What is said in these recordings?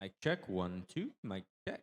Mic check, 1, 2, mic check.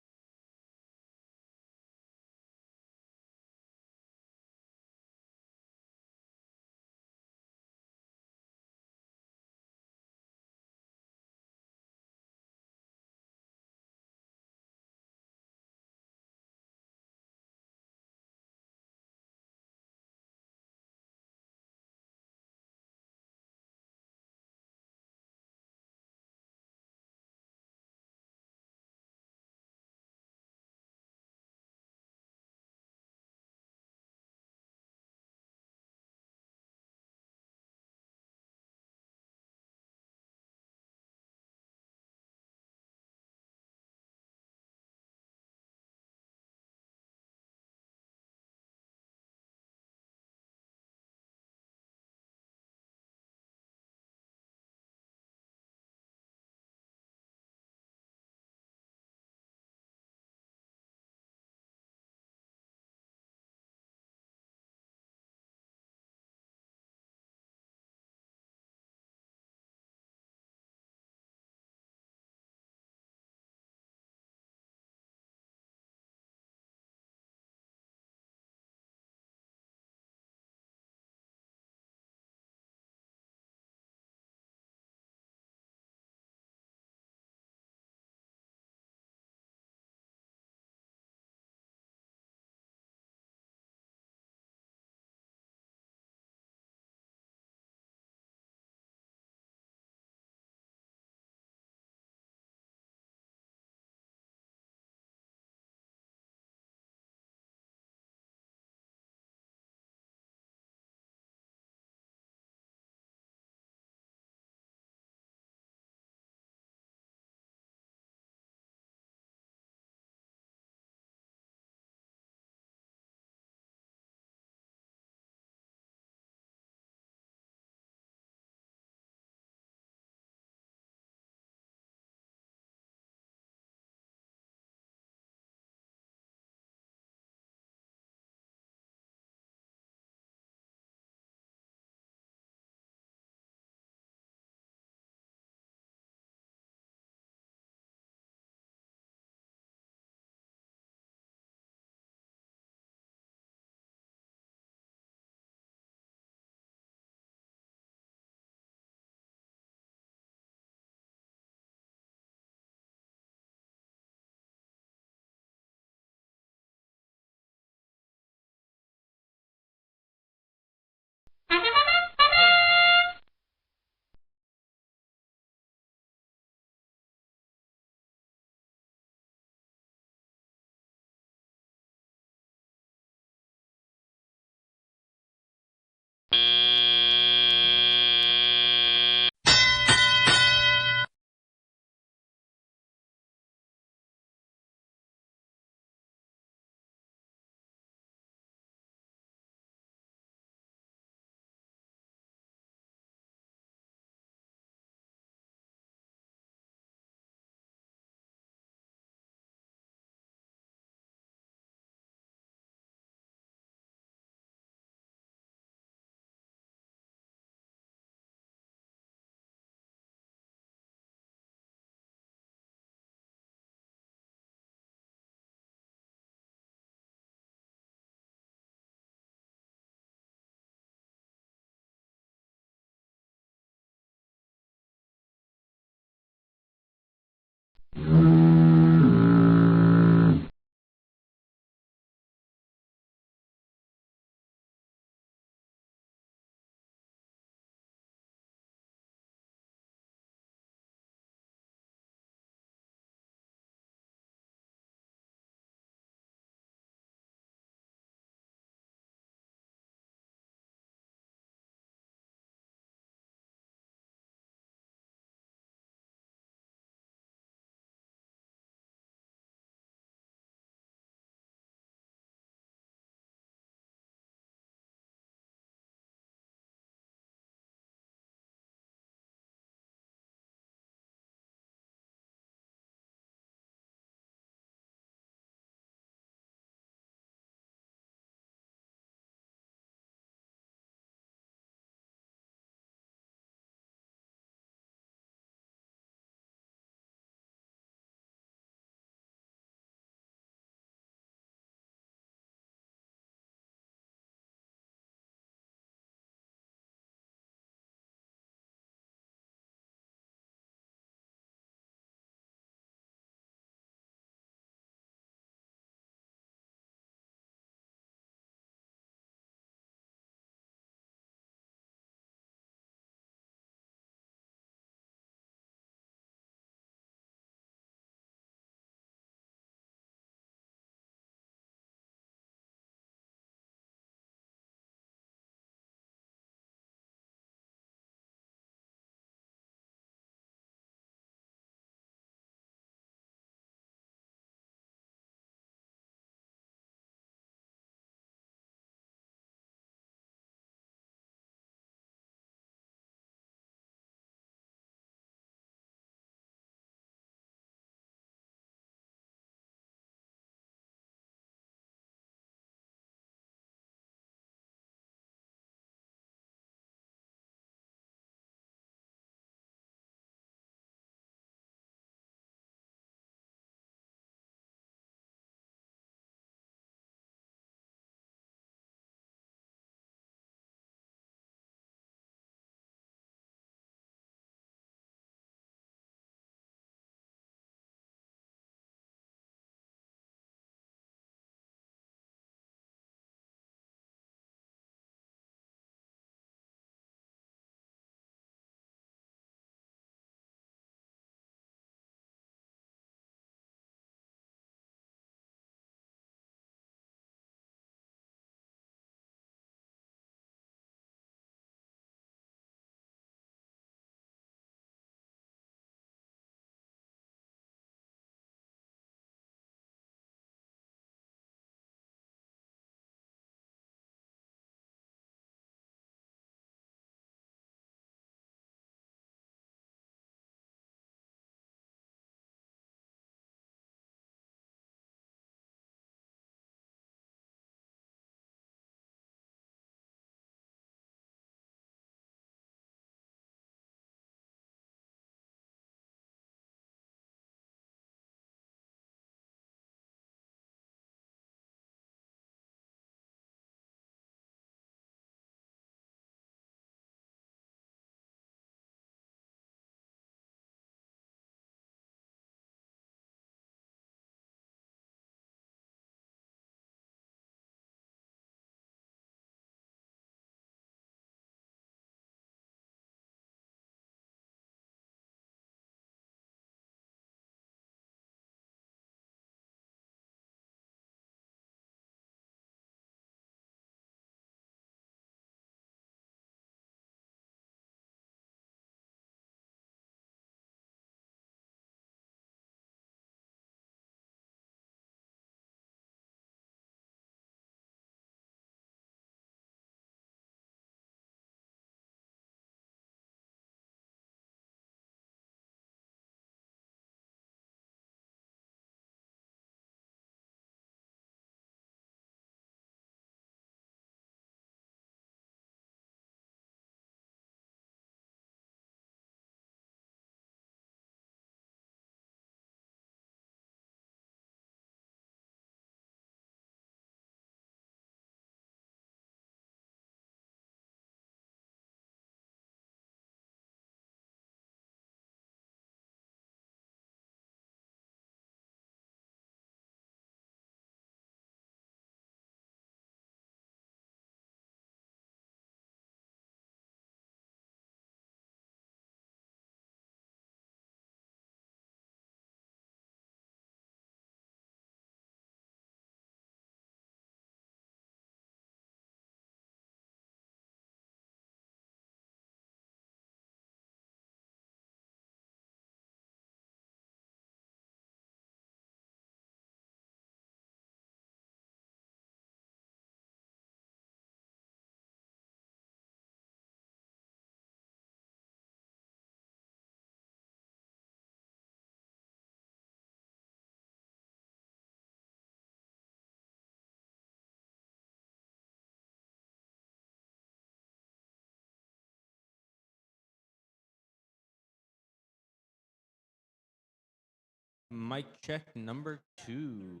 Mic check number 2.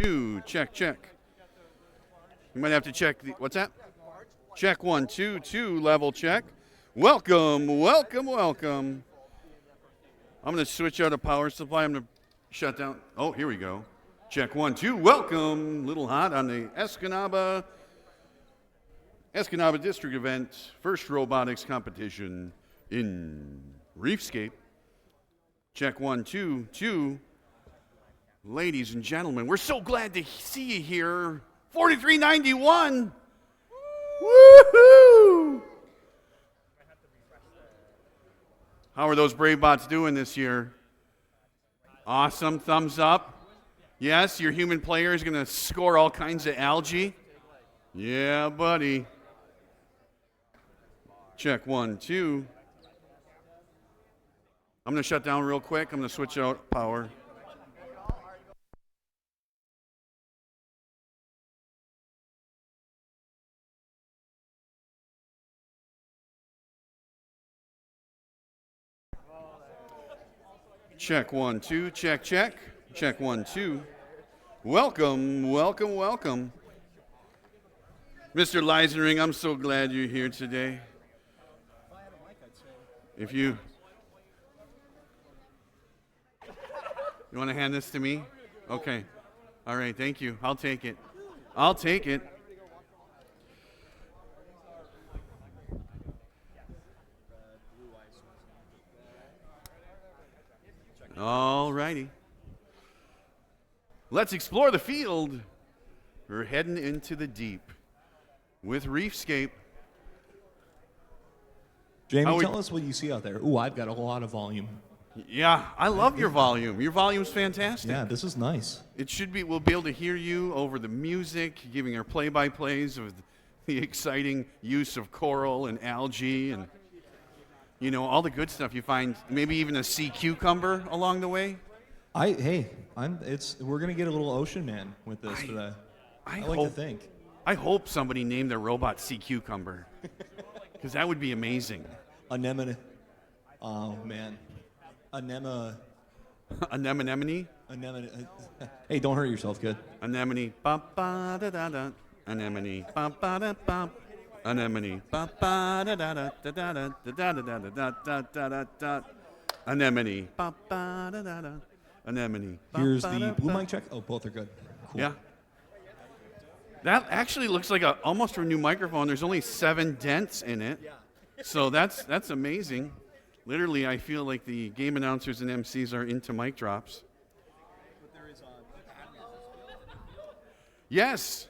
2. Check, check. You might have to check the, what's that? Check 1, 2, 2, level check. Welcome, welcome, welcome. I'm going to switch out a power supply. I'm going to shut down. Oh, here we go. Check 1, 2, welcome. Little hot on the Escanaba District event, first robotics competition in Reefscape. Check 1, 2, 2. Ladies and gentlemen, we're so glad to see you here. 4391. Woohoo! How are those Brave Bots doing this year? Awesome, thumbs up. Yes, your human player is going to score all kinds of algae. Yeah, buddy. Check 1, 2. I'm going to shut down real quick. I'm going to switch out power. Check 1, 2, check, check. Check 1, 2. Welcome, welcome, welcome. Mr. Leisnering, I'm so glad you're here today. If you want to hand this to me? Okay. All right, thank you. I'll take it. I'll take it. All righty. Let's explore the field. We're heading into the deep with Reefscape. Jamie, tell us what you see out there. Ooh, I've got a lot of volume. Yeah, I love your volume. Your volume's fantastic. Yeah, this is nice. It should be, we'll be able to hear you over the music, giving our play-by-plays of the exciting use of coral and algae and, you know, all the good stuff you find, maybe even a sea cucumber along the way. We're gonna get a little ocean man with this today. I like to think. I hope somebody named their robot Sea Cucumber, because that would be amazing. Anemone. Oh man. Anemone. Anemone. Anemone. Hey, don't hurt yourself, kid. Anemone. Ba ba da da da. Anemone. Ba ba da ba. Anemone. Ba ba da da da da da da da da da da da da da. Anemone. Ba ba da da da. Anemone. Here's the blue mic check. Oh, both are good. Cool. Yeah. That actually looks like almost a new microphone. There's only 7 dents in it. So that's amazing. Literally, I feel like the game announcers and MCs are into mic drops. Yes.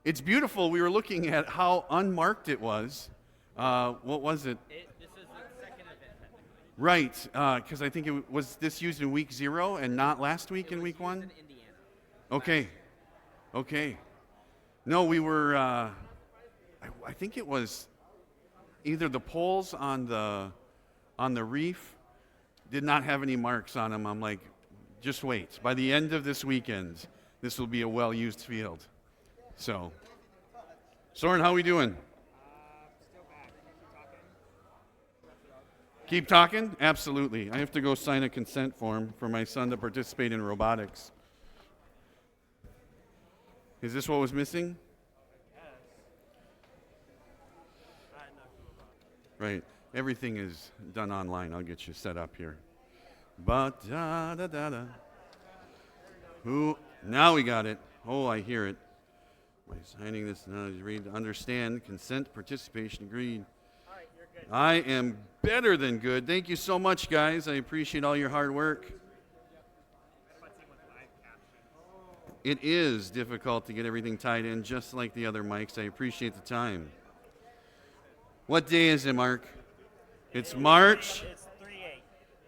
It's beautiful. We were looking at how unmarked it was. What was it? This is the second event. Right, because I think it was this used in week 0 and not last week in week 1? In Indiana. Okay. No, we were, I think it was either the poles on the reef did not have any marks on them. I'm like, just wait. By the end of this weekend, this will be a well-used field. So, Soren, how we doing? Still back. Keep talking? Absolutely. I have to go sign a consent form for my son to participate in robotics. Is this what was missing? Right. Everything is done online. I'll get you set up here. But da da da da. Who? Now we got it. Oh, I hear it. By signing this, now you read, understand, consent, participation, agreed. All right, you're good. I am better than good. Thank you so much, guys. I appreciate all your hard work. It is difficult to get everything tied in, just like the other mics. I appreciate the time. What day is it, Mark? It's March? It's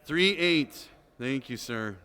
3/8. 3/8. Thank you, sir.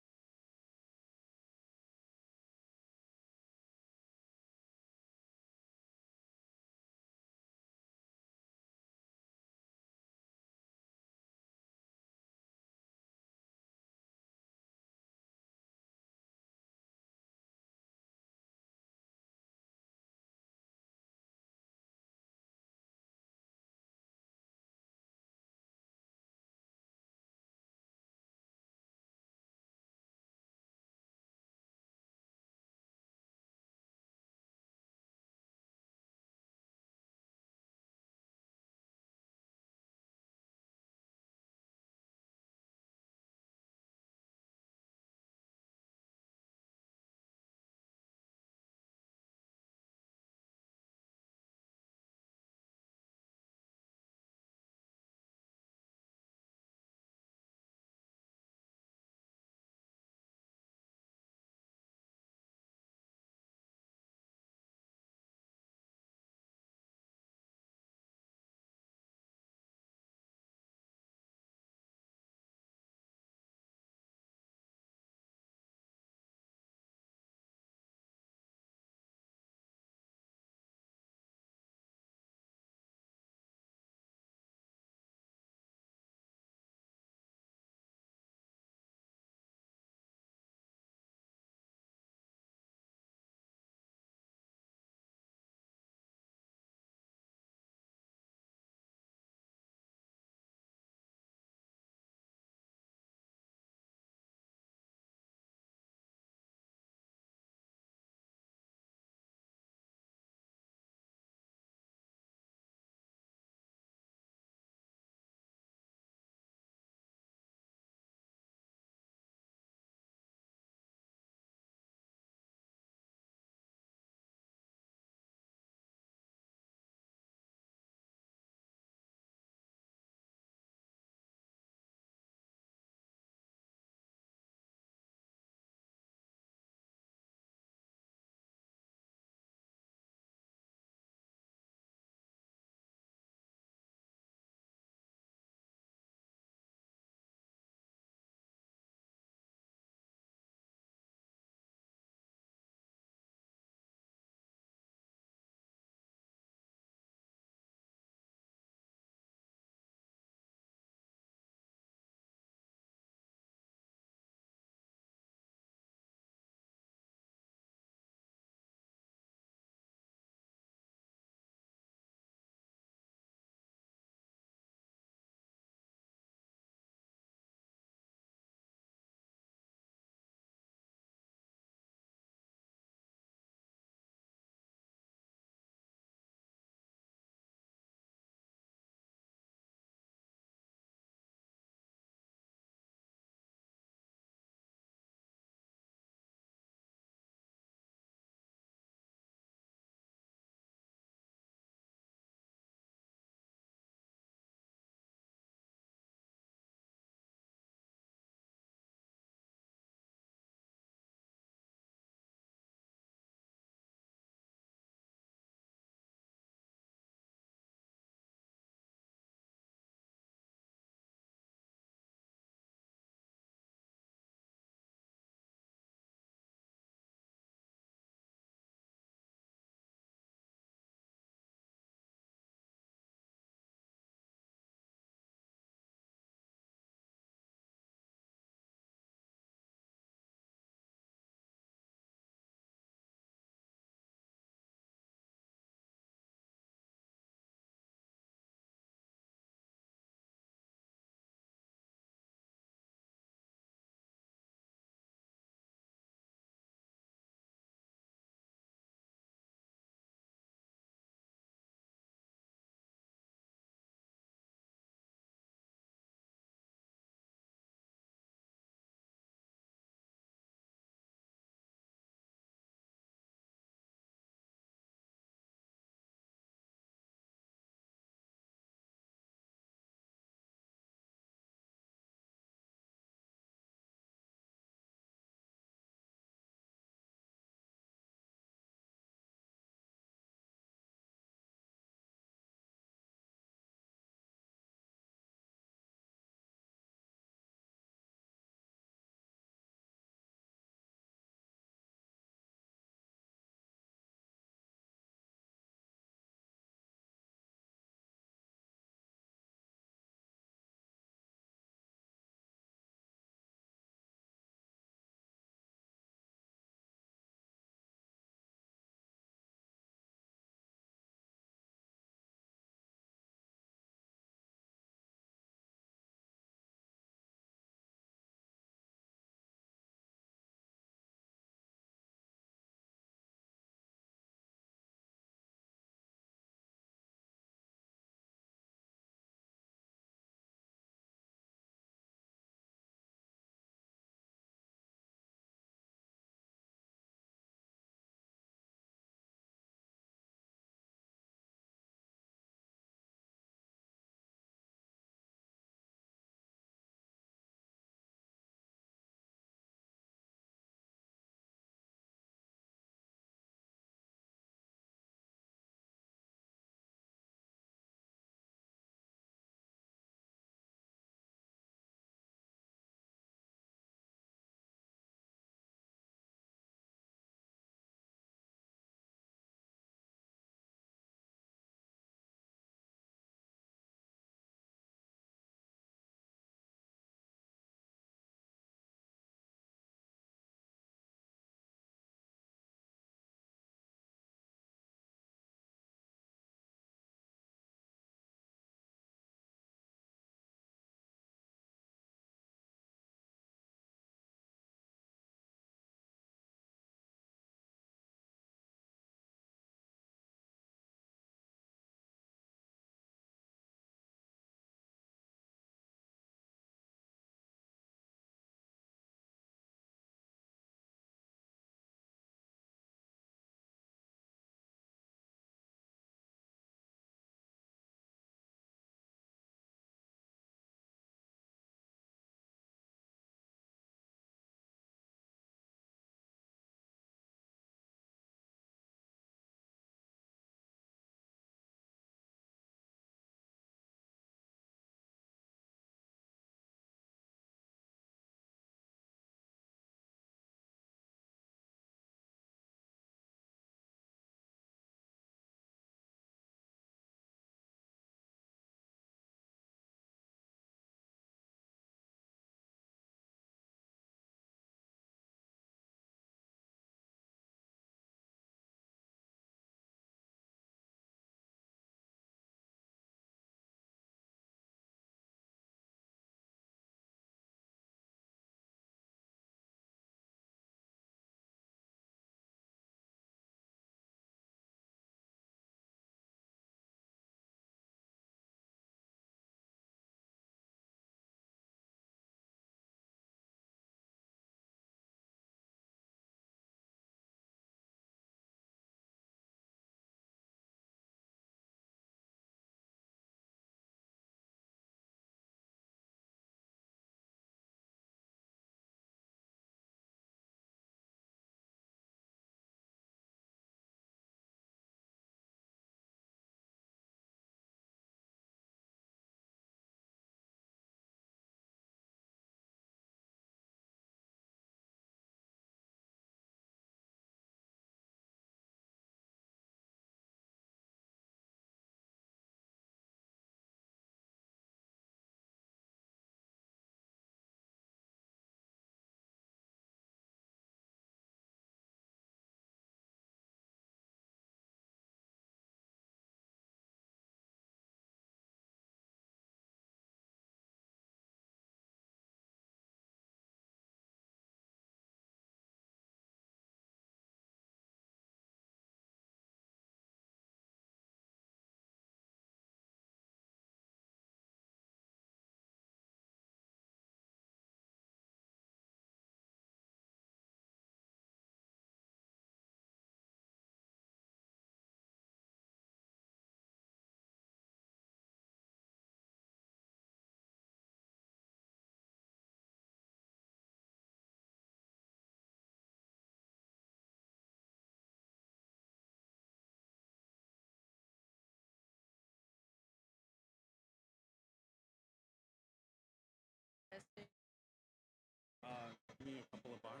a couple of bars.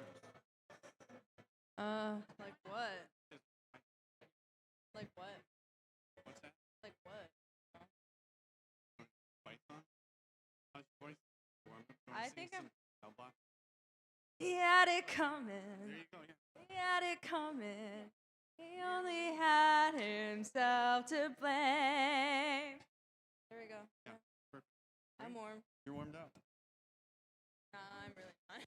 Like what? Like what? What's that? Like what? Python? How's your voice? I think I'm. Block? He had it There coming. you go, yeah. He had it coming. He only had himself to blame. There we go. Yeah, perfect. I'm warm. You're warmed up. Nah, I'm really not.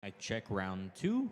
I check round 2.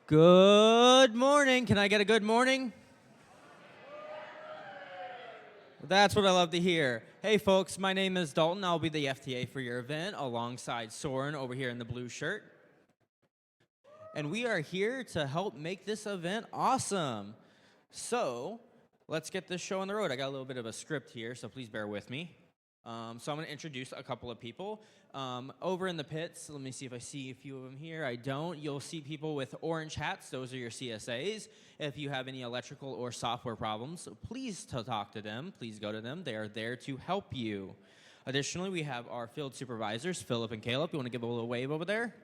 Good morning. Can I get a good morning? That's what I love to hear. Hey, folks, my name is Dalton. I'll be the FTA for your event alongside Soren over here in the blue shirt. And we are here to help make this event awesome. So let's get this show on the road. I got a little bit of a script here, so please bear with me. So I'm going to introduce a couple of people. Over in the pits, let me see if I see a few of them here. I don't. You'll see people with orange hats. Those are your CSAs. If you have any electrical or software problems, please talk to them. Please go to them. They are there to help you. Additionally, we have our field supervisors, Philip and Caleb. You want to give a little wave over there?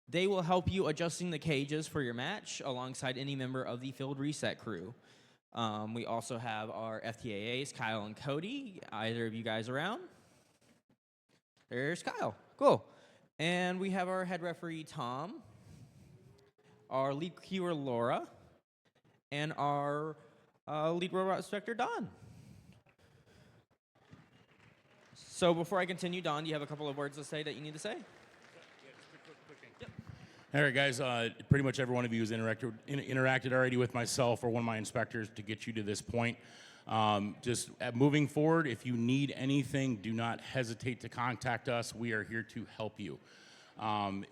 They will help you adjusting the cages for your match alongside any member of the field reset crew. We also have our FTAAs, Kyle and Cody. Either of you guys around? There's Kyle. Cool. And we have our head referee, Tom, our lead queuer, Laura, and our lead robot inspector, Don. So before I continue, Don, do you have a couple of words to say that you need to say? All right, guys, pretty much every one of you has interacted already with myself or one of my inspectors to get you to this point. Just moving forward, if you need anything, do not hesitate to contact us. We are here to help you.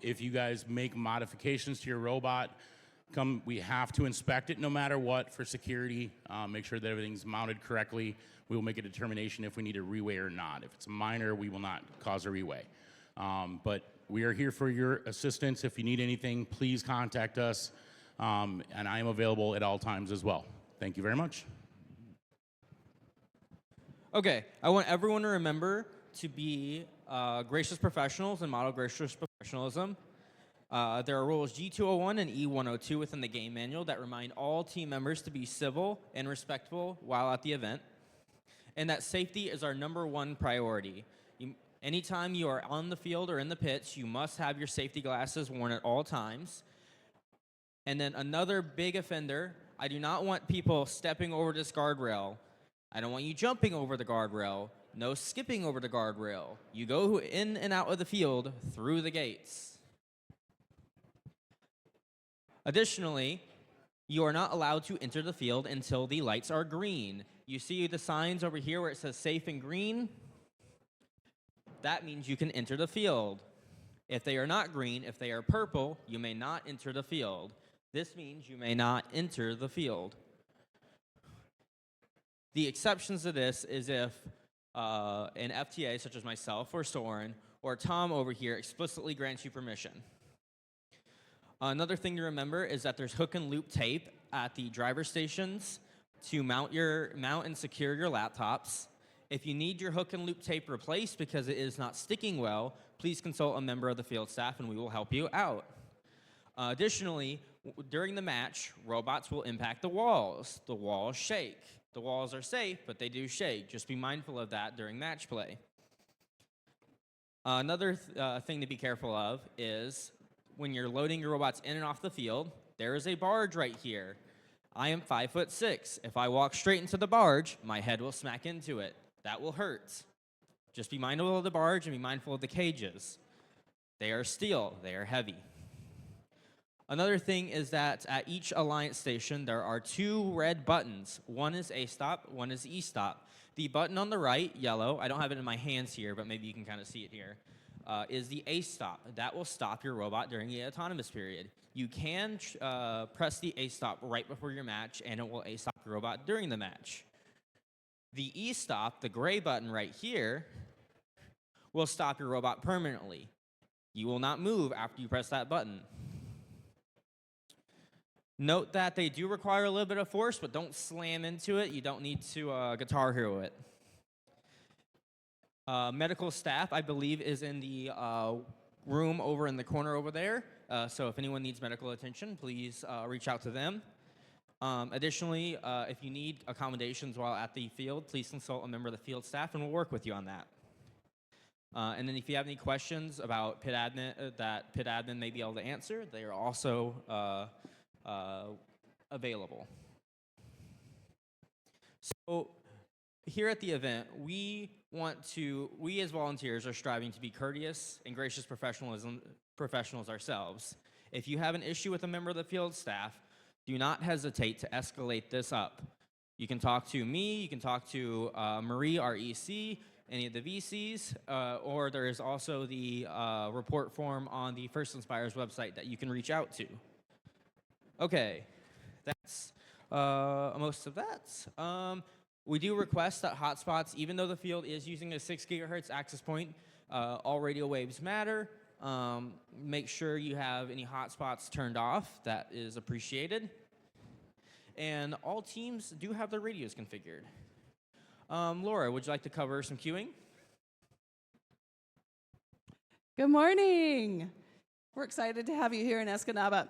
If you guys make modifications to your robot, we have to inspect it no matter what for security, make sure that everything's mounted correctly. We will make a determination if we need a reweigh or not. If it's a minor, we will not cause a reweigh. But we are here for your assistance. If you need anything, please contact us, and I am available at all times as well. Thank you very much. Okay, I want everyone to remember to be gracious professionals and model gracious professionalism. There are rules G201 and E102 within the game manual that remind all team members to be civil and respectful while at the event, and that safety is our #1 priority. Anytime you are on the field or in the pits, you must have your safety glasses worn at all times. And then another big offender, I do not want people stepping over this guardrail. I don't want you jumping over the guardrail. No skipping over the guardrail. You go in and out of the field through the gates. Additionally, you are not allowed to enter the field until the lights are green. You see the signs over here where it says safe and green? That means you can enter the field. If they are not green, if they are purple, you may not enter the field. This means you may not enter the field. The exceptions to this is if an FTA, such as myself or Soren, or Tom over here explicitly grants you permission. Another thing to remember is that there's hook and loop tape at the driver stations to mount and secure your laptops. If you need your hook and loop tape replaced because it is not sticking well, please consult a member of the field staff and we will help you out. Additionally, during the match, robots will impact the walls. The walls shake. The walls are safe, but they do shake. Just be mindful of that during match play. Another thing to be careful of is when you're loading your robots in and off the field, there is a barge right here. I am 5'6". If I walk straight into the barge, my head will smack into it. That will hurt. Just be mindful of the barge and be mindful of the cages. They are steel. They are heavy. Another thing is that at each Alliance station, there are 2 red buttons. One is A-stop, one is E-stop. The button on the right, yellow, I don't have it in my hands here, but maybe you can kind of see it here, is the A-stop. That will stop your robot during the autonomous period. You can press the A-stop right before your match, and it will A-stop your robot during the match. The E-stop, the gray button right here, will stop your robot permanently. You will not move after you press that button. Note that they do require a little bit of force, but don't slam into it. You don't need to Guitar Hero it. Medical staff, I believe, is in the room over in the corner over there. So if anyone needs medical attention, please reach out to them. Additionally, if you need accommodations while at the field, please consult a member of the field staff, and we'll work with you on that. And then if you have any questions about pit admin that pit admin may be able to answer, they are also available. So here at the event, we as volunteers are striving to be courteous and gracious professionals ourselves. If you have an issue with a member of the field staff, do not hesitate to escalate this up. You can talk to me, you can talk to Marie, our EC, any of the VCs, or there is also the report form on the First Inspires website that you can reach out to. Okay, that's most of that. We do request that hotspots, even though the field is using a 6 gigahertz access point, all radio waves matter. Make sure you have any hotspots turned off. That is appreciated. And all teams do have their radios configured. Laura, would you like to cover some queuing? Good morning. We're excited to have you here in Escanaba.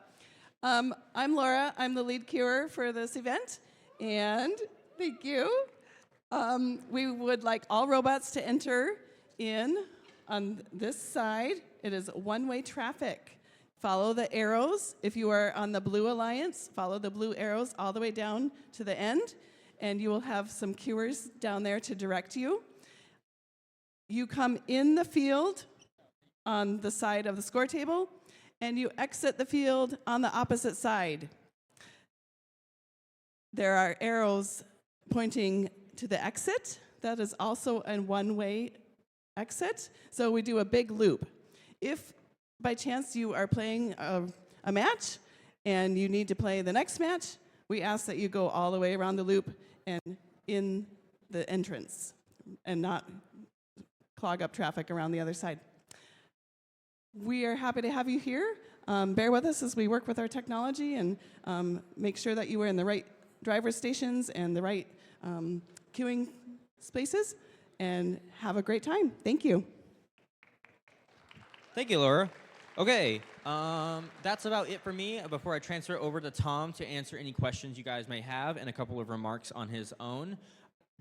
I'm Laura. I'm the lead queuer for this event, and thank you. We would like all robots to enter in on this side. It is one-way traffic. Follow the arrows. If you are on the Blue Alliance, follow the blue arrows all the way down to the end, and you will have some queuers down there to direct you. You come in the field on the side of the score table, and you exit the field on the opposite side. There are arrows pointing to the exit. That is also a one-way exit, so we do a big loop. If by chance you are playing a match and you need to play the next match, we ask that you go all the way around the loop and in the entrance and not clog up traffic around the other side. We are happy to have you here. Bear with us as we work with our technology and make sure that you are in the right driver stations and the right queuing spaces, and have a great time. Thank you. Thank you, Laura. Okay, that's about it for me. Before I transfer it over to Tom to answer any questions you guys may have and a couple of remarks on his own,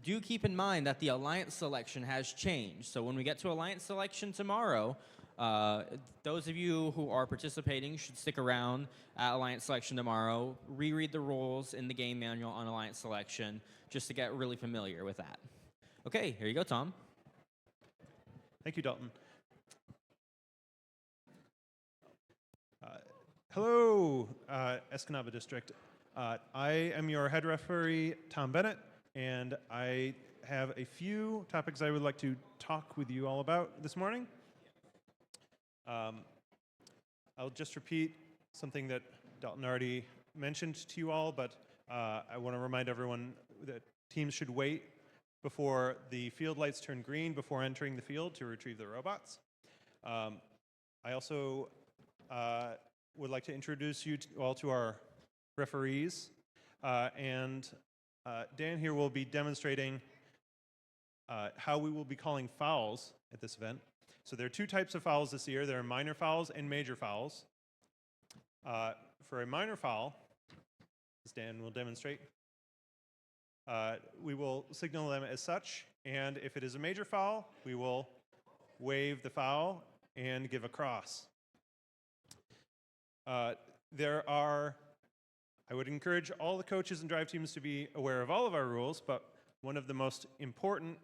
do keep in mind that the Alliance selection has changed. So when we get to Alliance selection tomorrow, those of you who are participating should stick around at Alliance selection tomorrow, reread the rules in the game manual on Alliance selection, just to get really familiar with that. Okay, here you go, Tom. Thank you, Dalton. Hello, Escanaba District. I am your head referee, Tom Bennett, and I have a few topics I would like to talk with you all about this morning. I'll just repeat something that Dalton already mentioned to you all, but I want to remind everyone that teams should wait before the field lights turn green before entering the field to retrieve the robots. I also would like to introduce you all to our referees, and Dan here will be demonstrating how we will be calling fouls at this event. So there are two types of fouls this year. There are minor fouls and major fouls. For a minor foul, as Dan will demonstrate, we will signal them as such, and if it is a major foul, we will wave the foul and give a cross. I would encourage all the coaches and drive teams to be aware of all of our rules, but one of the most important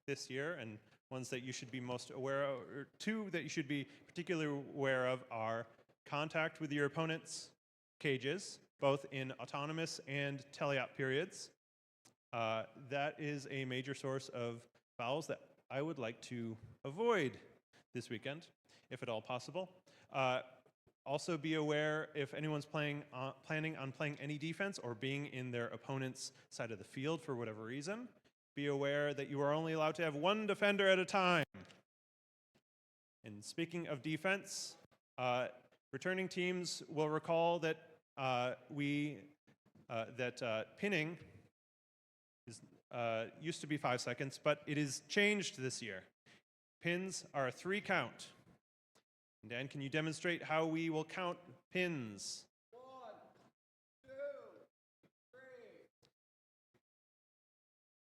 this year, and ones that you should be most aware of, or two that you should be particularly aware of, are contact with your opponent's cages, both in autonomous and teleop periods. That is a major source of fouls that I would like to avoid this weekend, if at all possible. Also be aware if anyone's planning on playing any defense or being in their opponent's side of the field for whatever reason, be aware that you are only allowed to have one defender at a time. And speaking of defense, returning teams will recall that pinning used to be 5 seconds, but it is changed this year. Pins are a 3 count. Dan, can you demonstrate how we will count pins? 1, 2,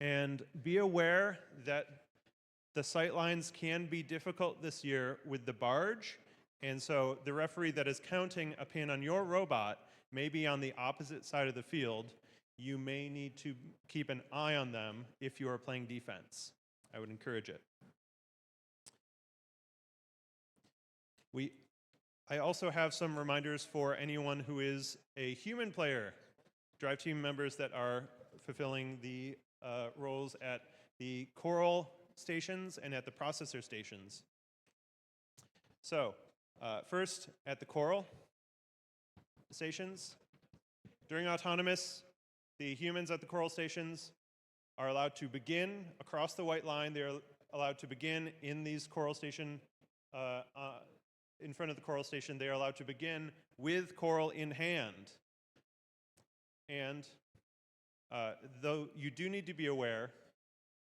3. And be aware that the sight lines can be difficult this year with the barge, and so the referee that is counting a pin on your robot may be on the opposite side of the field. You may need to keep an eye on them if you are playing defense. I would encourage it. I also have some reminders for anyone who is a human player, drive team members that are fulfilling the roles at the coral stations and at the processor stations. So, first at the coral stations, during autonomous, the humans at the coral stations are allowed to begin across the white line. They're allowed to begin in these coral station, in front of the coral station. They are allowed to begin with coral in hand. And though you do need to be aware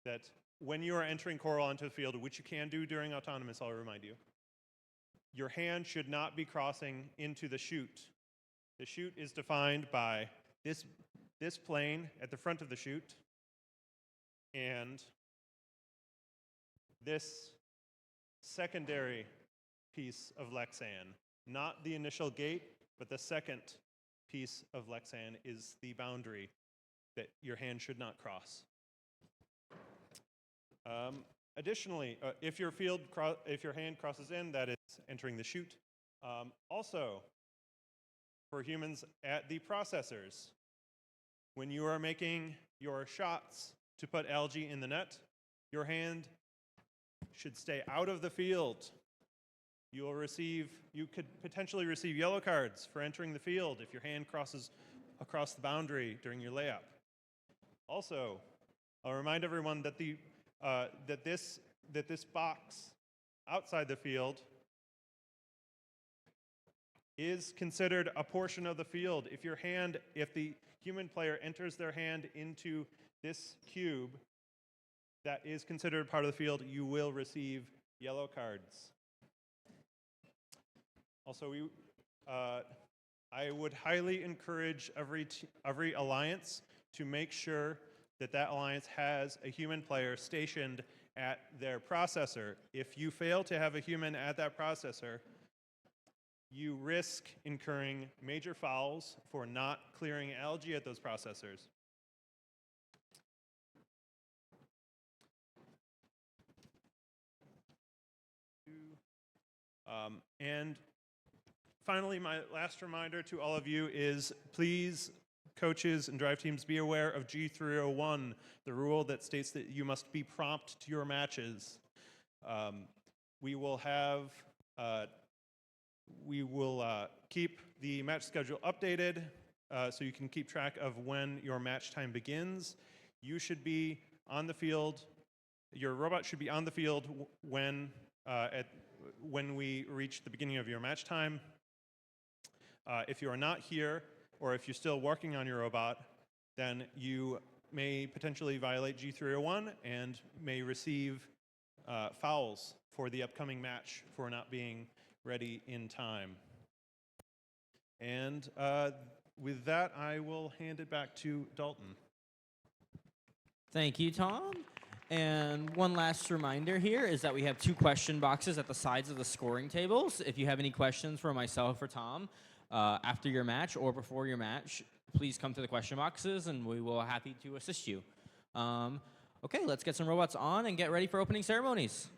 that when you are entering coral onto the field, which you can do during autonomous, I'll remind you, your hand should not be crossing into the chute. The chute is defined by this plane at the front of the chute and this secondary piece of Lexan. Not the initial gate, but the second piece of Lexan is the boundary that your hand should not cross. Additionally, if your hand crosses in, that is entering the chute. Also, for humans at the processors, when you are making your shots to put algae in the net, your hand should stay out of the field. You could potentially receive yellow cards for entering the field if your hand crosses across the boundary during your layup. Also, I'll remind everyone that that this box outside the field is considered a portion of the field. If the human player enters their hand into this cube that is considered part of the field, you will receive yellow cards. Also, I would highly encourage every alliance to make sure that alliance has a human player stationed at their processor. If you fail to have a human at that processor, you risk incurring major fouls for not clearing algae at those processors. And finally, my last reminder to all of you is please, coaches and drive teams, be aware of G301, the rule that states that you must be prompt to your matches. We will keep the match schedule updated so you can keep track of when your match time begins. You should be on the field. Your robot should be on the field when we reach the beginning of your match time. If you are not here, or if you're still working on your robot, then you may potentially violate G301 and may receive fouls for the upcoming match for not being ready in time. And with that, I will hand it back to Dalton. Thank you, Tom. And one last reminder here is that we have 2 question boxes at the sides of the scoring tables. If you have any questions for myself or Tom after your match or before your match, please come to the question boxes and we will be happy to assist you. Okay, let's get some robots on and get ready for opening ceremonies.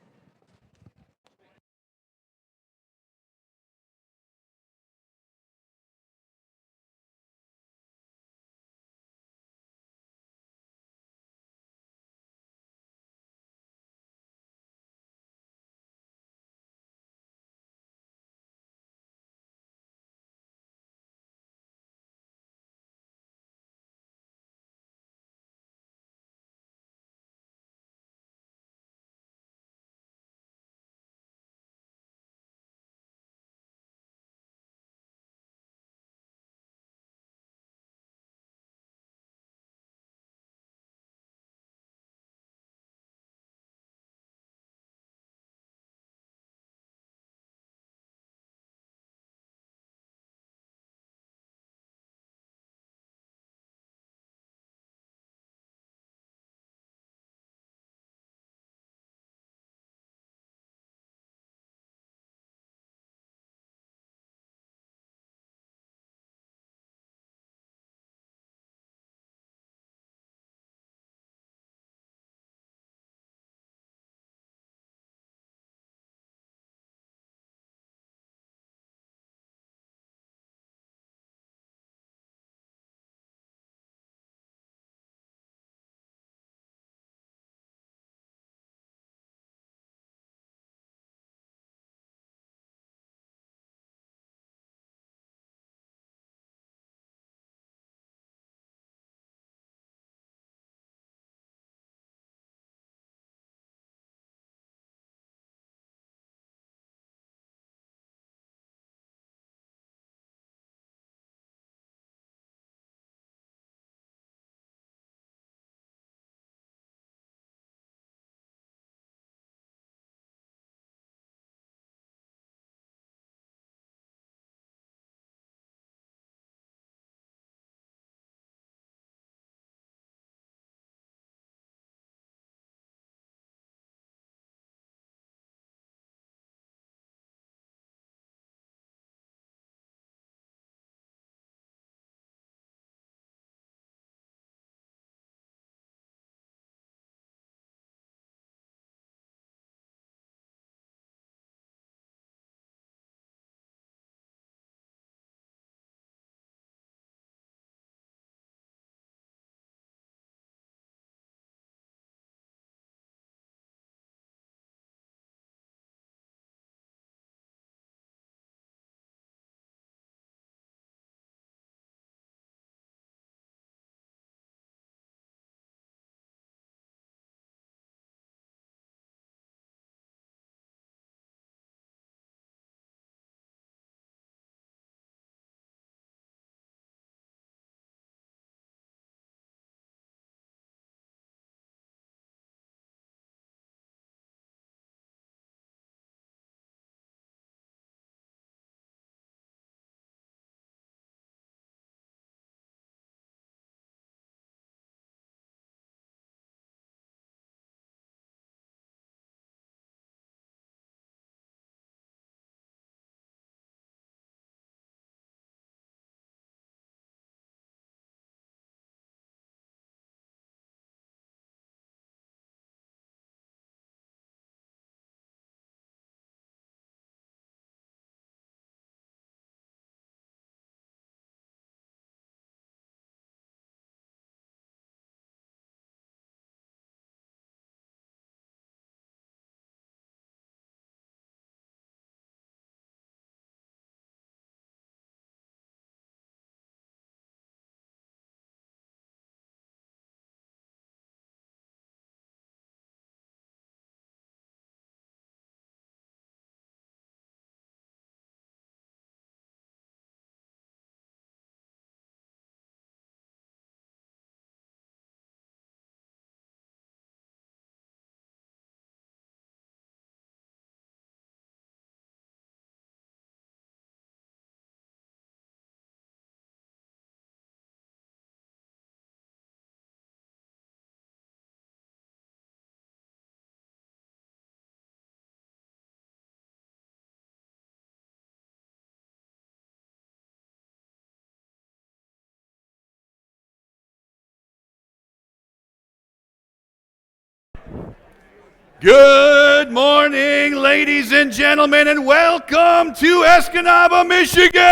Good morning, ladies and gentlemen, and welcome to Escanaba, Michigan!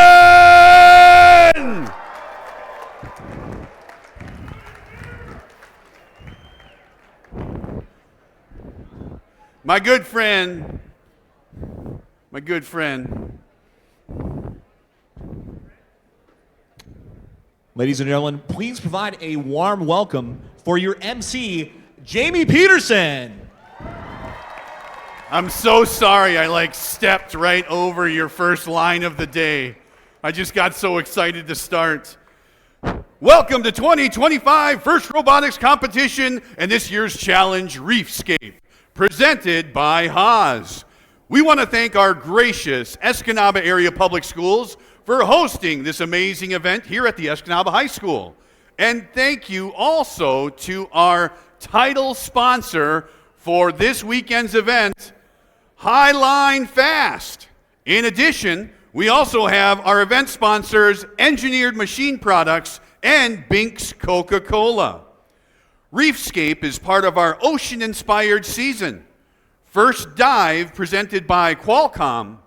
My good friend, Ladies and gentlemen, please provide a warm welcome for your MC, Jamie Peterson. I'm so sorry I stepped right over your first line of the day. I just got so excited to start. Welcome to 2025 First Robotics Competition and this year's challenge, Reefscape, presented by Haas. We want to thank our gracious Escanaba Area Public Schools for hosting this amazing event here at the Escanaba High School. And thank you also to our title sponsor for this weekend's event, Highline Fast. In addition, we also have our event sponsors, Engineered Machine Products and Binks Coca-Cola. Reefscape is part of our ocean-inspired season. First Dive, presented by Qualcomm.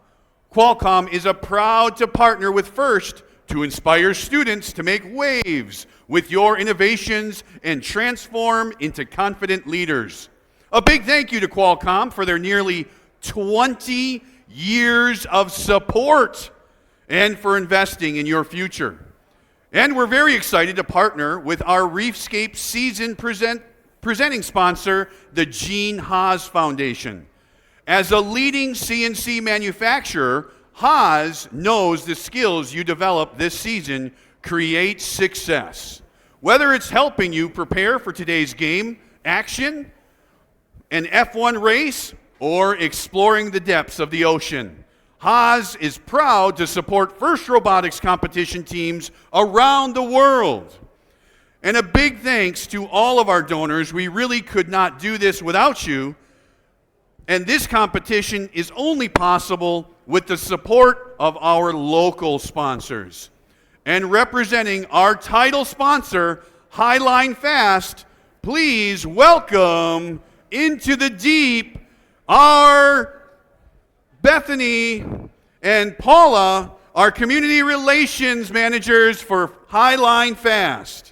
Qualcomm is proud to partner with First to inspire students to make waves with your innovations and transform into confident leaders. A big thank you to Qualcomm for their nearly 20 years of support and for investing in your future. And we're very excited to partner with our Reefscape season presenting sponsor, the Gene Haas Foundation. As a leading CNC manufacturer, Haas knows the skills you develop this season create success. Whether it's helping you prepare for today's game, action, an F1 race, or exploring the depths of the ocean, Haas is proud to support First Robotics competition teams around the world. And a big thanks to all of our donors. We really could not do this without you. And this competition is only possible with the support of our local sponsors. And representing our title sponsor, Highline Fast, please welcome into the deep our Bethany and Paula, our community relations managers for Highline Fast.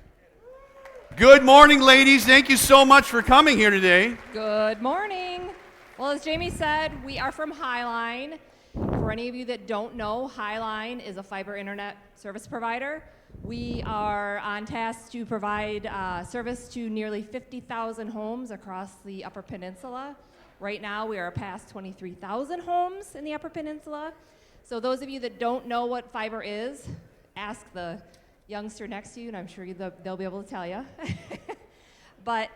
Good morning, ladies. Thank you so much for coming here today. Good morning. Well, as Jamie said, we are from Highline. For any of you that don't know, Highline is a fiber internet service provider. We are on task to provide service to nearly 50,000 homes across the Upper Peninsula. Right now, we are past 23,000 homes in the Upper Peninsula. So those of you that don't know what fiber is, ask the youngster next to you, and I'm sure they'll be able to tell you. But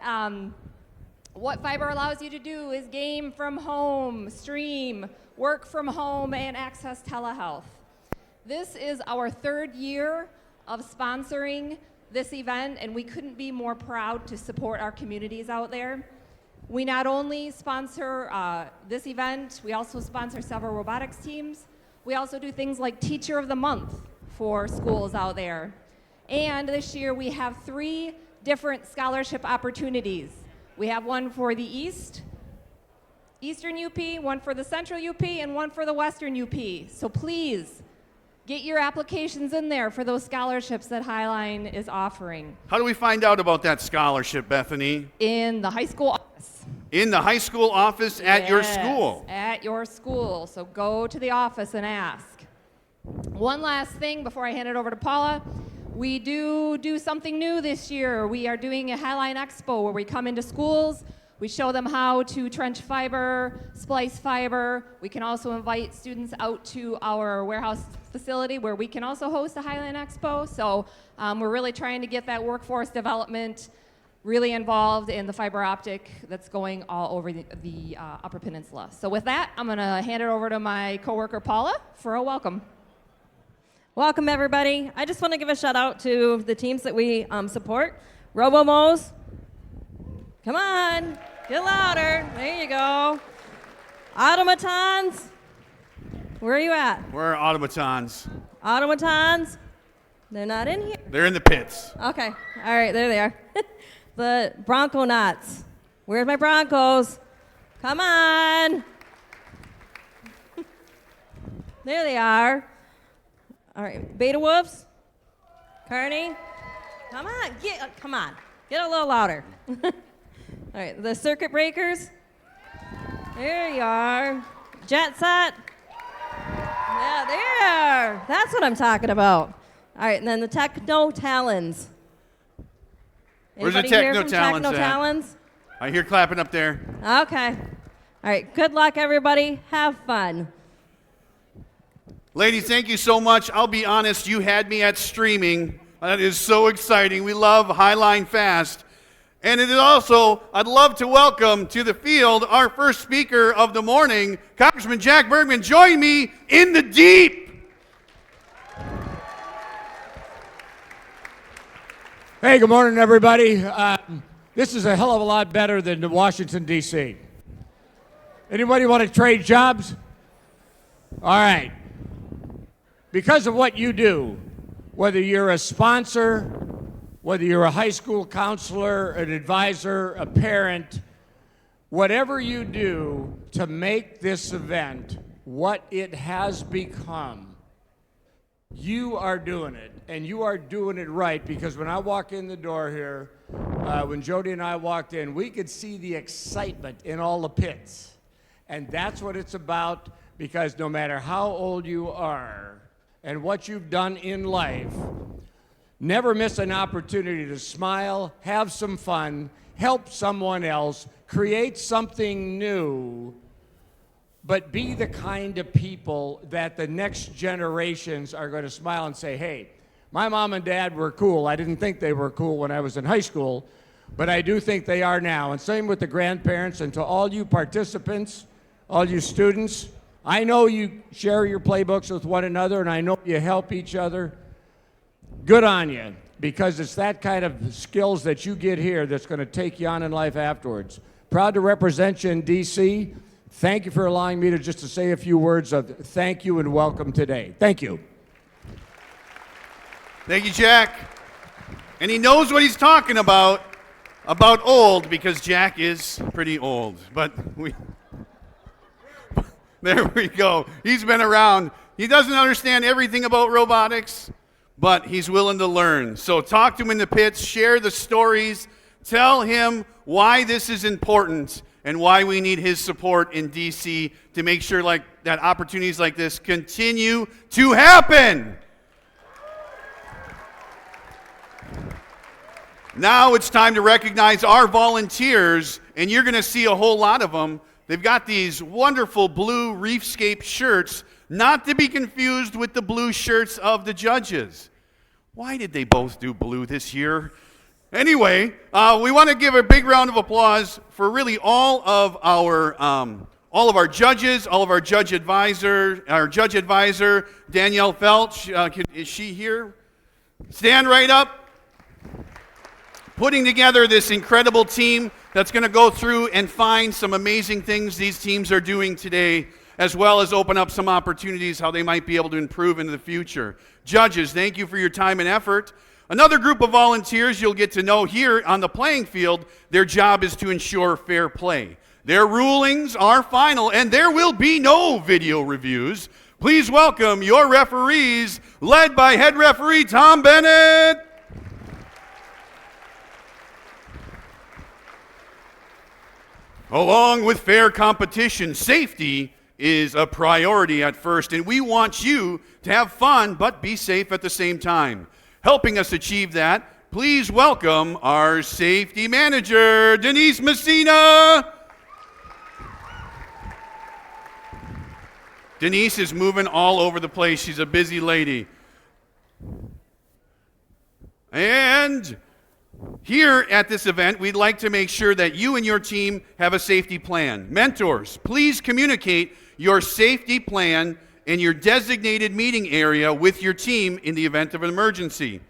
what fiber allows you to do is game from home, stream, work from home, and access telehealth. This is our third year of sponsoring this event, and we couldn't be more proud to support our communities out there. We not only sponsor this event, we also sponsor several robotics teams. We also do things like Teacher of the Month for schools out there. And this year we have 3 different scholarship opportunities. We have one for the Eastern UP, one for the Central UP, and one for the Western UP. So please, get your applications in there for those scholarships that Highline is offering. How do we find out about that scholarship, Bethany? In the high school office. In the high school office at your Yes, school? At your school. So go to the office and ask. One last thing before I hand it over to Paula. We do something new this year. We are doing a Highline Expo where we come into schools, we show them how to trench fiber, splice fiber. We can also invite students out to our warehouse facility where we can also host a Highline Expo. So we're really trying to get that workforce development really involved in the fiber optic that's going all over the Upper Peninsula. So with that, I'm gonna hand it over to my coworker Paula for a welcome. Welcome, everybody. I just want to give a shout out to the teams that we support. RoboMos. Come on, get louder. There you go. Automatons. Where are you at? We're automatons. Automatons. They're not in here. They're in the pits. Okay. All right, there they are. The Bronconauts. Where's my Broncos? Come on. There they are. All right, Beta Wolves. Kearney. Come on, get a little louder. All right, the Circuit Breakers. There you are. Jet Set. Yeah, there. That's what I'm talking about. All right, and then the Techno Talons. Where's the Anybody here Techno from Talons Techno at? Talons? I hear clapping up there. Okay. All right, good luck, everybody. Have fun. Ladies, thank you so much. I'll be honest, you had me at streaming. That is so exciting. We love Highline Fast. And it is also, I'd love to welcome to the field our first speaker of the morning, Congressman Jack Bergman. Join me in the deep. Hey, good morning, everybody. This is a hell of a lot better than Washington, D.C. Anybody want to trade jobs? All right. Because of what you do, whether you're a sponsor, whether you're a high school counselor, an advisor, a parent, whatever you do to make this event what it has become, you are doing it, and you are doing it right, because when I walk in the door here, when Jody and I walked in, we could see the excitement in all the pits. And that's what it's about, because no matter how old you are and what you've done in life, never miss an opportunity to smile, have some fun, help someone else, create something new, but be the kind of people that the next generations are going to smile and say, hey, my mom and dad were cool. I didn't think they were cool when I was in high school, but I do think they are now. And same with the grandparents. And to all you participants, all you students, I know you share your playbooks with one another, and I know you help each other. Good on you, because it's that kind of skills that you get here that's going to take you on in life afterwards. Proud to represent you in D.C. Thank you for allowing me to say a few words of thank you and welcome today. Thank you. Thank you, Jack. And he knows what he's talking about old, because Jack is pretty old. But there we go. He's been around. He doesn't understand everything about robotics, but he's willing to learn. So talk to him in the pits, share the stories, tell him why this is important and why we need his support in D.C. to make sure that opportunities like this continue to happen. Now it's time to recognize our volunteers, and you're going to see a whole lot of them. They've got these wonderful blue Reefscape shirts, not to be confused with the blue shirts of the judges. Why did they both do blue this year? Anyway, we want to give a big round of applause for really all of our judges, all of our judge advisor, Danielle Felch. Is she here? Stand right up. Putting together this incredible team that's going to go through and find some amazing things these teams are doing today, as well as open up some opportunities how they might be able to improve into the future. Judges, thank you for your time and effort. Another group of volunteers you'll get to know here on the playing field, their job is to ensure fair play. Their rulings are final, and there will be no video reviews. Please welcome your referees, led by head referee Tom Bennett. Along with fair competition, safety is a priority at first, and we want you to have fun but be safe at the same time. Helping us achieve that, please welcome our safety manager, Denise Messina. Denise is moving all over the place. She's a busy lady. And here at this event, we'd like to make sure that you and your team have a safety plan. Mentors, please communicate your safety plan in your designated meeting area with your team in the event of an emergency.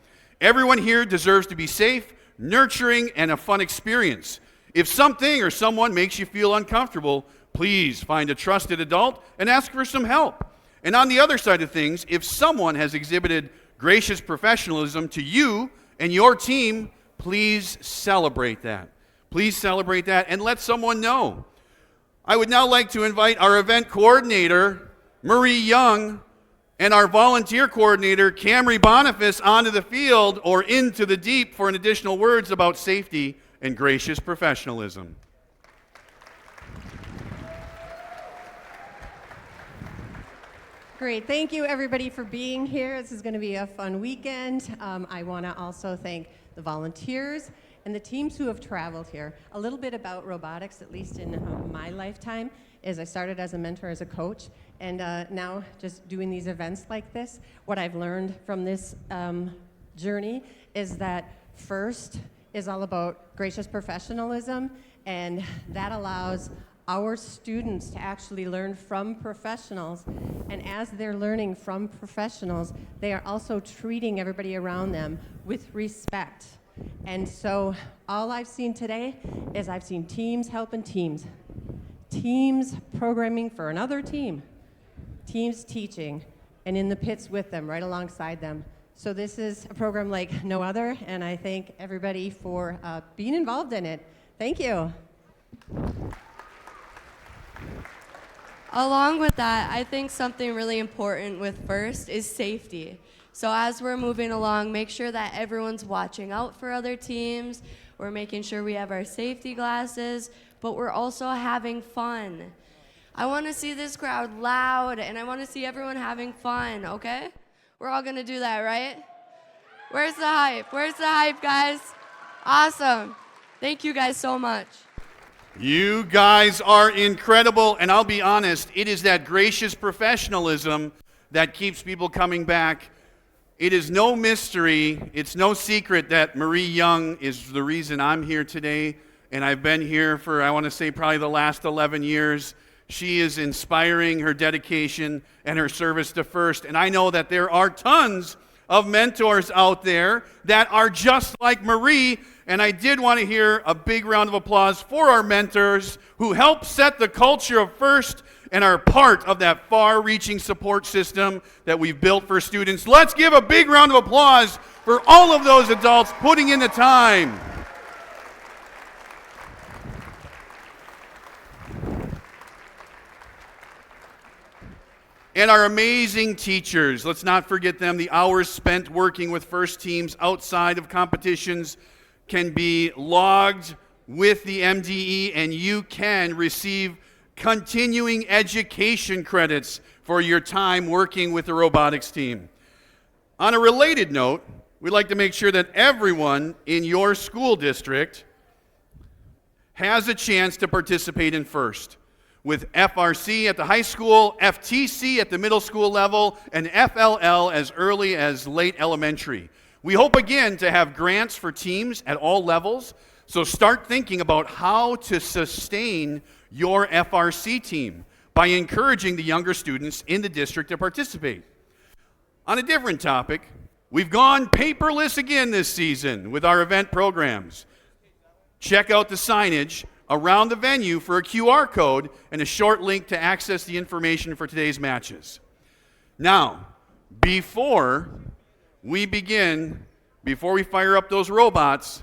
Everyone here deserves to be safe, nurturing, and a fun experience. If something or someone makes you feel uncomfortable, please find a trusted adult and ask for some help. And on the other side of things, if someone has exhibited gracious professionalism to you and your team, please celebrate that. Please celebrate that and let someone know. I would now like to invite our event coordinator, Marie Young, and our volunteer coordinator, Camry Boniface, onto the field or into the deep for an additional words about safety and gracious professionalism. Great. Thank you, everybody, for being here. This is going to be a fun weekend. I want to also thank the volunteers and the teams who have traveled here. A little bit about robotics, at least in my lifetime, is I started as a mentor, as a coach, and now just doing these events like this. What I've learned from this journey is that first is all about gracious professionalism, and that allows our students to actually learn from professionals. And as they're learning from professionals, they are also treating everybody around them with respect. And so all I've seen today is I've seen teams helping teams, teams programming for another team, teams teaching, and in the pits with them, right alongside them. So this is a program like no other, and I thank everybody for being involved in it. Thank you. Along with that, I think something really important with FIRST is safety. So as we're moving along, make sure that everyone's watching out for other teams. We're making sure we have our safety glasses, but we're also having fun. I want to see this crowd loud, and I want to see everyone having fun, okay? We're all going to do that, right? Where's the hype? Where's the hype, guys? Awesome. Thank you guys so much. You guys are incredible, and I'll be honest, it is that gracious professionalism that keeps people coming back. It is no mystery, it's no secret that Marie Young is the reason I'm here today, and I've been here for, I want to say, probably the last 11 years. She is inspiring, her dedication and her service to FIRST, and I know that there are tons of mentors out there that are just like Marie. And I did want to hear a big round of applause for our mentors who help set the culture of FIRST and are part of that far-reaching support system that we've built for students. Let's give a big round of applause for all of those adults putting in the time. And our amazing teachers, let's not forget them. The hours spent working with FIRST teams outside of competitions can be logged with the MDE, and you can receive continuing education credits for your time working with the robotics team. On a related note, we'd like to make sure that everyone in your school district has a chance to participate in FIRST, with FRC at the high school, FTC at the middle school level, and FLL as early as late elementary. We hope again to have grants for teams at all levels, so start thinking about how to sustain your FRC team by encouraging the younger students in the district to participate. On a different topic, we've gone paperless again this season with our event programs. Check out the signage around the venue for a QR code and a short link to access the information for today's matches. Now, before we fire up those robots,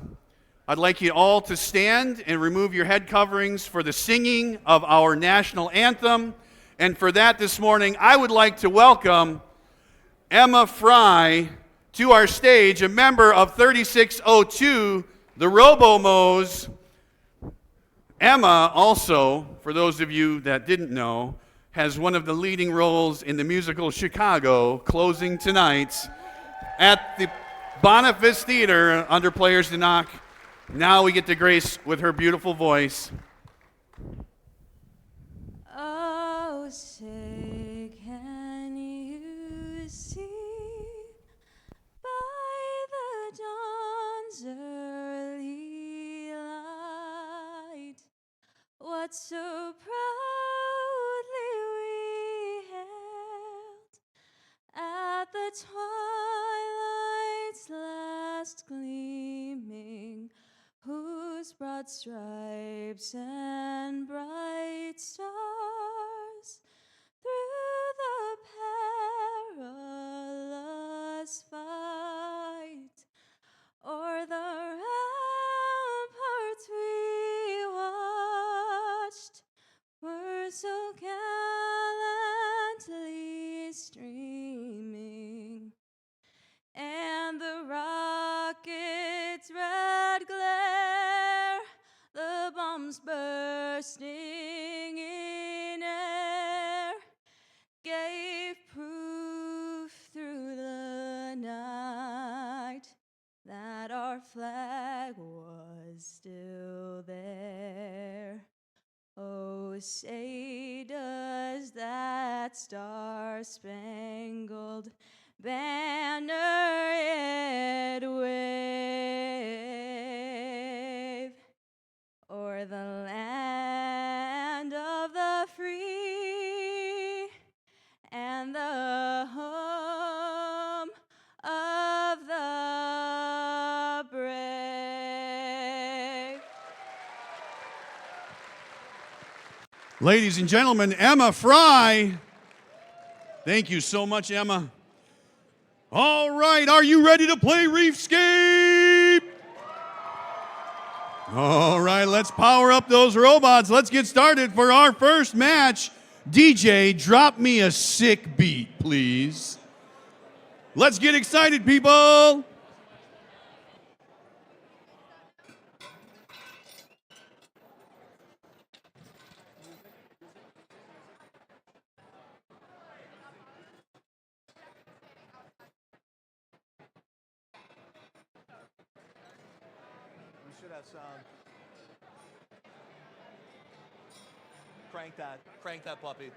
I'd like you all to stand and remove your head coverings for the singing of our national anthem. And for that this morning, I would like to welcome Emma Fry to our stage, a member of 3602, the Robo-Mos. Emma also, for those of you that didn't know, has one of the leading roles in the musical Chicago, closing tonight at the Boniface Theater under Players to Knock. Now we get to grace with her beautiful voice. Oh, say, can you see by the dawn's early light what so proudly we hailed at the twilight's last gleaming, whose broad stripes and bright stars through the perilous fight o'er the ramparts we songs bursting in air gave proof through the night that our flag was still there. Oh, say does that star-spangled banner yet wave o'er the land of the free and the home of the brave. Ladies and gentlemen, Emma Fry. Thank you so much, Emma. All right, are you ready to play Reefscape? All right, let's power up those robots. Let's get started for our first match. DJ, drop me a sick beat, please. Let's get excited, people. We should have sound. Crank that puppy.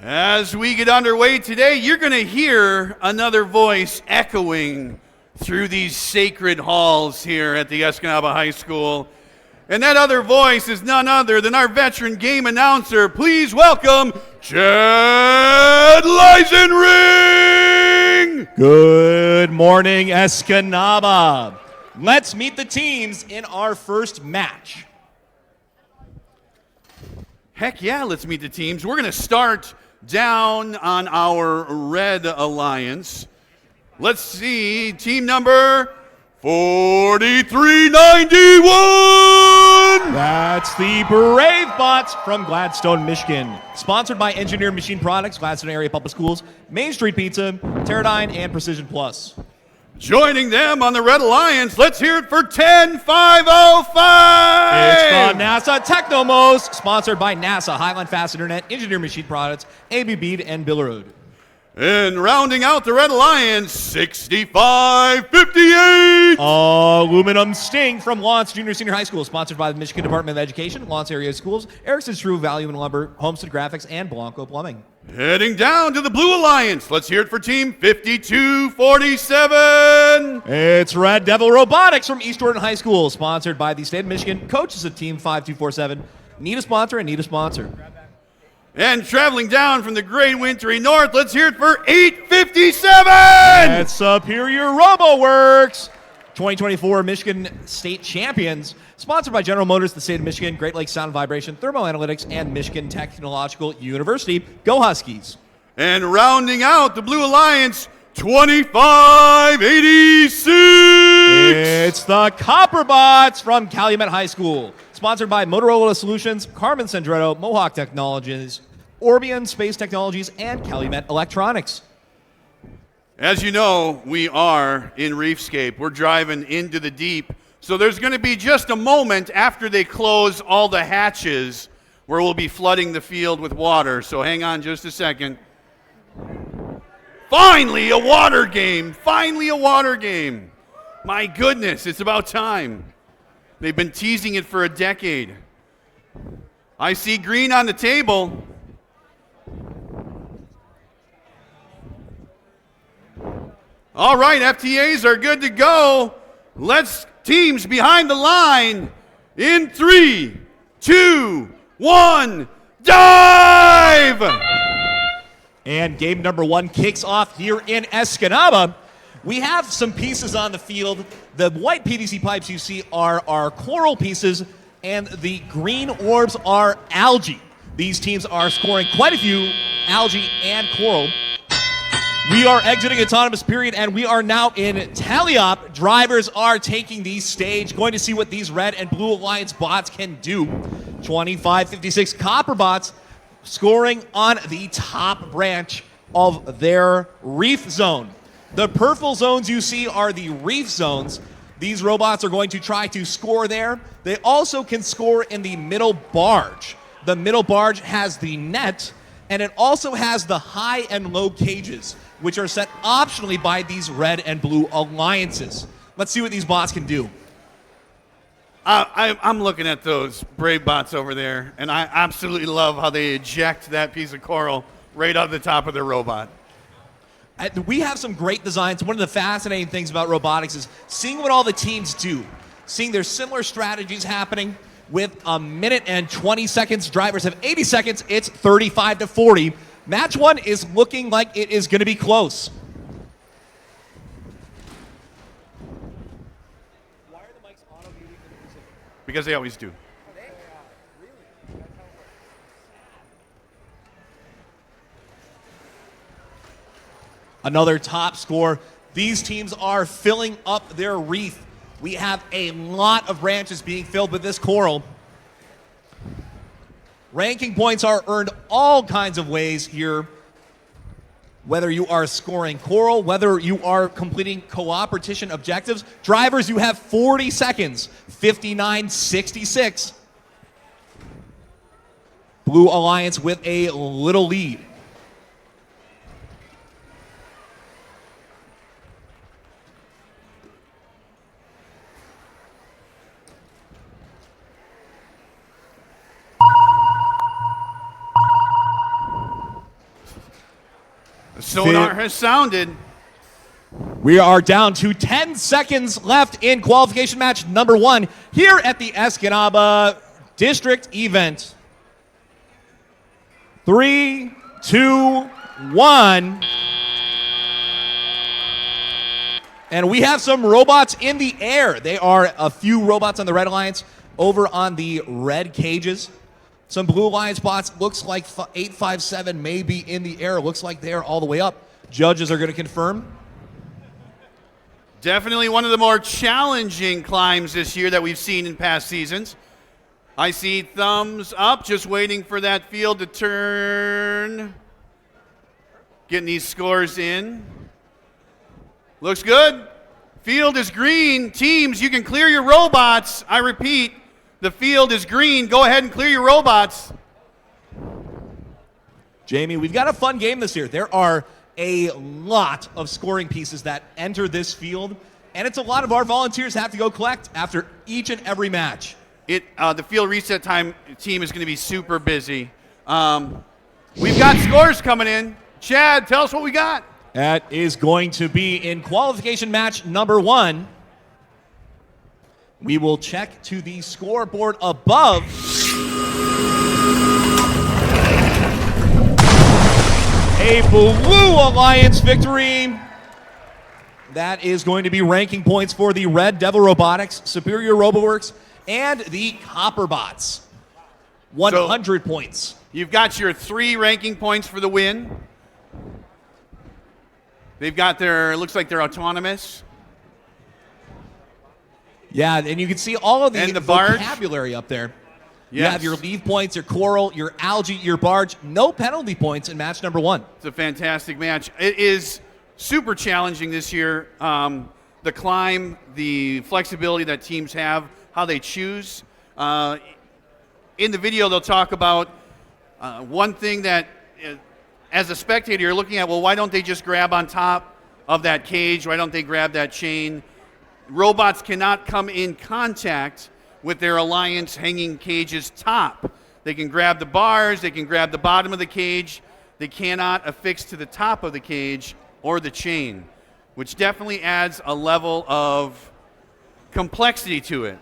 As we get underway today, you're going to hear another voice echoing through these sacred halls here at the Escanaba High School. And that other voice is none other than our veteran game announcer. Please welcome Chad Leisenring! Good morning, Escanaba. Let's meet the teams in our first match. Heck yeah, let's meet the teams. We're going to start down on our red alliance. Let's see, team number 4391. That's the Brave Bots from Gladstone, Michigan. Sponsored by Engineered Machine Products, Gladstone Area Public Schools, Main Street Pizza, Teradyne, and Precision Plus. Joining them on the red alliance, let's hear it for 10505. It's the NASA Technomos, sponsored by NASA, Highline Fast Internet, Engineered Machine Products, AB Bead, and Billerud. And rounding out the red alliance, 6558. Aluminum Sting from Lawrence Junior Senior High School, sponsored by the Michigan Department of Education, Lawrence Area Schools, Erickson's True Value and Lumber, Homestead Graphics, and Blanco Plumbing. Heading down to the blue alliance, let's hear it for team 5247. It's Red Devil Robotics from East Jordan High School, sponsored by the state of Michigan, coaches of team 5247. Need a sponsor and need a sponsor. And traveling down from the great wintry north, let's hear it for 857. It's Superior RoboWorks, 2024 Michigan State Champions, sponsored by General Motors, the state of Michigan, Great Lakes Sound and Vibration, Thermal Analytics, and Michigan Technological University. Go Huskies. And rounding out the blue alliance, 2586. It's the Copperbots from Calumet High School, sponsored by Motorola Solutions, Carmen Sandretto, Mohawk Technologies, Orbion Space Technologies, and Calumet Electronics. As you know, we are in Reefscape. We're driving into the deep. So there's going to be just a moment after they close all the hatches where we'll be flooding the field with water. So hang on just a second. Finally, a water game. Finally, a water game. My goodness, it's about time. They've been teasing it for a decade. I see green on the table. All right, FTAs are good to go. Let's teams behind the line in 3, 2, 1, dive! And game number one kicks off here in Escanaba. We have some pieces on the field. The white PVC pipes you see are our coral pieces, and the green orbs are algae. These teams are scoring quite a few algae and coral. We are exiting autonomous period, and we are now in teleop. Drivers are taking the stage, going to see what these red and blue alliance bots can do. 2556 copper bots scoring on the top branch of their reef zone. The purple zones you see are the reef zones. These robots are going to try to score there. They also can score in the middle barge. The middle barge has the net, and it also has the high and low cages, which are set optionally by these red and blue alliances. Let's see what these bots can do. I'm looking at those Brave bots over there, and I absolutely love how they eject that piece of coral right out the top of their robot. We have some great designs. One of the fascinating things about robotics is seeing what all the teams do, seeing there's similar strategies happening. With a minute and 20 seconds, drivers have 80 seconds. It's 35-40. Match 1 is looking like it is going to be close. Why are the mics auto muting the music? Because they always do. Another top score. These teams are filling up their reef. We have a lot of branches being filled with this coral. Ranking points are earned all kinds of ways here. Whether you are scoring coral, whether you are completing cooperation objectives. Drivers, you have 40 seconds, 59-66. Blue Alliance with a little lead. The sonar has sounded. We are down to 10 seconds left in qualification match number 1 here at the Escanaba District event. 3, 2, 1. And we have some robots in the air. They are a few robots on the Red Alliance over on the red cages. Some Blue Alliance bots, looks like 857 may be in the air. Looks like they're all the way up. Judges are going to confirm. Definitely one of the more challenging climbs this year that we've seen in past seasons. I see thumbs up, just waiting for that field to turn. Getting these scores in. Looks good. Field is green. Teams, you can clear your robots. I repeat, the field is green. Go ahead and clear your robots. Jamie, we've got a fun game this year. There are a lot of scoring pieces that enter this field, and it's a lot of our volunteers have to go collect after each and every match. The field reset time team is going to be super busy. We've got scores coming in. Chad, tell us what we got. That is going to be in qualification match number 1. We will check to the scoreboard above. A Blue Alliance victory. That is going to be ranking points for the Red Devil Robotics, Superior RoboWorks, and the Copper Bots. 100 points. You've got your 3 ranking points for the win. They've got their, looks like they're autonomous. Yeah, and you can see all of the barge. vocabulary up there. Yes. You have your leave points, your coral, your algae, your barge. No penalty points in match number 1. It's a fantastic match. It is super challenging this year. The climb, the flexibility that teams have, how they choose. In the video, they'll talk about one thing that, as a spectator, you're looking at, well, why don't they just grab on top of that cage? Why don't they grab that chain? Robots cannot come in contact with their Alliance hanging cage's top. They can grab the bars, they can grab the bottom of the cage. They cannot affix to the top of the cage or the chain, which definitely adds a level of complexity to it.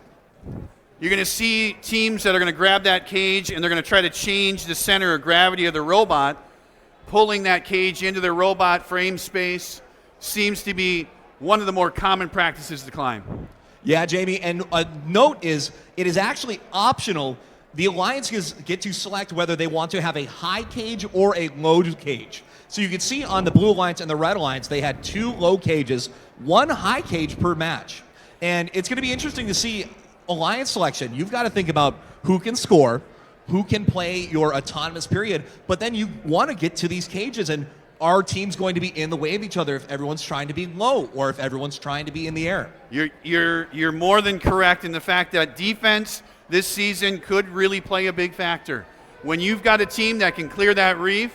You're going to see teams that are going to grab that cage and they're going to try to change the center of gravity of the robot. Pulling that cage into their robot frame space seems to be one of the more common practices to climb. Yeah, Jamie, and a note is it is actually optional. The alliances get to select whether they want to have a high cage or a low cage. So you can see on the Blue Alliance and the Red Alliance, they had 2 low cages, 1 high cage per match. And it's going to be interesting to see alliance selection. You've got to think about who can score, who can play your autonomous period, but then you want to get to these cages, and are teams going to be in the way of each other if everyone's trying to be low or if everyone's trying to be in the air? You're more than correct in the fact that defense this season could really play a big factor. When you've got a team that can clear that reef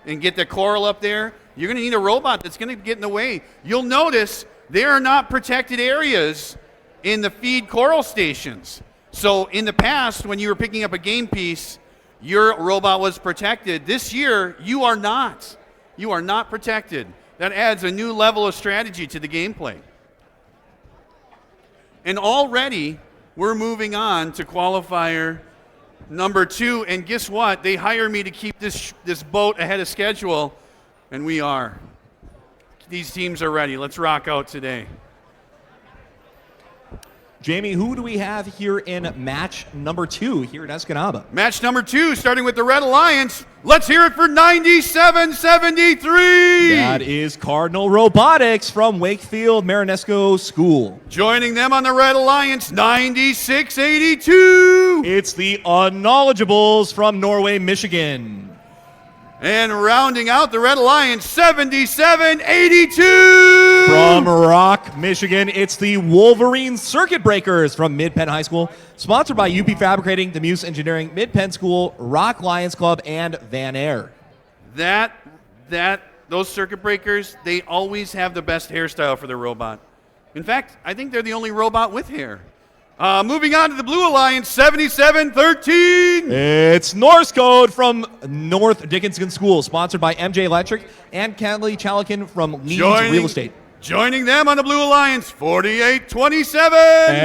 and get the coral up there, you're going to need a robot that's going to get in the way. You'll notice there are not protected areas in the feed coral stations. So in the past, when you were picking up a game piece, your robot was protected. This year, you are not. You are not protected. That adds a new level of strategy to the gameplay. And already, we're moving on to qualifier number 2. And guess what? They hire me to keep this boat ahead of schedule, and we are. These teams are ready. Let's rock out today. Jamie, who do we have here in match number 2 here at Escanaba? Match number 2, starting with the Red Alliance. Let's hear it for 9773. That is Cardinal Robotics from Wakefield Marinesco School. Joining them on the Red Alliance, 9682. It's the Unknowledgeables from Norway, Michigan. And rounding out the Red Alliance, 7782. From Rock, Michigan, it's the Wolverine Circuit Breakers from Mid-Penn High School. Sponsored by UP Fabricating, the Muse Engineering, Mid-Penn School, Rock Lions Club, and Van Air. Those circuit breakers, they always have the best hairstyle for their robot. In fact, I think they're the only robot with hair. Moving on to the Blue Alliance, 7713. It's Norse Code from North Dickinson School, sponsored by MJ Electric and Kelly Chalikin from Leeds Real Estate. Joining them on the Blue Alliance, 4827.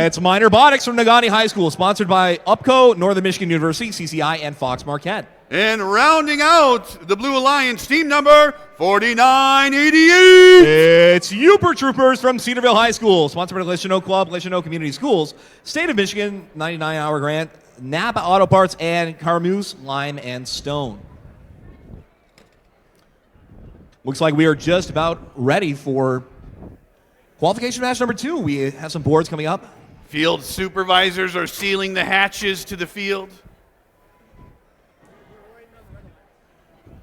It's Minor Robotics from Nagani High School, sponsored by UPCO, Northern Michigan University, CCI, and Fox Marquette. And rounding out the Blue Alliance, team number 4988. It's Uper Troopers from Cedarville High School, sponsored by Lishano Club, Lishano Community Schools, State of Michigan, 99-hour grant, Napa Auto Parts, and Carmeuse Lime and Stone. Looks like we are just about ready for qualification match number 2. We have some boards coming up. Field supervisors are sealing the hatches to the field.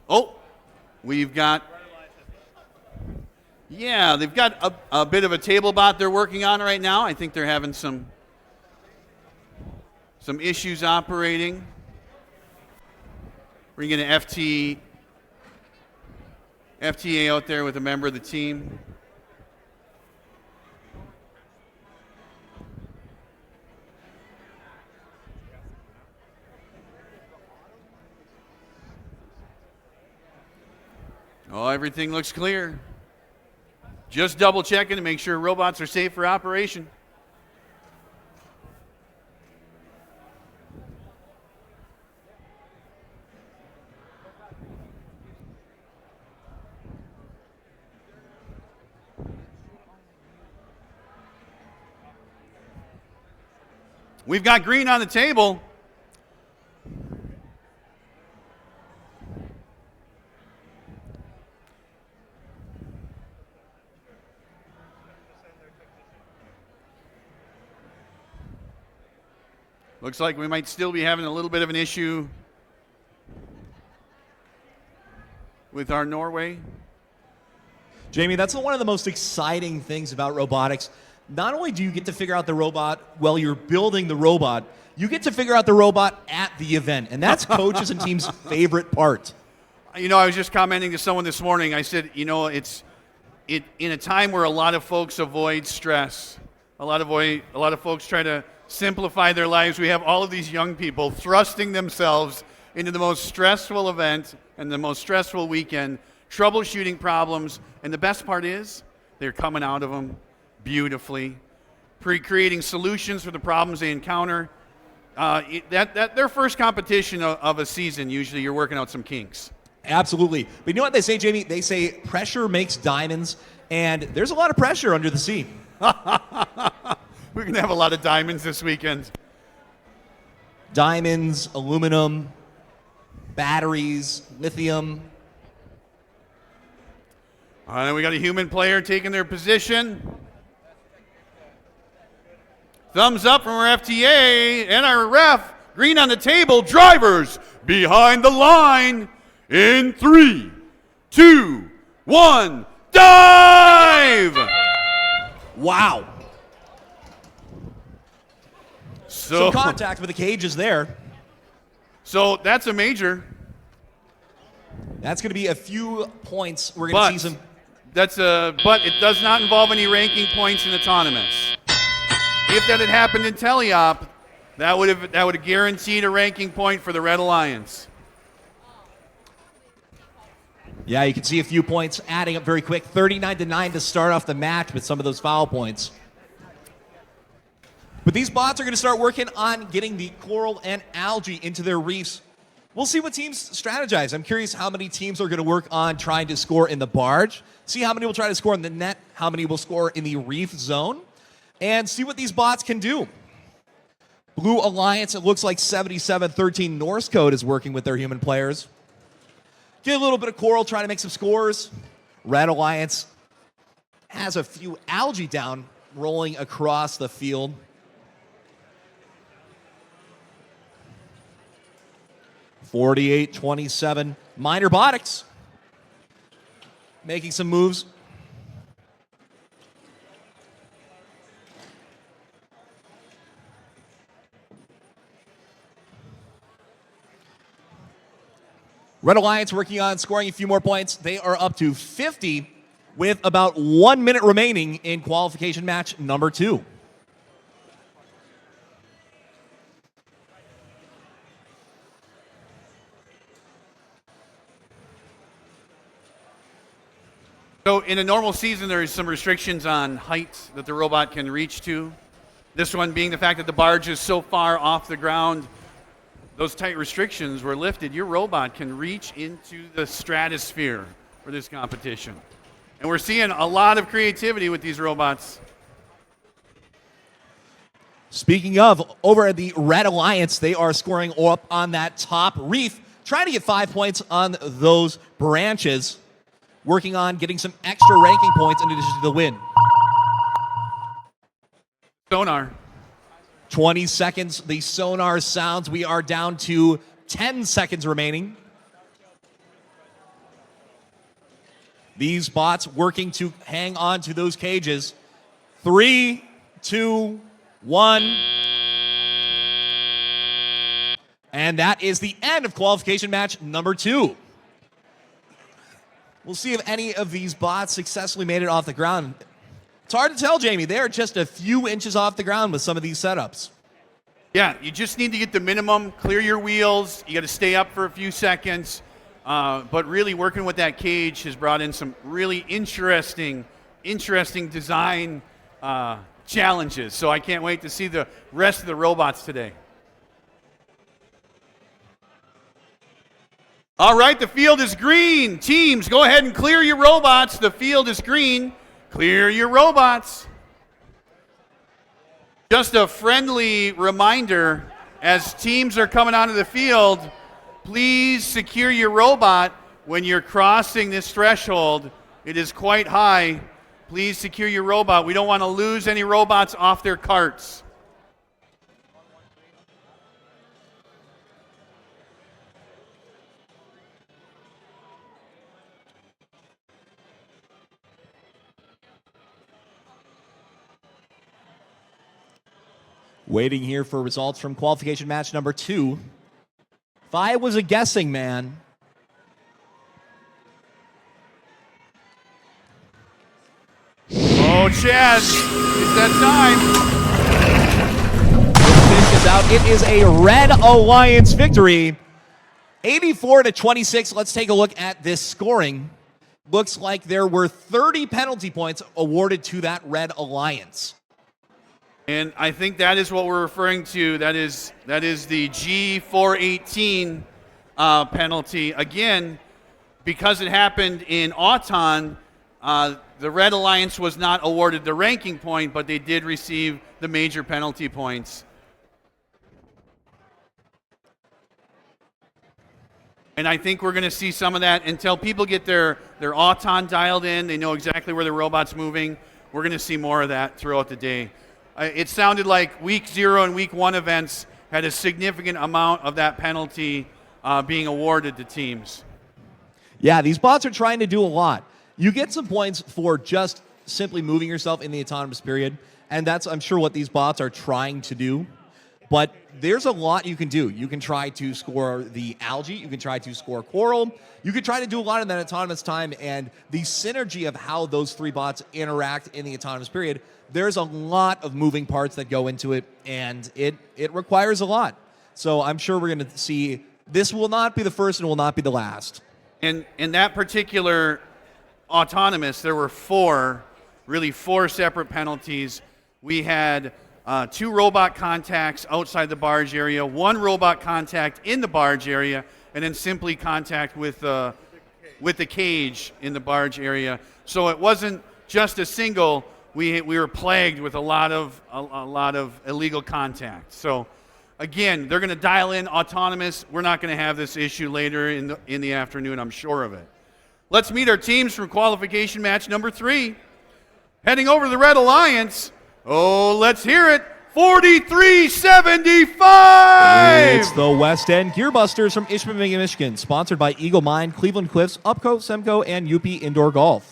Oh, we've got, they've got a bit of a table bot they're working on right now. I think they're having some issues operating. We're going to FTA out there with a member of the team. Oh, everything looks clear. Just double checking to make sure robots are safe for operation. We've got green on the table. Looks like we might still be having a little bit of an issue with our Norway. Jamie, that's one of the most exciting things about robotics. Not only do you get to figure out the robot while you're building the robot, you get to figure out the robot at the event, and that's coaches and teams' favorite part. You know, I was just commenting to someone this morning. I said, you know, it's in a time where a lot of folks avoid stress, a lot of folks try to simplify their lives. We have all of these young people thrusting themselves into the most stressful event and the most stressful weekend, troubleshooting problems, and the best part is they're coming out of them beautifully, creating solutions for the problems they encounter. Their first competition of a season, usually you're working out some kinks. Absolutely. But you know what they say, Jamie? They say pressure makes diamonds, and there's a lot of pressure under the sea. We're going to have a lot of diamonds this weekend. Diamonds, aluminum, batteries, lithium. Then we got a human player taking their position. Thumbs up from our FTA and our ref. Green on the table. Drivers behind the line in 3, 2, 1. Dive! Wow. So Some contact with the cages there. So that's a major. That's going to be a few points. We're going to see some. But it does not involve any ranking points in autonomous. If that had happened in teleop, that would have guaranteed a ranking point for the Red Alliance. Yeah, you can see a few points adding up very quick. 39-9 to start off the match with some of those foul points. But these bots are going to start working on getting the coral and algae into their reefs. We'll see what teams strategize. I'm curious how many teams are going to work on trying to score in the barge, see how many will try to score in the net, how many will score in the reef zone, and see what these bots can do. Blue Alliance, it looks like 7713 Norse Code is working with their human players. Get a little bit of coral, trying to make some scores. Red Alliance has a few algae down, rolling across the field. (48-27) Minor Robotics making some moves. Red Alliance working on scoring a few more points. They are up to 50 with about 1 minute remaining in qualification match number 2. So in a normal season, there is some restrictions on height that the robot can reach to. This one being the fact that the barge is so far off the ground, those tight restrictions were lifted. Your robot can reach into the stratosphere for this competition. And we're seeing a lot of creativity with these robots. Speaking of, over at the Red Alliance, they are scoring up on that top reef, trying to get 5 points on those branches, working on getting some extra ranking points in addition to the win. Sonar. 20 seconds, the sonar sounds. We are down to 10 seconds remaining. These bots working to hang on to those cages. 3, 2, 1. And that is the end of qualification match number 2. We'll see if any of these bots successfully made it off the ground. It's hard to tell, Jamie. They're just a few inches off the ground with some of these setups. Yeah, you just need to get the minimum, clear your wheels. You got to stay up for a few seconds. But really working with that cage has brought in some really interesting design challenges. So I can't wait to see the rest of the robots today. All right, the field is green. Teams, go ahead and clear your robots. The field is green. Clear your robots. Just a friendly reminder, as teams are coming onto the field, please secure your robot when you're crossing this threshold. It is quite high. Please secure your robot. We don't want to lose any robots off their carts. Waiting here for results from qualification match number 2. If I was a guessing man, Oh, Chad, it's that time. finish this out. It is a Red Alliance victory. 84-26. Let's take a look at this scoring. Looks like there were 30 penalty points awarded to that Red Alliance. And I think that is what we're referring to. That is the G418 penalty. Again, because it happened in Auton, the Red Alliance was not awarded the ranking point, but they did receive the major penalty points. And I think we're going to see some of that until people get their auton dialed in. They know exactly where the robot's moving. We're going to see more of that throughout the day. It sounded like week 0 and week 1 events had a significant amount of that penalty being awarded to teams. Yeah, these bots are trying to do a lot. You get some points for just simply moving yourself in the autonomous period, and that's, I'm sure, what these bots are trying to do. But there's a lot you can do. You can try to score the algae. You can try to score coral. You can try to do a lot in that autonomous time, and the synergy of how those 3 bots interact in the autonomous period, there's a lot of moving parts that go into it, and it requires a lot. So I'm sure we're going to see, this will not be the first and will not be the last. And in that particular autonomous, there were 4 separate penalties. We had 2 robot contacts outside the barge area, 1 robot contact in the barge area, and then simply contact with the cage in the barge area. So it wasn't just a single. We were plagued with a lot of illegal contact. So again, they're going to dial in autonomous. We're not going to have this issue later in the afternoon, I'm sure of it. Let's meet our teams from qualification match number 3. Heading over to the Red Alliance. Oh, let's hear it. 4375! It's the West End Gearbusters from Ishpeming, Michigan, sponsored by Eagle Mine, Cleveland Cliffs, Upco, Semco, and UP Indoor Golf.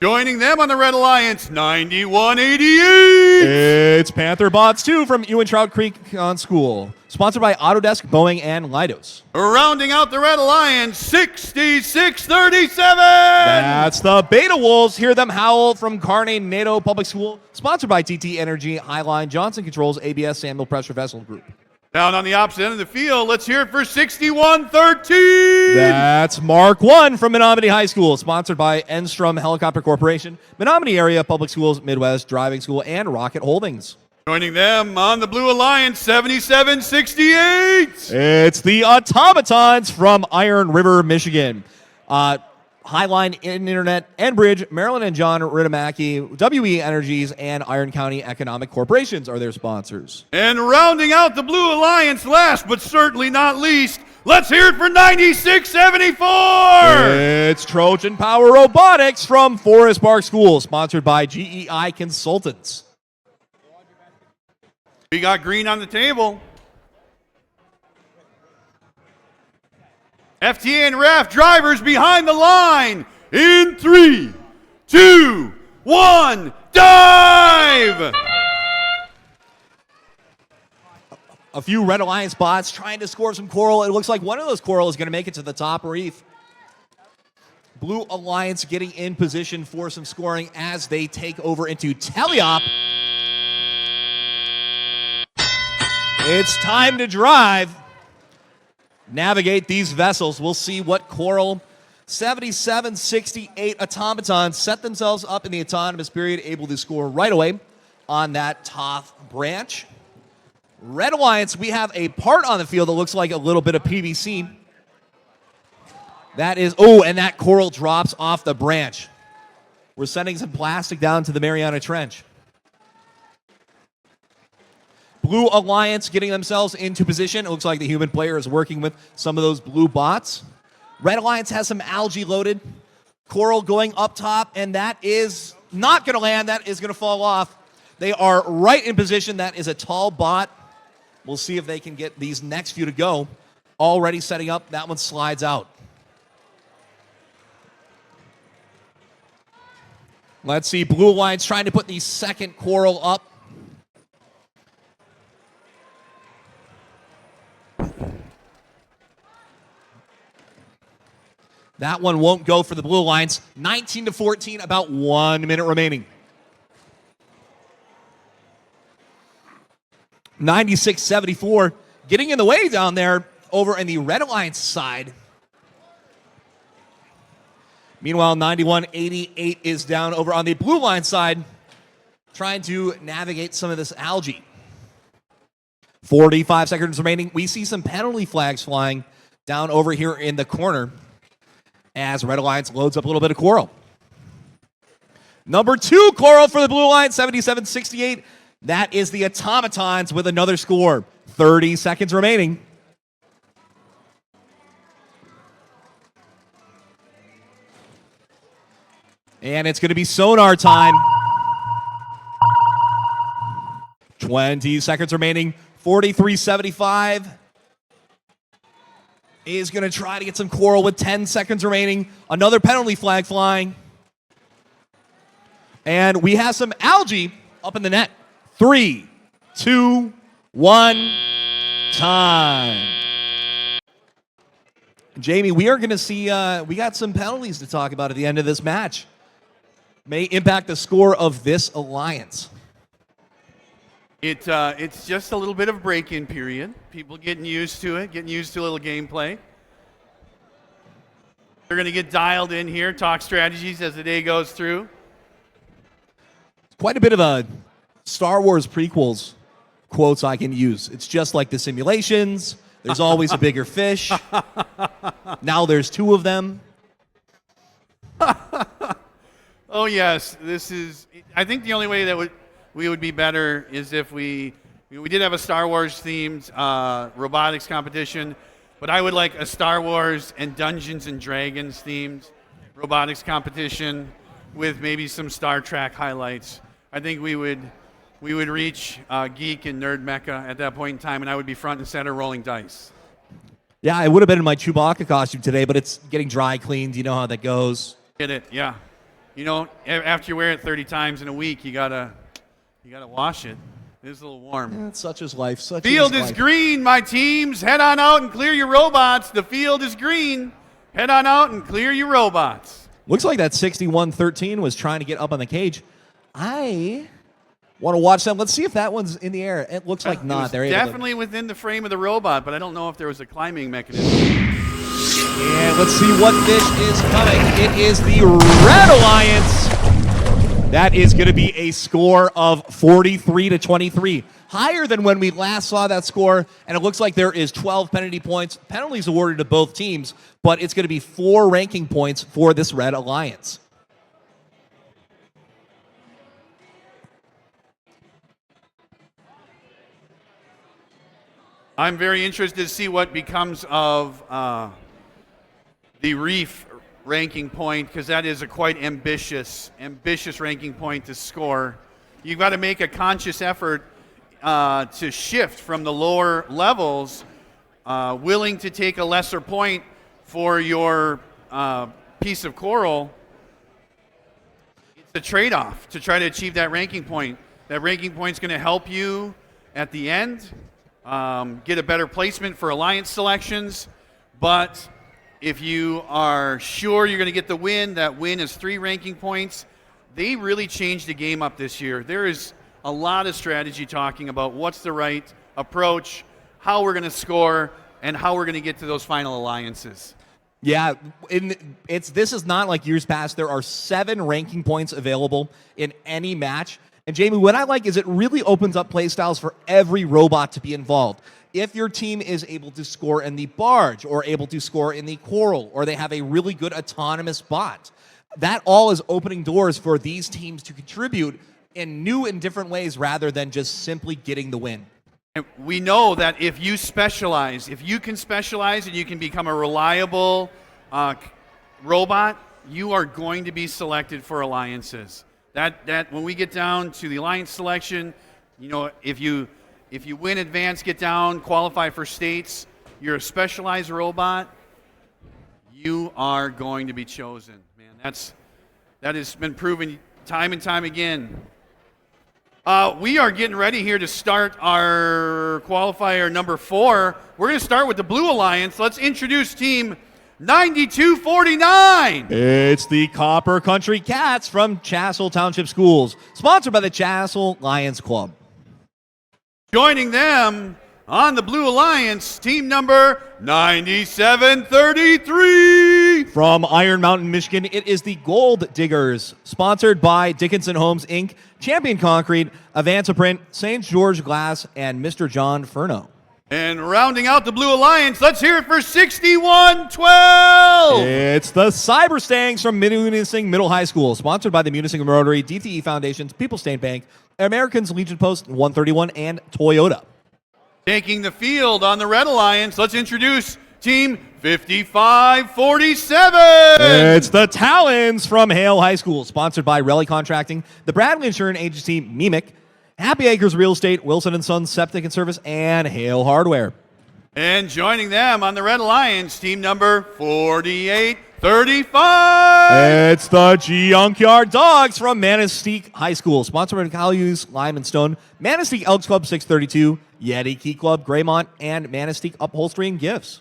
Joining them on the Red Alliance, 9188! It's Panther Bots 2 from Ewan Trout Creek on School, sponsored by Autodesk, Boeing, and Leidos. Rounding out the Red Alliance, 6637! That's the Beta Wolves. Hear them howl from Kearney NATO Public School, sponsored by TT Energy, Highline, Johnson Controls, ABS, Samuel Pressure Vessel Group. Down on the opposite end of the field, let's hear it for 6113! That's Mark 1 from Menominee High School, sponsored by Enstrom Helicopter Corporation, Menominee Area Public Schools, Midwest Driving School, and Rocket Holdings. Joining them on the Blue Alliance, 7768! It's the Automatons from Iron River, Michigan. Highline Internet, Enbridge, Marilyn and John Ridamaki, WE Energies, and Iron County Economic Corporations are their sponsors. And rounding out the Blue Alliance, last but certainly not least, let's hear it for 9674! It's Trojan Power Robotics from Forest Park School, sponsored by GEI Consultants. We got green on the table. FTA and RAF drivers behind the line in 3, 2, 1, dive! A few Red Alliance bots trying to score some coral. It looks like one of those coral is going to make it to the top reef. Blue Alliance getting in position for some scoring as they take over into Teleop. It's time to drive. Navigate these vessels. We'll see what coral 7768 automatons set themselves up in the autonomous period, able to score right away on that top branch. Red Alliance, we have a part on the field that looks like a little bit of PVC. That is, oh, and that coral drops off the branch. We're sending some plastic down to the Mariana Trench. Blue Alliance getting themselves into position. It looks like the human player is working with some of those blue bots. Red Alliance has some algae loaded. Coral going up top, and that is not going to land. That is going to fall off. They are right in position. That is a tall bot. We'll see if they can get these next few to go. Already setting up. That one slides out. Let's see. Blue Alliance trying to put the second coral up. That one won't go for the Blue Alliance. 19-14, about 1 minute remaining. 96-74, getting in the way down there over in the Red Alliance side. Meanwhile, 91-88 is down over on the Blue Alliance side, trying to navigate some of this algae. 45 seconds remaining. We see some penalty flags flying down over here in the corner as Red Alliance loads up a little bit of coral. Number 2 coral for the Blue Alliance, 77-68. That is the Automatons with another score. 30 seconds remaining. And it's going to be sonar time. 20 seconds remaining. 43.75 is going to try to get some coral with 10 seconds remaining. Another penalty flag flying. And we have some algae up in the net. 3, 2, 1, time. Jamie, we are going to see, we got some penalties to talk about at the end of this match. May impact the score of this alliance. It's just a little bit of break-in period. People getting used to it, getting used to a little gameplay. They're going to get dialed in here, talk strategies as the day goes through. Quite a bit of a Star Wars prequels quotes I can use. It's just like the simulations. There's always a bigger fish. Now there's 2 of them. Oh yes, this is. I think the only way that we would be better is if we did have a Star Wars themed robotics competition, but I would like a Star Wars and Dungeons and Dragons themed robotics competition with maybe some Star Trek highlights. I think we would reach geek and nerd mecca at that point in time, and I would be front and center rolling dice. Yeah, I would have been in my Chewbacca costume today, but it's getting dry cleaned. You know how that goes. Get it? Yeah. You know, after you wear it 30 times in a week, you gotta wash it. It is a little warm. Yeah, such is life. Field is green, my teams. Head on out and clear your robots. The field is green. Head on out and clear your robots. Looks like that 61-13 was trying to get up on the cage. I want to watch them. Let's see if that one's in the air. It looks like not. They're definitely within the frame of the robot, but I don't know if there was a climbing mechanism. And let's see what fish is coming. It is the Red Alliance. That is going to be a score of 43-23. Higher than when we last saw that score, and it looks like there is 12 penalty points. Penalties awarded to both teams, but it's going to be 4 ranking points for this Red Alliance. I'm very interested to see what becomes of the Reef ranking point, because that is a quite ambitious ranking point to score. You've got to make a conscious effort to shift from the lower levels, willing to take a lesser point for your piece of coral. It's a trade-off to try to achieve that ranking point. That ranking point is going to help you at the end get a better placement for alliance selections, but if you are sure you're going to get the win, that win is 3 ranking points. They really changed the game up this year. There is a lot of strategy talking about what's the right approach, how we're going to score, and how we're going to get to those final alliances. Yeah, this is not like years past. There are 7 ranking points available in any match. And Jamie, what I like is it really opens up play styles for every robot to be involved. If your team is able to score in the barge, or able to score in the coral, or they have a really good autonomous bot, that all is opening doors for these teams to contribute in new and different ways rather than just simply getting the win. And we know that if you specialize, if you can specialize and you can become a reliable robot, you are going to be selected for alliances. That when we get down to the alliance selection, you know, if you win advance, get down, qualify for states, you're a specialized robot, you are going to be chosen. Man, that has been proven time and time again. We are getting ready here to start our qualifier number 4. We're going to start with the Blue Alliance. Let's introduce team 9249. It's the Copper Country Cats from Chassell Township Schools, sponsored by the Chassell Lions Club. Joining them on the Blue Alliance, team number 9733. From Iron Mountain, Michigan, it is the Gold Diggers, sponsored by Dickinson Homes, Inc., Champion Concrete, Avanza Print, St. George Glass, and Mr. John Furno. And rounding out the Blue Alliance, let's hear it for 6112. It's the Cyberstangs from Munising Middle High School, sponsored by the Munising Rotary, DTE Foundations, People's State Bank, Americans Legion Post 131, and Toyota. Taking the field on the Red Alliance, let's introduce Team 5547. It's the Talons from Hale High School, sponsored by Relly Contracting, the Bradley Insurance Agency, MEMIC, Happy Acres Real Estate, Wilson & Sons Septic and Service, and Hale Hardware. And joining them on the Red Alliance, team number 4835. It's the Junkyard Dogs from Manistee High School, sponsored by Callus Lime and Stone, Manistee Elks Club 632, Yeti Key Club, Graymont, and Manistee Upholstery and Gifts.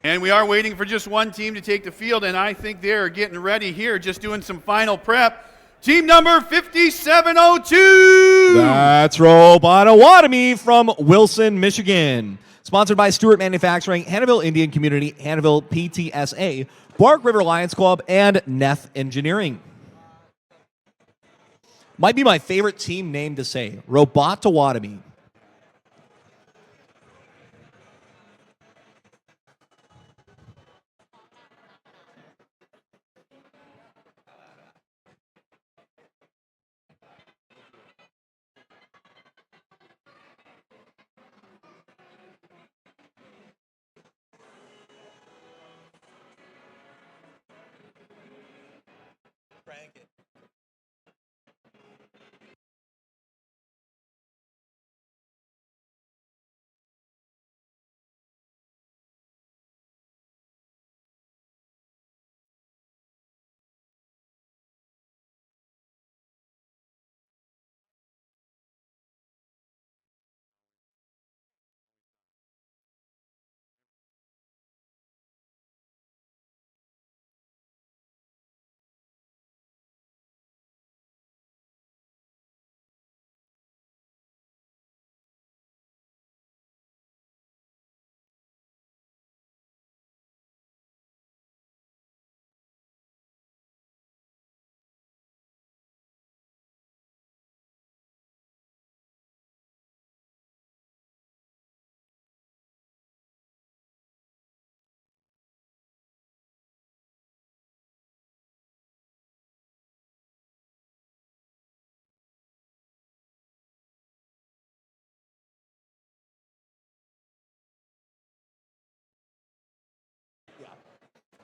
And we are waiting for just one team to take the field, and I think they're getting ready here, just doing some final prep. Team number 5702. That's Robototomy from Wilson, Michigan. Sponsored by Stewart Manufacturing, Hannahville Indian Community, Hannahville PTSA, Bark River Lions Club, and Neff Engineering. Might be my favorite team name to say, Robototomy.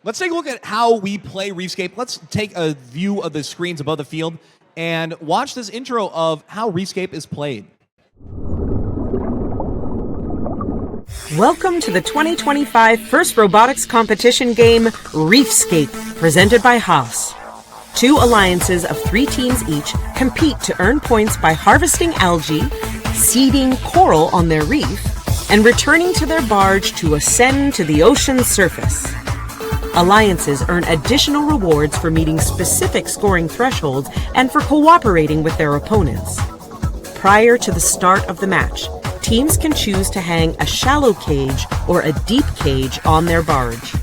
Let's take a look at how we play Reefscape. Let's take a view of the screens above the field and watch this intro of how Reefscape is played. Welcome to the 2025 First Robotics Competition game, Reefscape, presented by Haas. 2 alliances of 3 teams each compete to earn points by harvesting algae, seeding coral on their reef, and returning to their barge to ascend to the ocean's surface. Alliances earn additional rewards for meeting specific scoring thresholds and for cooperating with their opponents. Prior to the start of the match, teams can choose to hang a shallow cage or a deep cage on their barge.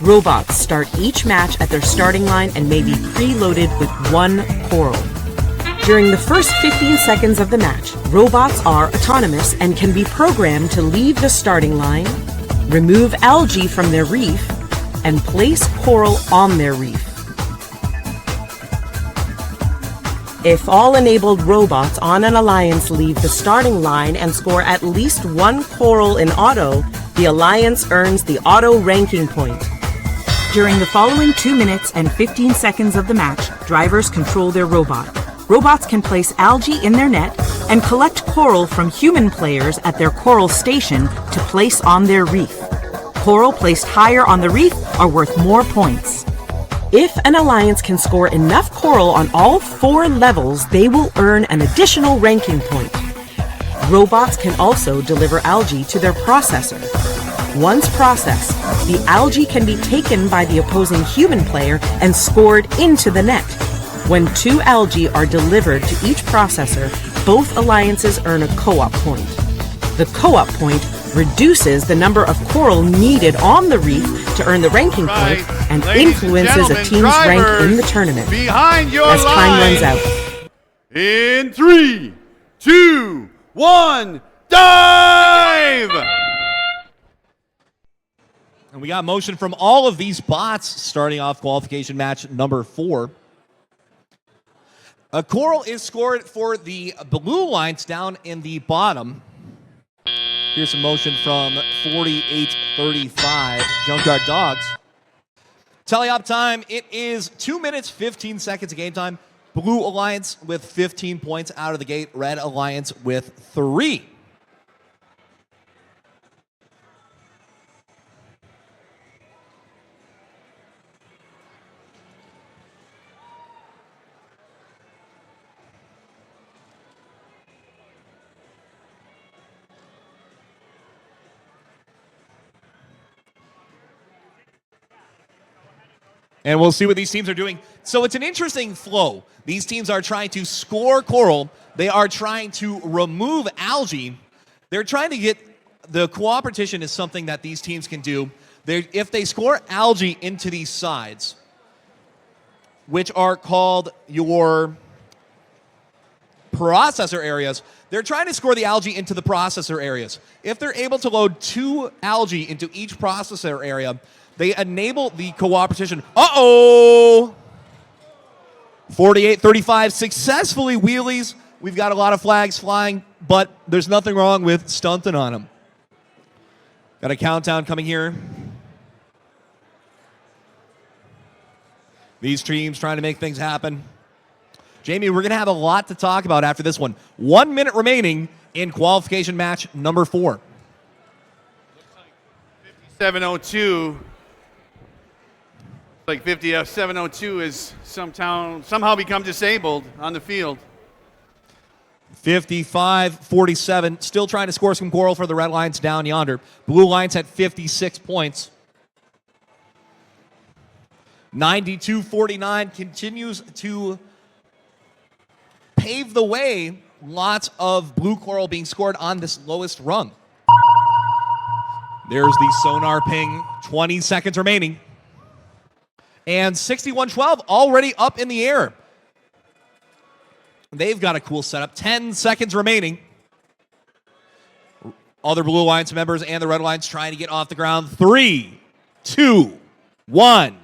Robots start each match at their starting line and may be preloaded with 1 coral. During the first 15 seconds of the match, robots are autonomous and can be programmed to leave the starting line, remove algae from their reef, and place coral on their reef. If all enabled robots on an alliance leave the starting line and score at least 1 coral in auto, the alliance earns the auto ranking point. During the following 2 minutes and 15 seconds of the match, drivers control their robot. Robots can place algae in their net and collect coral from human players at their coral station to place on their reef. Coral placed higher on the reef are worth more points. If an alliance can score enough coral on all 4 levels, they will earn an additional ranking point. Robots can also deliver algae to their processor. Once processed, the algae can be taken by the opposing human player and scored into the net. When 2 algae are delivered to each processor, both alliances earn a co-op point. The co-op point reduces the number of coral needed on the reef to earn the ranking point and influences a team's rank in the tournament behind your as time runs out. In 3, 2, 1, dive! And we got motion from all of these bots starting off qualification match number 4. A coral is scored for the blue lines down in the bottom. Here's some motion from 48-35 Junkyard Dogs. Tally up time, it is 2 minutes, 15 seconds of game time. Blue Alliance with 15 points out of the gate. Red Alliance with 3. And we'll see what these teams are doing. So it's an interesting flow. These teams are trying to score coral. They are trying to remove algae. They're trying to get the cooperation is something that these teams can do. If they score algae into these sides, which are called your processor areas, they're trying to score the algae into the processor areas. If they're able to load 2 algae into each processor area, they enable the cooperation. Uh-oh! 48-35, successfully wheelies. We've got a lot of flags flying, but there's nothing wrong with stunting on them. Got a countdown coming here. These teams trying to make things happen. Jamie, we're going to have a lot to talk about after this one. 1 minute remaining in qualification match number 4. 7:02. Like 7:02 is somehow become disabled on the field. 55-47, still trying to score some coral for the Red Lions down yonder. Blue Lions at 56 points. 92-49 continues to pave the way. Lots of blue coral being scored on this lowest rung. There's the sonar ping, 20 seconds remaining. And 61-12 already up in the air. They've got a cool setup. 10 seconds remaining. Other Blue Alliance members and the Red Alliance trying to get off the ground. 3, 2, 1.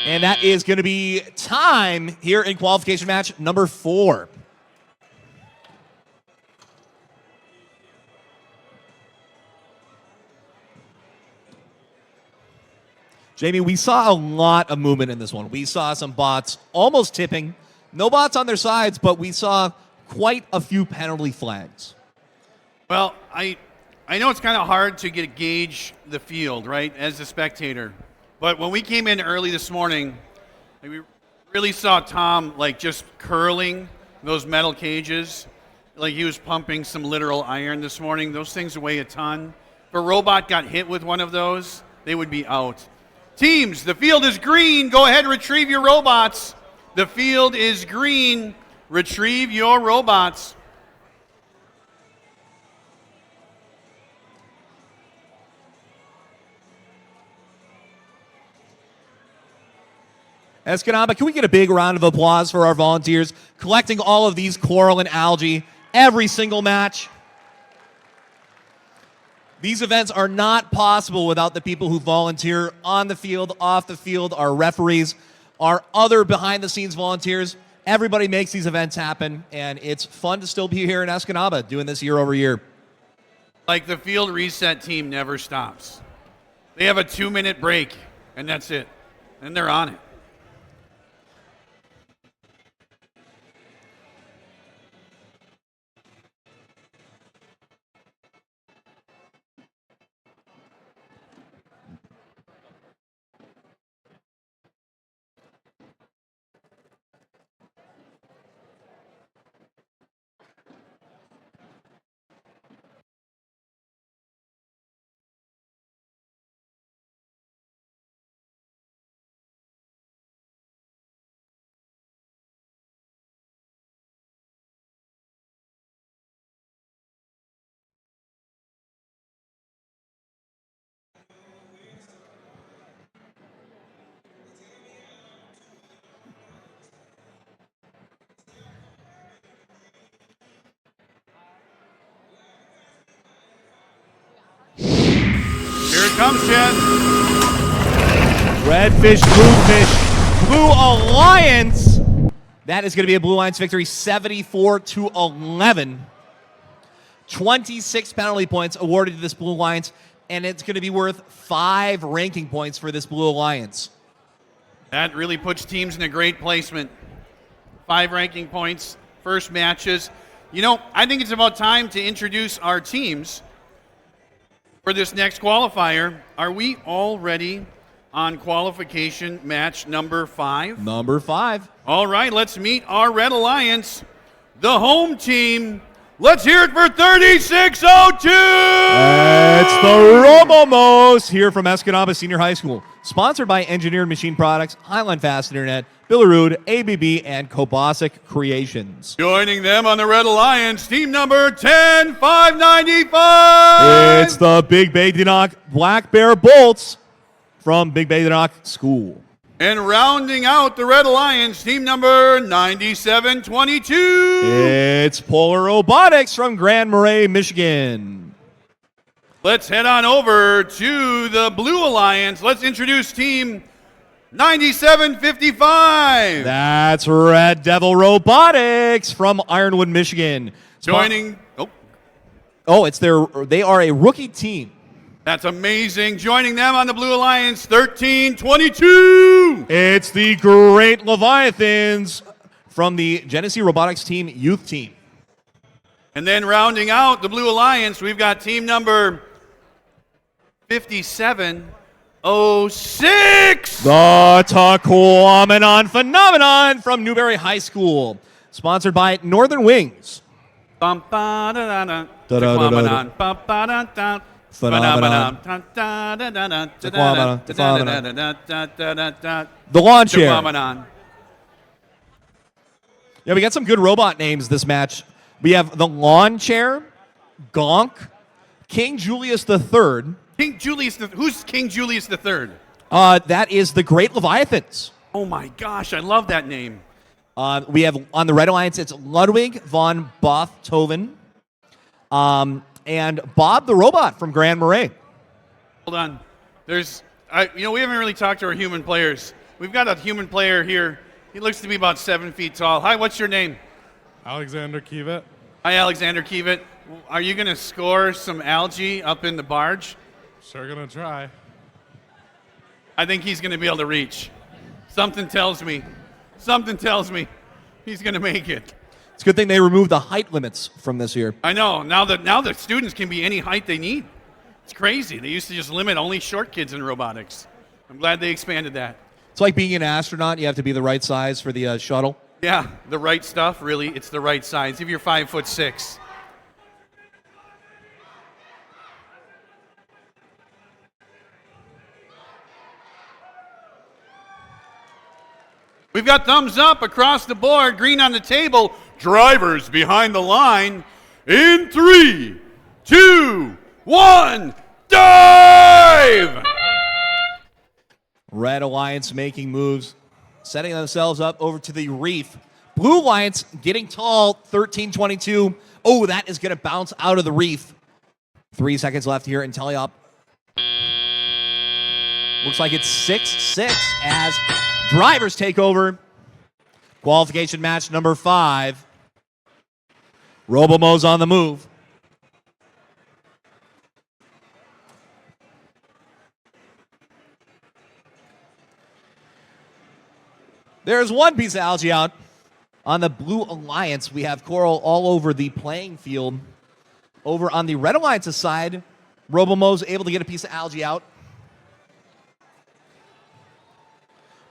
And that is going to be time here in qualification match number 4. Jamie, we saw a lot of movement in this one. We saw some bots almost tipping. No bots on their sides, but we saw quite a few penalty flags. Well, I know it's kind of hard to gauge the field, right, as a spectator. But when we came in early this morning, we really saw Tom just curling those metal cages. Like he was pumping some literal iron this morning. Those things weigh a ton. If a robot got hit with one of those, they would be out. Teams, the field is green. Go ahead and retrieve your robots. The field is green. Retrieve your robots. Escanaba, can we get a big round of applause for our volunteers collecting all of these coral and algae every single match? These events are not possible without the people who volunteer on the field, off the field, our referees, our other behind-the-scenes volunteers. Everybody makes these events happen, and it's fun to still be here in Escanaba doing this year over year. Like the field reset team never stops. They have a 2-minute break, and that's it. And they're on it. Here it comes, Chad. Red fish, Blue Alliance. That is going to be a Blue Alliance victory, 74-11. 26 penalty points awarded to this Blue Alliance, and it's going to be worth 5 ranking points for this Blue Alliance. That really puts teams in a great placement. 5 ranking points, first matches. You know, I think it's about time to introduce our teams for this next qualifier. Are we all ready on qualification match number 5? Number 5. All right, let's meet our Red Alliance, the home team. Let's hear it for 3602! It's the Robomos here from Escanaba Senior High School. Sponsored by Engineered Machine Products, Highline Fast Internet, Billerud, ABB, and Kobasic Creations. Joining them on the Red Alliance, team number 10595! It's the Big Bay Dinock Black Bear Bolts from Big Bay Dinock School. And rounding out the Red Alliance, team number 9722. It's Polar Robotics from Grand Marais, Michigan. Let's head on over to the Blue Alliance. Let's introduce team 9755. That's Red Devil Robotics from Ironwood, Michigan. Joining. They are a rookie team. That's amazing. Joining them on the Blue Alliance, 1322. It's the Great Leviathans from the Genesee Robotics Team Youth Team. And then rounding out the Blue Alliance, we've got team number 5706. The Taquamenon Phenomenon from Newberry High School. Sponsored by Northern Wings. Phenomenon. The lawn chair. Yeah, we got some good robot names this match. We have the lawn chair, Gonk, King Julius III. Who's King Julius III? That is the Great Leviathans. Oh my gosh, I love that name. We have on the Red Alliance, it's Ludwig von Bothtoven, and Bob the Robot from Grand Marais. Hold on. We haven't really talked to our human players. We've got a human player here. He looks to be about 7 feet tall. Hi, what's your name? Alexander Kivet. Hi, Alexander Kivet. Are you going to score some algae up in the barge? Sure gonna try. I think he's going to be able to reach. Something tells me he's going to make it. It's a good thing they removed the height limits from this year. I know. Now the students can be any height they need. It's crazy. They used to just limit only short kids in robotics. I'm glad they expanded that. It's like being an astronaut. You have to be the right size for the shuttle. Yeah, the right stuff, really. It's the right size. If you're 5'6". We've got thumbs up across the board, green on the table, drivers behind the line. In 3, 2, 1, dive! Red Alliance making moves, setting themselves up over to the reef. Blue Alliance getting tall, 13-22. Oh, that is going to bounce out of the reef. 3 seconds left here in Teleop. Looks like it's 6-6 as drivers take over. Qualification match number 5. Robomo's on the move. There's one piece of algae out. On the Blue Alliance, we have coral all over the playing field. Over on the Red Alliance's side, Robomo's able to get a piece of algae out.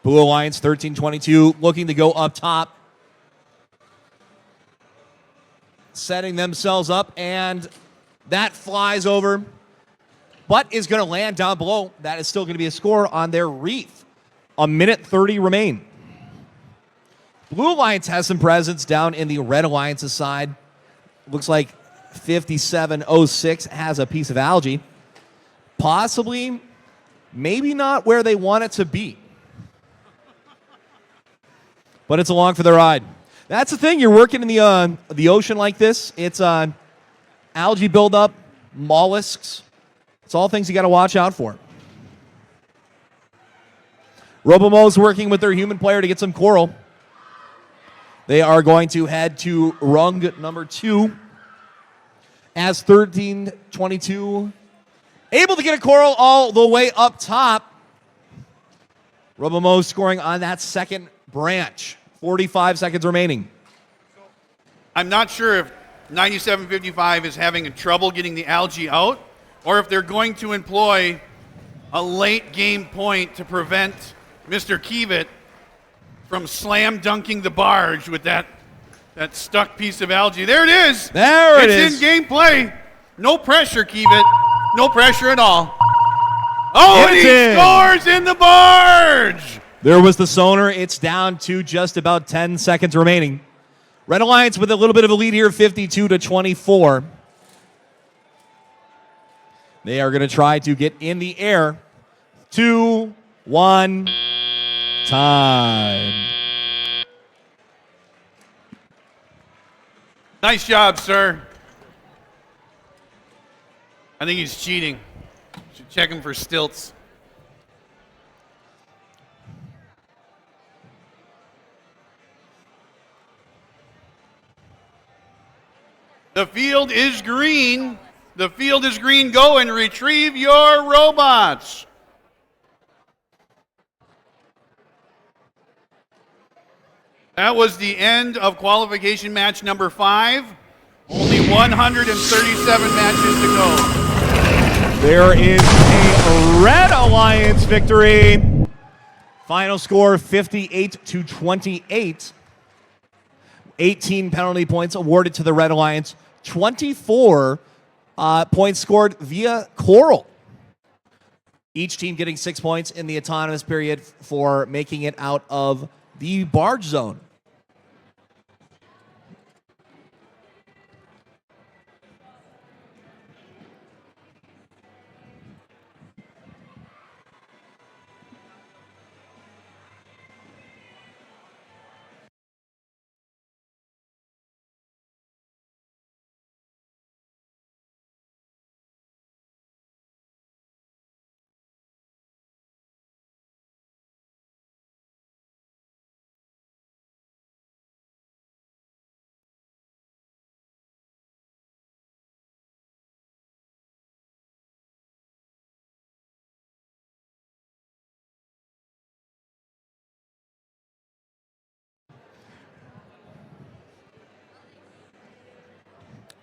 Blue Alliance 13-22, looking to go up top. Setting themselves up, and that flies over, but is going to land down below. That is still going to be a score on their reef. 1:30 remain. Blue Alliance has some presence down in the Red Alliance's side. Looks like 5706 has a piece of algae. Possibly, maybe not where they want it to be. But it's along for the ride. That's the thing. You're working in the ocean like this. It's algae buildup, mollusks. It's all things you got to watch out for. Robomo's working with their human player to get some coral. They are going to head to rung number 2. as 13-22. Able to get a coral all the way up top. Robomo scoring on that second branch. 45 seconds remaining. I'm not sure if 9755 is having trouble getting the algae out, or if they're going to employ a late game point to prevent Mr. Kiewit from slam dunking the barge with that stuck piece of algae. There it is. There it is. It's in gameplay. No pressure, Kiewit. No pressure at all. Oh, and he scores in the barge. There was the sonar. It's down to just about 10 seconds remaining. Red Alliance with a little bit of a lead here, 52-24. They are going to try to get in the air. 2, 1, time. Nice job, sir. I think he's cheating. Should check him for stilts. The field is green. The field is green. Go and retrieve your robots. That was the end of qualification match number 5. Only 137 matches to go. There is a Red Alliance victory. Final score 58-28. 18 penalty points awarded to the Red Alliance. 24 points scored via Coral. Each team getting 6 points in the autonomous period for making it out of the barge zone.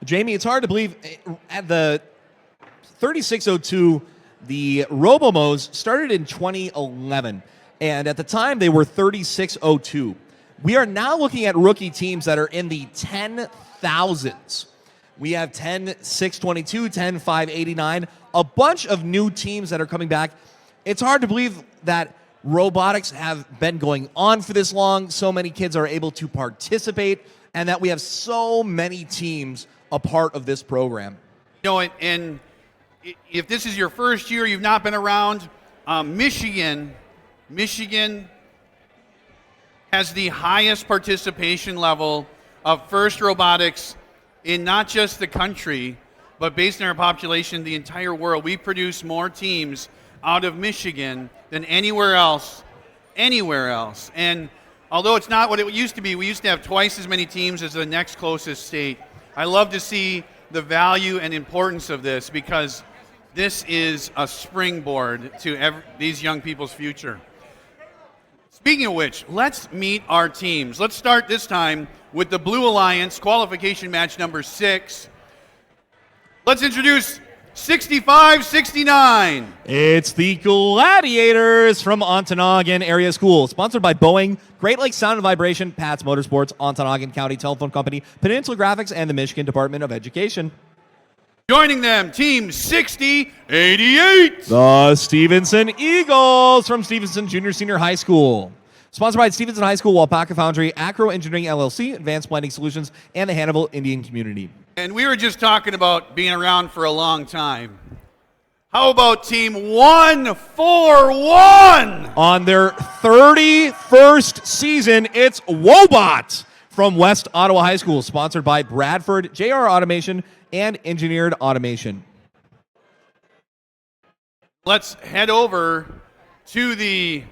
Jamie, it's hard to believe at the 3602, the Robomos started in 2011, and at the time they were 3602. We are now looking at rookie teams that are in the 10,000s. We have 10,622, 10,589, a bunch of new teams that are coming back. It's hard to believe that robotics have been going on for this long, so many kids are able to participate, and that we have so many teams a part of this program. You know, and if this is your first year, you've not been around, Michigan has the highest participation level of FIRST robotics in not just the country, but based on our population, the entire world. We produce more teams out of Michigan than anywhere else. And although it's not what it used to be, we used to have twice as many teams as the next closest state. I love to see the value and importance of this, because this is a springboard to these young people's future. Speaking of which, let's meet our teams. Let's start this time with the Blue Alliance qualification match number 6. Let's introduce 65-69. It's the Gladiators from Ontonagon Area School, sponsored by Boeing, Great Lakes Sound and Vibration, Pat's Motorsports, Ontonagon County Telephone Company, Peninsula Graphics, and the Michigan Department of Education. Joining them, Team 6088. The Stevenson Eagles from Stevenson Junior Senior High School. Sponsored by Stevenson High School, Wapaka Foundry, Acro Engineering LLC, Advanced Blending Solutions, and the Hannibal Indian Community. And we were just talking about being around for a long time. How about Team 141? On their 31st season, it's Wobot from West Ottawa High School, sponsored by Bradford, JR Automation, and Engineered Automation. Let's head over to the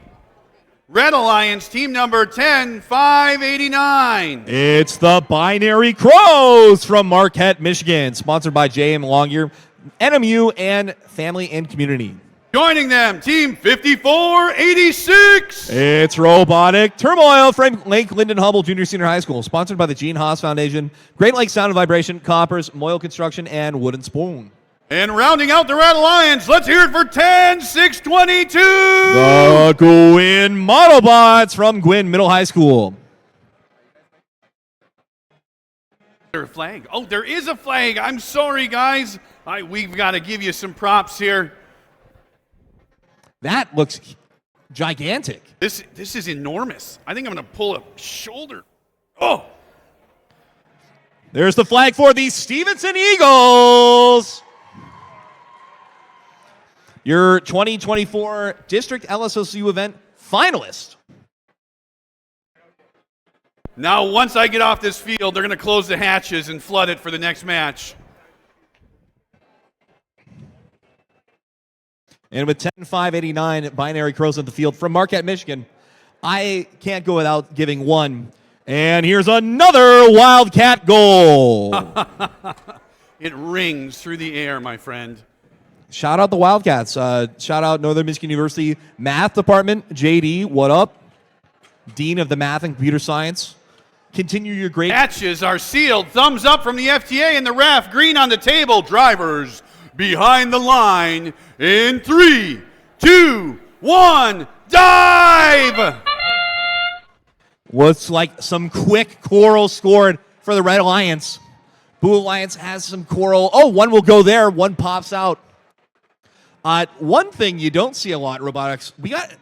Red Alliance, team number 10589. It's the Binary Crows from Marquette, Michigan, sponsored by J.M. Longyear, NMU, and Family and Community. Joining them, team 5486. It's Robotic Turmoil from Lake Linden Humble Junior Senior High School, sponsored by the Gene Haas Foundation, Great Lakes Sound and Vibration, Coppers, Moyle Construction, and Wooden Spoon. And rounding out the Red Alliance, let's hear it for 10622. The Gwyn Motobots from Gwyn Middle High School. Is there a flag? Oh, there is a flag. I'm sorry, guys. We've got to give you some props here. That looks gigantic. This is enormous. I think I'm going to pull a shoulder. Oh! There's the flag for the Stevenson Eagles. Your 2024 District LSOCU event finalist. Now, once I get off this field, they're going to close the hatches and flood it for the next match. And with 10-5-89 Binary Crows in the field from Marquette, Michigan, I can't go without giving one. And here's another Wildcat goal. It rings through the air, my friend. Shout out the Wildcats. Shout out Northern Michigan University Math Department. JD, what up? Dean of the Math and Computer Science. Continue your great... Matches are sealed. Thumbs up from the FTA and the ref. Green on the table. Drivers behind the line in 3, 2, 1, dive! Looks like some quick coral scored for the Red Alliance. Blue Alliance has some coral. Oh, one will go there. One pops out. One thing you don't see a lot in robotics, we got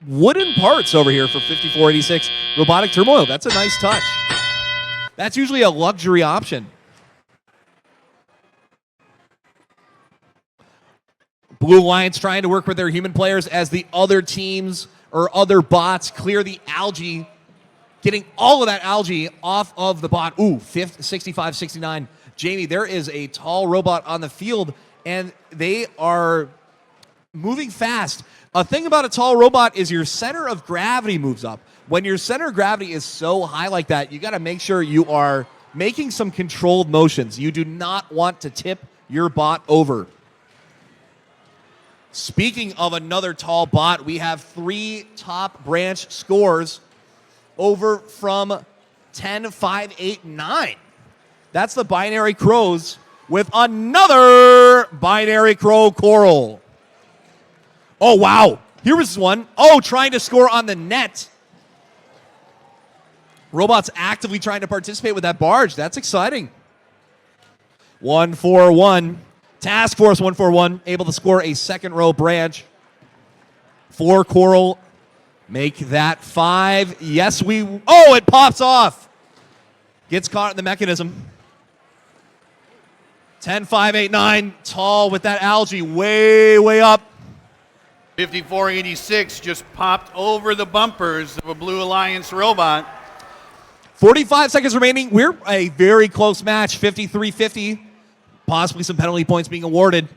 wooden parts over here for 5486 Robotic Turmoil. That's a nice touch. That's usually a luxury option. Blue Alliance trying to work with their human players as the other teams or other bots clear the algae, getting all of that algae off of the bot. Ooh, 65-69. Jamie, there is a tall robot on the field, and they are moving fast. A thing about a tall robot is your center of gravity moves up. When your center of gravity is so high like that, you got to make sure you are making some controlled motions. You do not want to tip your bot over. Speaking of another tall bot, we have 3 top branch scores over from 10-5-8-9. That's the Binary Crows with another Binary Crow coral. Oh, wow. Here was one. Oh, trying to score on the net. Robots actively trying to participate with that barge. That's exciting. 1-4-1. Task Force 1-4-1, able to score a second row branch. 4 coral. Make that 5. Yes, oh, it pops off. Gets caught in the mechanism. 10-5-8-9. Tall with that algae way, way up. 5486 just popped over the bumpers of a Blue Alliance robot. 45 seconds remaining. We're a very close match, 53-50. Possibly some penalty points being awarded.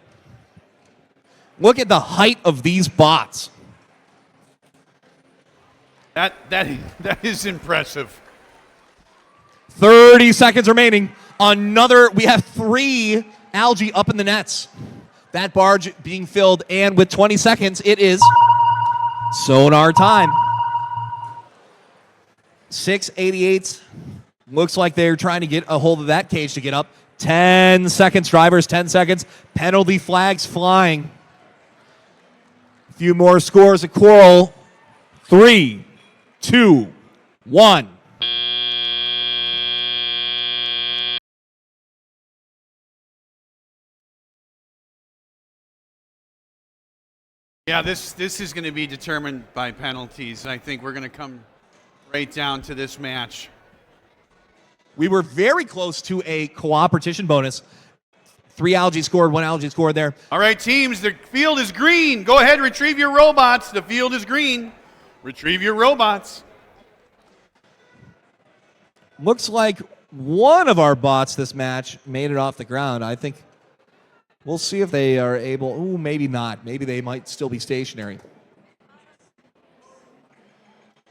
Look at the height of these bots. That is impressive. 30 seconds remaining. We have 3 algae up in the nets. That barge being filled, and with 20 seconds, it is sonar time. 688. Looks like they're trying to get a hold of that cage to get up. 10 seconds, drivers, 10 seconds. Penalty flags flying. A few more scores of coral. 3, 2, 1. Yeah, this is going to be determined by penalties. I think we're going to come right down to this match. We were very close to a cooperation bonus. 3 algae scored, 1 algae scored there. All right, teams, the field is green. Go ahead, retrieve your robots. The field is green. Retrieve your robots. Looks like one of our bots this match made it off the ground. I think we'll see if they are able. Ooh, maybe not. Maybe they might still be stationary.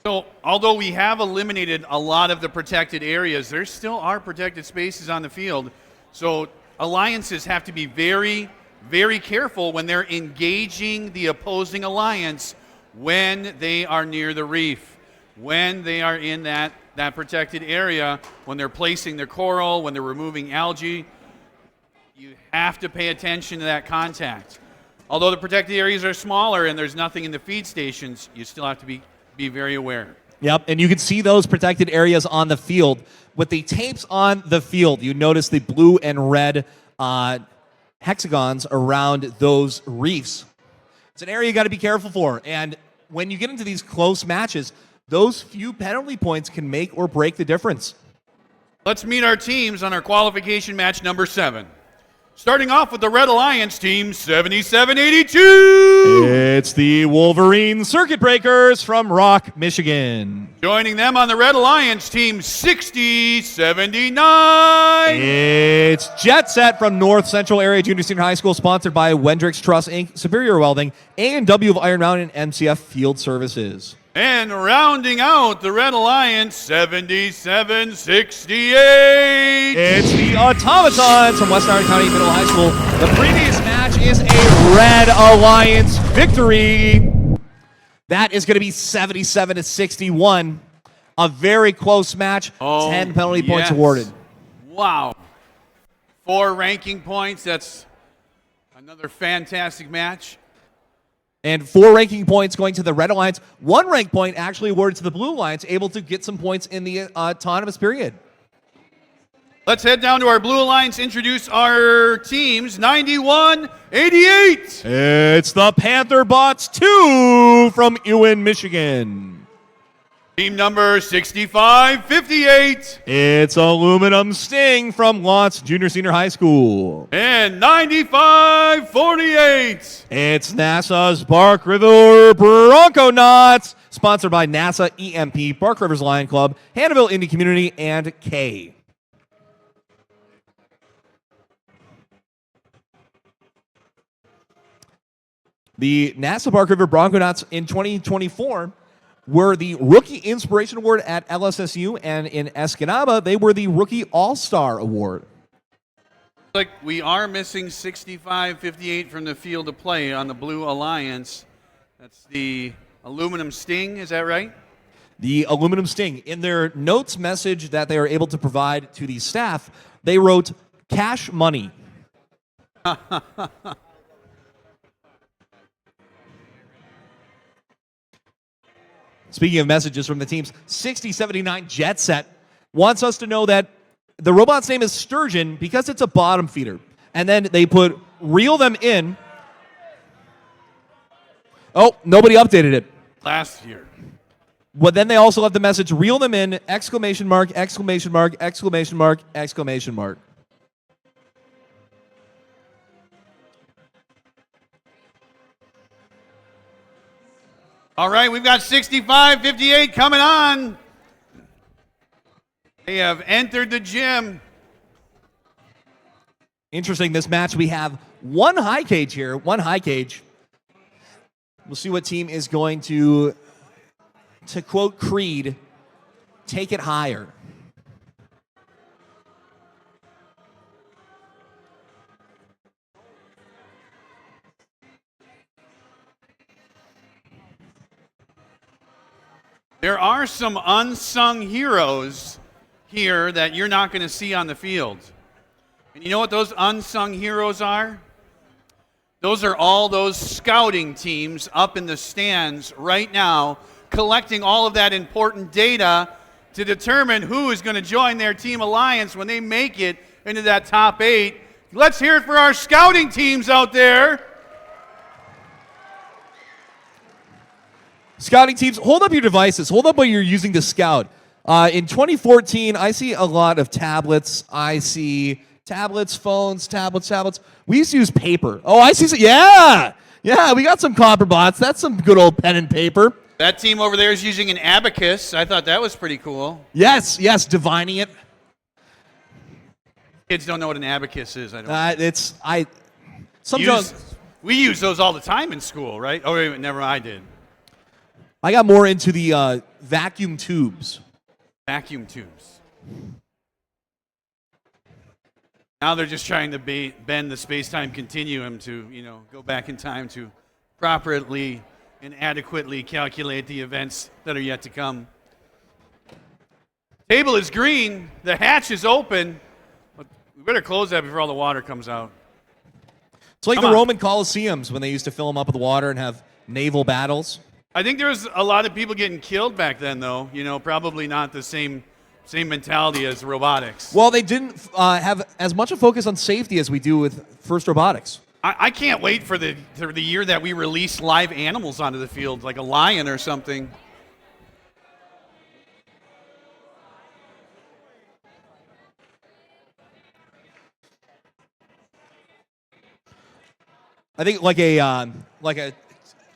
So, although we have eliminated a lot of the protected areas, there still are protected spaces on the field. So, alliances have to be very, very careful when they're engaging the opposing alliance when they are near the reef, when they are in that protected area, when they're placing their coral, when they're removing algae. You have to pay attention to that contact. Although the protected areas are smaller and there's nothing in the feed stations, you still have to be very aware. Yep, and you can see those protected areas on the field. With the tapes on the field, you notice the blue and red hexagons around those reefs. It's an area you got to be careful for. And when you get into these close matches, those few penalty points can make or break the difference. Let's meet our teams on our qualification match number 7. Starting off with the Red Alliance team, 7782. It's the Wolverine Circuit Breakers from Rock, Michigan. Joining them on the Red Alliance team, 6079. It's Jet Set from North Central Area Junior Senior High School, sponsored by Wendrix Truss Inc., Superior Welding, A&W of Iron Mountain, and MCF Field Services. And rounding out the Red Alliance, 7768. It's the Automatons from West Iron County Middle High School. The previous match is a Red Alliance victory. That is going to be 77-61. A very close match. 10 penalty points awarded. Wow. 4 ranking points. That's another fantastic match. And 4 ranking points going to the Red Alliance. 1 rank point actually awarded to the Blue Alliance, able to get some points in the autonomous period. Let's head down to our Blue Alliance, introduce our teams. 9188. It's the Panther Bots 2 from Ewan, Michigan. Team number 6558. It's Aluminum Sting from Lotz Junior Senior High School. And 9548. It's NASA's Bark River Bronconauts, sponsored by NASA EMP, Bark Rivers Lion Club, Hannahville Indie Community, and K. The NASA Bark River Bronconauts in 2024 were the Rookie Inspiration Award at LSSU, and in Escanaba, they were the Rookie All-Star Award. Like we are missing 6558 from the field of play on the Blue Alliance. That's the Aluminum Sting, is that right? The Aluminum Sting. In their notes message that they are able to provide to the staff, they wrote, "Cash money." Speaking of messages from the teams, 6079 Jet Set wants us to know that the robot's name is Sturgeon because it's a bottom feeder. And then they put reel them in. Oh, nobody updated it. Last year. But then they also left the message, reel them in, exclamation mark, exclamation mark, exclamation mark, exclamation mark. All right, we've got 6558 coming on. They have entered the gym. Interesting, this match, we have one high cage here, one high cage. We'll see what team is going to quote Creed, take it higher. There are some unsung heroes here that you're not going to see on the field. And you know what those unsung heroes are? Those are all those scouting teams up in the stands right now, collecting all of that important data to determine who is going to join their team alliance when they make it into that top 8. Let's hear it for our scouting teams out there. Scouting teams, hold up your devices. Hold up what you're using to scout. In 2014, I see a lot of tablets. I see tablets, phones, tablets. We used to use paper. Oh, I see. Yeah, we got some copper bots. That's some good old pen and paper. That team over there is using an abacus. I thought that was pretty cool. Yes, divining it. Kids don't know what an abacus is. We use those all the time in school, right? Oh, wait, never. I did. I got more into the vacuum tubes. Vacuum tubes. Now they're just trying to bend the space-time continuum to, go back in time to properly and adequately calculate the events that are yet to come. Table is green. The hatch is open. But we better close that before all the water comes out. It's like the Roman Colosseums when they used to fill them up with water and have naval battles. I think there was a lot of people getting killed back then, though. Probably not the same mentality as robotics. Well, they didn't have as much a focus on safety as we do with First Robotics. I can't wait for the year that we release live animals onto the field, like a lion or something. I think like a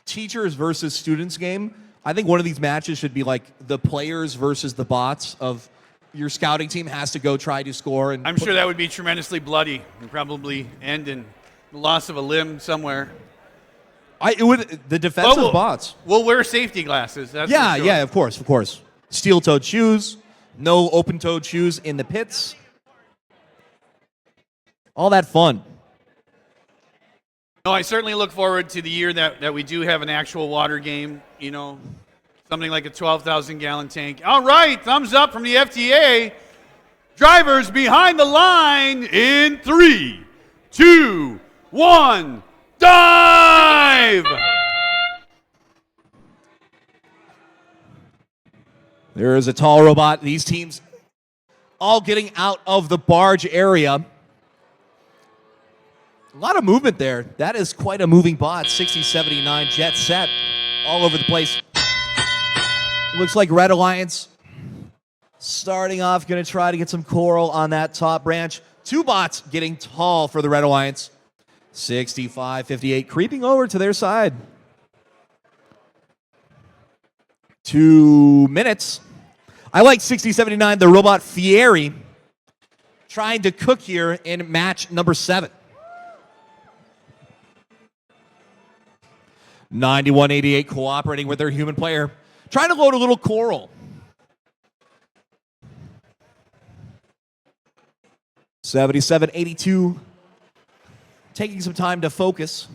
teachers versus students game. I think one of these matches should be like the players versus the bots of your scouting team has to go try to score. And I'm sure that would be tremendously bloody and probably end in the loss of a limb somewhere. The defensive bots. We'll wear safety glasses. That's for sure. Yeah, of course. Steel-toed shoes, no open-toed shoes in the pits. All that fun. No, I certainly look forward to the year that we do have an actual water game, something like a 12,000-gallon tank. All right, thumbs up from the FTA. Drivers behind the line in 3, 2, 1, dive! There is a tall robot. These teams all getting out of the barge area. A lot of movement there. That is quite a moving bot. 6079 jet set all over the place. Looks like Red Alliance starting off, going to try to get some coral on that top branch. Two bots getting tall for the Red Alliance. 6558 creeping over to their side. 2 minutes. I like 6079, the robot Fieri, trying to cook here in match number 7. 9188 cooperating with their human player, trying to load a little coral. 7782 taking some time to focus.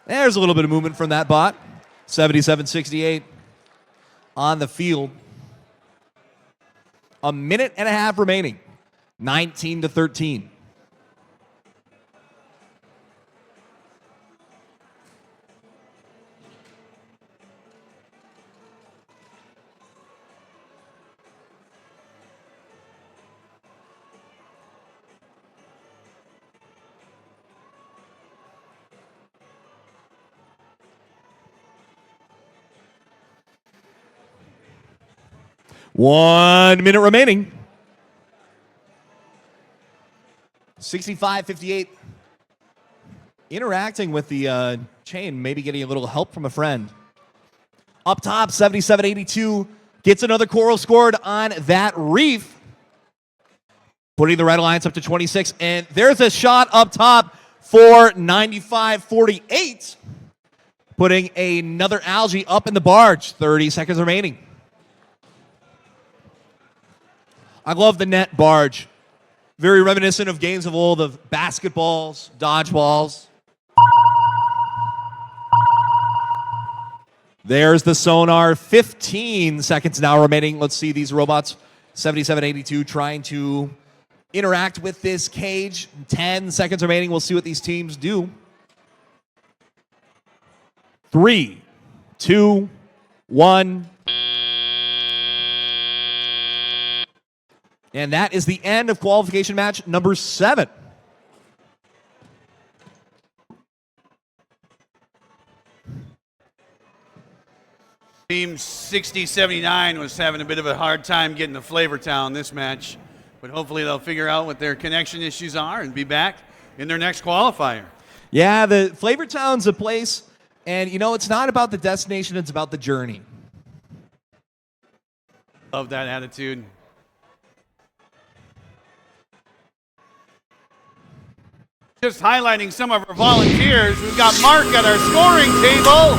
There's a little bit of movement from that bot. 7768 on the field. A minute and a half remaining. 19-13. One minute remaining. 6558 interacting with the chain, maybe getting a little help from a friend. Up top, 7782 gets another coral scored on that reef, putting the Red Alliance up to 26. And there's a shot up top for 9548, putting another algae up in the barge. 30 seconds remaining. I love the net barge. Very reminiscent of games of old, of basketballs, dodgeballs. There's the sonar. 15 seconds now remaining. Let's see these robots. 7782 trying to interact with this cage. 10 seconds remaining. We'll see what these teams do. 3, 2, 1. And that is the end of qualification match number 7. Team 6079 was having a bit of a hard time getting to Flavortown this match, but hopefully they'll figure out what their connection issues are and be back in their next qualifier. Yeah, the Flavortown's a place, and it's not about the destination, it's about the journey. Love that attitude. Just highlighting some of our volunteers. We've got Mark at our scoring table.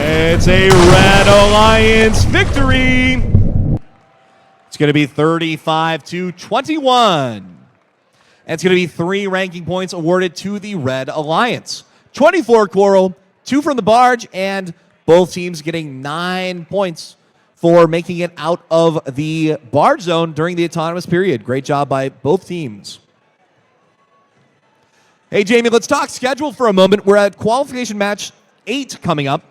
It's a Red Alliance victory. It's going to be 35-21. And it's going to be 3 ranking points awarded to the Red Alliance. 24 coral, 2 from the barge, and both teams getting 9 points for making it out of the barge zone during the autonomous period. Great job by both teams. Hey, Jamie, let's talk schedule for a moment. We're at qualification match 8 coming up.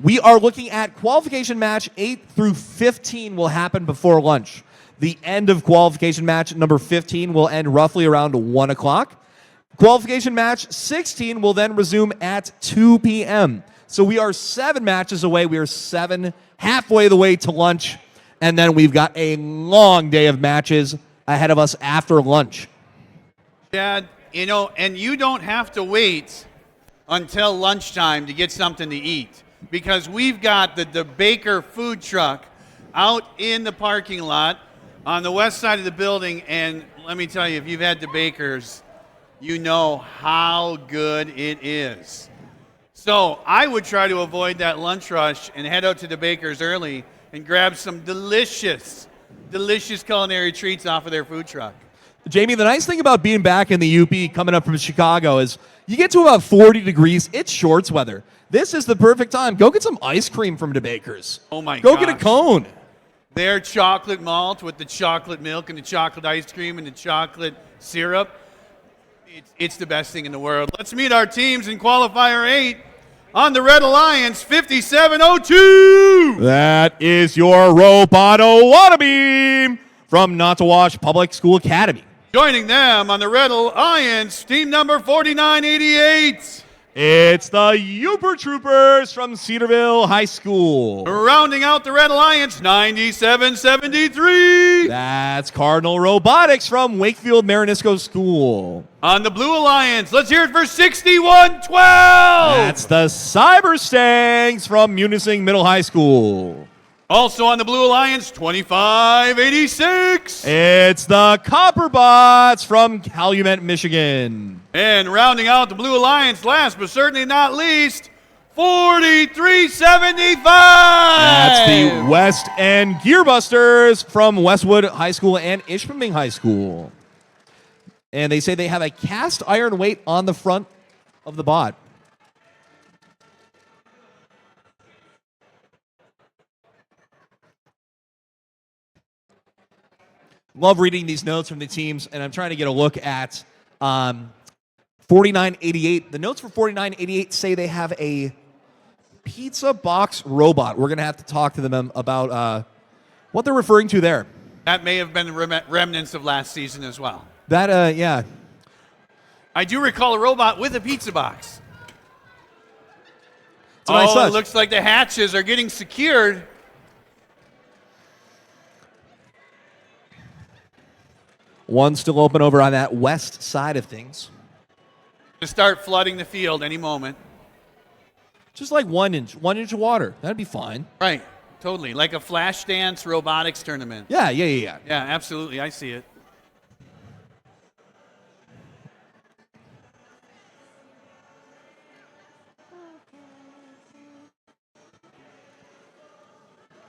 We are looking at qualification match 8 through 15 will happen before lunch. The end of qualification match number 15 will end roughly around 1 o'clock. Qualification match 16 will then resume at 2 p.m. So we are 7 matches away. We are halfway the way to lunch. And then we've got a long day of matches ahead of us after lunch. Dad, you know, and you don't have to wait until lunchtime to get something to eat, because we've got the Baker food truck out in the parking lot on the west side of the building, and let me tell you, if you've had the Bakers, you know how good it is. So I would try to avoid that lunch rush and head out to the Bakers early and grab some delicious, delicious culinary treats off of their food truck. Jamie, the nice thing about being back in the UP coming up from Chicago is you get to about 40 degrees. It's shorts weather. This is the perfect time. Go get some ice cream from the Bakers. Oh, my Go gosh. get a cone. Their chocolate malt with the chocolate milk and the chocolate ice cream and the chocolate syrup. It's the best thing in the world. Let's meet our teams in qualifier 8 on the Red Alliance 5702. That is your Roboto Wannabe from Nottawash Public School Academy. Joining them on the Red Alliance, team number 4988. It's the Uper Troopers from Cedarville High School. Rounding out the Red Alliance, 9773. That's Cardinal Robotics from Wakefield Marinisco School. On the Blue Alliance, let's hear it for 6112. That's the Cyber Stangs from Munising Middle High School. Also on the Blue Alliance, 2586. It's the Copperbots from Calumet, Michigan. And rounding out the Blue Alliance, last but certainly not least, 4375. That's the West End Gearbusters from Westwood High School and Ishpeming High School. And they say they have a cast iron weight on the front of the bot. Love reading these notes from the teams, and I'm trying to get a look at 4988. The notes for 4988 say they have a pizza box robot. We're going to have to talk to them about what they're referring to there. That may have been remnants of last season as well. That, yeah. I do recall a robot with a pizza box. It's a nice touch. It looks like the hatches are getting secured. One still open over on that west side of things. To start flooding the field any moment. Just like 1 inch of water. That'd be fine. Right, totally. Like a flash dance robotics tournament. Yeah. Yeah, absolutely. I see it.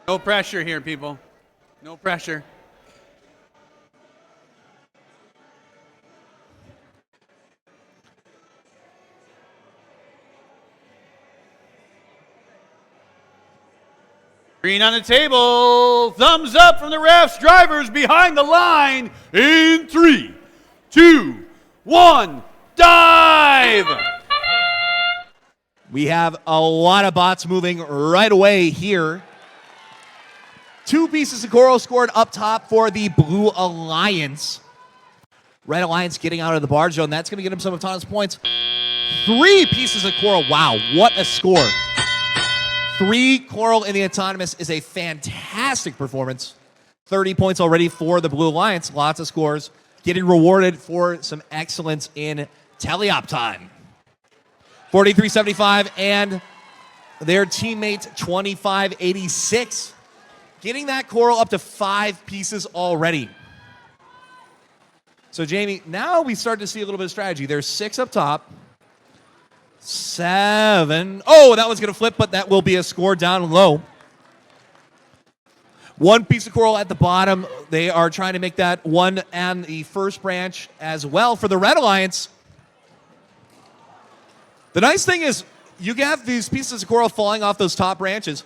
No pressure here, people. No pressure. Green on the table. Thumbs up from the refs. Drivers behind the line in 3, 2, 1. Dive! We have a lot of bots moving right away here. 2 pieces of coral scored up top for the Blue Alliance. Red Alliance getting out of the barge zone. That's going to get him some autonomous points. 3 pieces of coral. Wow, what a score. 3 coral in the autonomous is a fantastic performance. 30 points already for the Blue Alliance. Lots of scores. Getting rewarded for some excellence in teleop time. 43.75 and their teammate 25.86. Getting that coral up to 5 pieces already. So, Jamie, now we start to see a little bit of strategy. There's 6 up top. 7. Oh, that one's going to flip, but that will be a score down low. One piece of coral at the bottom. They are trying to make that one and the first branch as well for the Red Alliance. The nice thing is you have these pieces of coral falling off those top branches.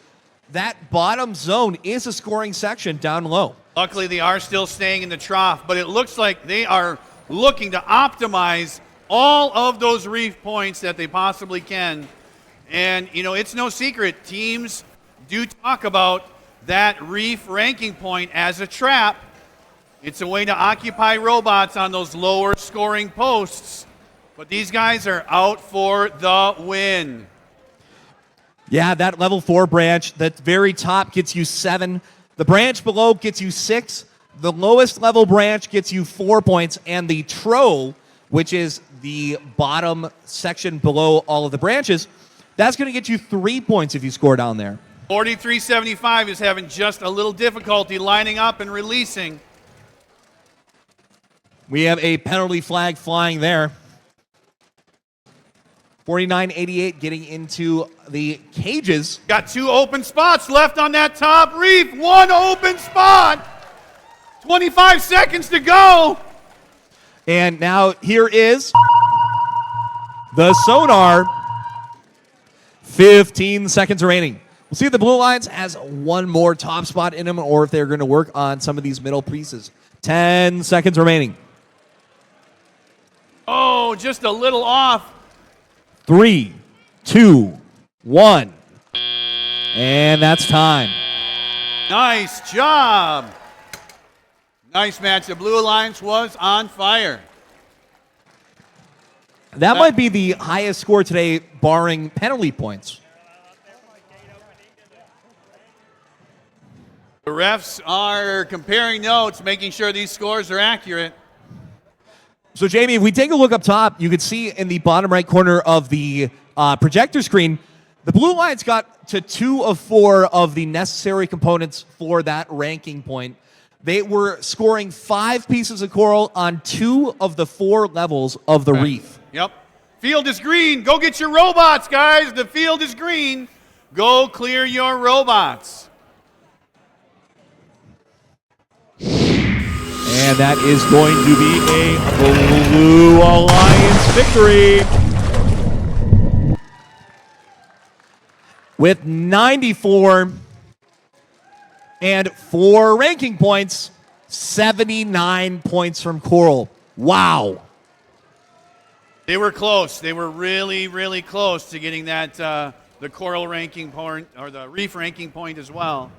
That bottom zone is a scoring section down low. Luckily, they are still staying in the trough, but it looks like they are looking to optimize all of those reef points that they possibly can. And, you know, it's no secret. Teams do talk about that reef ranking point as a trap. It's a way to occupy robots on those lower scoring posts. But these guys are out for the win. Yeah, that level 4 branch, that very top gets you 7. The branch below gets you 6. The lowest level branch gets you 4 points. And the trough, which is the bottom section below all of the branches, that's going to get you 3 points if you score down there. 4375 is having just a little difficulty lining up and releasing. We have a penalty flag flying there. 4988 getting into the cages. Got 2 open spots left on that top reef. 1 open spot. 25 seconds to go. And now here is the sonar. 15 seconds remaining. We'll see if the Blue Alliance has one more top spot in them or if they're going to work on some of these middle pieces. 10 seconds remaining. Oh, just a little off. 3, 2, 1. And that's time. Nice job. Nice match. The Blue Alliance was on fire. That might be the highest score today, barring penalty points. The refs are comparing notes, making sure these scores are accurate. So, Jamie, if we take a look up top, you can see in the bottom right corner of the projector screen, the Blue Alliance got to 2 of 4 of the necessary components for that ranking point. They were scoring 5 pieces of coral on 2 of the 4 levels of the reef. Yep. Field is green. Go get your robots, guys. The field is green. Go clear your robots. And that is going to be a Blue Alliance victory. With 94 and 4 ranking points, 79 points from Coral. Wow. They were close. They were really, really close to getting that the coral ranking point or the reef ranking point as well.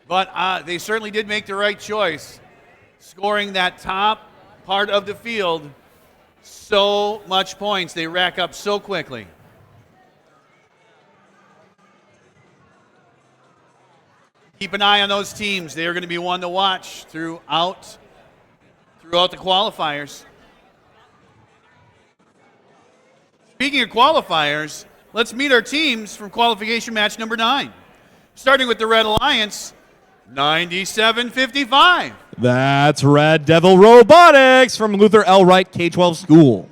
But they certainly did make the right choice, scoring that top part of the field. So much points. They rack up so quickly. Keep an eye on those teams. They are going to be one to watch throughout the qualifiers. Speaking of qualifiers, let's meet our teams from qualification match number 9. Starting with the Red Alliance, 97-55. That's Red Devil Robotics from Luther L. Wright K-12 School.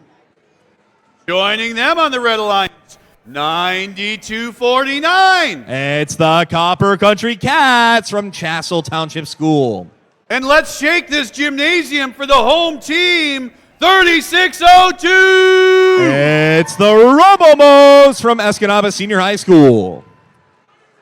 Joining them on the Red Alliance, 92-49. It's the Copper Country Cats from Chassell Township School. And let's shake this gymnasium for the home team, 36-02. It's the Robomos from Escanaba Senior High School.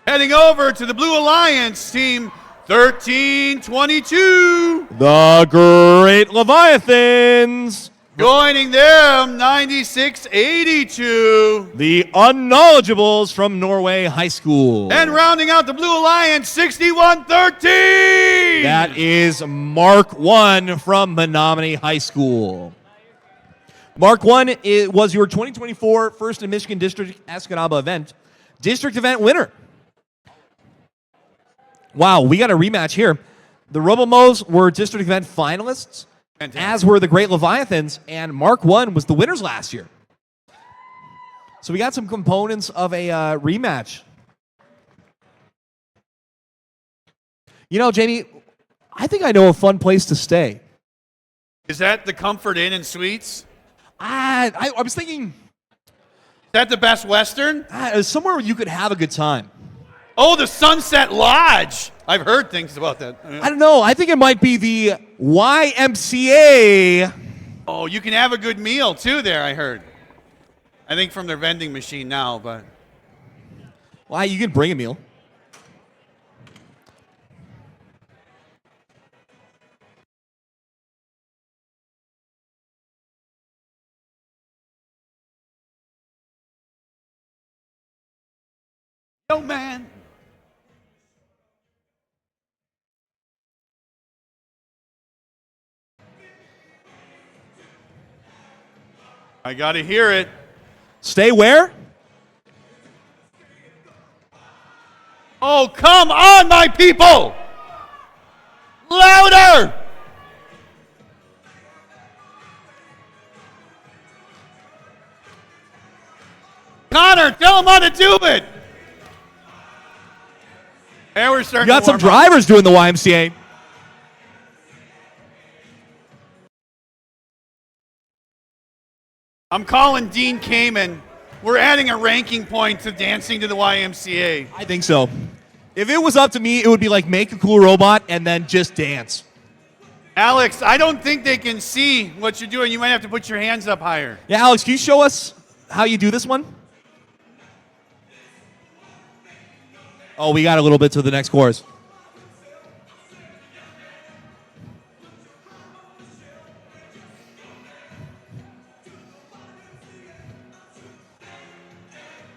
Heading over to the Blue Alliance team, 13-22. The Great Leviathans. Joining them, 96-82. The Unknowledgeables from Norway High School. And rounding out the Blue Alliance, 61-13. That is Mark 1 from Menominee High School. Mark 1 was your 2024 First in Michigan District Escanaba event. District event winner. Wow, we got a rematch here. The Robomos were district event finalists, as were the Great Leviathans, and Mark 1 was the winners last year. So we got some components of a rematch. You know, Jamie, I think I know a fun place to stay. Is that the Comfort Inn and Suites? I was thinking, that the Best Western? Somewhere where you could have a good time. Oh, the Sunset Lodge. I've heard things about that. I don't know. I think it might be the YMCA. Oh, you can have a good meal too there, I heard. I think from their vending machine now, but. Why, you can bring a meal. Yo, man. I got to hear it. Stay where? Oh, come on, my people! Louder! Connor, tell them how to do it! And we're starting You got to some warm up. drivers doing the YMCA. I'm calling Dean Kamen. We're adding a ranking point to dancing to the YMCA. I think so. If it was up to me, it would be like make a cool robot and then just dance. Alex, I don't think they can see what you're doing. You might have to put your hands up higher. Yeah, Alex, can you show us how you do this one? Oh, we got a little bit to the next chorus.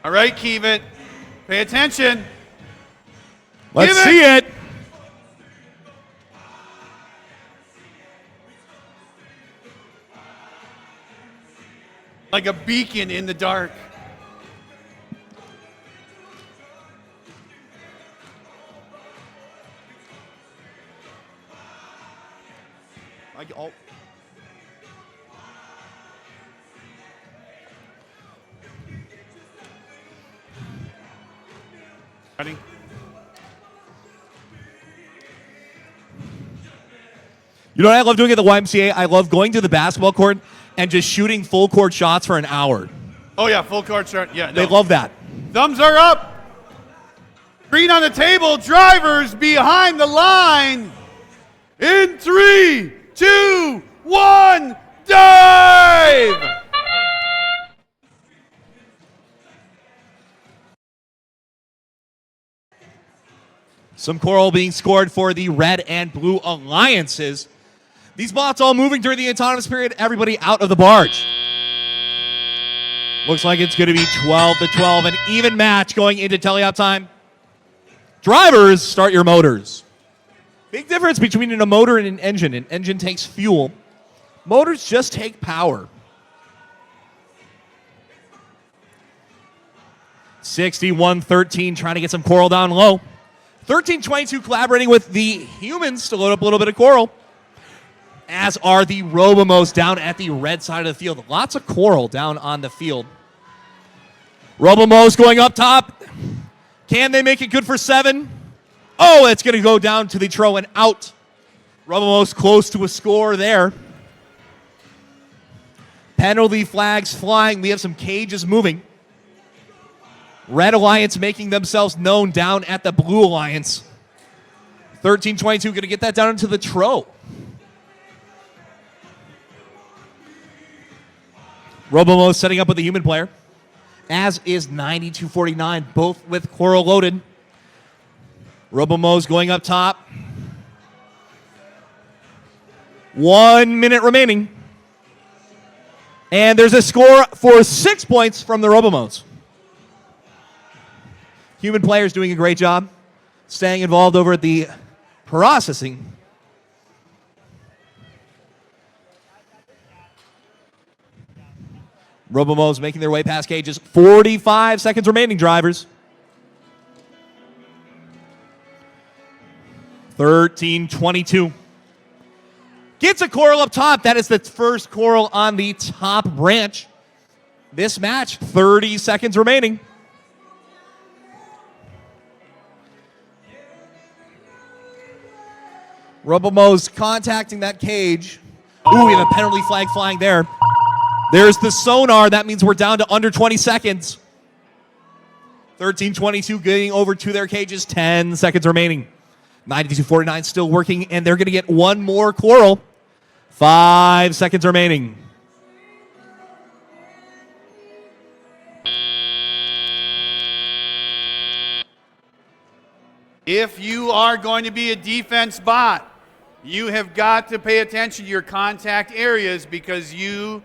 All right, Keevit. Pay attention. Let's Keevit. see it. Like a beacon in the dark. Oh. Ready? You know what I love doing at the YMCA? I love going to the basketball court and just shooting full court shots for an hour. Oh, yeah, full court shot. Yeah, They no. love that. Thumbs are up. Green on the table. Drivers behind the line. In 3, 2, 1, dive! Some coral being scored for the red and blue alliances. These bots all moving during the autonomous period. Everybody out of the barge. Looks like it's going to be 12-12, an even match going into teleop time. Drivers, start your motors. Big difference between a motor and an engine. An engine takes fuel. Motors just take power. 61-13, trying to get some coral down low. 13-22 collaborating with the humans to load up a little bit of coral. As are the Robomos down at the red side of the field. Lots of coral down on the field. Robomos going up top. Can they make it good for 7? Oh, it's going to go down to the throw and out. Robomos close to a score there. Penalty flags flying. We have some cages moving. Red Alliance making themselves known down at the Blue Alliance. 13-22 going to get that down into the throw. Robomos setting up with the human player, as is 92-49, both with coral loaded. Robomos going up top. 1 minute remaining. And there's a score for 6 points from the Robomos. Human players doing a great job, staying involved over at the processing. Robomos making their way past cages. 45 seconds remaining, drivers. 13-22. Gets a coral up top. That is the first coral on the top branch. This match, 30 seconds remaining. Robomos contacting that cage. Ooh, we have a penalty flag flying there. There's the sonar. That means we're down to under 20 seconds. 13:22 getting over to their cages. 10 seconds remaining. 92:49 still working, and they're going to get one more coral. 5 seconds remaining. If you are going to be a defense bot, you have got to pay attention to your contact areas because you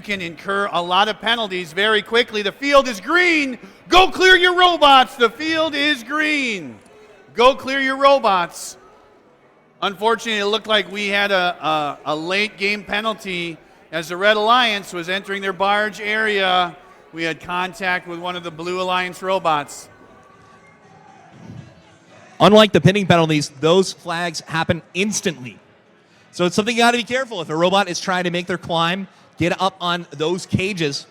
can incur a lot of penalties very quickly. The field is green. Go clear your robots. The field is green. Go clear your robots. Unfortunately, it looked like we had a late game penalty as the Red Alliance was entering their barge area. We had contact with one of the Blue Alliance robots. Unlike the pinning penalties, those flags happen instantly. So it's something you got to be careful. If a robot is trying to make their climb, get up on those cages.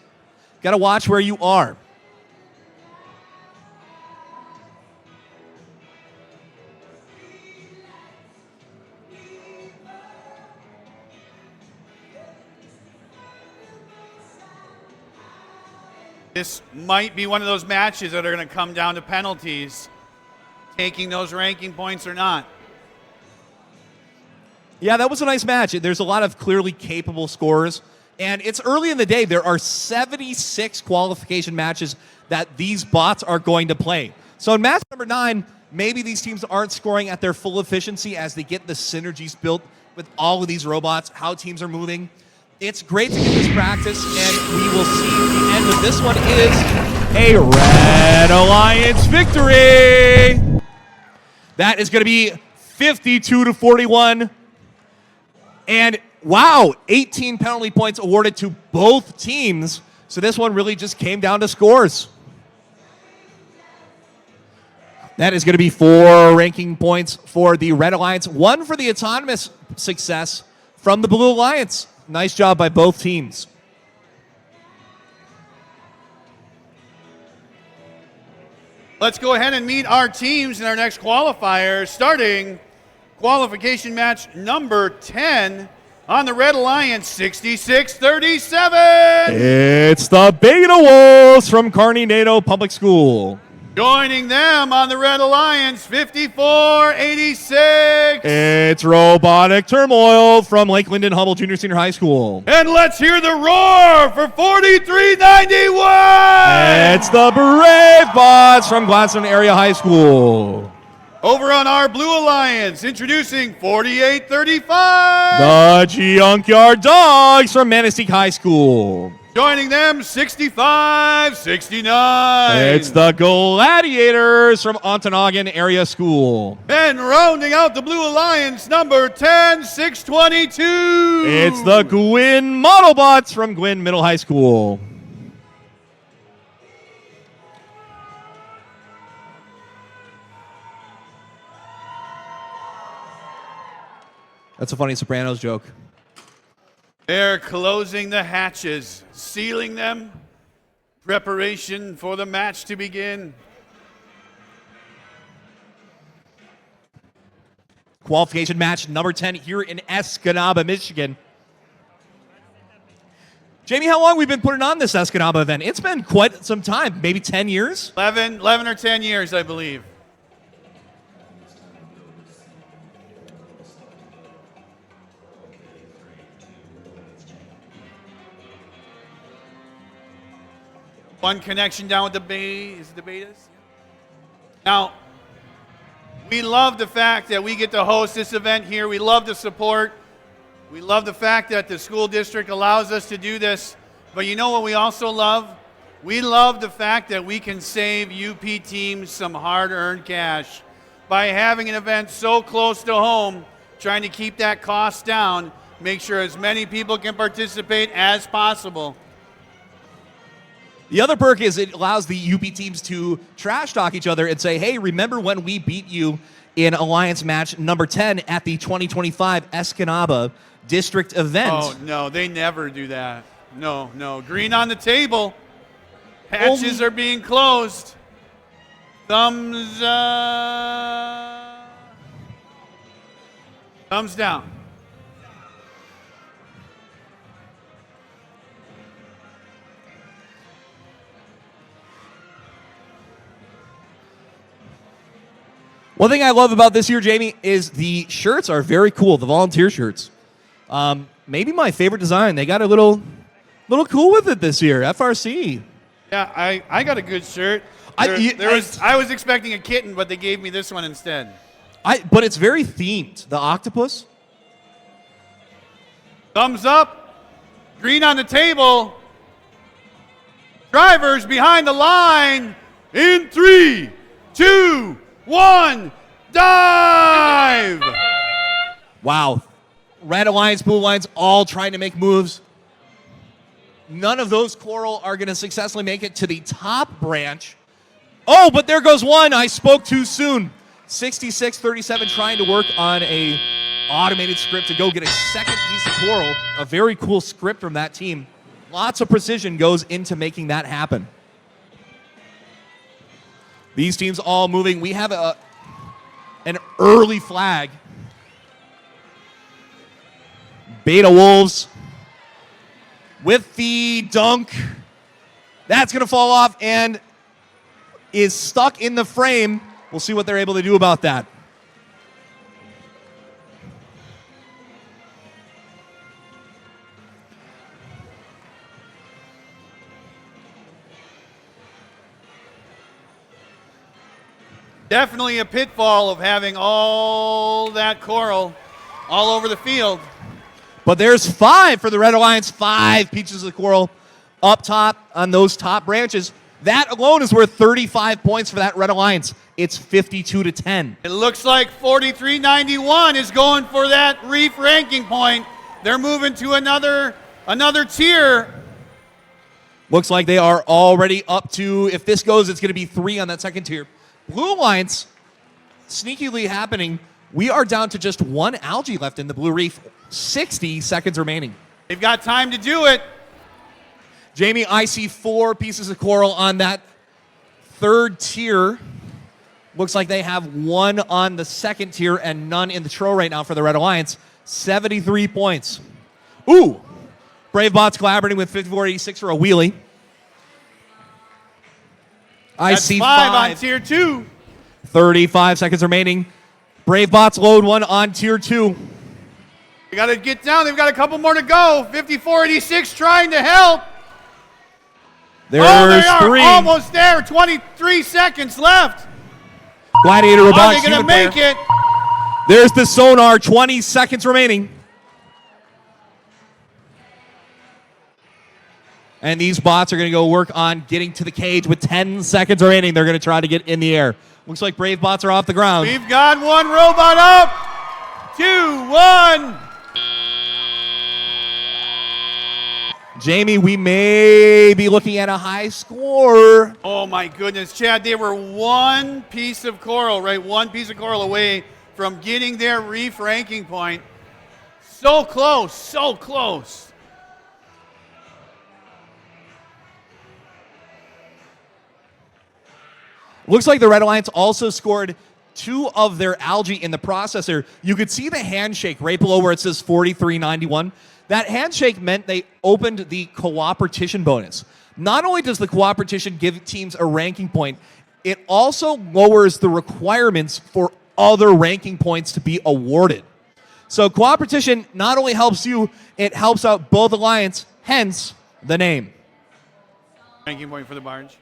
Got to watch where you are. This might be one of those matches that are going to come down to penalties, taking those ranking points or not. Yeah, that was a nice match. There's a lot of clearly capable scorers. And it's early in the day. There are 76 qualification matches that these bots are going to play. So in match number 9, maybe these teams aren't scoring at their full efficiency as they get the synergies built with all of these robots, how teams are moving. It's great to get this practice, and we will see the end of this one is a Red Alliance victory. That is going to be 52-41. And wow, 18 penalty points awarded to both teams. So this one really just came down to scores. That is going to be 4 ranking points for the Red Alliance, 1 for the autonomous success from the Blue Alliance. Nice job by both teams. Let's go ahead and meet our teams in our next qualifier, starting qualification match number 10 on the Red Alliance, 66-37. It's the Beta Wolves from Carnegie Public School. Joining them on the Red Alliance, 54-86. It's Robotic Turmoil from Lake Linden Humble Junior Senior High School. And let's hear the roar for 43-91. It's the Brave Bots from Gladstone Area High School. Over on our Blue Alliance, introducing 48-35. The Junkyard Dogs from Manistee High School. Joining them, 65-69. It's the Gladiators from Ontonagon Area School. And rounding out the Blue Alliance, number 10, 622. It's the Gwyn Modelbots from Gwyn Middle High School. That's a funny Sopranos joke. They're closing the hatches, sealing them. Preparation for the match to begin. Qualification match number 10 here in Escanaba, Michigan. Jamie, how long we've been putting on this Escanaba event? It's been quite some time, maybe 10 years? 11 or 10 years, I believe. One connection down with the betas. Now, we love the fact that we get to host this event here. We love the support. We love the fact that the school district allows us to do this. But you know what we also love? We love the fact that we can save UP teams some hard-earned cash by having an event so close to home, trying to keep that cost down, make sure as many people can participate as possible. The other perk is it allows the UP teams to trash talk each other and say, hey, remember when we beat you in Alliance match number 10 at the 2025 Escanaba district event? Oh, no, they never do that. No, no. Green on the table. Hatches are being closed. Thumbs down. One thing I love about this year, Jamie, is the shirts are very cool. The volunteer shirts. Maybe my favorite design. They got a little cool with it this year. FRC. Yeah, I got a good shirt. I was expecting a kitten, but they gave me this one instead. But it's very themed. The octopus. Thumbs up. Green on the table. Drivers behind the line. In 3, 2, 1, dive! Wow. Red Alliance, Blue Alliance, all trying to make moves. None of those coral are going to successfully make it to the top branch. Oh, but there goes one. I spoke too soon. 66-37 trying to work on a automated script to go get a second piece of coral. A very cool script from that team. Lots of precision goes into making that happen. These teams all moving. We have an early flag. Beta Wolves with the dunk. That's going to fall off and is stuck in the frame. We'll see what they're able to do about that. Definitely a pitfall of having all that coral all over the field. But there's 5 for the Red Alliance, 5 pieces of coral up top on those top branches. That alone is worth 35 points for that Red Alliance. It's 52-10. It looks like 4391 is going for that reef ranking point. They're moving to another tier. Looks like they are already up to, if this goes, it's going to be 3 on that second tier. Blue Alliance, sneakily happening. We are down to just 1 algae left in the Blue Reef. 60 seconds remaining. They've got time to do it. Jamie, I see 4 pieces of coral on that third tier. Looks like they have 1 on the second tier and none in the tro right now for the Red Alliance. 73 points. Ooh. BraveBots collaborating with 5486 for a wheelie. I see 5 on tier 2. 35 seconds remaining. BraveBots load 1 on tier 2. They got to get down. They've got a couple more to go. 5486 trying to help. There's they are 3. almost there. 23 seconds left. Gladiator Robotics. Are they going to make it? There's the sonar. 20 seconds remaining. And these bots are going to go work on getting to the cage with 10 seconds remaining. They're going to try to get in the air. Looks like BraveBots are off the ground. We've got 1 robot up. 2, 1. Jamie, we may be looking at a high score. Oh my goodness, Chad, they were 1 piece of coral, right? 1 piece of coral away from getting their reef ranking point. So close, so close. Looks like the Red Alliance also scored 2 of their algae in the processor. You could see the handshake right below where it says 4391. That handshake meant they opened the cooperation bonus. Not only does the cooperation give teams a ranking point, it also lowers the requirements for other ranking points to be awarded. So cooperation not only helps you, it helps out both alliance, hence the name. Ranking point for the barge.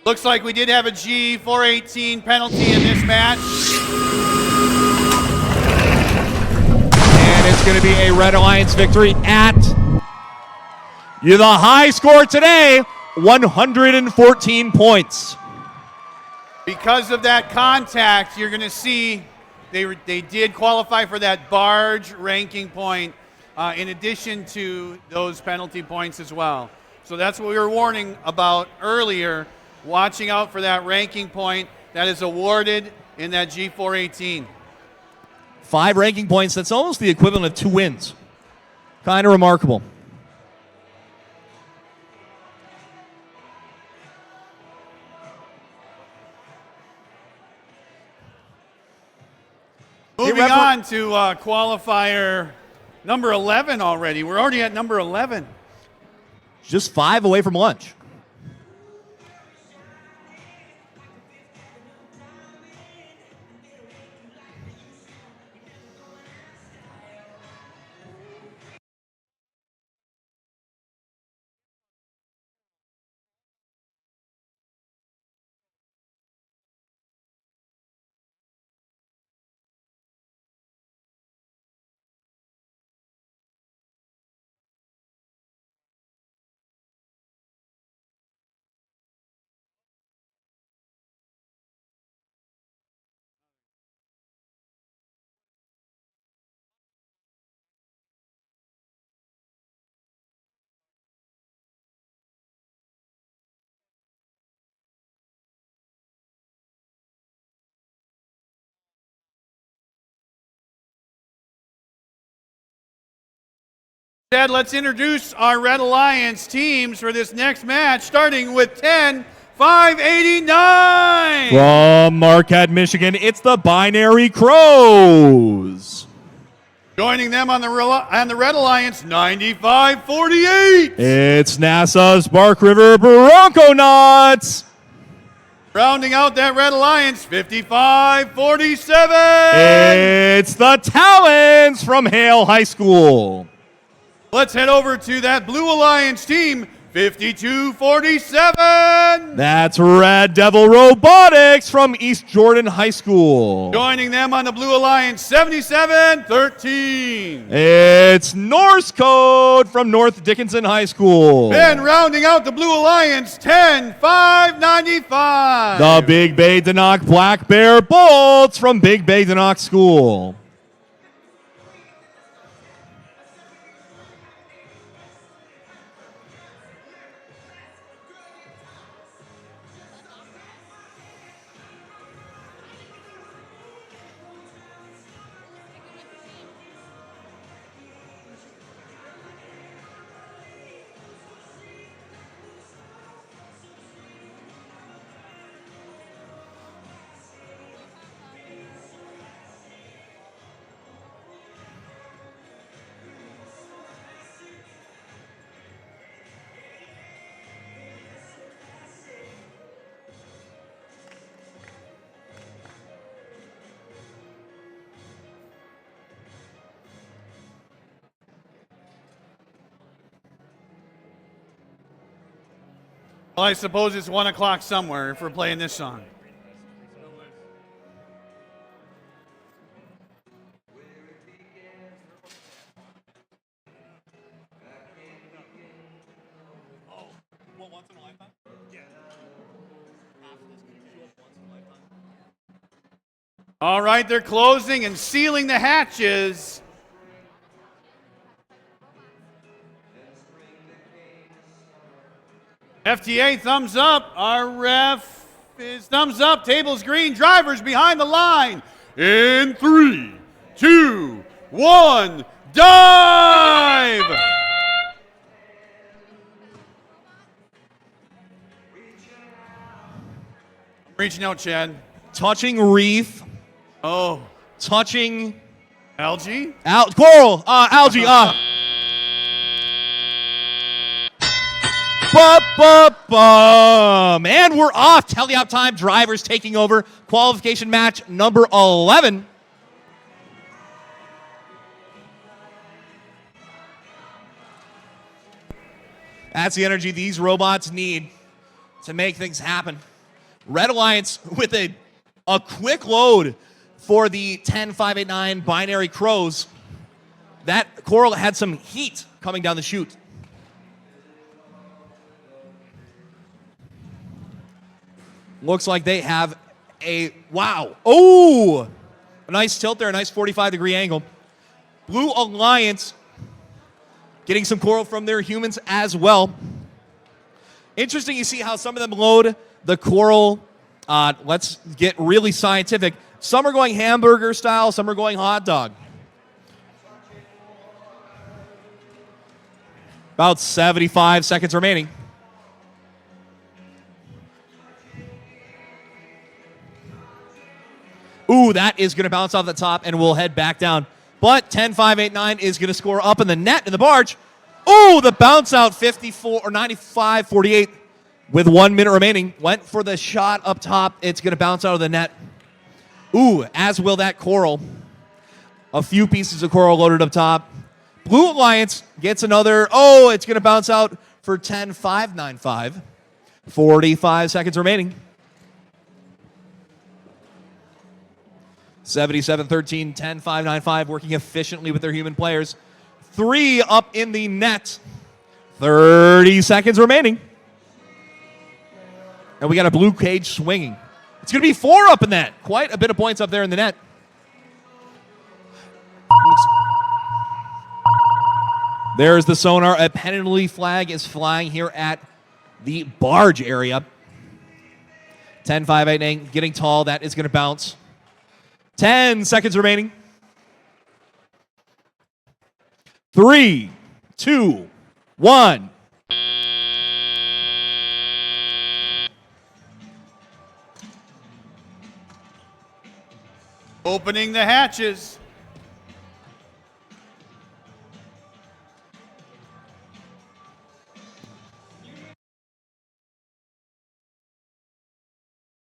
Looks like we did have a G418 penalty in this match. And it's going to be a Red Alliance victory at the high score today, 114 points. Because of that contact, you're going to see they did qualify for that barge ranking point in addition to those penalty points as well. So that's what we were warning about earlier. Watching out for that ranking point that is awarded in that G418. 5 ranking points, that's almost the equivalent of 2 wins. Kind of remarkable. Moving on to qualifier number 11 already. We're already at number 11. Just 5 away from lunch. Dad, let's introduce our Red Alliance teams for this next match, starting with 10-589. From Marquette, Michigan, it's the Binary Crows. Joining them on the Red Alliance, 95-48. It's NASA's Bark River Bronconauts. Rounding out that Red Alliance, 55-47. It's the Talons from Hale High School. Let's head over to that Blue Alliance team, 52-47. That's Red Devil Robotics from East Jordan High School. Joining them on the Blue Alliance, 77-13. It's Norse Code from North Dickinson High School. And rounding out the Blue Alliance, 10-595. The Big Bay Danock Black Bear Bolts from Big Bay Danock School. Well, I suppose it's 1 o'clock somewhere if we're playing this song. All right, they're closing and sealing the hatches. FTA, thumbs up. Our ref is thumbs up. Table's green. Drivers behind the line. In 3, 2, 1, dive! Reaching out, Chad. Touching reef. Oh. Touching. Algae? Coral. Algae. And we're off. Teleop time. Drivers taking over. Qualification match number 11. That's the energy these robots need to make things happen. Red Alliance with a quick load for the 10-589 Binary Crows. That Coral had some heat coming down the chute. Looks like they have a, wow. Oh, a nice tilt there, a nice 45-degree angle. Blue Alliance getting some coral from their humans as well. Interesting, you see how some of them load the coral. Let's get really scientific. Some are going hamburger style, some are going hot dog. About 75 seconds remaining. Ooh, that is going to bounce off the top and we'll head back down. But 10-589 is going to score up in the net in the barge. Ooh, the bounce out 54 or 95-48 with 1 minute remaining. Went for the shot up top. It's going to bounce out of the net. Ooh, as will that coral. A few pieces of coral loaded up top. Blue Alliance gets another. Oh, it's going to bounce out for 10-595. 45 seconds remaining. 77-13, 10-595, working efficiently with their human players. 3 up in the net. 30 seconds remaining. And we got a blue cage swinging. It's going to be 4 up in that. Quite a bit of points up there in the net. There's the sonar. A penalty flag is flying here at the barge area. 10-589, getting tall. That is going to bounce. 10 seconds remaining. 3, 2, 1. Opening the hatches.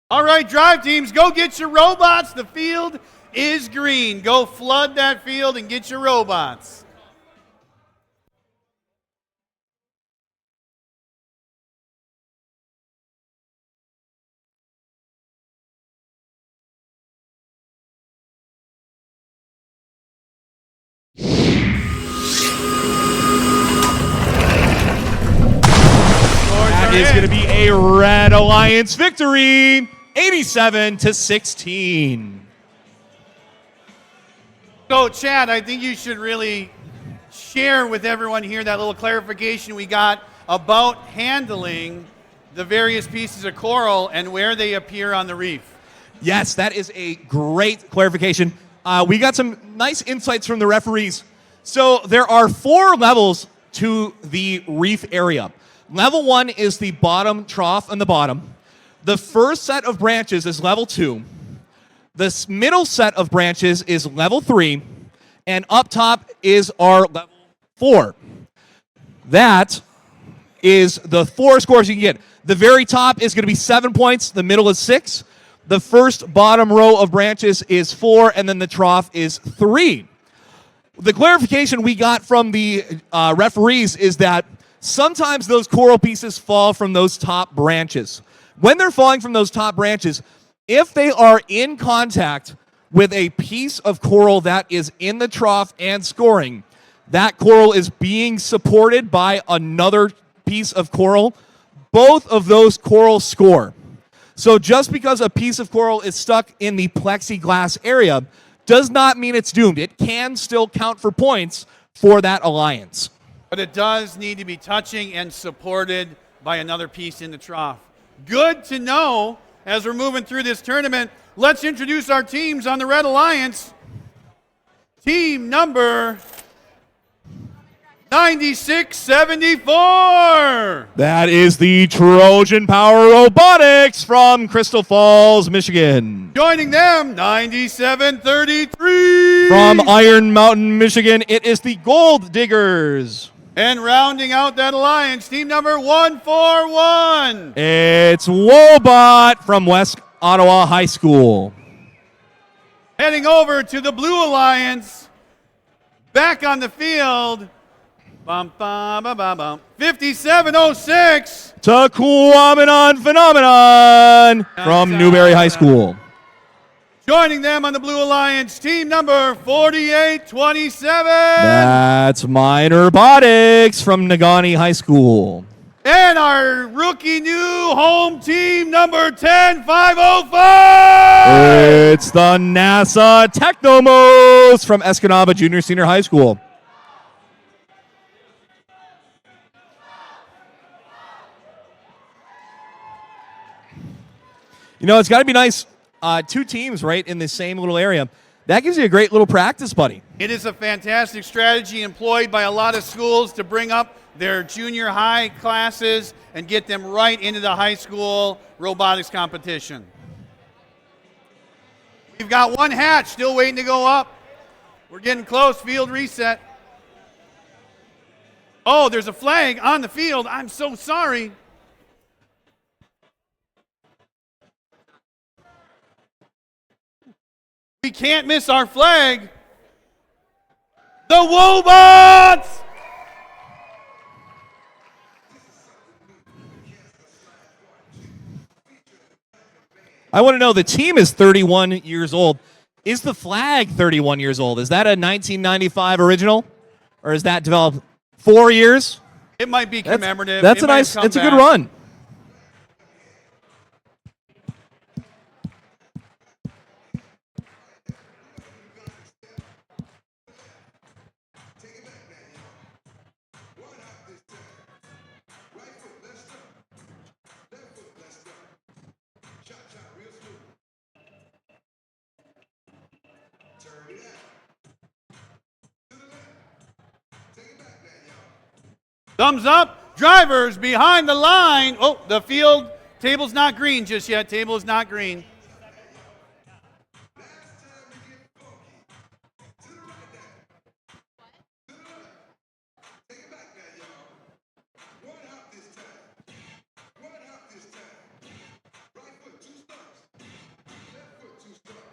All right, drive teams, go get your robots. The field is green. Go flood that field and get your robots. That is going to be a Red Alliance victory, 87-16. So, Chad, I think you should really share with everyone here that little clarification we got about handling the various pieces of coral and where they appear on the reef. Yes, that is a great clarification. We got some nice insights from the referees. So there are 4 levels to the reef area. Level 1 is the bottom trough on the bottom. The first set of branches is level 2. The middle set of branches is level 3. And up top is our level 4. That is the 4 scores you can get. The very top is going to be 7 points. The middle is 6. The first bottom row of branches is 4. And then the trough is 3. The clarification we got from the referees is that sometimes those coral pieces fall from those top branches. When they're falling from those top branches, if they are in contact with a piece of coral that is in the trough and scoring, that coral is being supported by another piece of coral. Both of those corals score. So just because a piece of coral is stuck in the plexiglass area does not mean it's doomed. It can still count for points for that alliance. But it does need to be touching and supported by another piece in the trough. Good to know as we're moving through this tournament. Let's introduce our teams on the Red Alliance. Team number 9674. That is the Trojan Power Robotics from Crystal Falls, Michigan. Joining them, 9733. From Iron Mountain, Michigan, it is the Gold Diggers. And rounding out that alliance, team number 141. It's Wobot from West Ottawa High School. Heading over to the Blue Alliance, back on the field, 5706. Taquamenon Phenomenon from Newberry High School. Joining them on the Blue Alliance, team number 4827. That's Mine Robotics from Nagani High School. And our rookie new home team number 10505. It's the NASA Technomos from Escanaba Junior Senior High School. You know, it's got to be nice. 2 teams right in the same little area. That gives you a great little practice buddy. It is a fantastic strategy employed by a lot of schools to bring up their junior high classes and get them right into the high school robotics competition. We've got 1 hatch still waiting to go up. We're getting close. Field reset. Oh, there's a flag on the field. I'm so sorry. We can't miss our flag. The Wobots! I want to know, the team is 31 years old. Is the flag 31 years old? Is that a 1995 original? Or is that developed 4 years? It might be commemorative. That's a nice, it's a good run. Thumbs up. Drivers behind the line. Oh, the field. Table's not green just yet. Table is not green.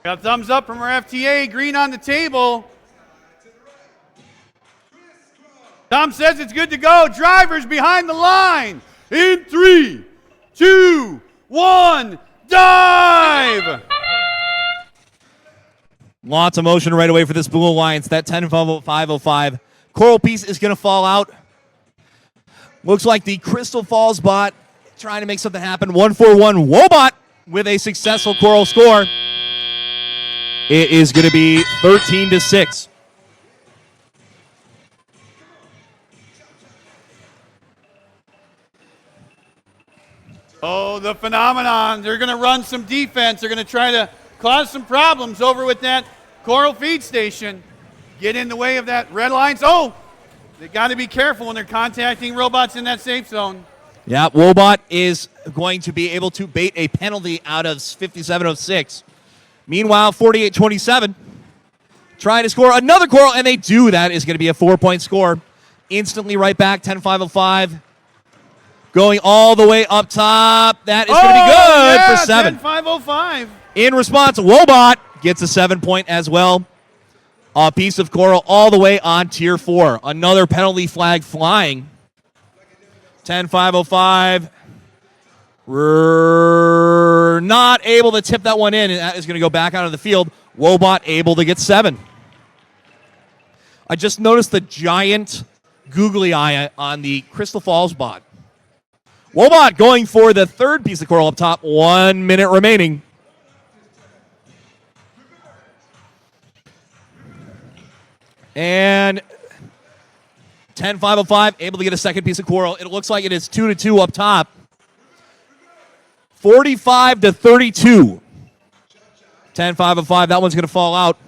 Got thumbs up from our FTA. Green on the table. Tom says it's good to go. Drivers behind the line. In 3, 2, 1, dive! Lots of motion right away for this Blue Alliance. That 10-505 coral piece is going to fall out. Looks like the Crystal Falls bot trying to make something happen. 1-4-1 Wobot with a successful coral score. It is going to be 13-6. Oh, the phenomenon. They're going to run some defense. They're going to try to cause some problems over with that coral feed station. Get in the way of that red lines. Oh, they got to be careful when they're contacting robots in that safe zone. Yeah, Wobot is going to be able to bait a penalty out of 57-06. Meanwhile, 48-27, trying to score another coral, and they do. That is going to be a 4-point score. Instantly right back, 10-505. Going all the way up top. That is going to be good for 7. 10-505. In response, Wobot gets a 7-point as well. A piece of coral all the way on Tier 4. Another penalty flag flying. 10-505. We're not able to tip that one in, and that is going to go back out of the field. Wobot able to get 7. I just noticed the giant googly eye on the Crystal Falls bot. Wobot going for the third piece of coral up top. 1 minute remaining. And 10-505 able to get a second piece of coral. It looks like it is 2-2 up top. 45-32. 10-505. That one's going to fall out.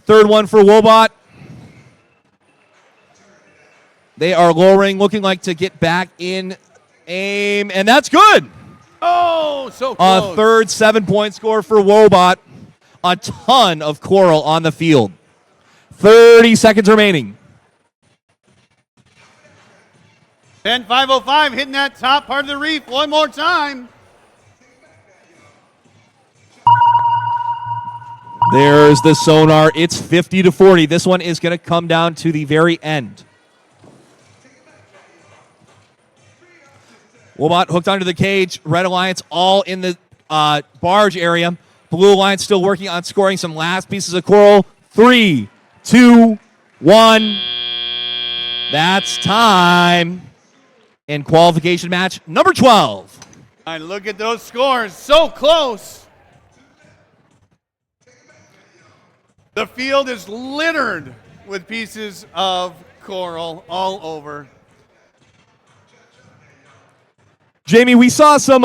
Third one for Wobot. They are lowering, looking like to get back in aim, and that's good. Oh, so close. A third 7-point score for Wobot. A ton of coral on the field. 30 seconds remaining. 10-505 hitting that top part of the reef one more time. There's the sonar. It's 50-40. This one is going to come down to the very end. Wobot hooked onto the cage. Red Alliance all in the barge area. Blue Alliance still working on scoring some last pieces of coral. 3, 2, 1. That's time. In qualification match number 12. And look at those scores. So close. The field is littered with pieces of coral all over. Jamie, we saw some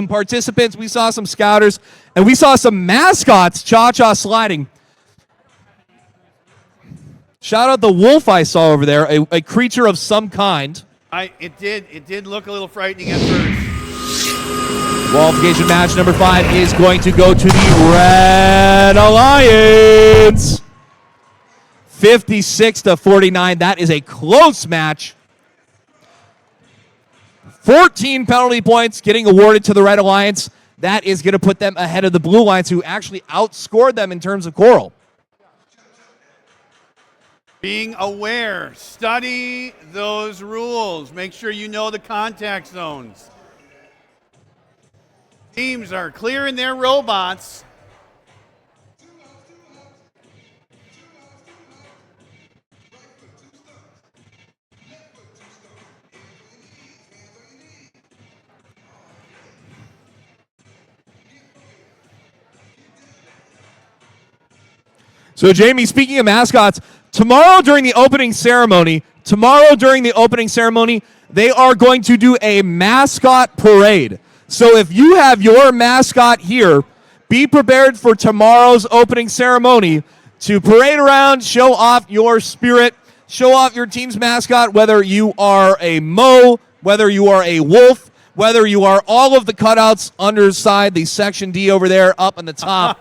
participants, we saw some scouters, and we saw some mascots cha-cha sliding. Shout out the wolf I saw over there, a creature of some kind. It did look a little frightening at first. Qualification match number 5 is going to go to the Red Alliance. 56-49. That is a close match. 14 penalty points getting awarded to the Red Alliance. That is going to put them ahead of the Blue Alliance, who actually outscored them in terms of coral. Being aware, study those rules. Make sure you know the contact zones. Teams are clearing their robots. So, Jamie, speaking of mascots, tomorrow during the opening ceremony, they are going to do a mascot parade. So if you have your mascot here, be prepared for tomorrow's opening ceremony to parade around, show off your spirit. show off your team's mascot, whether you are a Mo, whether you are a wolf, whether you are all of the cutouts underside the section D over there up on the top.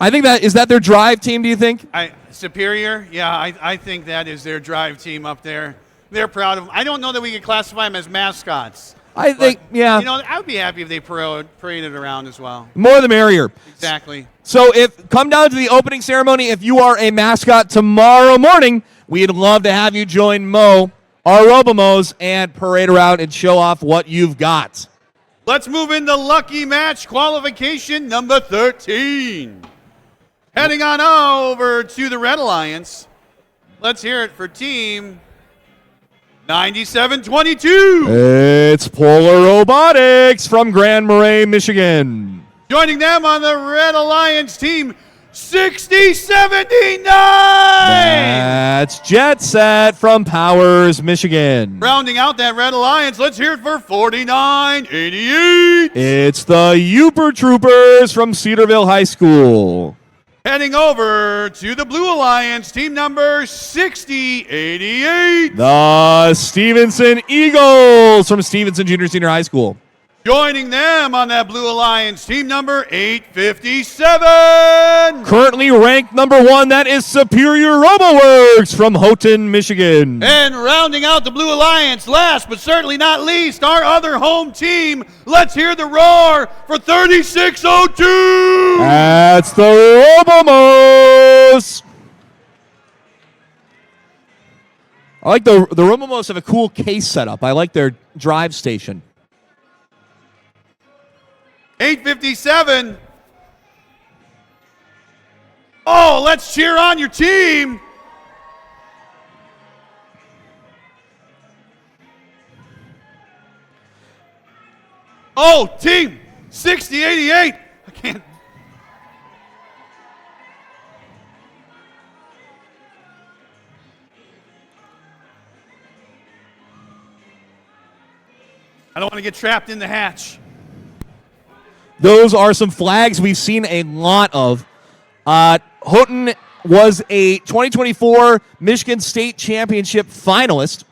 I think is that their drive team, do you think? Superior? Yeah, I think that is their drive team up there. They're proud of them. I don't know that we could classify them as mascots. I think, yeah. You know, I would be happy if they paraded around as well. More the merrier. Exactly. So come down to the opening ceremony. If you are a mascot tomorrow morning, we'd love to have you join Mo, our Robomos, and parade around and show off what you've got. Let's move into lucky match qualification number 13. Heading on over to the Red Alliance. Let's hear it for team 9722. It's Polar Robotics from Grand Marais, Michigan. Joining them on the Red Alliance team, 6079. That's Jet Set from Powers, Michigan. Rounding out that Red Alliance, let's hear it for 4988. It's the Uper Troopers from Cedarville High School. Heading over to the Blue Alliance, team number 6088. The Stevenson Eagles from Stevenson Junior Senior High School. Joining them on that Blue Alliance, team number 857. Currently ranked number 1, that is Superior RoboWorks from Houghton, Michigan. And rounding out the Blue Alliance, last but certainly not least, our other home team. Let's hear the roar for 3602. That's the Robomos. I like the Robomos have a cool case setup. I like their drive station. 857. Oh, let's cheer on your team. Oh, team 6088. I can't. I don't want to get trapped in the hatch. Those are some flags we've seen a lot of. Houghton was a 2024 Michigan State Championship finalist.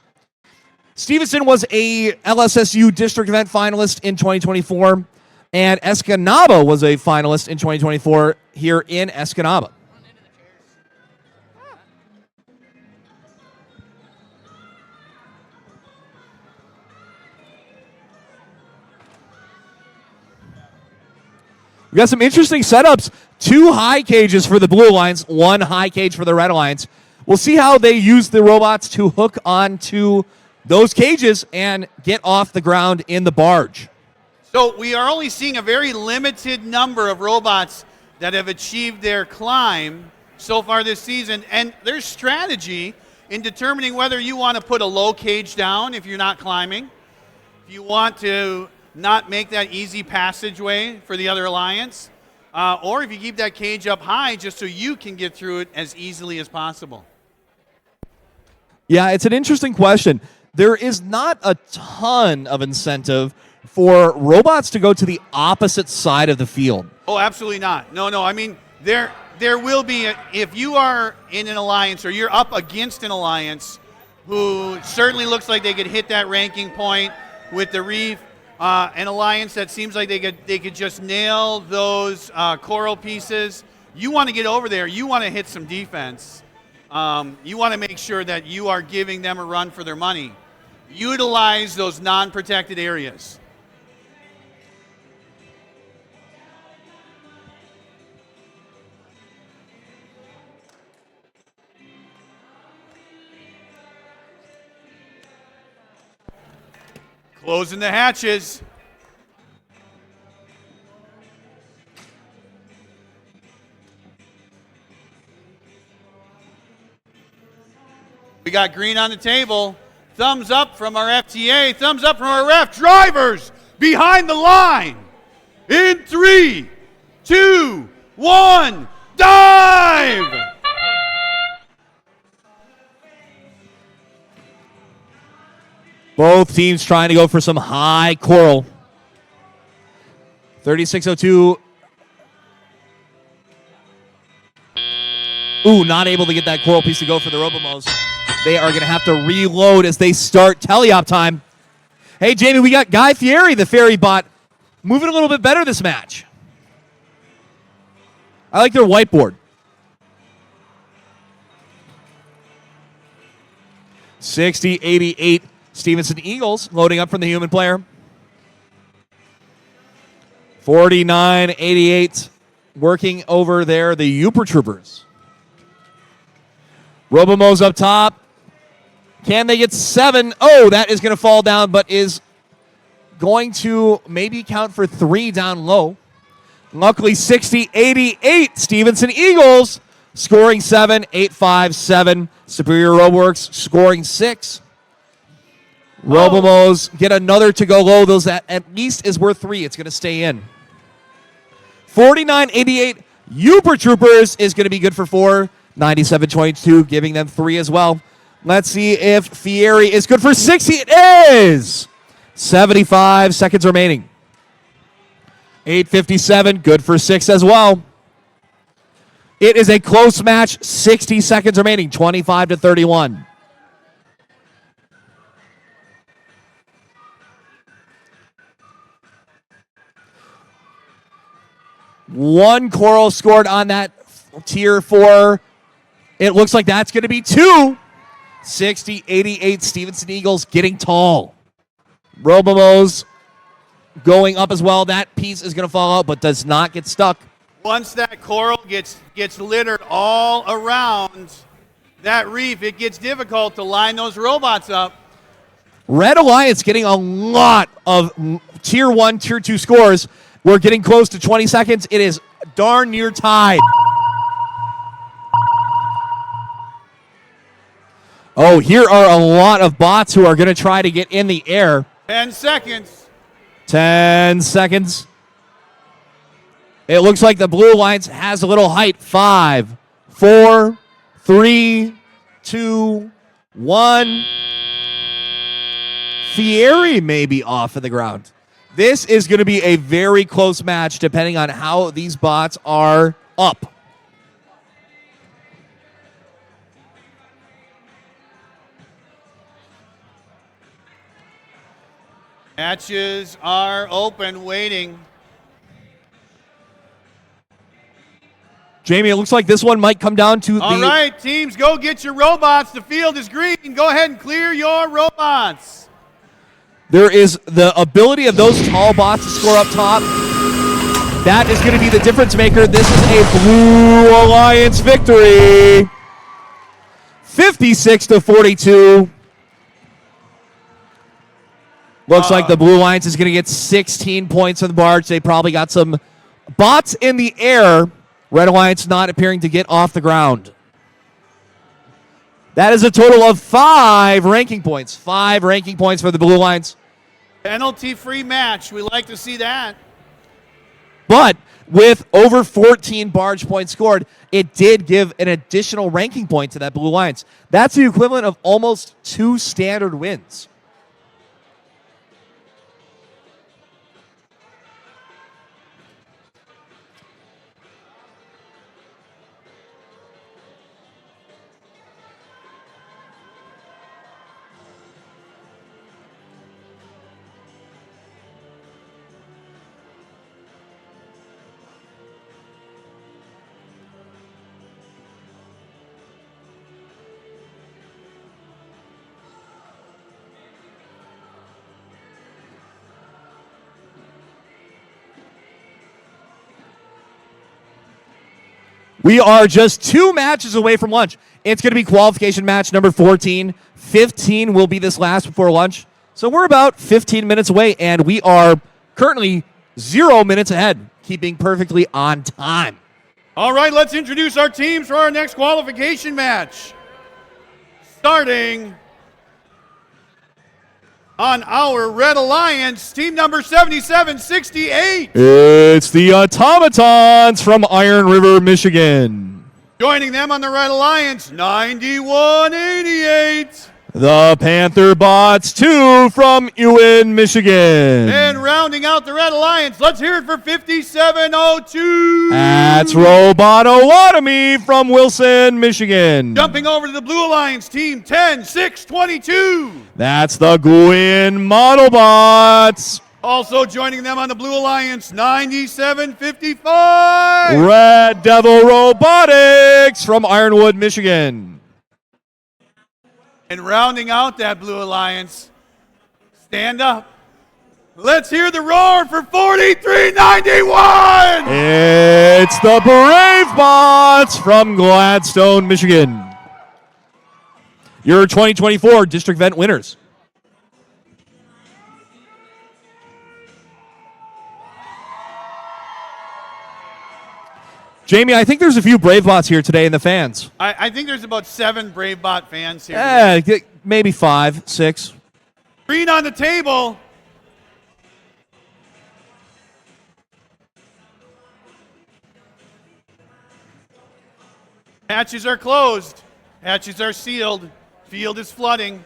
Stevenson was a LSSU district event finalist in 2024. And Escanaba was a finalist in 2024 here in Escanaba. We got some interesting setups. 2 high cages for the Blue Alliance, 1 high cage for the Red Alliance. We'll see how they use the robots to hook onto those cages and get off the ground in the barge. So we are only seeing a very limited number of robots that have achieved their climb so far this season. And there's strategy in determining whether you want to put a low cage down if you're not climbing. If you want to not make that easy passageway for the other alliance, or if you keep that cage up high just so you can get through it as easily as possible. Yeah, it's an interesting question. There is not a ton of incentive for robots to go to the opposite side of the field. Oh, absolutely not. No. I mean, there will be, if you are in an alliance or you're up against an alliance who certainly looks like they could hit that ranking point with the reef, an alliance that seems like they could just nail those coral pieces. You want to get over there. You want to hit some defense. You want to make sure that you are giving them a run for their money. Utilize those non-protected areas. Closing the hatches. We got green on the table. Thumbs up from our FTA. Thumbs up from our ref. Drivers behind the line. In 3, 2, 1, dive! Both teams trying to go for some high coral. 3602. Ooh, not able to get that coral piece to go for the Robomos. They are going to have to reload as they start teleop time. Hey, Jamie, we got Guy Fieri, the fairy bot, moving a little bit better this match. I like their whiteboard. 60-88 Stevenson Eagles loading up from the human player. 49-88 working over there, the Uper Troopers. Robomos up top. Can they get 7? Oh, that is going to fall down, but is going to maybe count for 3 down low. Luckily, 60-88 Stevenson Eagles scoring 7, 8-5-7. Superior Roboworks scoring 6. Robomos get another to go low. Those at least is worth 3. It's going to stay in. 49-88 Uper Troopers is going to be good for 4. 97-22 giving them 3 as well. Let's see if Fieri is good for 60. It is! 75 seconds remaining. 8:57, good for 6 as well. It is a close match, 60 seconds remaining, 25-31. One coral scored on that tier 4. It looks like that's going to be 2. 60-88 Stevenson Eagles getting tall. Robomos going up as well. That piece is going to fall out, but does not get stuck. Once that coral gets littered all around that reef, it gets difficult to line those robots up. Red Alliance getting a lot of tier 1, tier 2 scores. We're getting close to 20 seconds. It is darn near tied. Oh, here are a lot of bots who are going to try to get in the air. 10 seconds. 10 seconds. It looks like the Blue Alliance has a little height. 5, 4, 3, 2, 1. Fieri may be off of the ground. This is going to be a very close match depending on how these bots are up. Matches are open, waiting. Jamie, it looks like this one might come down to All right, teams, go get your robots. The field is green. Go ahead and clear your robots. There is the ability of those tall bots to score up top. That is going to be the difference maker. This is a Blue Alliance victory. 56-42. Looks like the Blue Alliance is going to get 16 points on the barge. They probably got some bots in the air. Red Alliance not appearing to get off the ground. That is a total of 5 ranking points. 5 ranking points for the Blue Alliance. Penalty-free match. We like to see that. But with over 14 barge points scored, it did give an additional ranking point to that Blue Alliance. That's the equivalent of almost 2 standard wins. We are just 2 matches away from lunch. It's going to be qualification match number 14. 15 will be this last before lunch. So we're about 15 minutes away, and we are currently 0 minutes ahead, keeping perfectly on time. All right, let's introduce our teams for our next qualification match. Starting on our Red Alliance, team number 7768. It's the Automatons from Iron River, Michigan. Joining them on the Red Alliance, 9188. The Panther Bots 2 from Ewan, Michigan. And rounding out the Red Alliance, let's hear it for 5702. That's Robototomy from Wilson, Michigan. Jumping over to the Blue Alliance team, 10622. That's the Gwyn Model Bots. Also joining them on the Blue Alliance, 9755. Red Devil Robotics from Ironwood, Michigan. And rounding out that Blue Alliance, stand up. Let's hear the roar for 4391. It's the Brave Bots from Gladstone, Michigan. Your 2024 district event winners. Jamie, I think there's a few Brave Bots here today in the fans. I think there's about 7 Brave Bot fans here. Maybe 5, 6. Green on the table. Hatches are closed. Hatches are sealed. Field is flooding.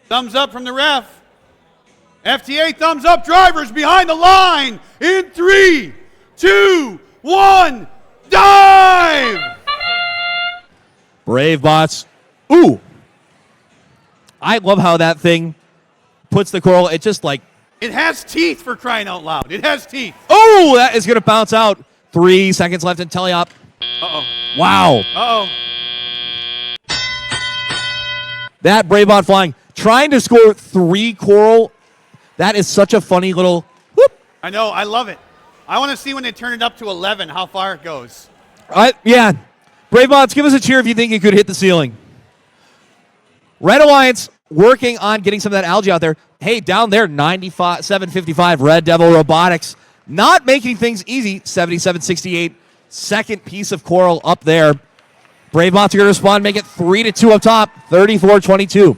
Thumbs up from the ref. FTA thumbs up. Drivers behind the line in 3, 2, 1. Dive! Brave Bots. Ooh. I love how that thing puts the coral. It just like. It has teeth, for crying out loud. It has teeth. Oh, that is going to bounce out. 3 seconds left in teleop. Uh-oh. Wow. Uh-oh. That Brave Bot flying. Trying to score 3 coral. That is such a funny little whoop. I know. I love it. I want to see when they turn it up to 11, how far it goes. Yeah. Brave Bots, give us a cheer if you think it could hit the ceiling. Red Alliance working on getting some of that algae out there. Hey, down there, 97.55, Red Devil Robotics. Not making things easy, 77.68. Second piece of coral up there. Brave Bots are going to respond, make it 3-2 up top, 34-22.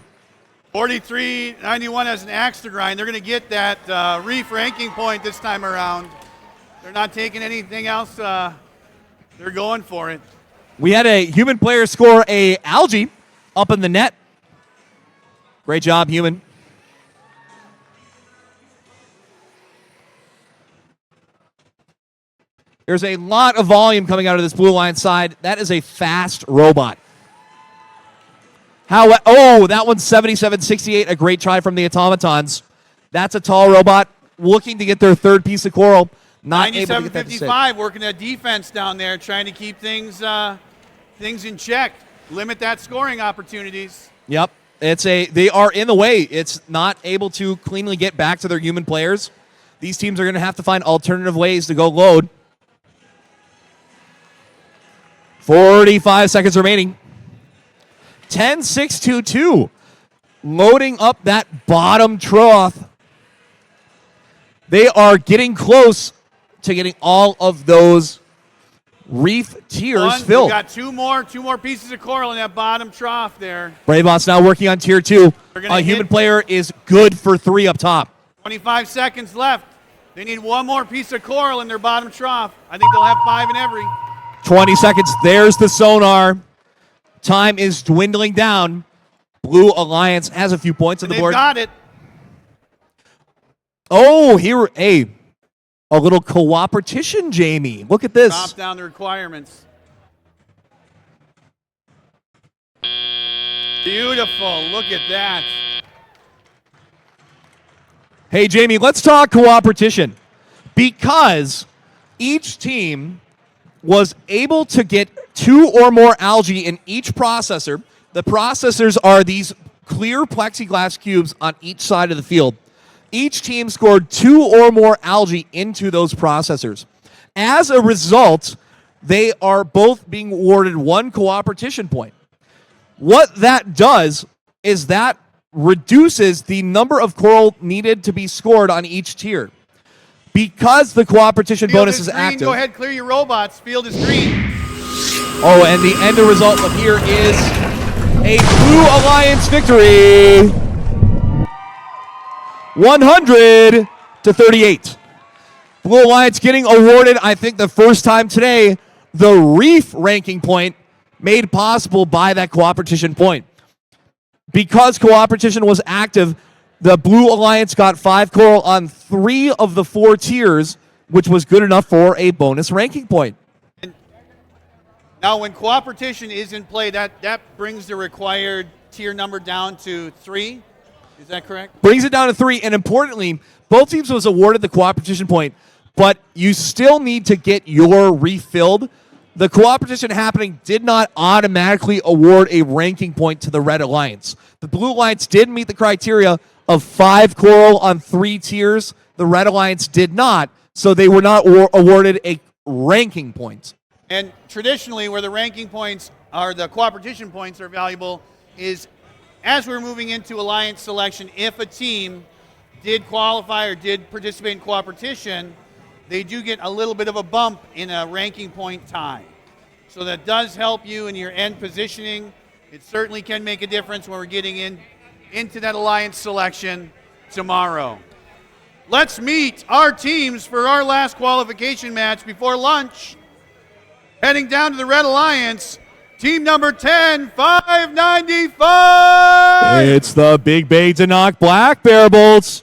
43.91 has an axe to grind. They're going to get that reef ranking point this time around. They're not taking anything else. They're going for it. We had a human player score a algae up in the net. Great job, human. There's a lot of volume coming out of this Blue Line side. That is a fast robot. That one's 77.68. A great try from the automatons. That's a tall robot looking to get their third piece of coral. Not able to get that to sit. 97.55, working that defense down there, trying to keep things in check, limit that scoring opportunities. Yep, they are in the way. It's not able to cleanly get back to their human players. These teams are going to have to find alternative ways to go load. 45 seconds remaining. 10-6-2-2. Loading up that bottom trough. They are getting close to getting all of those reef tiers filled. We got two more pieces of coral in that bottom trough there. Brave Bots now working on tier 2. A human player is good for 3 up top. 25 seconds left. They need one more piece of coral in their bottom trough. I think they'll have 5 in every. 20 seconds. There's the sonar. Time is dwindling down. Blue Alliance has a few points on the board. They've got it. Oh, here, a little cooperation, Jamie. Look at this. Drop down the requirements. Beautiful. Look at that. Hey, Jamie, let's talk cooperation. Because each team was able to get 2 or more algae in each processor. The processors are these clear plexiglass cubes on each side of the field. Each team scored 2 or more algae into those processors. As a result, they are both being awarded 1 cooperation point. What that does is that reduces the number of coral needed to be scored on each tier. Because the cooperation bonus is green. active. Go ahead, clear your robots. Field is green. Oh, and the end result of here is a Blue Alliance victory. 100-38. Blue Alliance getting awarded, I think the first time today, the reef ranking point. made possible by that cooperation point. Because cooperation was active, the Blue Alliance got 5 coral on 3 of the 4 tiers, which was good enough for a bonus ranking point. Now, when cooperation is in play, that brings the required tier number down to 3. Is that correct? Brings it down to 3, and importantly, both teams was awarded the cooperation point, but you still need to get your refilled. The cooperation happening did not automatically award a ranking point to the Red Alliance. The Blue Alliance did meet the criteria of 5 coral on 3 tiers. The Red Alliance did not, so they were not awarded a ranking point. And traditionally, where the ranking points or the cooperation points are valuable is as we're moving into alliance selection, if a team did qualify or did participate in cooperation, they do get a little bit of a bump in a ranking point tie. So that does help you in your end positioning. It certainly can make a difference when we're getting into that alliance selection tomorrow. Let's meet our teams for our last qualification match before lunch. Heading down to the Red Alliance, team number 10, 595. It's the Big Bay Denock Black Bear Bolts.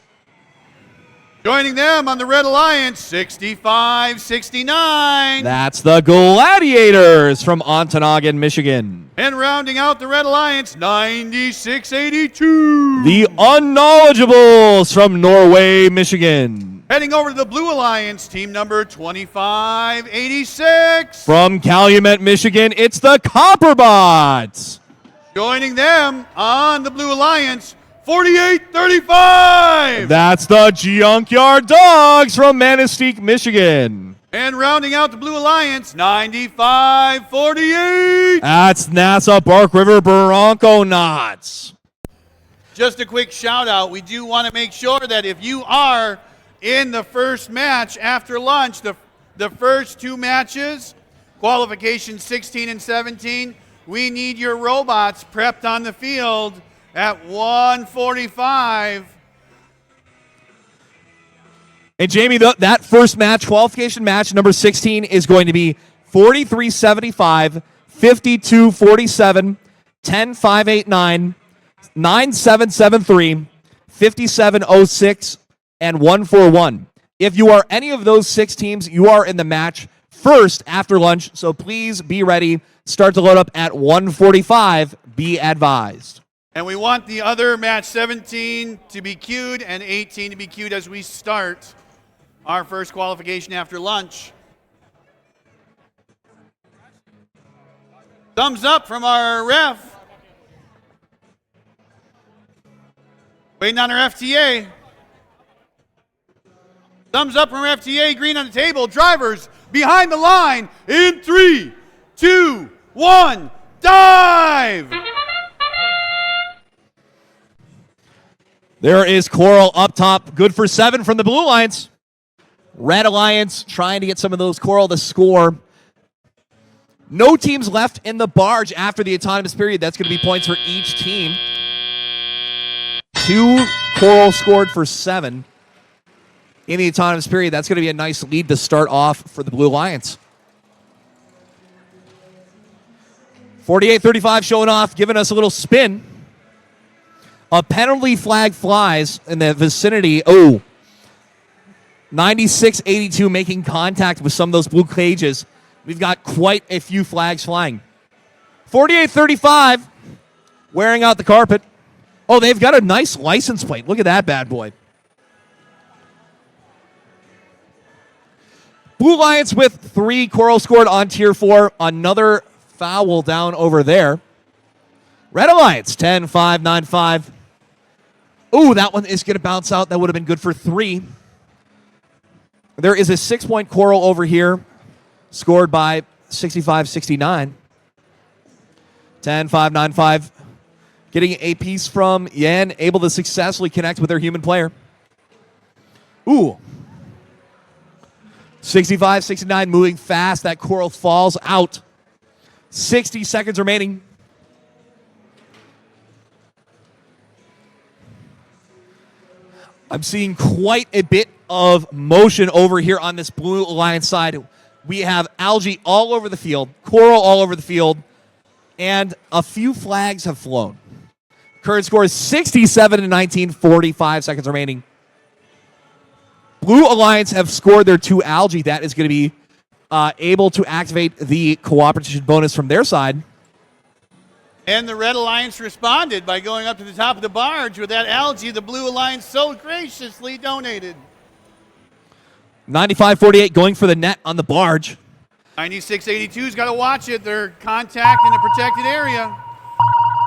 Joining them on the Red Alliance, 65-69. That's the Gladiators from Ontonagon, Michigan. And rounding out the Red Alliance, 96-82. The Unknowledgeables from Norway, Michigan. Heading over to the Blue Alliance, team number 25-86. From Calumet, Michigan, it's the Copperbots. Joining them on the Blue Alliance, 48-35. That's the Junkyard Dogs from Manistee, Michigan. And rounding out the Blue Alliance, 95-48. That's NASA Bark River Bronco Knots. Just a quick shout out. We do want to make sure that if you are in the first match after lunch, the first 2 matches, qualification 16 and 17, we need your robots prepped on the field at 1:45. And Jamie, that first match, qualification match number 16, is going to be 43-75, 52-47, 10-5-8-9, 9-7-7-3, 57-06, and 1-4-1. If you are any of those 6 teams, you are in the match first after lunch, so please be ready. Start to load up at 1:45. Be advised. And we want the other match 17 to be queued and 18 to be queued as we start our first qualification after lunch. Thumbs up from our ref. Waiting on our FTA. Thumbs up from our FTA, green on the table. Drivers behind the line in 3, 2, 1, dive! There is coral up top, good for 7 from the Blue Alliance. Red Alliance trying to get some of those coral to score. No teams left in the barge after the autonomous period. That's going to be points for each team. 2 coral scored for 7 in the autonomous period. That's going to be a nice lead to start off for the Blue Alliance. 48-35 showing off, giving us a little spin. A penalty flag flies in the vicinity. 96-82 making contact with some of those blue cages. We've got quite a few flags flying. 48-35, wearing out the carpet. Oh, they've got a nice license plate. Look at that bad boy. Blue Alliance with 3 coral scored on Tier 4. Another foul down over there. Red Alliance, 10-5-9-5. Ooh, that one is going to bounce out. That would have been good for 3. There is a 6-point coral over here, scored by 65-69. 10-5-9-5. Getting a piece from Yan, able to successfully connect with their human player. Ooh. 65-69, moving fast. That coral falls out. 60 seconds remaining. I'm seeing quite a bit of motion over here on this Blue Alliance side. We have algae all over the field, coral all over the field. and a few flags have flown. Current score is 67-19, 45 seconds remaining. Blue Alliance have scored their 2 algae. That is going to be able to activate the cooperation bonus from their side. And the Red Alliance responded by going up to the top of the barge with that algae the Blue Alliance so graciously donated. 95-48 going for the net on the barge. 96-82's got to watch it. They're contact in a protected area.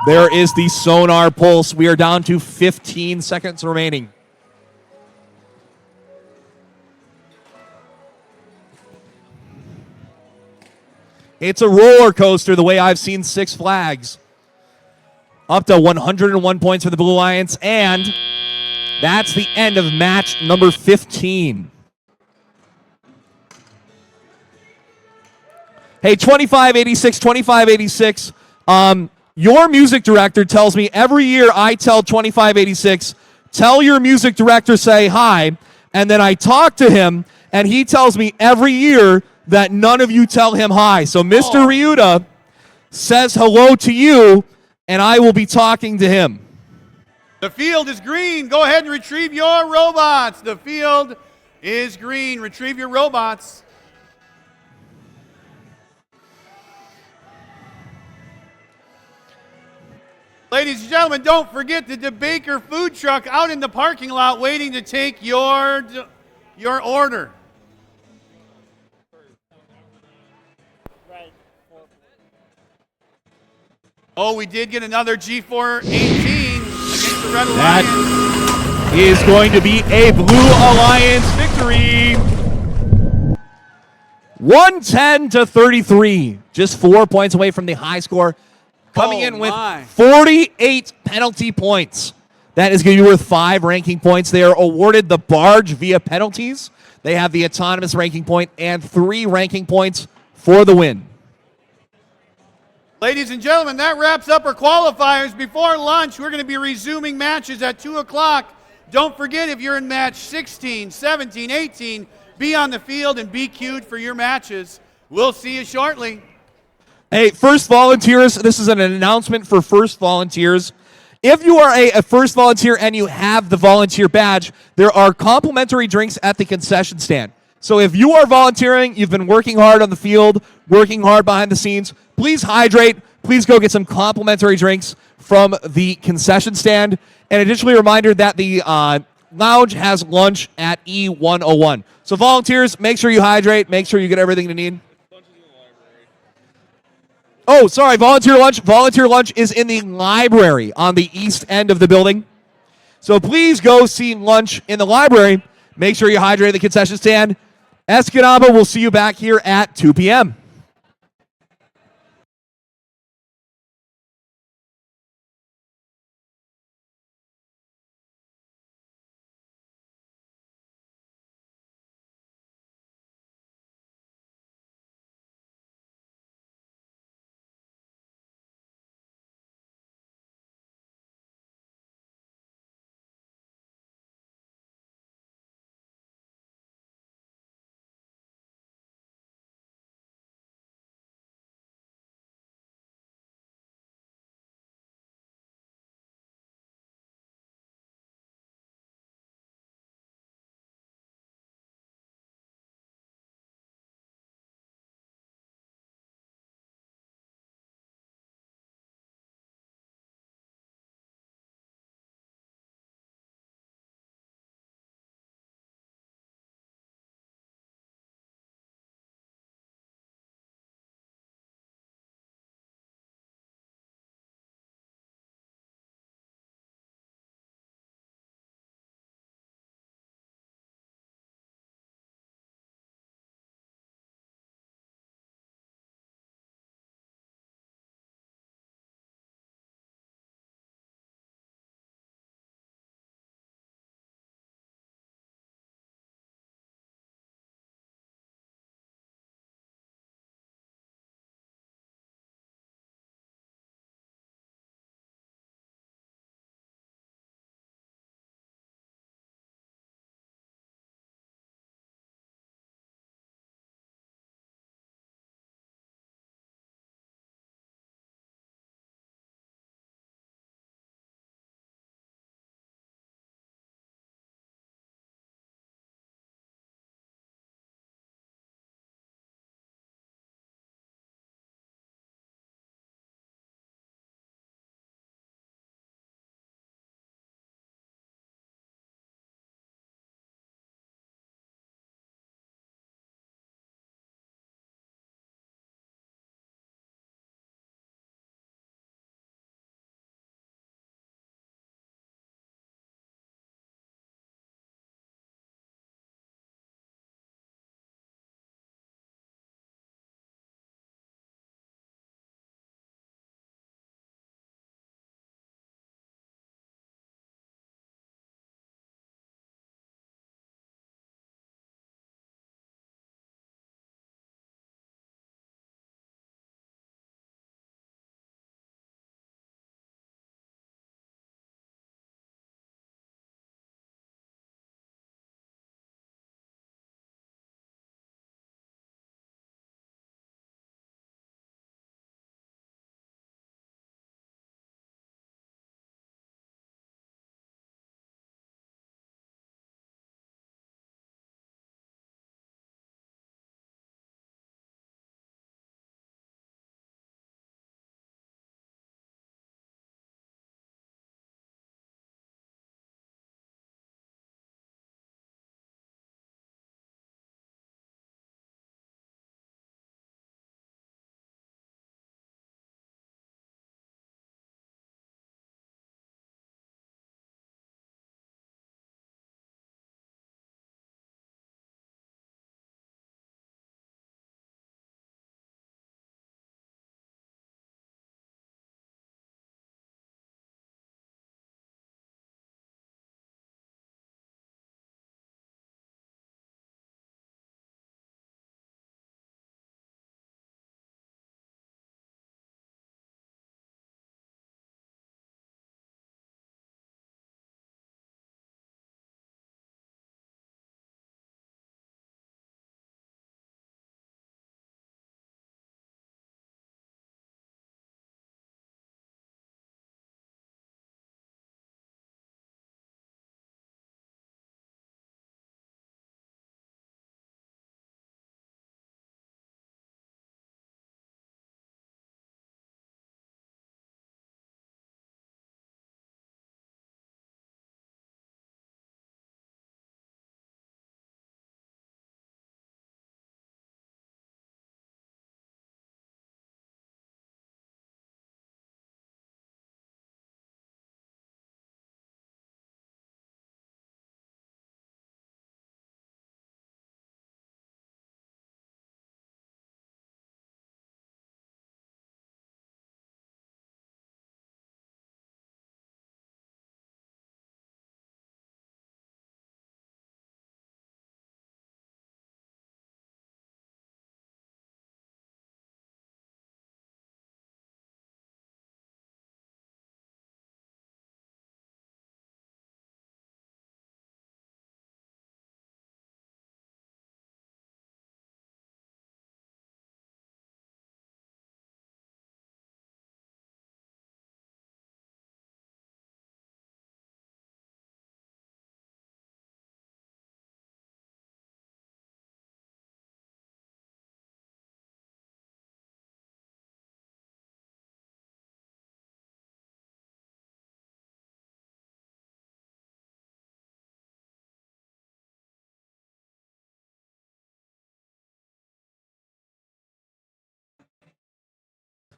There is the sonar pulse. We are down to 15 seconds remaining. It's a roller coaster the way I've seen Six Flags. Up to 101 points for the Blue Alliance, and that's the end of match number 15. Hey, 2586, 2586. Your music director tells me every year I tell 2586, tell your music director say hi, and then I talk to him, and he tells me every year that none of you tell him hi. So Mr. Ryuta says hello to you, and I will be talking to him. The field is green. Go ahead and retrieve your robots. The field is green. Retrieve your robots. Ladies and gentlemen, don't forget the DeBaker food truck out in the parking lot waiting to take your order. Oh, we did get another G4-18 against the Red Alliance. That is going to be a Blue Alliance victory. 110-33. Just 4 points away from the high score. Coming in with 48 penalty points. That is going to be worth 5 ranking points. They are awarded the barge via penalties. They have the autonomous ranking point and 3 ranking points for the win. Ladies and gentlemen, that wraps up our qualifiers. Before lunch, we're going to be resuming matches at 2 o'clock. Don't forget, if you're in match 16, 17, 18, be on the field and be queued for your matches. We'll see you shortly. Hey, first volunteers, this is an announcement for first volunteers. If you are a first volunteer and you have the volunteer badge, there are complimentary drinks at the concession stand. So if you are volunteering, you've been working hard on the field, working hard behind the scenes, please hydrate. Please go get some complimentary drinks from the concession stand. And additionally, a reminder that the lounge has lunch at E101. So volunteers, make sure you hydrate. Make sure you get everything you need. Oh, sorry, volunteer lunch. Volunteer lunch is in the library on the east end of the building. So please go see lunch in the library. Make sure you hydrate at the concession stand. Escanaba, we'll see you back here at 2 p.m.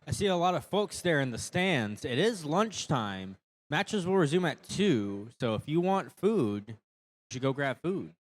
I see a lot of folks there in the stands. It is lunchtime. Matches will resume at 2, so if you want food, you should go grab food.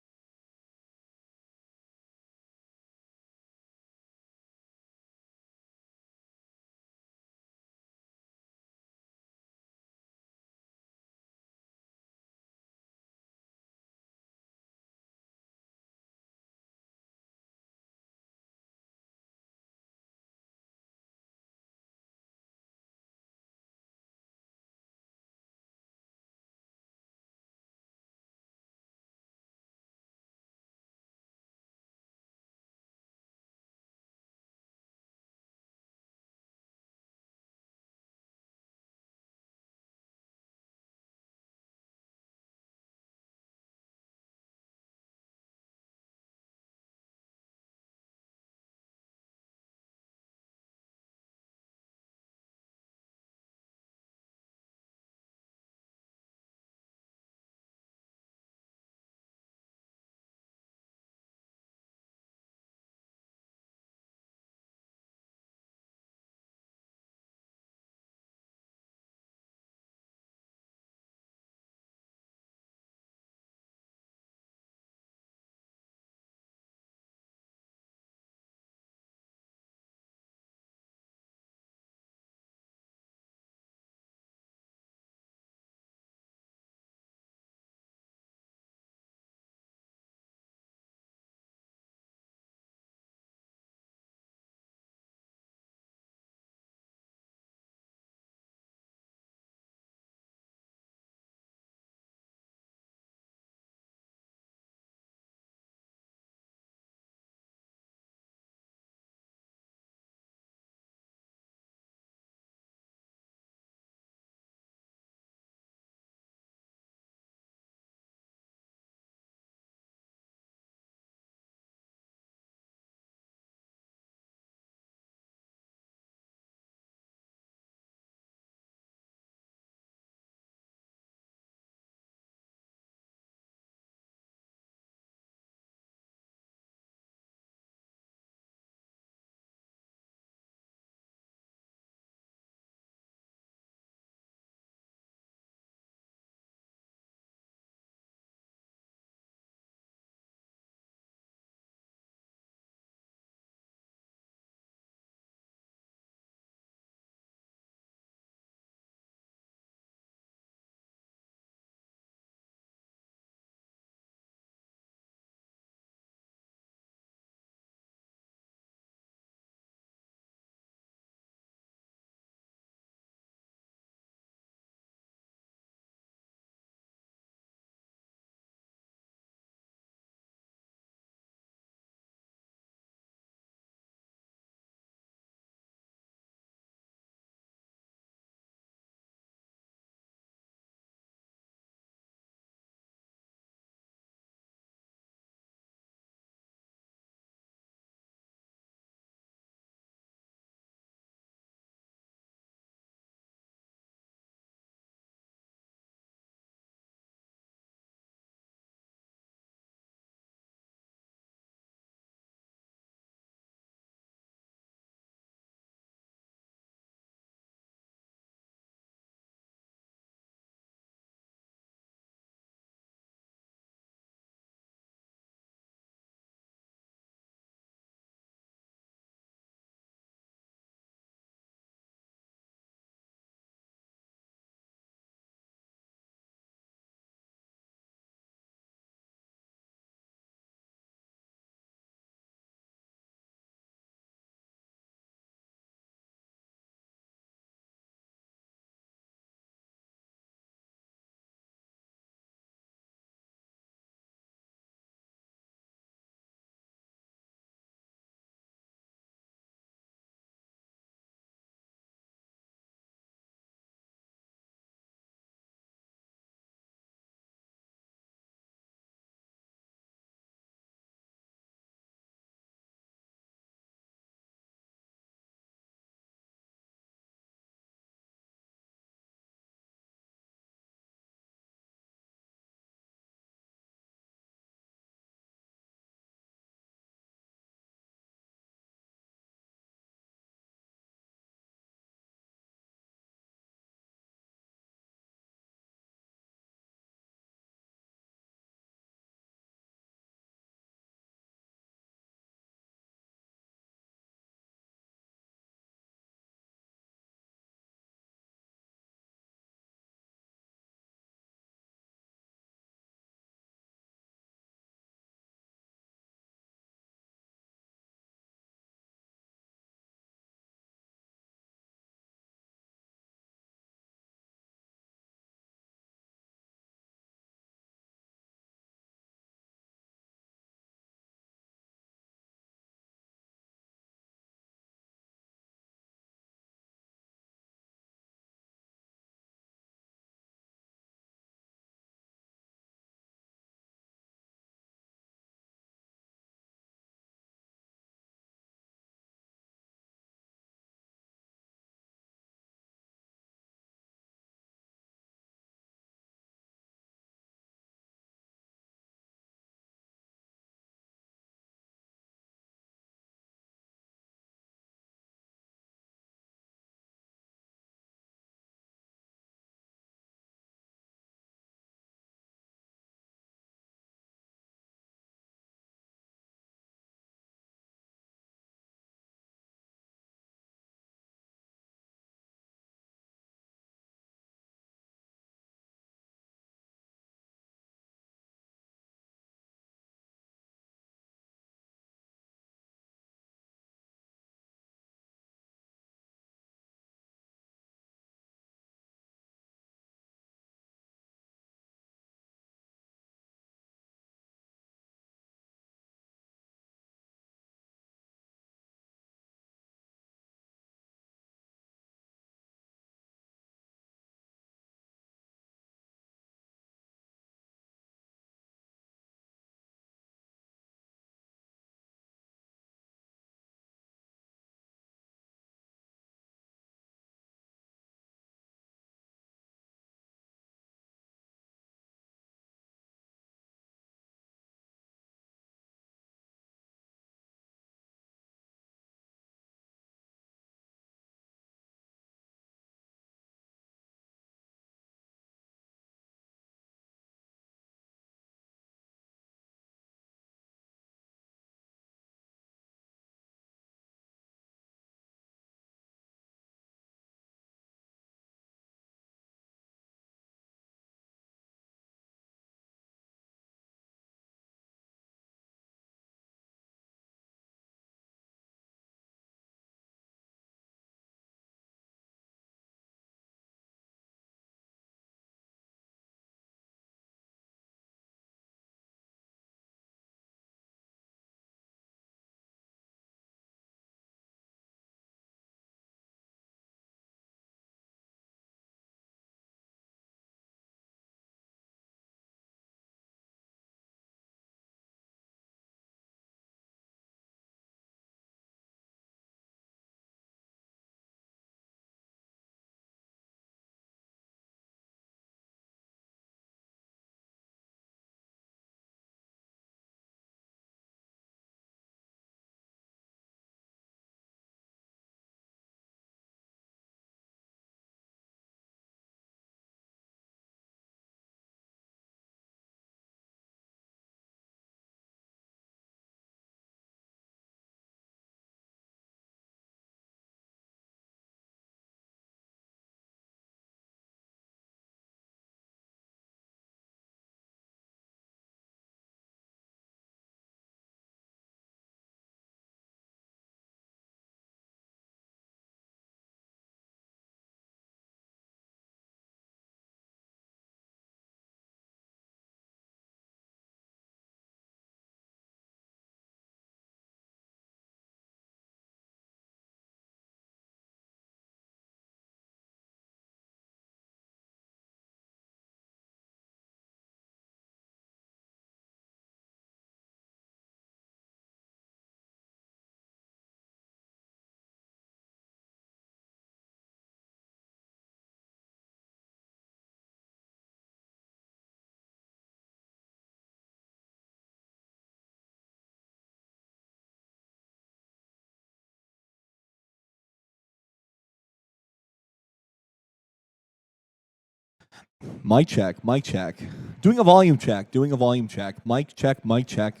Mic check, mic check. Doing a volume check, doing a volume check. Mic check, mic check.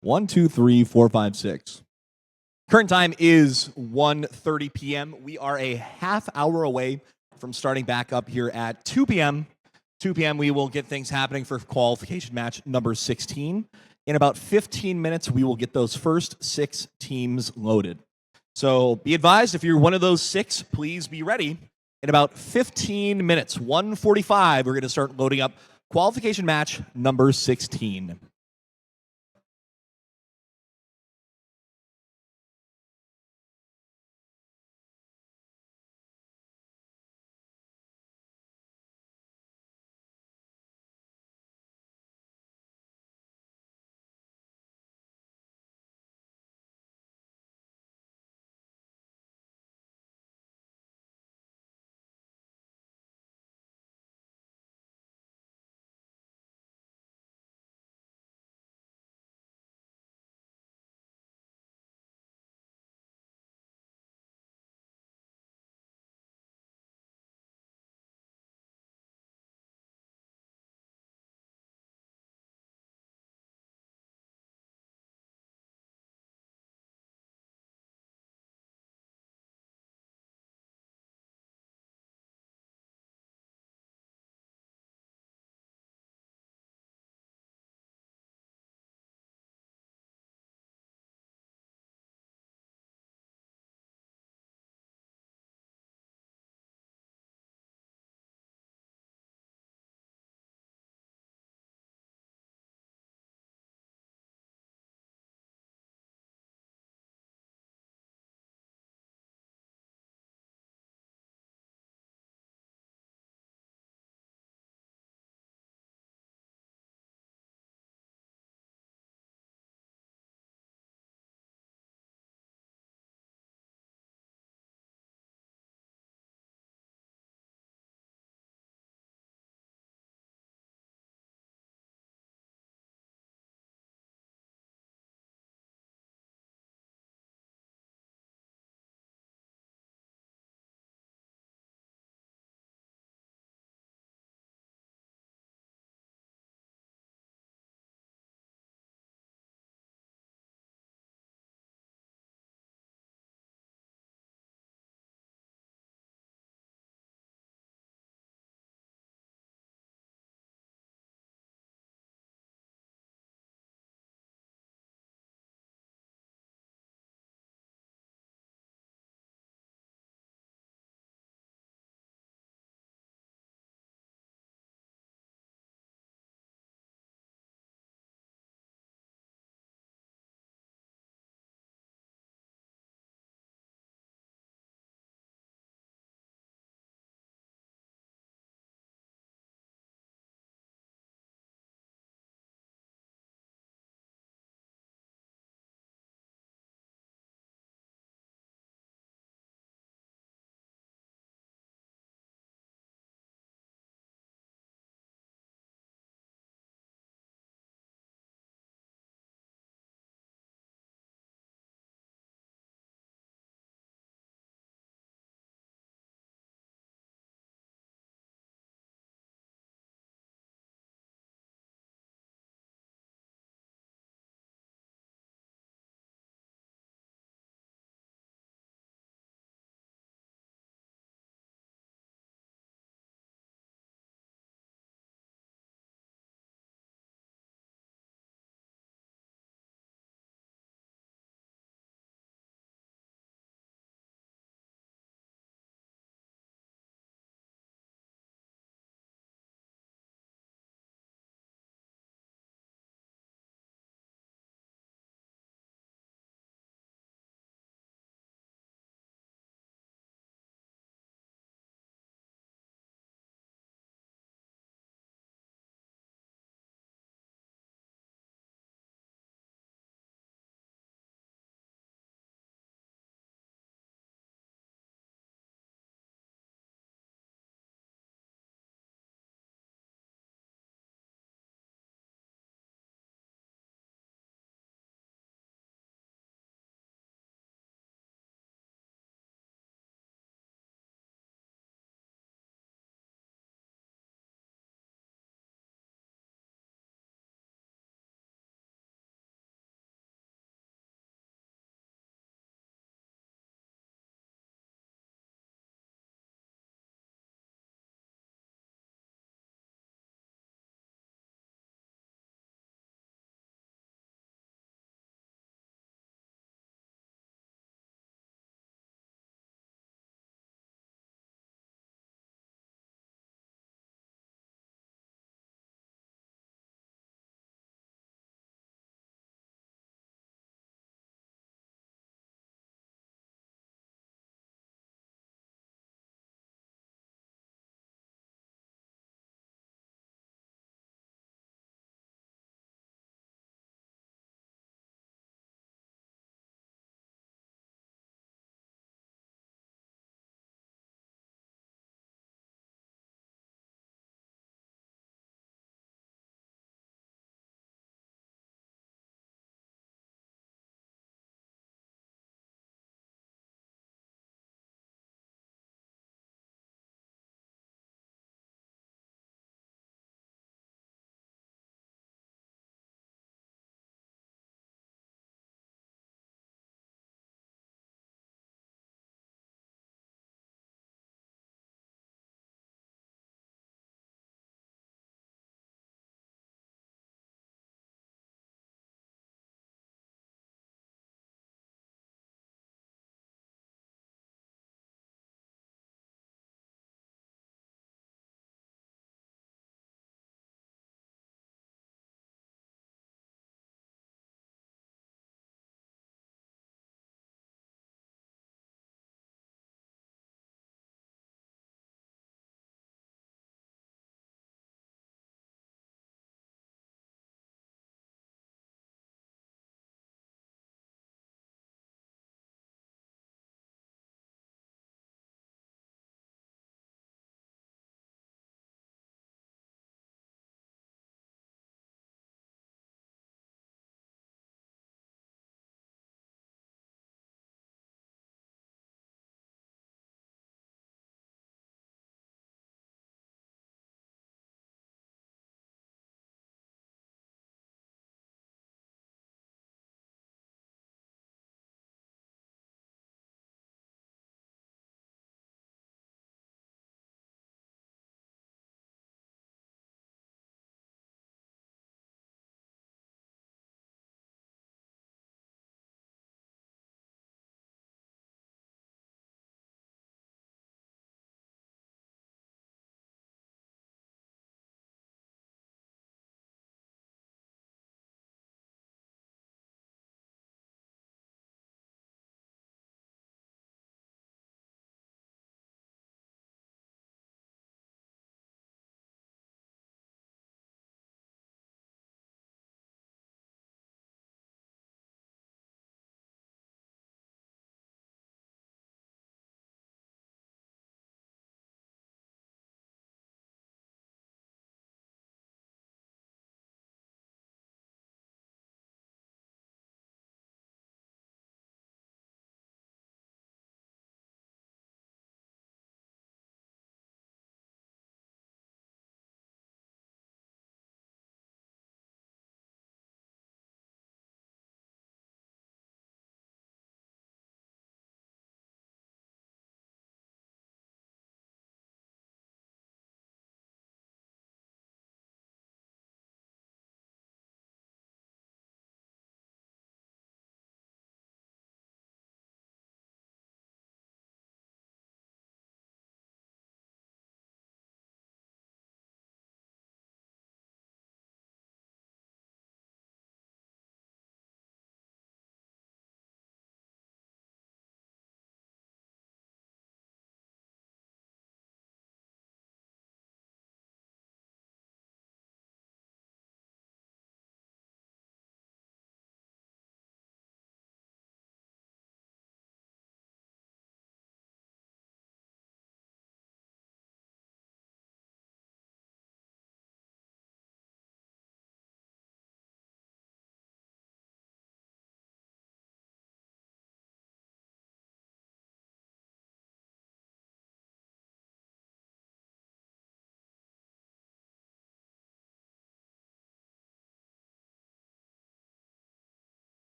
1, 2, 3, 4, 5, 6. Current time is 1:30 p.m. We are a half hour away from starting back up here at 2 p.m. 2 p.m. we will get things happening for qualification match number 16. In about 15 minutes, we will get those first 6 teams loaded. So be advised, if you're one of those 6, please be ready. In about 15 minutes, 1:45, we're going to start loading up qualification match number 16.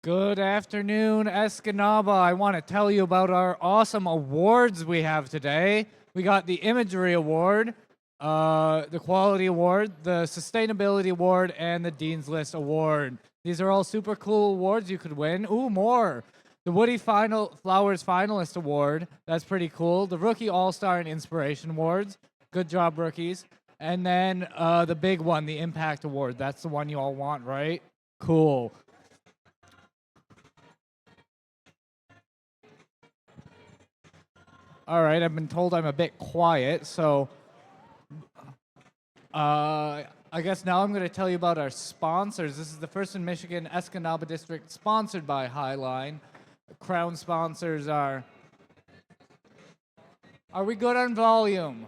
Good afternoon, Escanaba. I want to tell you about our awesome awards we have today. We got the Imagery Award, the Quality Award, the Sustainability Award, and the Dean's List Award. These are all super cool awards you could win. Ooh, more. The Woody Flowers Finalist Award. That's pretty cool. The Rookie All-Star and Inspiration Awards. Good job, rookies. And then the big one, the Impact Award. That's the one you all want, right? Cool. All right, I've been told I'm a bit quiet, so I guess now I'm going to tell you about our sponsors. This is the First in Michigan Escanaba District, sponsored by Highline. Crown sponsors are we good on volume?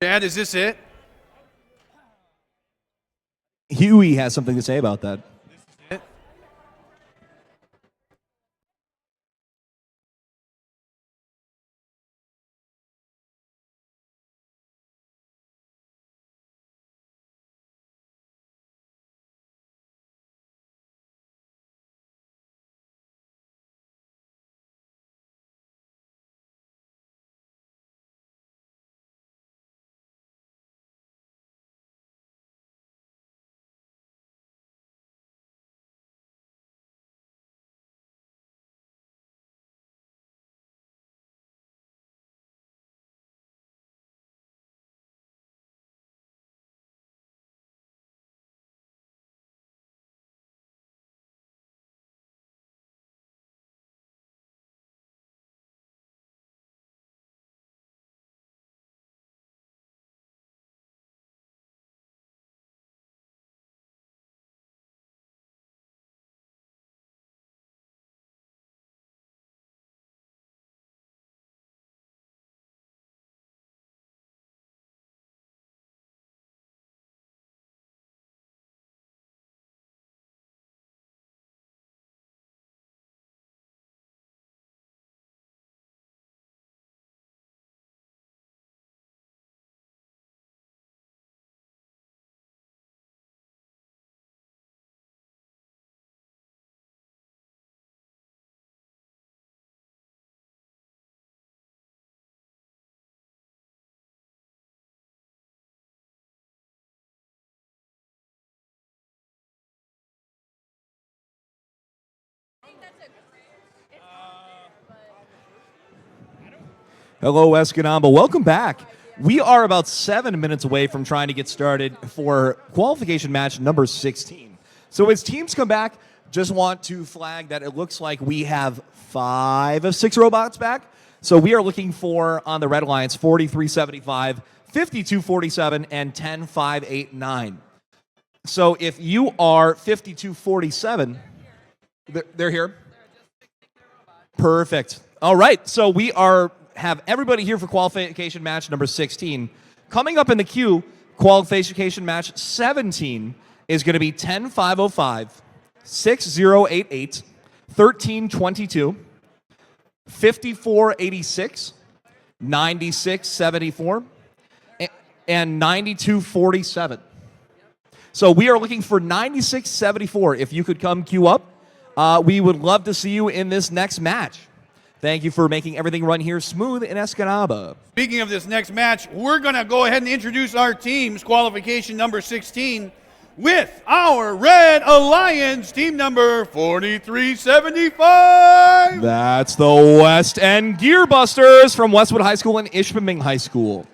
Chad, is this it? Huey has something to say about that. Hello, Escanaba. Welcome back. We are about 7 minutes away from trying to get started for qualification match number 16. So as teams come back, just want to flag that it looks like we have 5 of 6 robots back. So we are looking for, on the Red Alliance, 4375, 5247, and 10589. So if you are 5247, they're here? Perfect. All right, so we have everybody here for qualification match number 16. Coming up in the queue, qualification match 17 is going to be 10505, 6088, 1322, 5486, 9674, and 9247. So we are looking for 9674. If you could come queue up, we would love to see you in this next match. Thank you for making everything run here smooth in Escanaba. Speaking of this next match, we're going to go ahead and introduce our team's qualification number 16 with our Red Alliance team number 4375. That's the West End Gearbusters from Westwood High School and Ishpeming High School.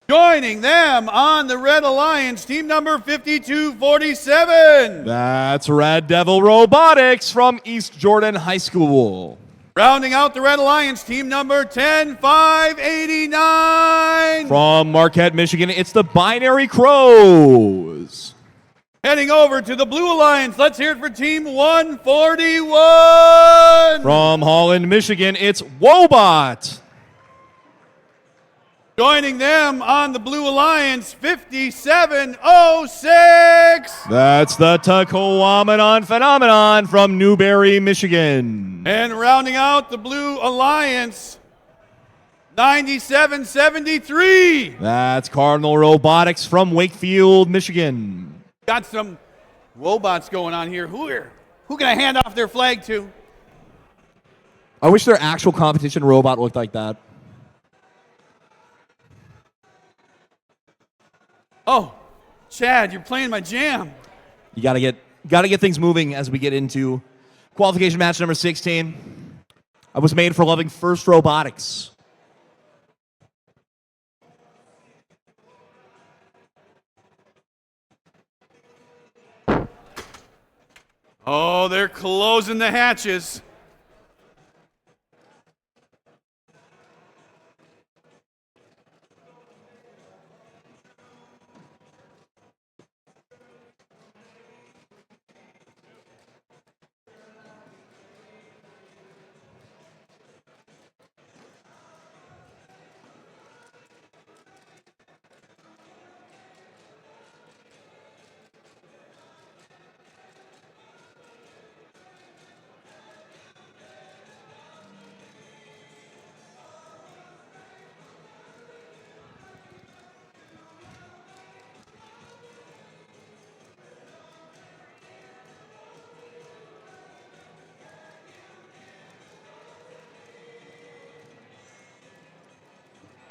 Joining them on the Red Alliance team number 5247. That's Red Devil Robotics from East Jordan High School. Rounding out the Red Alliance team number 10589. From Marquette, Michigan, it's the Binary Crows. Heading over to the Blue Alliance, let's hear it for team 141. From Holland, Michigan, it's Wobot. Joining them on the Blue Alliance, 5706. That's the Tacoamanon Phenomenon from Newberry, Michigan. And rounding out the Blue Alliance, 9773. That's Cardinal Robotics from Wakefield, Michigan. Got some robots going on here. Who can I hand off their flag to? I wish their actual competition robot looked like that. Oh, Chad, you're playing my jam. You gotta get things moving as we get into qualification match number 16. I was made for loving FIRST Robotics. Oh, they're closing the hatches.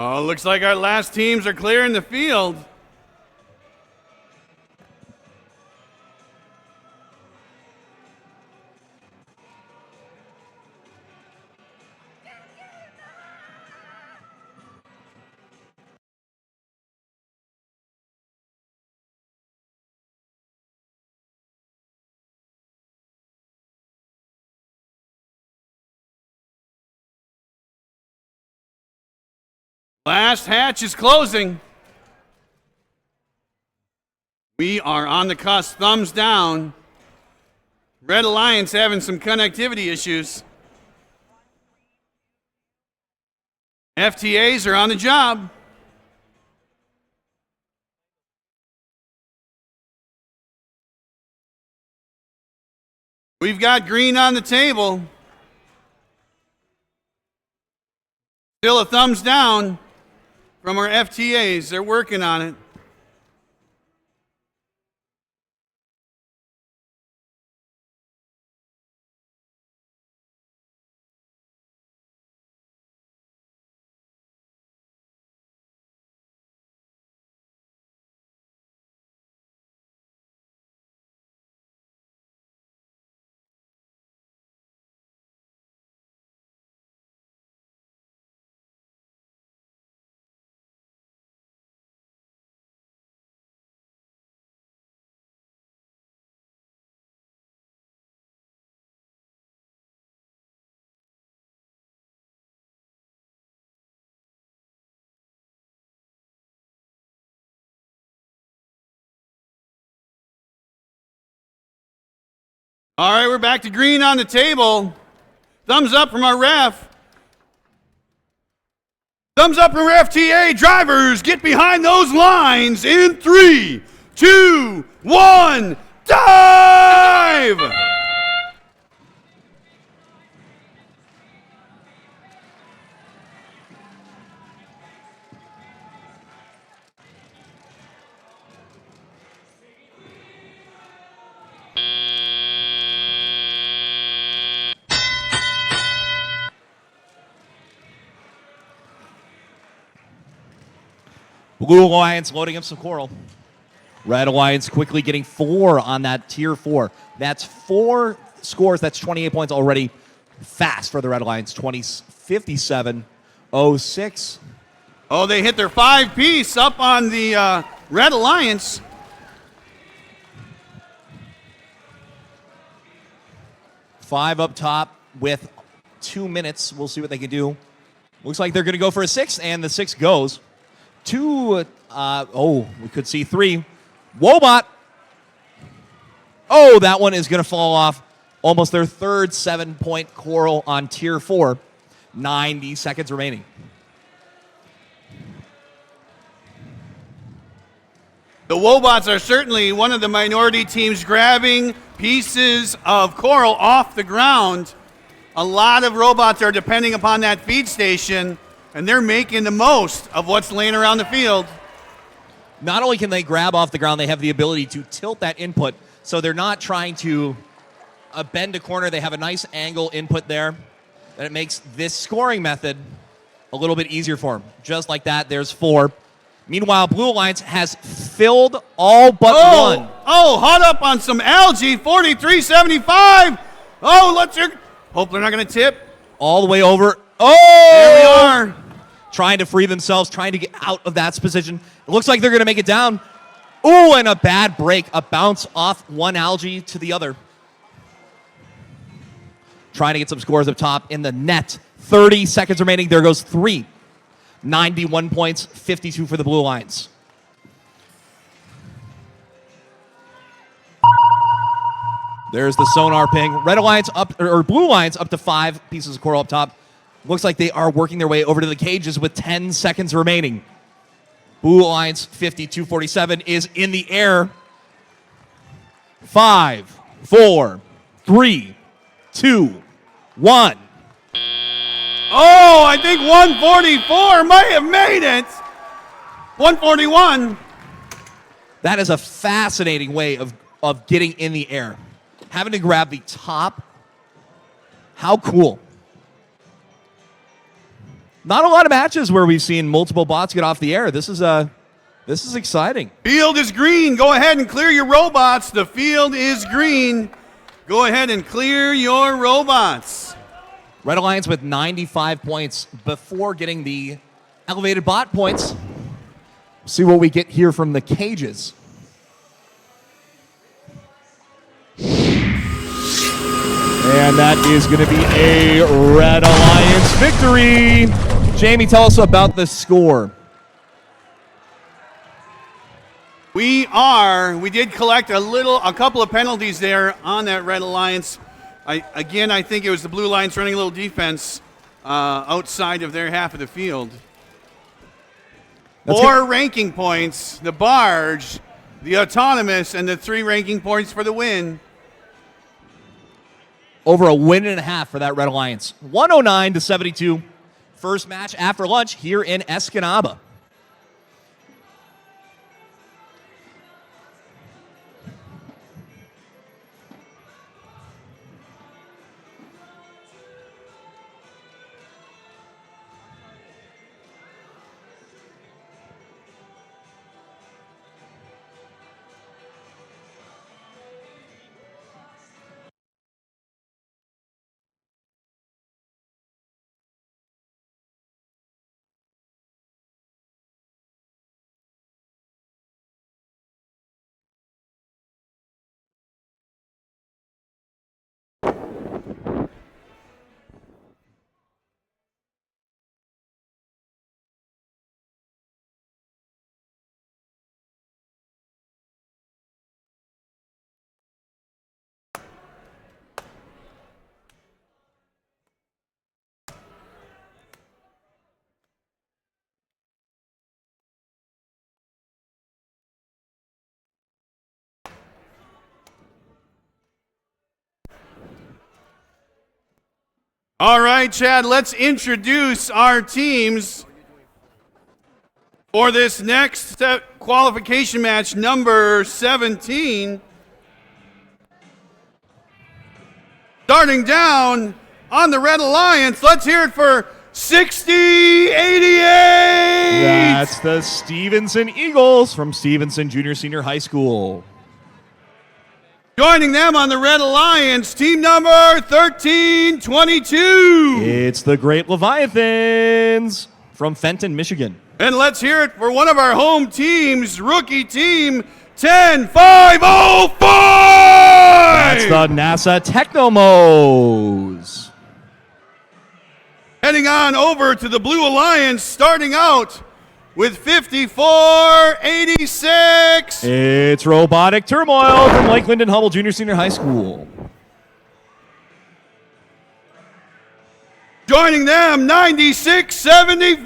Oh, looks like our last teams are clearing the field. Last hatch is closing. We are on the cusp, thumbs down. Red Alliance having some connectivity issues. FTAs are on the job. We've got green on the table. Still a thumbs down from our FTAs. They're working on it. All right, we're back to green on the table. Thumbs up from our ref. Thumbs up from ref TA. Drivers, get behind those lines in 3, 2, 1, dive! Blue Alliance loading up some coral. Red Alliance quickly getting 4 on that tier 4. That's 4 scores. That's 28 points already. Fast for the Red Alliance. 57-06. Oh, they hit their 5-piece up on the Red Alliance. Five up top with 2 minutes. We'll see what they can do. Looks like they're going to go for a 6, and the 6 goes. 2, we could see 3. Wobot. Oh, that one is going to fall off. Almost their third 7-point coral on tier 4. 90 seconds remaining. The Wobots are certainly one of the minority teams grabbing pieces of coral off the ground. A lot of robots are depending upon that feed station, and they're making the most of what's laying around the field. Not only can they grab off the ground, they have the ability to tilt that input, so they're not trying to bend a corner. They have a nice angle input there, and it makes this scoring method a little bit easier for them. Just like that, there's 4. Meanwhile, Blue Alliance has filled all but one. Oh, hot up on some algae, 43.75. Oh, hope they're not going to tip. All the way over. Oh! There we are. Trying to free themselves, trying to get out of that position. It looks like they're going to make it down. Ooh, and a bad break. A bounce off one algae to the other. Trying to get some scores up top in the net. 30 seconds remaining. There goes 3. 91 points, 52 for the Blue Alliance. There's the sonar ping. Red Alliance up, or Blue Alliance up to 5 pieces of coral up top. Looks like they are working their way over to the cages with 10 seconds remaining. Blue Alliance 52-47 is in the air. 5, 4, 3, 2, 1. Oh, I think 144 might have made it. 141. That is a fascinating way of getting in the air. Having to grab the top. How cool. Not a lot of matches where we've seen multiple bots get off the air. This is exciting. Field is green. Go ahead and clear your robots. The field is green. Go ahead and clear your robots. Red Alliance with 95 points before getting the elevated bot points. See what we get here from the cages. And that is going to be a Red Alliance victory. Jamie, tell us about the score. We did collect a couple of penalties there on that Red Alliance. I think it was the Blue Alliance running a little defense outside of their half of the field. 4 ranking points, the barge, the autonomous, and the 3 ranking points for the win. Over a win and a half for that Red Alliance. 109-72. First match after lunch here in Escanaba. All right, Chad, let's introduce our teams for this next qualification match, number 17. Starting down on the Red Alliance, let's hear it for 6088. That's the Stevenson Eagles from Stevenson Junior Senior High School. Joining them on the Red Alliance, team number 1322. It's the Great Leviathans from Fenton, Michigan. And let's hear it for one of our home teams, rookie team 10505. That's the NASA Technomos. Heading on over to the Blue Alliance, starting out with 5486. It's Robotic Turmoil from Lakeland and Hummel Junior Senior High School. Joining them, 9674.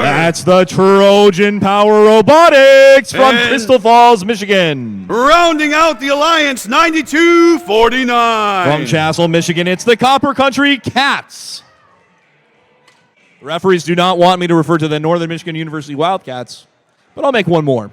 That's the Trojan Power Robotics from And Crystal Falls, Michigan. rounding out the Alliance, 9249. From Chassell, Michigan, it's the Copper Country Cats. The referees do not want me to refer to the Northern Michigan University Wildcats, but I'll make one more.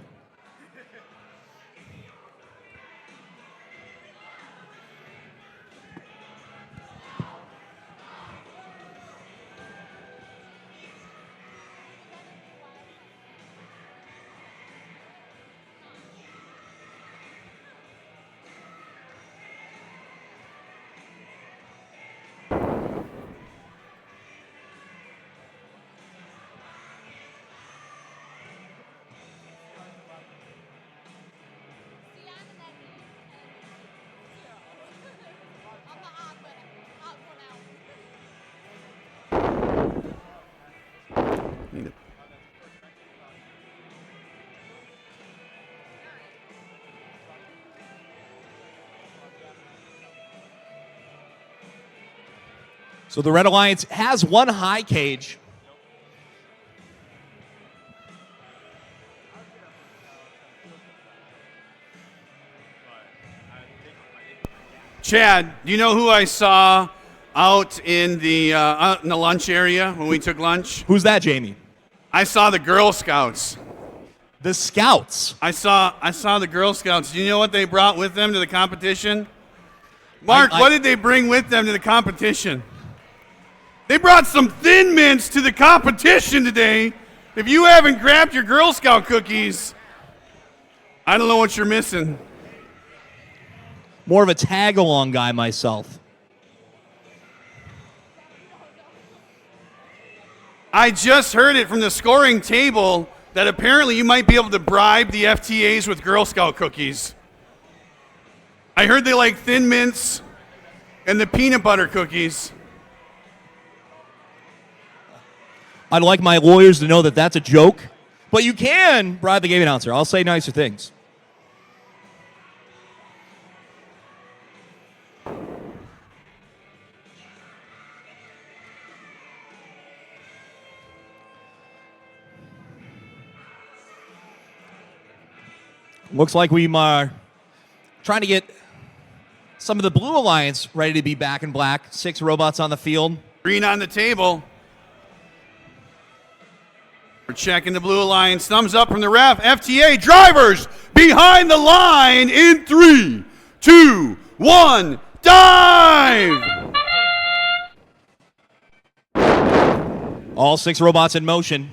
So the Red Alliance has one high cage. Chad, do you know who I saw out in the lunch area when we took lunch? Who's that, Jamie? I saw the Girl Scouts. The Scouts? I saw the Girl Scouts. Do you know what they brought with them to the competition? Mark, what did they bring with them to the competition? They brought some Thin Mints to the competition today. If you haven't grabbed your Girl Scout cookies, I don't know what you're missing. More of a tag-along guy myself. I just heard it from the scoring table that apparently you might be able to bribe the FTAs with Girl Scout cookies. I heard they like Thin Mints and the peanut butter cookies. I'd like my lawyers to know that that's a joke, but you can bribe the game announcer. I'll say nicer things. Looks like we are trying to get some of the Blue Alliance ready to be back in black. 6 robots on the field. Green on the table. We're checking the Blue Alliance. Thumbs up from the ref. FTA drivers behind the line in 3, 2, 1, dive! All 6 robots in motion.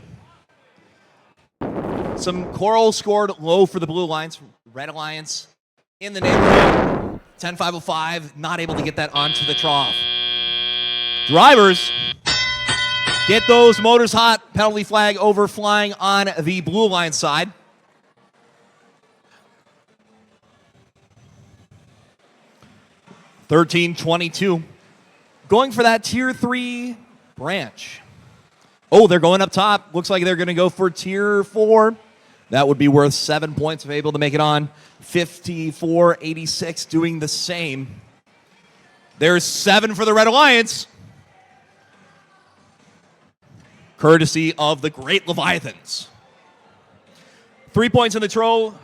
Some coral scored low for the Blue Alliance. Red Alliance in the neighborhood. 10-505, not able to get that onto the trough. Drivers, get those motors hot. Penalty flag over flying on the Blue Alliance side. $13.22. Going for that Tier 3 branch. Oh, they're going up top. Looks like they're going to go for Tier 4. That would be worth 7 points if able to make it on. 54-86 doing the same. There's 7 for the Red Alliance. Courtesy of the Great Leviathans. 3 points in the troll.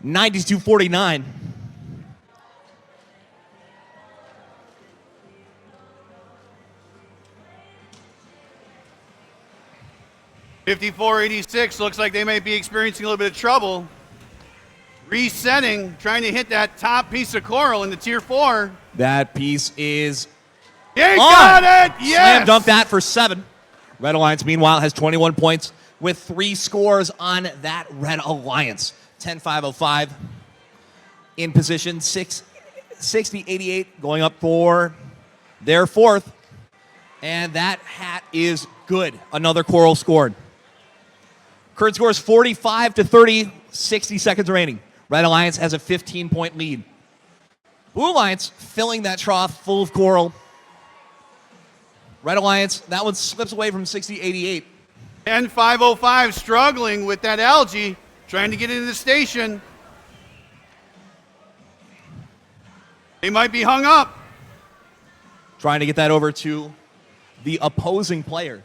92-49. – 5486 looks like they might be experiencing a little bit of trouble. Resetting, trying to hit that top piece of coral in the tier 4. That piece is Yeah, he on. got it! Yes! Slam dunk that for 7. Red Alliance, meanwhile, has 21 points with 3 scores on that Red Alliance. 10-5-05 in position. 60-88 going up for their 4th. And that hat is good. Another coral scored. Current score is 45-30, 60 seconds remaining. Red Alliance has a 15-point lead. Blue Alliance filling that trough full of coral. Red Alliance, that one slips away from 60-88. 10-5-05 struggling with that algae, trying to get into the station. They might be hung up. Trying to get that over to the opposing player.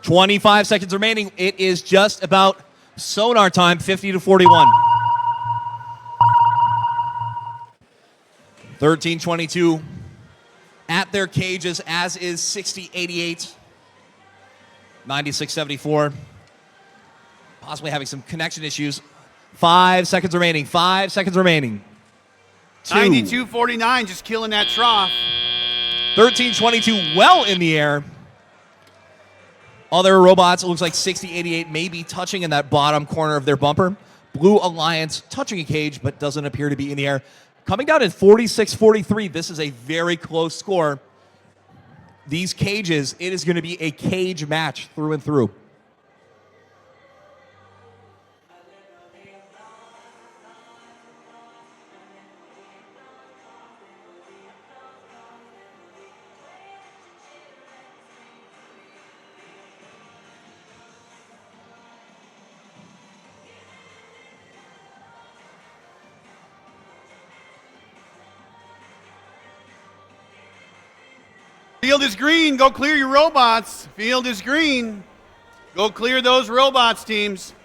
"25 seconds remaining. It is just about sonar time, 50-41. 13-22 at their cages, as is 60-88. 96-74. Possibly having some connection issues. 5 seconds remaining. 5 seconds remaining. 92-49, just killing that trough. 13-22, well in the air. Other robots, it looks like 60-88 may be touching in that bottom corner of their bumper. Blue Alliance touching a cage, but doesn't appear to be in the air. Coming down at 46-43, this is a very close score. These cages, it is going to be a cage match through and through. Field is green. Go clear your robots. Field is green. Go clear those robots, teams.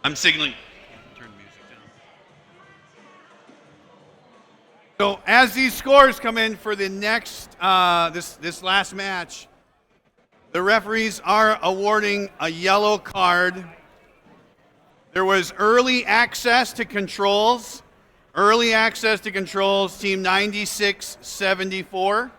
I'm signaling. Turn the music down. So as these scores come in for the next, this last match, the referees are awarding a yellow card. There was early access to controls. Early access to controls, team 96-74.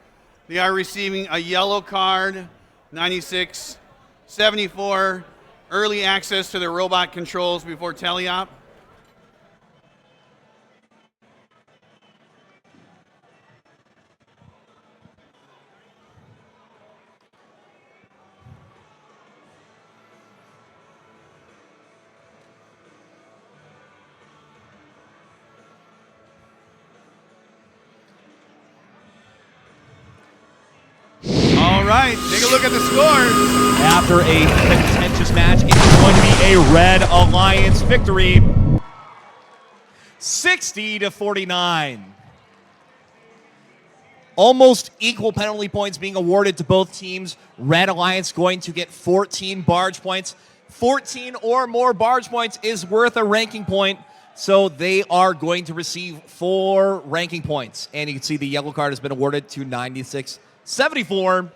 They are receiving a yellow card, 96-74. Early access to the robot controls before teleop. All right, take a look at the scores. After a contentious match, it is going to be a Red Alliance victory. 60-49. Almost equal penalty points being awarded to both teams. Red Alliance going to get 14 barge points. 14 or more barge points is worth a ranking point, so they are going to receive 4 ranking points. And you can see the yellow card has been awarded to 96-74.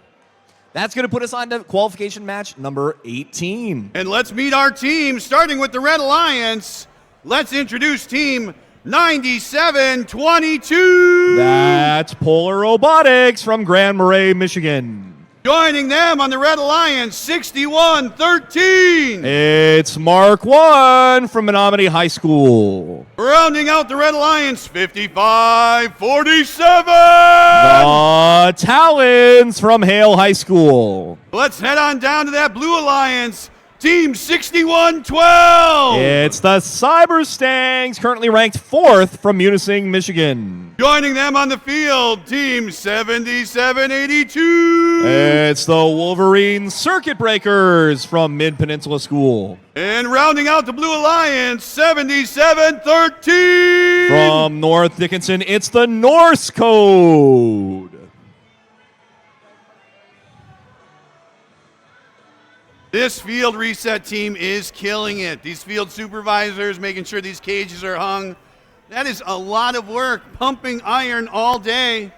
That's going to put us on to qualification match number 18. And let's meet our team, starting with the Red Alliance. Let's introduce team 97-22. That's Polar Robotics from Grand Marais, Michigan. Joining them on the Red Alliance, 61-13. It's Mark 1 from Menominee High School. Rounding out the Red Alliance, 55-47. The Talons from Hale High School. Let's head on down to that Blue Alliance, Team 61-12. It's the Cyberstangs, currently ranked 4th from Munising, Michigan. Joining them on the field, Team 77-82. It's the Wolverine Circuit Breakers from Mid-Peninsula School. And rounding out the Blue Alliance, 77-13. From North Dickinson, it's the Norse Code. This field reset team is killing it. These field supervisors making sure these cages are hung. That is a lot of work, pumping iron all day.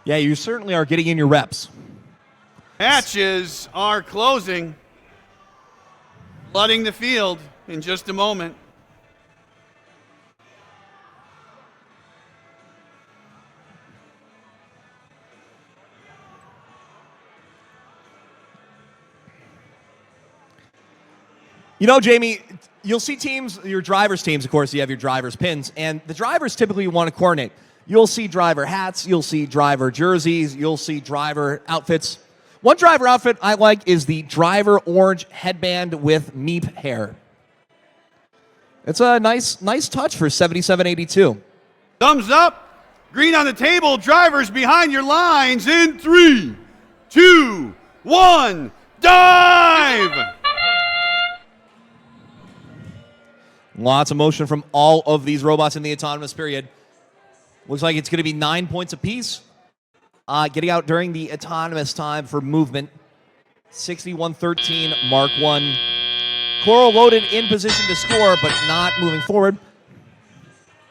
Yeah, you certainly are getting in your reps. Hatches are closing, flooding the field in just a moment. You know, Jamie, you'll see teams, your drivers' teams, of course, you have your drivers' pins, and the drivers typically want to coordinate. You'll see driver hats, you'll see driver jerseys, you'll see driver outfits. One driver outfit I like is the driver orange headband with meep hair. It's a nice touch for 7782. Thumbs up, green on the table, drivers behind your lines in 3, 2, 1, dive! Lots of motion from all of these robots in the autonomous period. Looks like it's going to be 9 points apiece. Getting out during the autonomous time for movement. 61-13, Mark 1. Coral loaded in position to score, but not moving forward.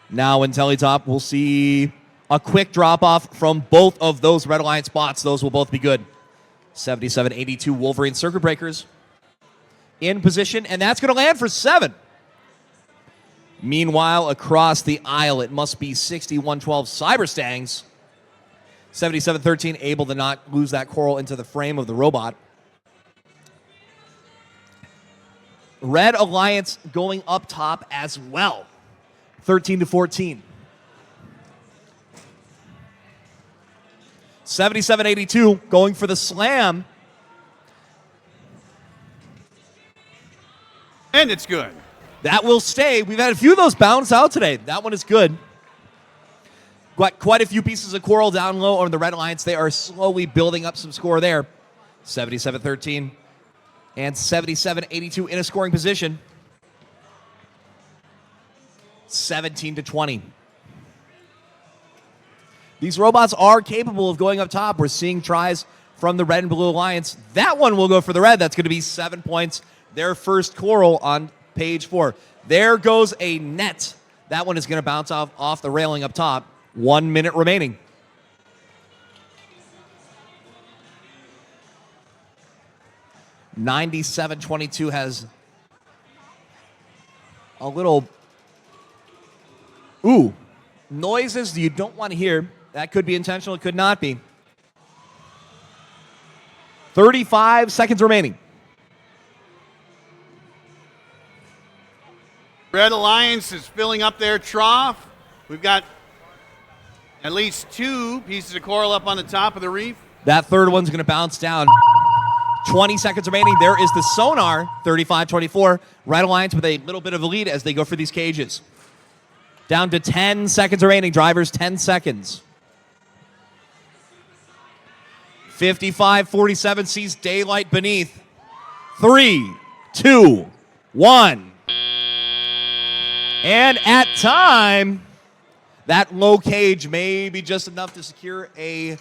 Now in Teletop, we'll see a quick drop-off from both of those Red Alliance spots. Those will both be good. 77-82 Wolverine Circuit Breakers in position, and that's going to land for 7. Meanwhile, across the aisle, it must be 61-12 Cyberstangs. 77-13, able to not lose that coral into the frame of the robot. Red Alliance going up top as well. 13-14. 77-82 going for the slam. And it's good. That will stay. We've had a few of those bounce out today. That one is good. Quite a few pieces of coral down low on the Red Alliance. They are slowly building up some score there. 77-13 and 77-82 in a scoring position. 17-20. These robots are capable of going up top. We're seeing tries from the Red and Blue Alliance. That one will go for the Red. That's going to be 7 points. Their first coral on page 4. There goes a net. That one is going to bounce off the railing up top. 1 minute remaining. (97-22) has a little noises you don't want to hear. That could be intentional. It could not be. 35 seconds remaining. Red Alliance is filling up their trough. We've got at least 2 pieces of coral up on the top of the reef. That third one's going to bounce down. 20 seconds remaining. There is the sonar, 35-24. Red Alliance with a little bit of a lead as they go for these cages. Down to 10 seconds remaining. Drivers, 10 seconds. 55-47 sees daylight beneath. 3, 2, 1. And at time, that low cage may be just enough to secure a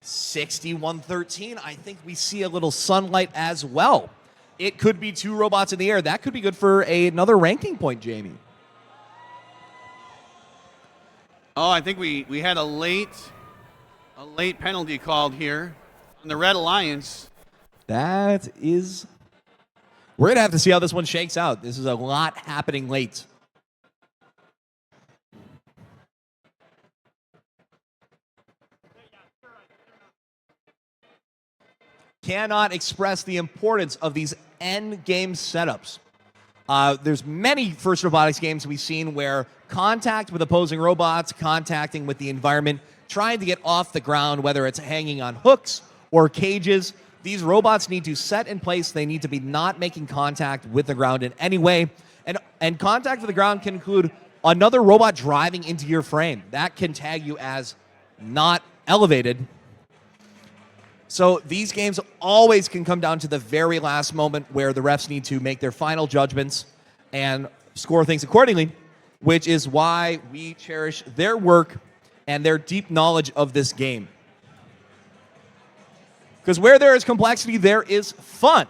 61-13. I think we see a little sunlight as well. It could be 2 robots in the air. That could be good for another ranking point, Jamie. Oh, I think we had a late penalty called here on the Red Alliance. That is... We're going to have to see how this one shakes out. This is a lot happening late. cannot express the importance of these end game setups. There's many First Robotics games we've seen where contact with opposing robots, contacting with the environment, trying to get off the ground, whether it's hanging on hooks or cages. These robots need to set in place. They need to be not making contact with the ground in any way. And contact with the ground can include another robot driving into your frame. That can tag you as not elevated. So these games always can come down to the very last moment where the refs need to make their final judgments and score things accordingly, which is why we cherish their work and their deep knowledge of this game. Because where there is complexity, there is fun.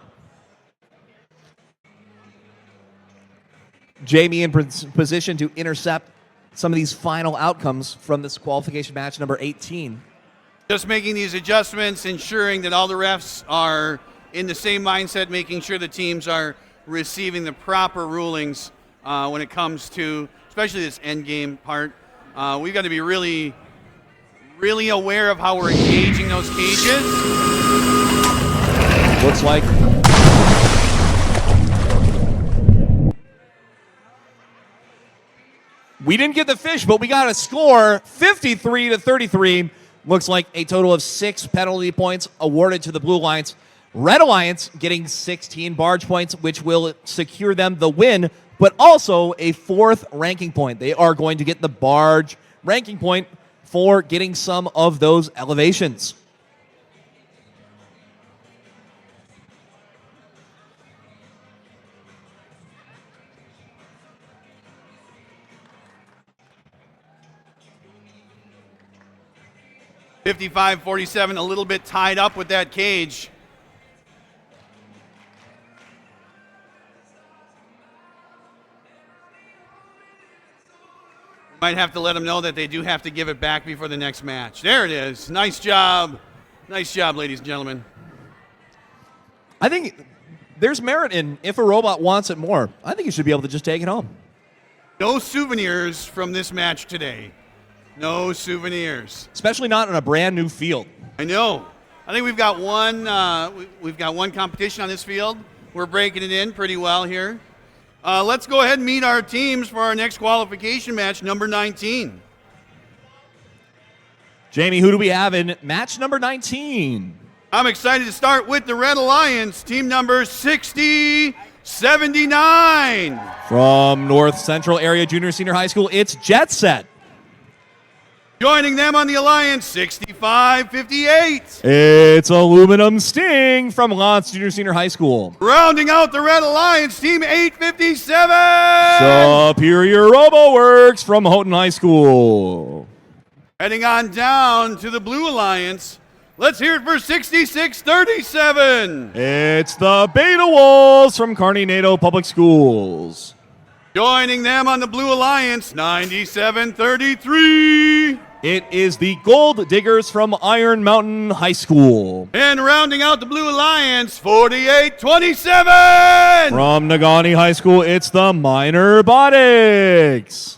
Jamie in position to intercept some of these final outcomes from this qualification match number 18. Just making these adjustments, ensuring that all the refs are in the same mindset, making sure the teams are receiving the proper rulings when it comes to, especially this end game part. We've got to be really, really aware of how we're engaging those cages. Looks like we didn't get the fish, but we got a score, 53-33. Looks like a total of 6 penalty points awarded to the Blue Alliance. Red Alliance getting 16 barge points, which will secure them the win, but also a 4th ranking point. They are going to get the barge ranking point for getting some of those elevations. (55-47), a little bit tied up with that cage. Might have to let them know that they do have to give it back before the next match. There it is. Nice job. Nice job, ladies and gentlemen. I think there's merit in if a robot wants it more, I think you should be able to just take it home. No souvenirs from this match today. No souvenirs. Especially not on a brand new field. I know. I think we've got one competition on this field. We're breaking it in pretty well here. Let's go ahead and meet our teams for our next qualification match, number 19. Jamie, who do we have in match number 19? I'm excited to start with the Red Alliance, team number 6079. From North Central Area Junior Senior High School, it's Jet Set. Joining them on the Alliance, 6558. It's Aluminum Sting from Lance Junior Senior High School. Rounding out the Red Alliance, team 857. Superior RoboWorks from Houghton High School. Heading on down to the Blue Alliance, let's hear it for 6637. It's the Beta Wolves from Carnegie Public Schools. Joining them on the Blue Alliance, 9733. It is the Gold Diggers from Iron Mountain High School. And rounding out the Blue Alliance, 4827. From Nagani High School, it's the Minor Robotics.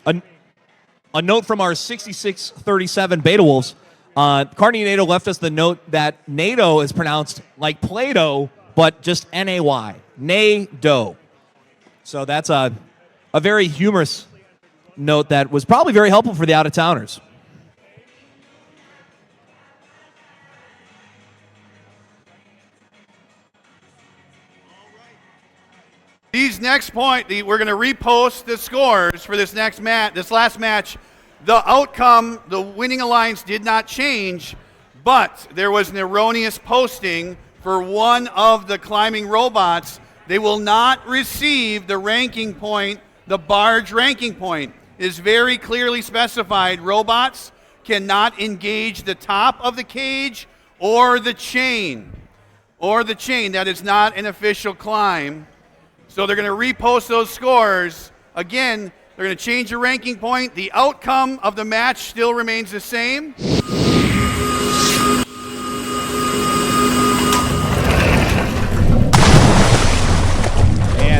A note from our 6637 Beta Wolves. Carney NATO left us the note that NATO is pronounced like Play-Doh, but just N-A-Y. NATO. So that's a very humorous note that was probably very helpful for the out-of-towners. These next point, we're going to repost the scores for this next match, this last match. The outcome, the winning alliance did not change, but there was an erroneous posting for one of the climbing robots. They will not receive the ranking point, the barge ranking point. It is very clearly specified. Robots cannot engage the top of the cage or the chain. That is not an official climb. So they're going to repost those scores. Again, they're going to change the ranking point. The outcome of the match still remains the same.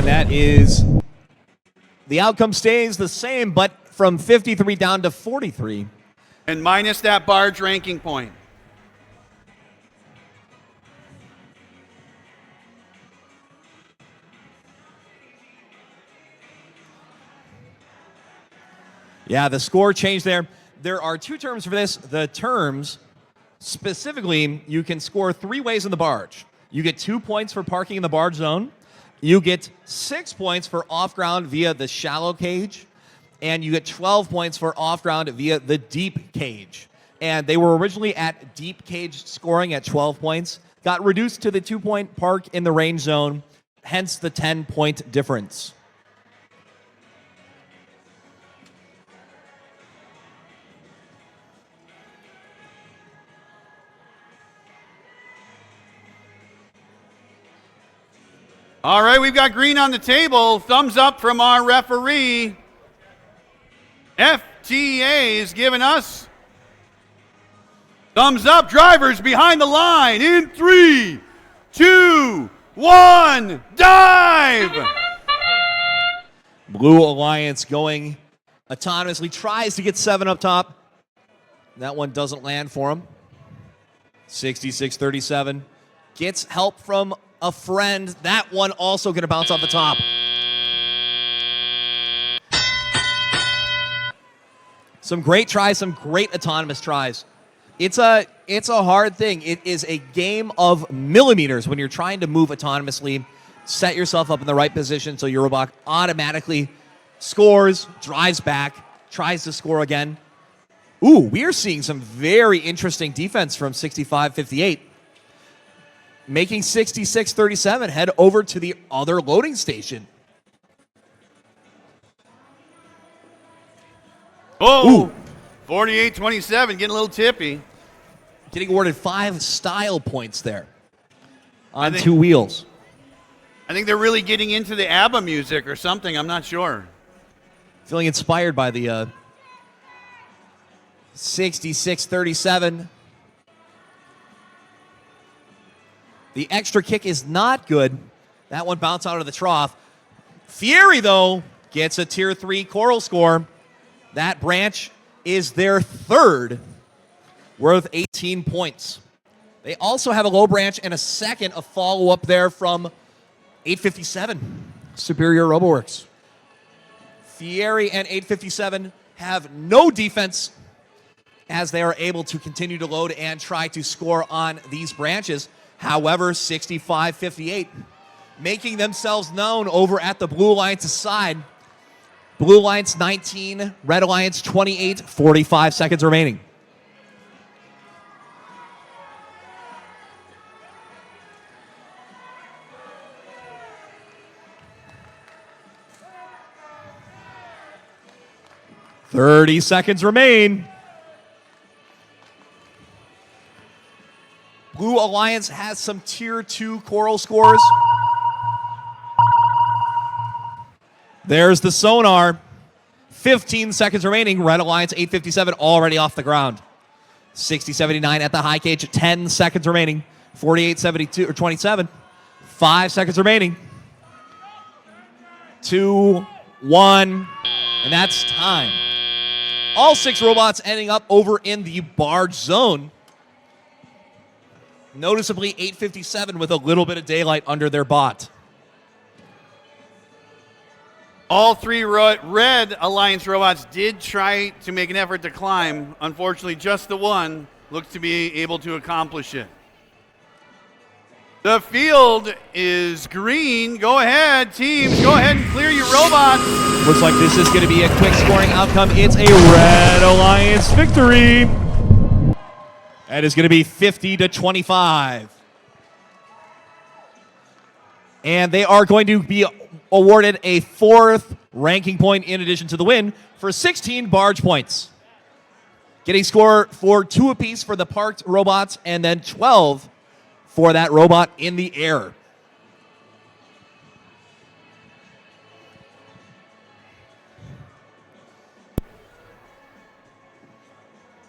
that is, the outcome stays the same, but from 53 down to 43. And minus that barge ranking point. Yeah, the score changed there. There are two terms for this. The terms, specifically, you can score 3 ways in the barge. You get 2 points for parking in the barge zone. You get 6 points for off-ground via the shallow cage. And you get 12 points for off-ground via the deep cage. And they were originally at deep cage scoring at 12 points. Got reduced to the 2-point park in the range zone, hence the 10-point difference. All right, we've got green on the table. Thumbs up from our referee. FTA is giving us thumbs up. Drivers behind the line in 3, 2, 1, dive! Blue Alliance going autonomously, tries to get 7 up top. That one doesn't land for him. 66-37. Gets help from a friend. That one also going to bounce off the top. Some great tries, some great autonomous tries. It's a hard thing. It is a game of millimeters when you're trying to move autonomously. Set yourself up in the right position so your robot automatically scores, drives back, tries to score again. Ooh, we are seeing some very interesting defense from 65-58. Making 66-37 head over to the other loading station. Oh, 48-27, getting a little tippy. Getting awarded 5 style points there on 2 wheels. I think they're really getting into the ABBA music or something. I'm not sure. Feeling inspired by the 66-37. The extra kick is not good. That one bounced out of the trough. Fieri, though, gets a Tier 3 Coral score. That branch is their 3rd, worth 18 points. They also have a low branch and a second, a follow-up there from 857, Superior RoboWorks. Fieri and 857 have no defense as they are able to continue to load and try to score on these branches. However, 65-58, making themselves known over at the Blue Alliance's side. Blue Alliance 19, Red Alliance 28, 45 seconds remaining. "30 seconds remain." Blue Alliance has some Tier 2 Coral scores. There's the sonar. 15 seconds remaining. Red Alliance 857 already off the ground. 60-79 at the high cage. 10 seconds remaining. 48-72 or 27. 5 seconds remaining. 2, 1, and that's time. All 6 robots ending up over in the barge zone. Noticeably 857 with a little bit of daylight under their bot. All 3 Red Alliance robots did try to make an effort to climb. Unfortunately, just the one looks to be able to accomplish it. The field is green. Go ahead, teams. Go ahead and clear your robots. Looks like this is going to be a quick scoring outcome. It's a Red Alliance victory. That is going to be 50-25. And they are going to be awarded a 4th ranking point in addition to the win for 16 barge points. Getting score for 2 apiece for the parked robots and then 12 for that robot in the air.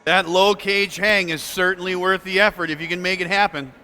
That low cage hang is certainly worth the effort if you can make it happen.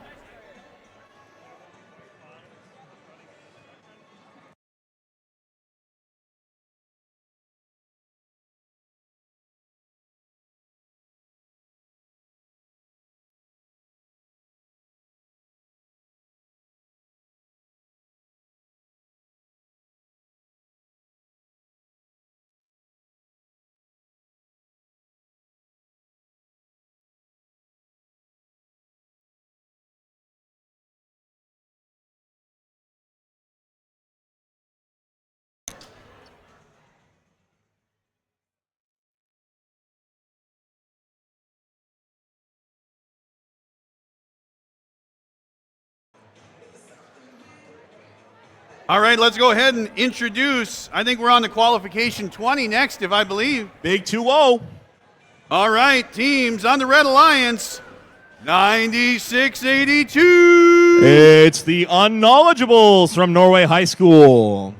All right, let's go ahead and introduce. I think we're on the qualification 20 next, if I believe. Big 2-0. All right, teams on the Red Alliance, 9682. It's the Unknowledgeables from Norway High School.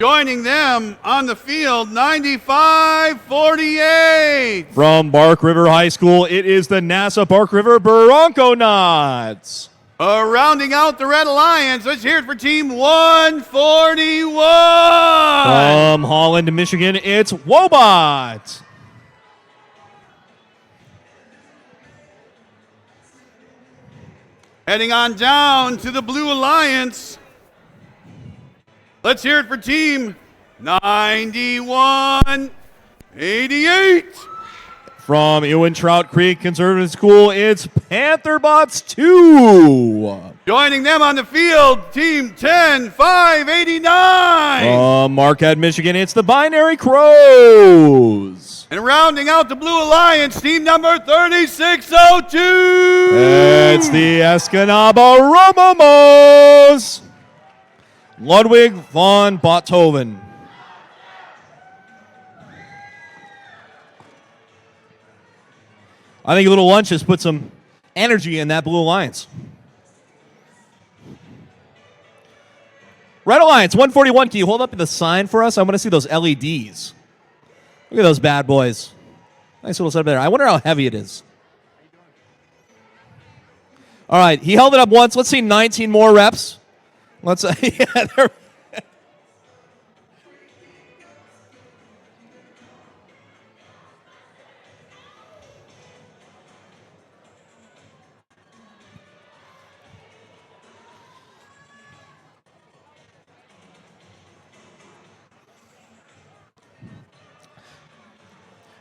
Joining them on the field, 9548. From Bark River High School, it is the NASA Bark River Bronconauts. Rounding out the Red Alliance, let's hear it for Team 141. From Holland, Michigan, it's Wobot. Heading on down to the Blue Alliance, let's hear it for Team 9188. From Ewan Trout Creek Conservative School, it's Pantherbots 2. Joining them on the field, Team 10589. From Marquette, Michigan, it's the Binary Crows. And rounding out the Blue Alliance, team number 3602. It's the Escanaba Romomos. Ludwig von Botthoven. I think a little lunch has put some energy in that Blue Alliance. Red Alliance 141, can you hold up the sign for us? I want to see those LEDs. Look at those bad boys. Nice little setup there. I wonder how heavy it is. All right, he held it up once. Let's see 19 more reps. Let's yeah, there.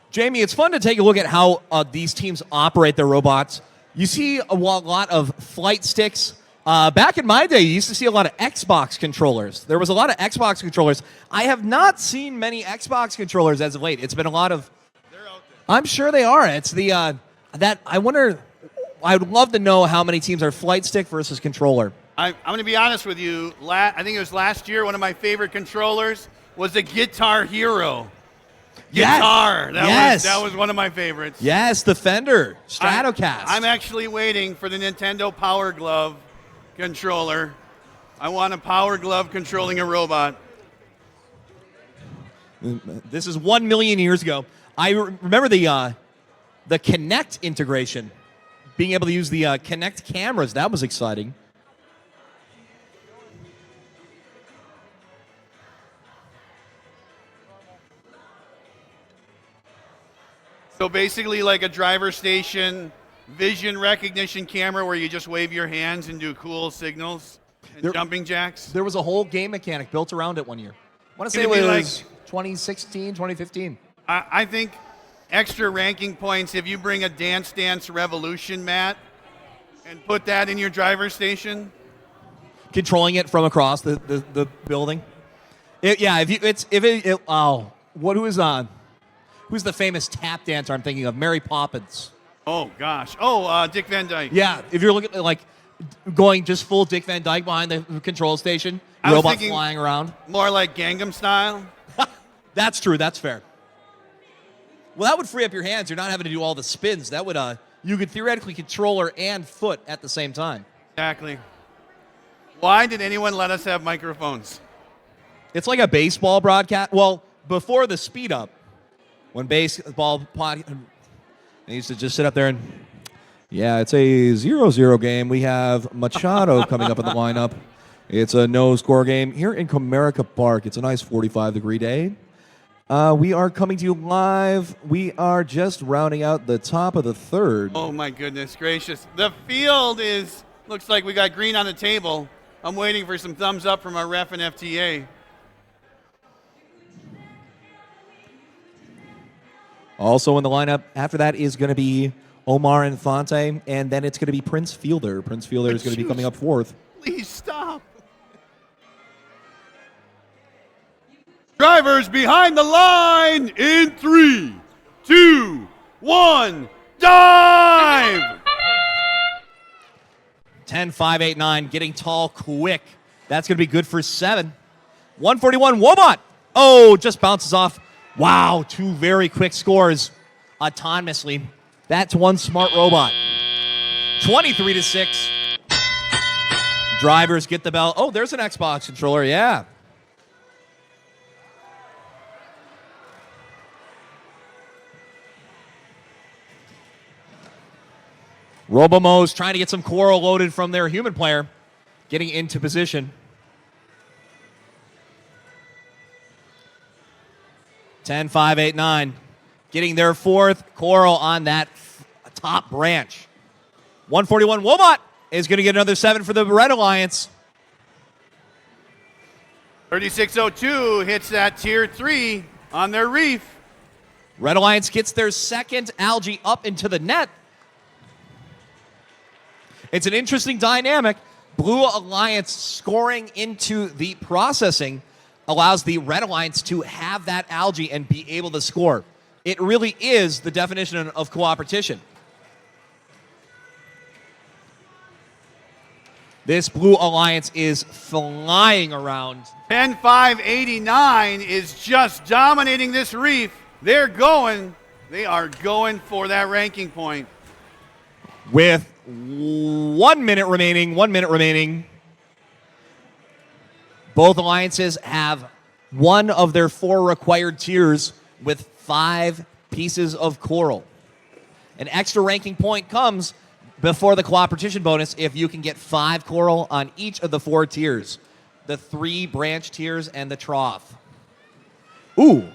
Jamie, it's fun to take a look at how these teams operate their robots. You see a lot of flight sticks. Back in my day, you used to see a lot of Xbox controllers. There was a lot of Xbox controllers. I have not seen many Xbox controllers as of late. It's been a lot of... They're out there. I'm sure they are. It's the... that I wonder... I would love to know how many teams are flight stick versus controller. I'm going to be honest with you. I think it was last year, one of my favorite controllers was the Guitar Hero. Guitar. That was one of my favorites. Yes, the Fender Stratocaster. I'm actually waiting for the Nintendo Power Glove controller. I want a Power Glove controlling a robot. This is 1 million years ago. I remember the Kinect integration. Being able to use the Kinect cameras. That was exciting. So basically like a driver station vision recognition camera where you just wave your hands and do cool signals and jumping jacks. There was a whole game mechanic built around it one year. I want to say it was 2016, 2015. I think extra ranking points if you bring a Dance Dance Revolution mat and put that in your driver station. Controlling it from across the building. Who's the famous tap dancer I'm thinking of? Mary Poppins. Oh, gosh. Oh, Dick Van Dyke. Yeah, if you're looking at, like, going just full Dick Van Dyke behind the control station, robot flying around. More like Gangnam Style. That's true. That's fair. Well, that would free up your hands. You're not having to do all the spins. That would, you could theoretically controller and foot at the same time. Exactly. Why did anyone let us have microphones? It's like a baseball broadcast. Well, before the speed up, when baseball they used to just sit up there and, yeah, it's a 0-0 game. We have Machado coming up in the lineup. It's a no-score game here in Comerica Park. It's a nice 45-degree day. We are coming to you live. We are just rounding out the top of the third. Oh, my goodness gracious. The field looks like we got green on the table. I'm waiting for some thumbs up from our ref and FTA. Also in the lineup after that is going to be Omar Infante, and then it's going to be Prince Fielder. Prince Fielder is going to be coming up fourth. Please stop. Drivers behind the line in 3, 2, 1, dive! 10, 5, 8, 9, getting tall quick. That's going to be good for 7. 141, Wobot. Oh, just bounces off. Wow, 2 very quick scores autonomously. That's one smart robot. 23-6. Drivers get the bell. Oh, there's an Xbox controller, yeah. Robomos trying to get some coral loaded from their human player, getting into position. 10, 5, 8, 9. Getting their 4th coral on that top branch. 141 Wobot is going to get another 7 for the Red Alliance. 3602 hits that tier 3 on their reef. Red Alliance gets their 2nd algae up into the net. It's an interesting dynamic. Blue Alliance scoring into the processing allows the Red Alliance to have that algae and be able to score. It really is the definition of cooperation. This Blue Alliance is flying around. 10-5-89 is just dominating this reef. They are going for that ranking point. With 1 minute remaining. Both alliances have one of their 4 required tiers with 5 pieces of coral. An extra ranking point comes before the cooperation bonus if you can get 5 coral on each of the 4 tiers. The 3 branch tiers and the trough. Ooh.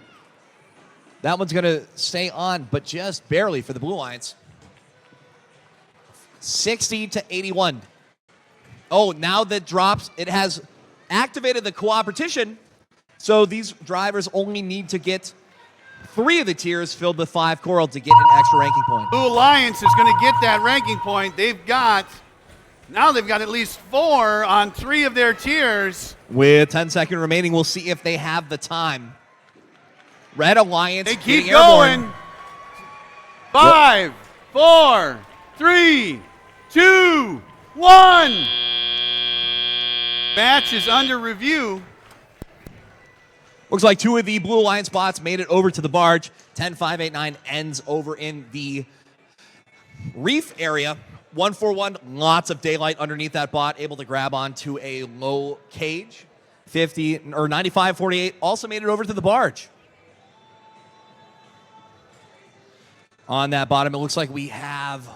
That one's going to stay on, but just barely for the Blue Alliance. 60-81. Oh, now that drops, it has activated the cooperation, so these drivers only need to get 3 of the tiers filled with 5 coral to get an extra ranking point. Blue Alliance is going to get that ranking point. Now they've got at least 4 on 3 of their tiers. With 10 seconds remaining, we'll see if they have the time. Red Alliance They keep getting going. airborne. 5, 4, 3, 2, 1. Match is under review. Looks like 2 of the Blue Alliance bots made it over to the barge. 10, 5, 8, 9 ends over in the reef area. 141, lots of daylight underneath that bot, able to grab onto a low cage. 95-48 also made it over to the barge. On that bottom, it looks like we have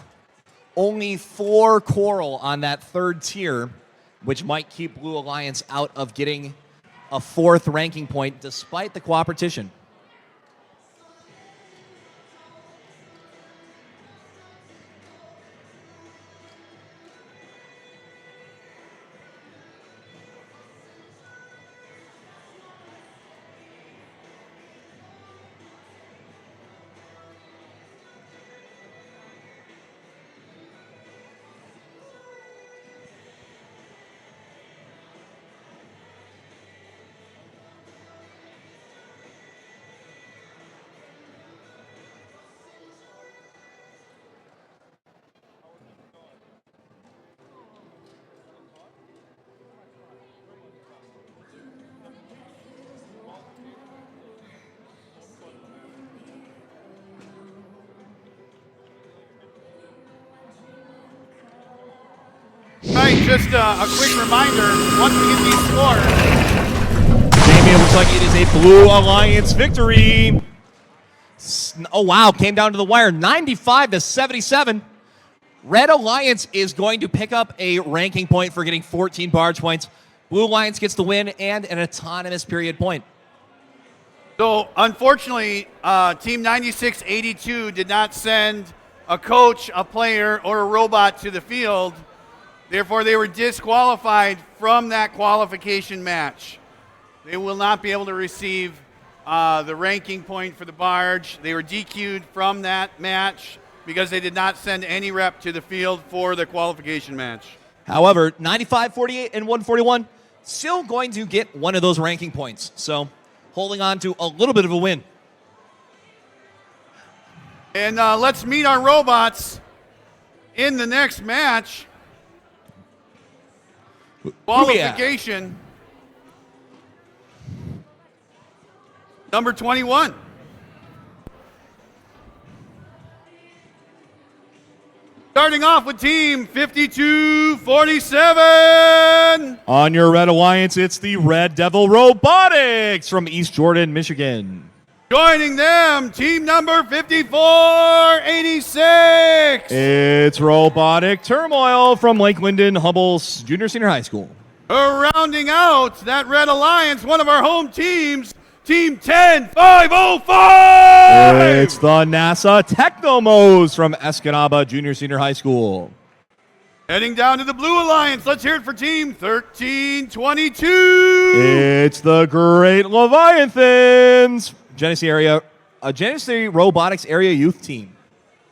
only 4 coral on that 3rd tier, which might keep Blue Alliance out of getting a 4th ranking point despite the cooperation. Right, just a quick reminder, once we get these scores. Jamie, it looks like it is a Blue Alliance victory. Oh, wow, came down to the wire, 95-77. Red Alliance is going to pick up a ranking point for getting 14 barge points. Blue Alliance gets the win and an autonomous period point. So, unfortunately, Team 9682 did not send a coach, a player, or a robot to the field. Therefore, they were disqualified from that qualification match. They will not be able to receive the ranking point for the barge. They were DQ'd from that match because they did not send any rep to the field for the qualification match. However, 95-48 and 141, still going to get one of those ranking points. So, holding on to a little bit of a win. And let's meet our robots in the next match. Qualification. Number 21. Starting off with team 5247. On your Red Alliance, it's the Red Devil Robotics from East Jordan, Michigan. Joining them, team number 5486. It's Robotic Turmoil from Lake Linden Humble Junior Senior High School. Rounding out that Red Alliance, one of our home teams, team 10505. It's the NASA Technomos from Escanaba Junior Senior High School. Heading down to the Blue Alliance, let's hear it for team 1322. It's the Great Leviathans, Genesee Robotics Area Youth Team.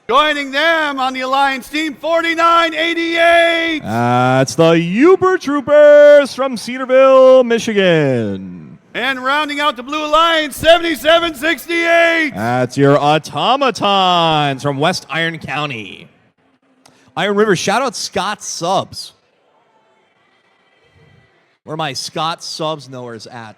Joining them on the Alliance team 4988. That's the Uber Troopers from Cedarville, Michigan. And rounding out the Blue Alliance 7768. That's your Automatons from West Iron County. Iron River, shout out Scott Subs. Where are my Scott Subs knowers at?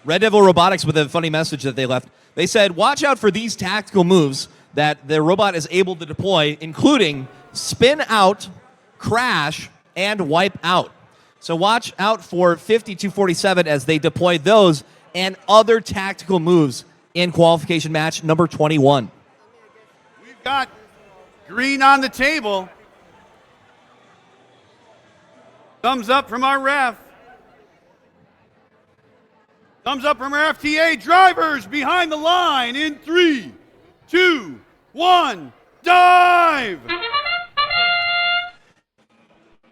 Red Devil Robotics with a funny message that they left. They said, watch out for these tactical moves that the robot is able to deploy, including spin out, crash, and wipe out. So watch out for 5247 as they deploy those and other tactical moves in qualification match number 21. We've got green on the table. Thumbs up from our ref. Thumbs up from our FTA. Drivers behind the line in 3, 2, 1, dive!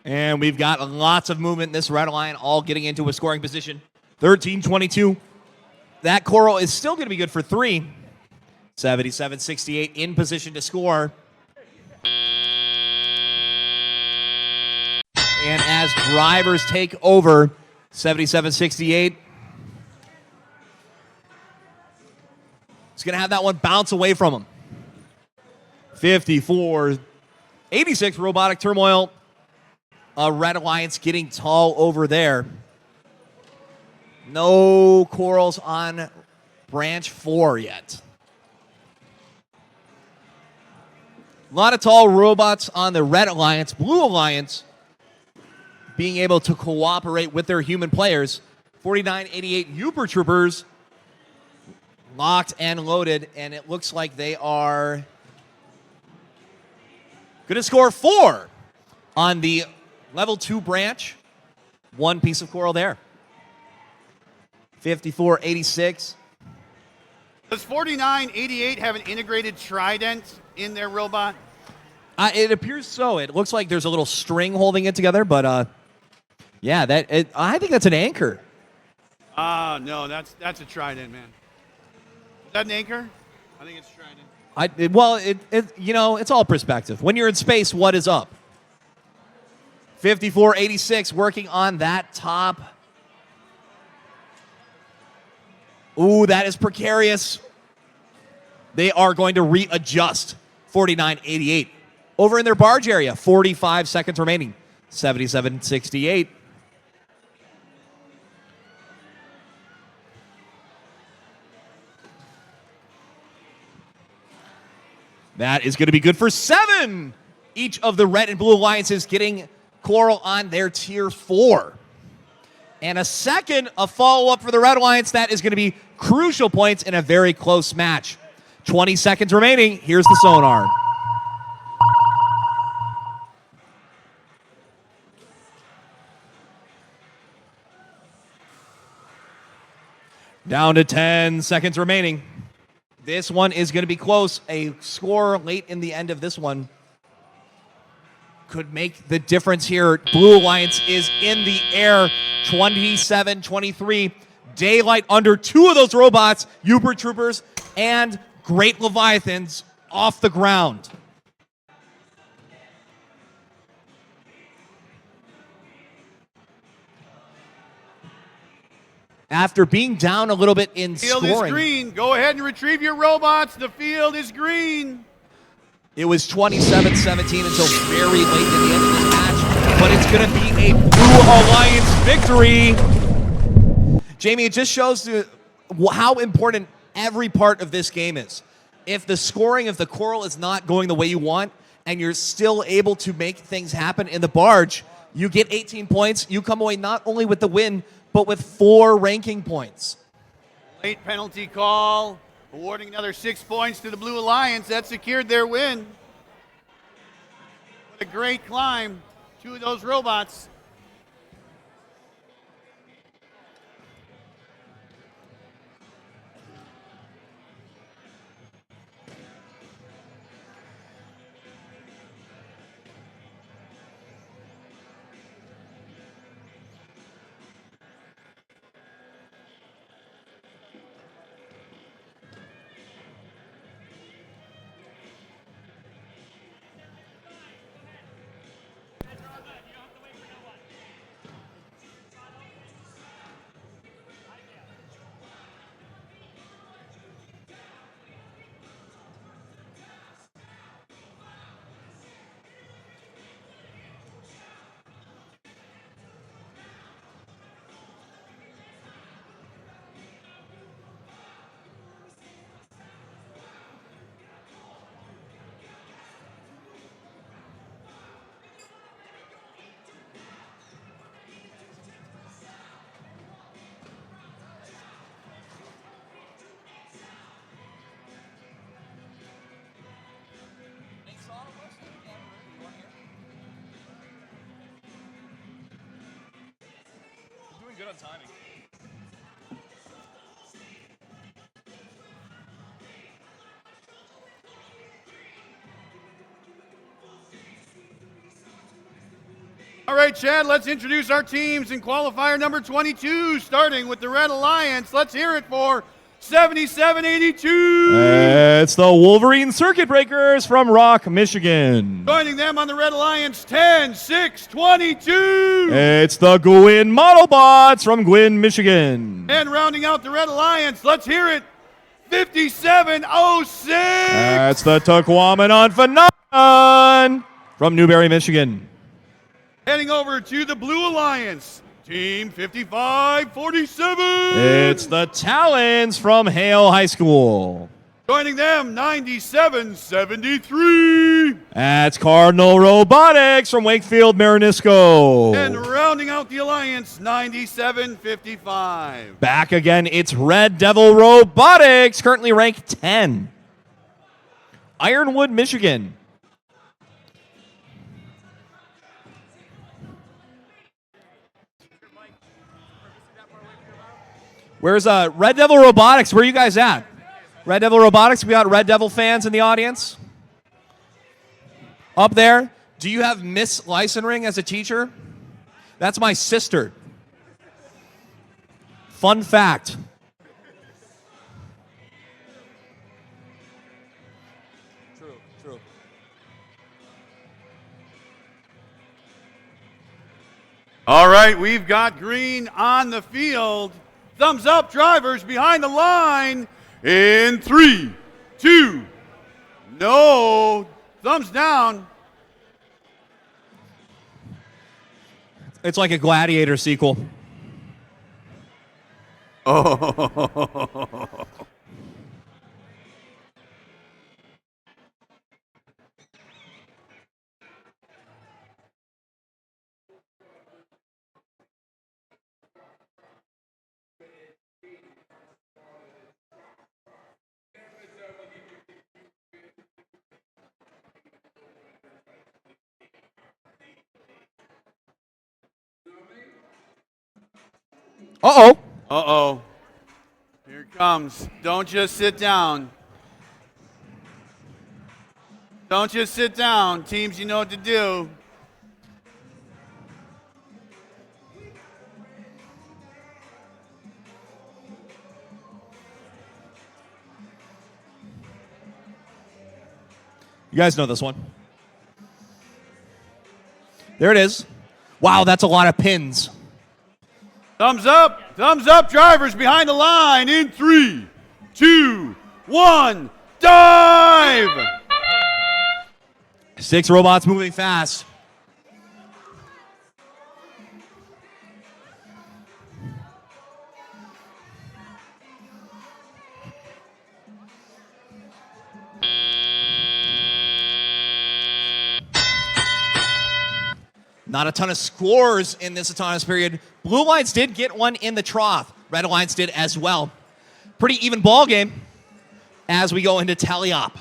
And we've got lots of movement in this red line, all getting into a scoring position. 13-22. That Coral is still going to be good for 3. 77-68 in position to score. And as drivers take over, 77-68. He's going to have that one bounce away from him. 54-86 Robotic Turmoil. Red Alliance getting tall over there. No corals on branch 4 yet. A lot of tall robots on the Red Alliance. Blue Alliance being able to cooperate with their human players. 4988 Uber Troopers locked and loaded, and it looks like they are going to score 4 on the level 2 branch. 1 piece of coral there. 54-86. Does 4988 have an integrated trident in their robot? It appears so. It looks like there's a little string holding it together, but yeah, I think that's an anchor. No, that's a trident, man. Is that an anchor? I think it's trident. It's all perspective. When you're in space, what is up? 54-86 working on that top. Ooh, that is precarious. They are going to readjust. 49-88. Over in their barge area, 45 seconds remaining. 77-68. That is going to be good for 7. Each of the red and blue alliances getting coral on their tier 4. And a follow-up for the Red Alliance. That is going to be crucial points in a very close match. 20 seconds remaining. Here's the sonar. Down to 10 seconds remaining. This one is going to be close. A score late in the end of this one could make the difference here. Blue Alliance is in the air. 27-23. Daylight under 2 of those robots. Uber Troopers and great Leviathans off the ground. After being down a little bit in Field scoring. is green. Go ahead and retrieve your robots. The field is green. It was 27-17 until very late in the end of this match, but it's going to be a Blue Alliance victory. Jamie, it just shows how important every part of this game is. If the scoring of the Coral is not going the way you want, and you're still able to make things happen in the barge, you get 18 points. You come away not only with the win, but with 4 ranking points. Late penalty call, awarding another 6 points to the Blue Alliance. That secured their win. What a great climb. 2 of those robots. Good on timing. All right, Chad, let's introduce our teams in qualifier number 22, starting with the Red Alliance. Let's hear it for 7782. It's the Wolverine Circuit Breakers from Rock, Michigan. Joining them on the Red Alliance, 10622. It's the Gwyn Modelbots from Gwyn, Michigan. And rounding out the Red Alliance, let's hear it, 5706. That's the Taquamanon Phenomenon from Newberry, Michigan. Heading over to the Blue Alliance, Team 5547. It's the Talons from Hale High School. Joining them, 9773. That's Cardinal Robotics from Wakefield, Marinisco. And rounding out the Alliance, 9755. Back again, it's Red Devil Robotics, currently ranked 10. Ironwood, Michigan. Where's Red Devil Robotics? Where are you guys at? Red Devil Robotics, we got Red Devil fans in the audience. Up there. Do you have Miss Lysenring as a teacher? That's my sister. Fun fact. True. All right, we've got green on the field. Thumbs up, drivers behind the line. In 3, 2, no. Thumbs down. It's like a Gladiator sequel. Oh. Uh-oh. Uh-oh. Here it comes. Don't just sit down. Don't just sit down. Teams, you know what to do. You guys know this one. There it is. Wow, that's a lot of pins. Thumbs up, drivers behind the line in 3, 2, 1, dive! 6 robots moving fast. Not a ton of scores in this autonomous period. Blue Alliance did get one in the trough. Red Alliance did as well. Pretty even ball game as we go into tally-op.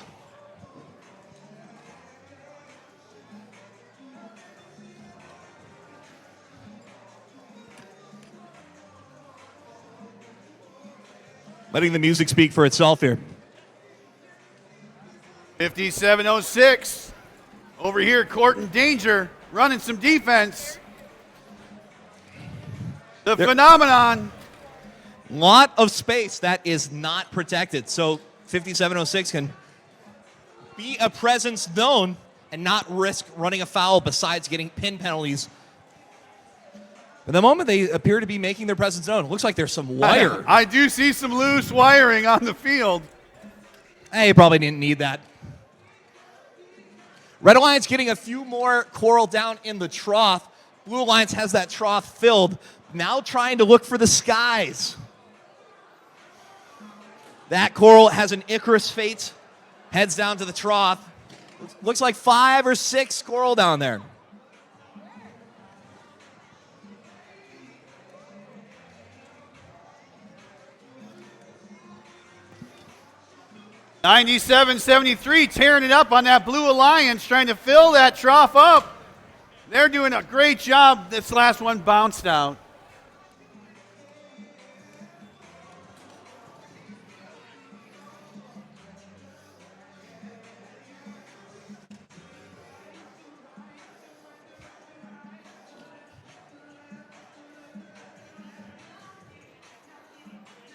Letting the music speak for itself here. 5706. Over here, Court in danger, running some defense. The phenomenon. Lot of space that is not protected. So 5706 can be a presence known and not risk running afoul besides getting pin penalties. At the moment, they appear to be making their presence known. It looks like there's some wire. I do see some loose wiring on the field. Hey, you probably didn't need that. Red Alliance getting a few more coral down in the trough. Blue Alliance has that trough filled. Now trying to look for the skies. That coral has an Icarus fate. Heads down to the trough. Looks like 5 or 6 coral down there. $97.73, tearing it up on that Blue Alliance, trying to fill that trough up. They're doing a great job. This last one bounced out.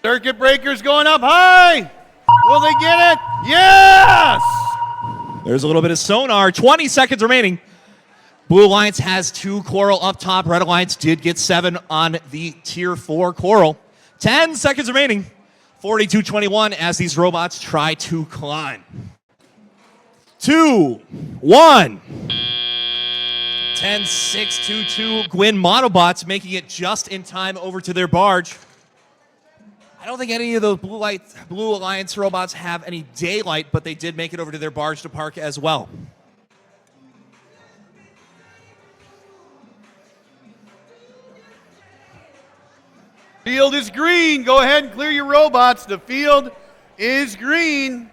Circuit breakers going up high. Will they get it? Yes! There's a little bit of sonar. 20 seconds remaining. Blue Alliance has 2 coral up top. Red Alliance did get 7 on the tier 4 coral. 10 seconds remaining. 42-21 as these robots try to climb. 2, 1. 10-6-2-2. Gwyn Monobots making it just in time over to their barge. I don't think any of those Blue Alliance robots have any daylight, but they did make it over to their barge to park as well. Field is green. Go ahead and clear your robots. The field is green.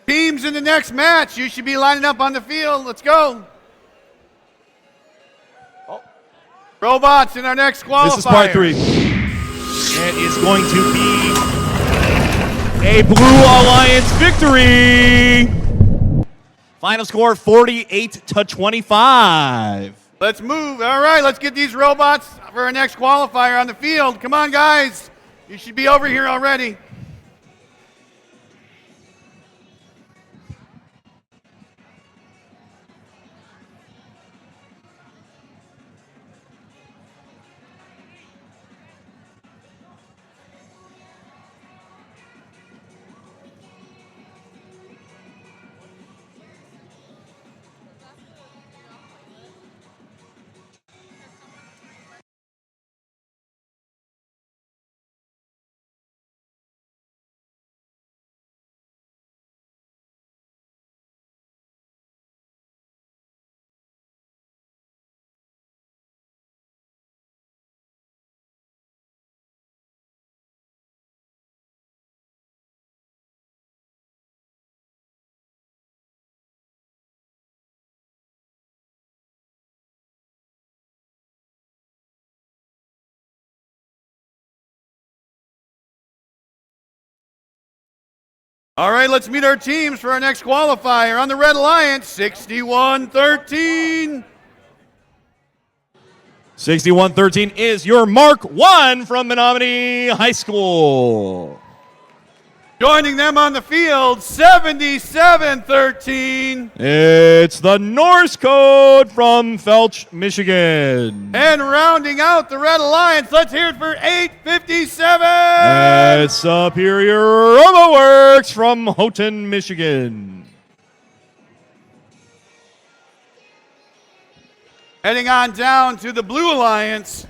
Teams in the next match, you should be lining up on the field. Let's go. Robots in our next qualifier. This is part 3. It is going to be a Blue Alliance victory. Final score 48-25. Let's move. All right, let's get these robots for our next qualifier on the field. Come on, guys. You should be over here already. All right, let's meet our teams for our next qualifier on the Red Alliance, 61-13. 61-13 is your Mark 1 from Menominee High School. Joining them on the field, 77-13. It's the Norse Code from Felch, Michigan. And rounding out the Red Alliance, let's hear it for 857. It's Superior RoboWorks from Houghton, Michigan. Heading on down to the Blue Alliance,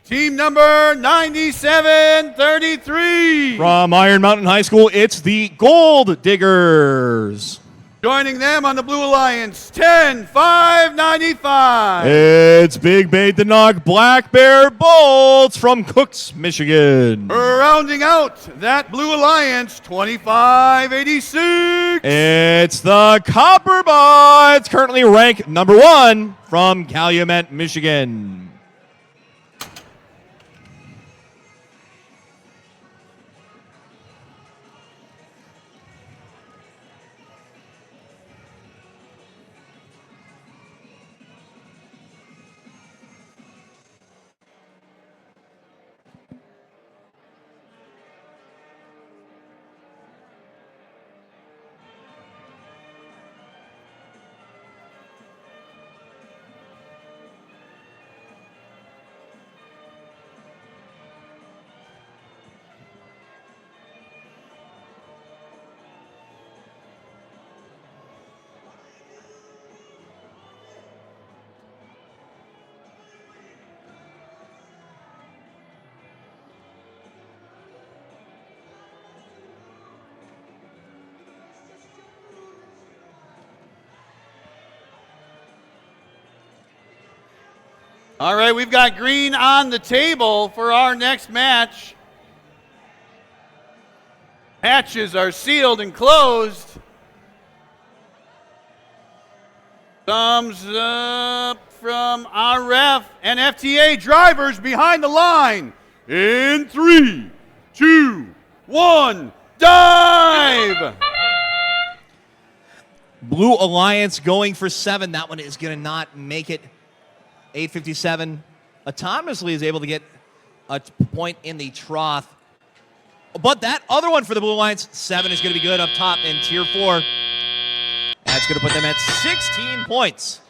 team number 9733. From Iron Mountain High School, it's the Gold Diggers. Joining them on the Blue Alliance, 10-5-95. It's Big Bay Denok Black Bear Bolts from Cooks, Michigan. Rounding out that Blue Alliance, 25-86. It's the Copper Buds, currently ranked number 1 from Calumet, Michigan. All right, we've got green on the table for our next match. Hatches are sealed and closed. Thumbs up from our ref and FTA drivers behind the line. In 3, 2, 1, dive! Blue Alliance going for 7. That one is going to not make it. 857 autonomously is able to get a point in the trough. But that other one for the Blue Alliance, 7 is going to be good up top in Tier 4. That's going to put them at 16 points.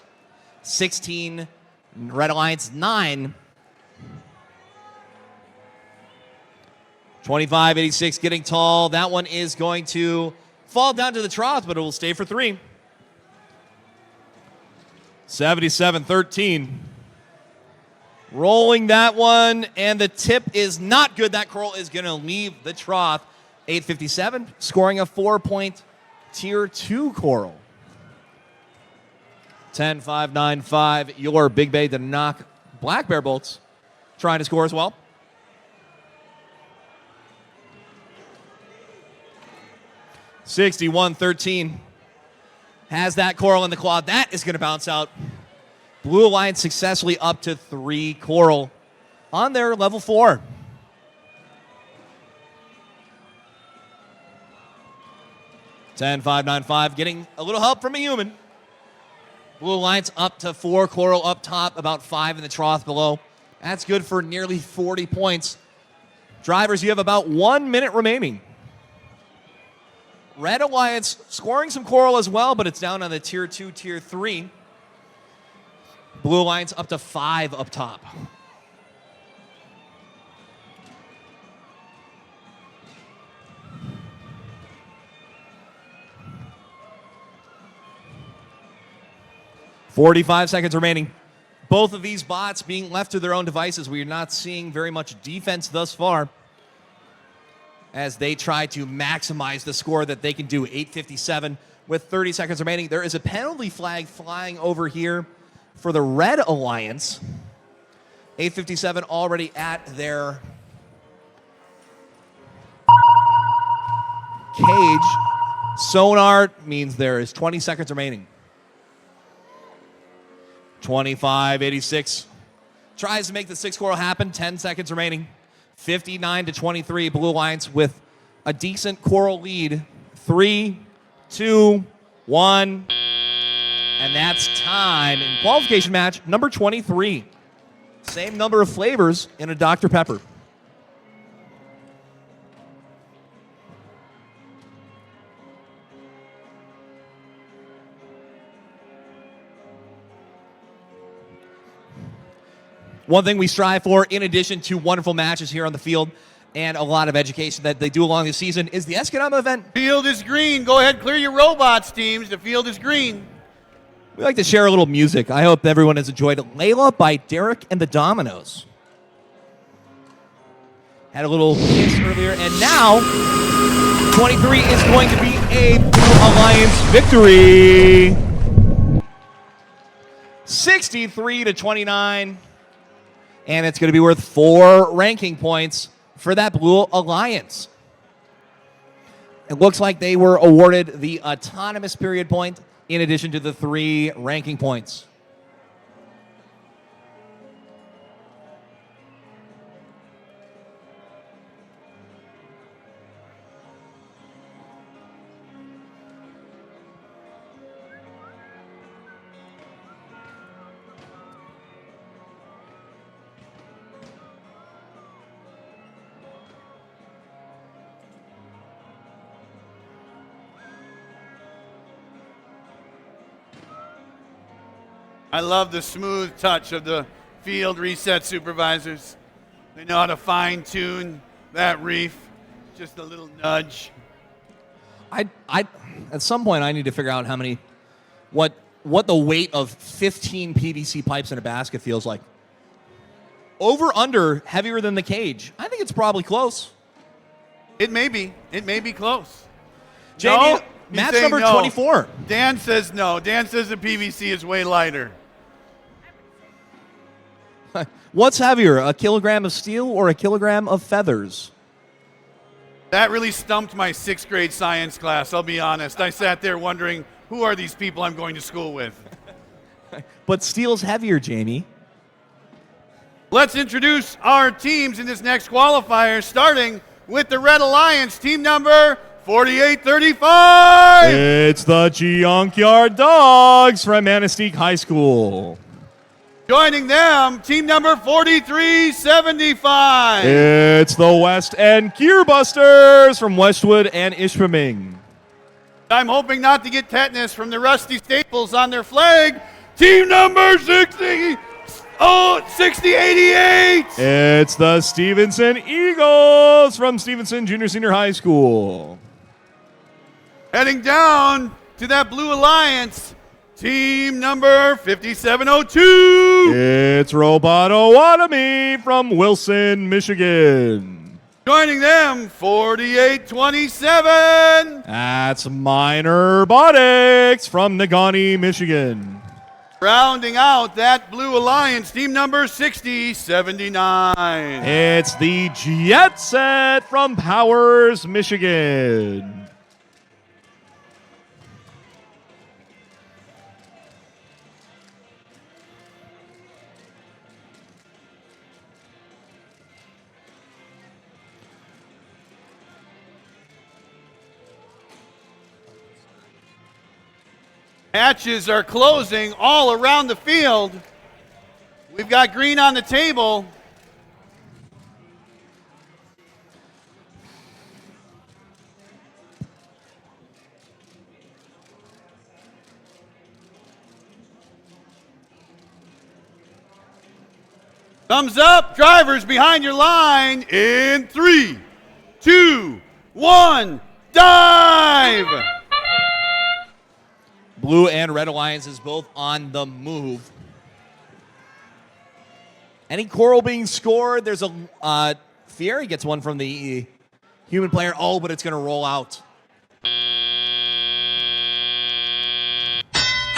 16, Red Alliance 9. 25-86 getting tall. That one is going to fall down to the trough, but it will stay for 3. 77-13. Rolling that one, and the tip is not good. That coral is going to leave the trough. 857, scoring a 4-point Tier 2 coral. 10-5-9-5, your Big Bay Denok Black Bear Bolts trying to score as well. $61-13. Has that coral in the claw. That is going to bounce out. Blue Alliance successfully up to 3 coral on their level 4. $10-5-9-5, getting a little help from a human. Blue Alliance up to 4 coral up top, about 5 in the trough below. That's good for nearly 40 points. Drivers, you have about 1 minute remaining. Red Alliance scoring some coral as well, but it's down on the Tier 2, Tier 3. Blue Alliance up to 5 up top. $45 seconds remaining. Both of these bots being left to their own devices. We are not seeing very much defense thus far as they try to maximize the score that they can do. 8:57 with 30 seconds remaining. There is a penalty flag flying over here for the Red Alliance. 8:57 already at their cage. Sonar means there is 20 seconds remaining. 25-86. Tries to make the 6 coral happen. 10 seconds remaining. 59-23. Blue Alliance with a decent coral lead. 3, 2, 1. And that's time in qualification match number 23. Same number of flavors in a Dr. Pepper. One thing we strive for, in addition to wonderful matches here on the field and a lot of education that they do along the season, is the Escanaba event. Field is green. Go ahead, clear your robots, teams. The field is green. We like to share a little music. I hope everyone has enjoyed Layla by Derek and the Dominoes. Had a little kiss earlier, and now 23 is going to be a Blue Alliance victory. 63-29. And it's going to be worth 4 ranking points for that Blue Alliance. It looks like they were awarded the autonomous period point in addition to the 3 ranking points. I love the smooth touch of the field reset supervisors. They know how to fine tune that reef. Just a little nudge. I at some point I need to figure out how many, what the weight of 15 PVC pipes in a basket feels like. Over, under, heavier than the cage. I think it's probably close. It may be. It may be close. JD, No, he's match saying number no. 24. Dan says no. Dan says the PVC is way lighter. What's heavier, a kilogram of steel or a kilogram of feathers? That really stumped my 6th grade science class, I'll be honest. I sat there wondering, who are these people I'm going to school with? But steel's heavier, Jamie. Let's introduce our teams in this next qualifier, starting with the Red Alliance, team number 4835. It's the Junkyard Dogs from Annistique High School. Joining them, team number 4375. It's the West End Gearbusters from Westwood and Ishpeming. I'm hoping not to get tetanus from the rusty staples on their flag. Team number 6088. It's the Stevenson Eagles from Stevenson Junior Senior High School. Heading down to that Blue Alliance, team number 5702. It's Robototomy from Wilson, Michigan. Joining them, 4827. That's Minor Robotics from Negaunee, Michigan. Rounding out that Blue Alliance, team number 6079. It's the Jet Set from Powers, Michigan. Matches are closing all around the field. We've got green on the table. Thumbs up, drivers behind your line in 3, 2, 1, dive! Blue and Red Alliances both on the move. Any coral being scored? There's a Fieri gets one from the human player. Oh, but it's going to roll out.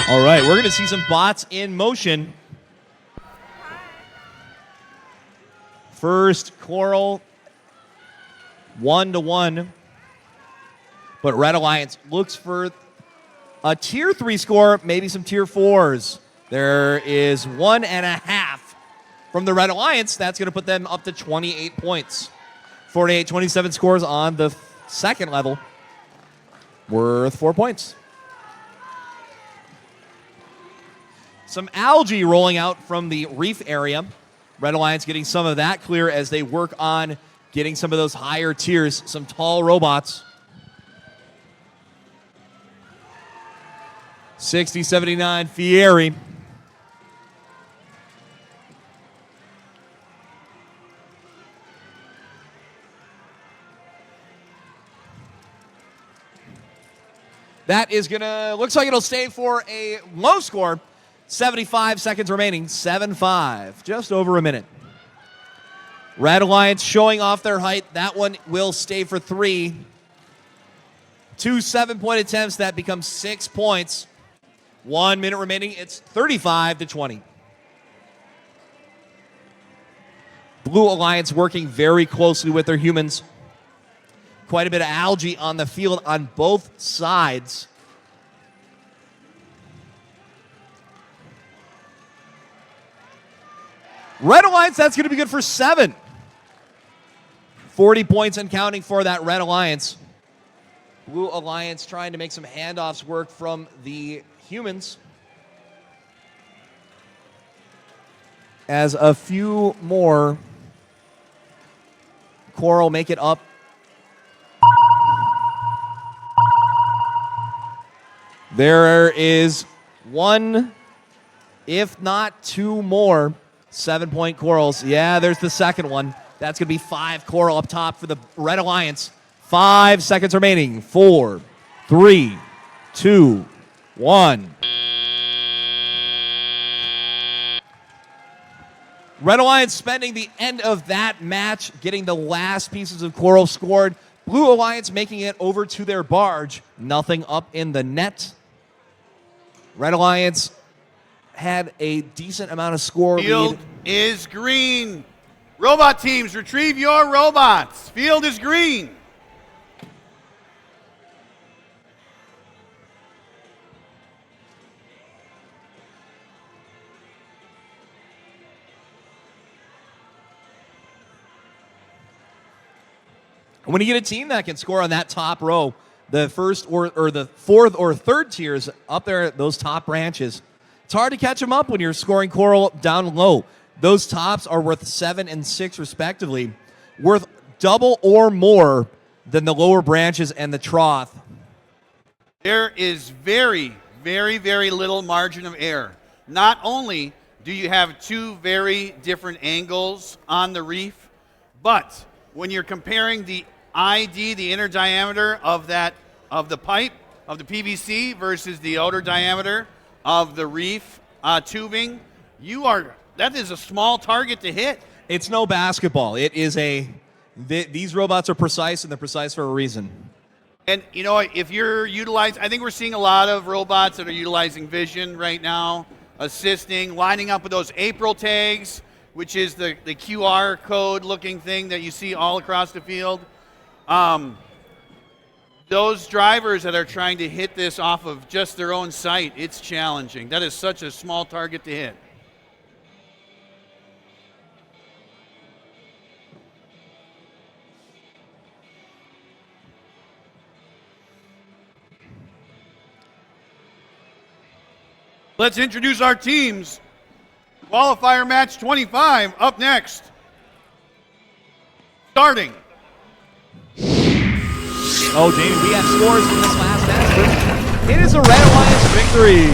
All right, we're going to see some bots in motion. First coral, 1-1. But Red Alliance looks for a tier 3 score, maybe some tier 4s. There is 1.5 from the Red Alliance. That's going to put them up to 28 points. 48-27 scores on the second level. Worth 4 points. Some algae rolling out from the reef area. Red Alliance getting some of that clear as they work on getting some of those higher tiers, some tall robots. 60-79 Fieri. That is gonna, looks like it'll stay for a low score. 75 seconds remaining, 7-5, just over a minute. Red Alliance showing off their height. That one will stay for 3. 2 7-point attempts, that becomes 6 points. 1 minute remaining, it's 35-20. Blue Alliance working very closely with their humans. Quite a bit of algae on the field on both sides. Red Alliance, that's going to be good for 7. 40 points and counting for that Red Alliance. Blue Alliance trying to make some handoffs work from the humans. As a few more Coral make it up. There is 1, if not 2 more 7-point Corals. Yeah, there's the second one. That's going to be 5 Coral up top for the Red Alliance. 5 seconds remaining. 4, 3, 2, 1. Red Alliance spending the end of that match, getting the last pieces of Coral scored. Blue Alliance making it over to their barge. Nothing up in the net. Red Alliance had a decent amount of score Field lead. is green. Robot teams, retrieve your robots. Field is green. When you get a team that can score on that top row, the first or the fourth or third tiers up there, those top branches, it's hard to catch them up when you're scoring Coral down low. Those tops are worth 7 and 6 respectively, worth double or more than the lower branches and the trough. There is very, very, very little margin of error. Not only do you have 2 very different angles on the reef, but when you're comparing the ID, the inner diameter of the pipe, of the PVC versus the outer diameter of the reef tubing, that is a small target to hit. It's no basketball. It is these robots are precise, and they're precise for a reason. And, you know, if you're utilizing, I think we're seeing a lot of robots that are utilizing vision right now, assisting, lining up with those April tags, which is the QR code looking thing that you see all across the field. Those drivers that are trying to hit this off of just their own sight, it's challenging. That is such a small target to hit. Let's introduce our teams. Qualifier match 25 up next. Starting. Oh, Jamie, we have scores from this last match. It is a Red Alliance victory.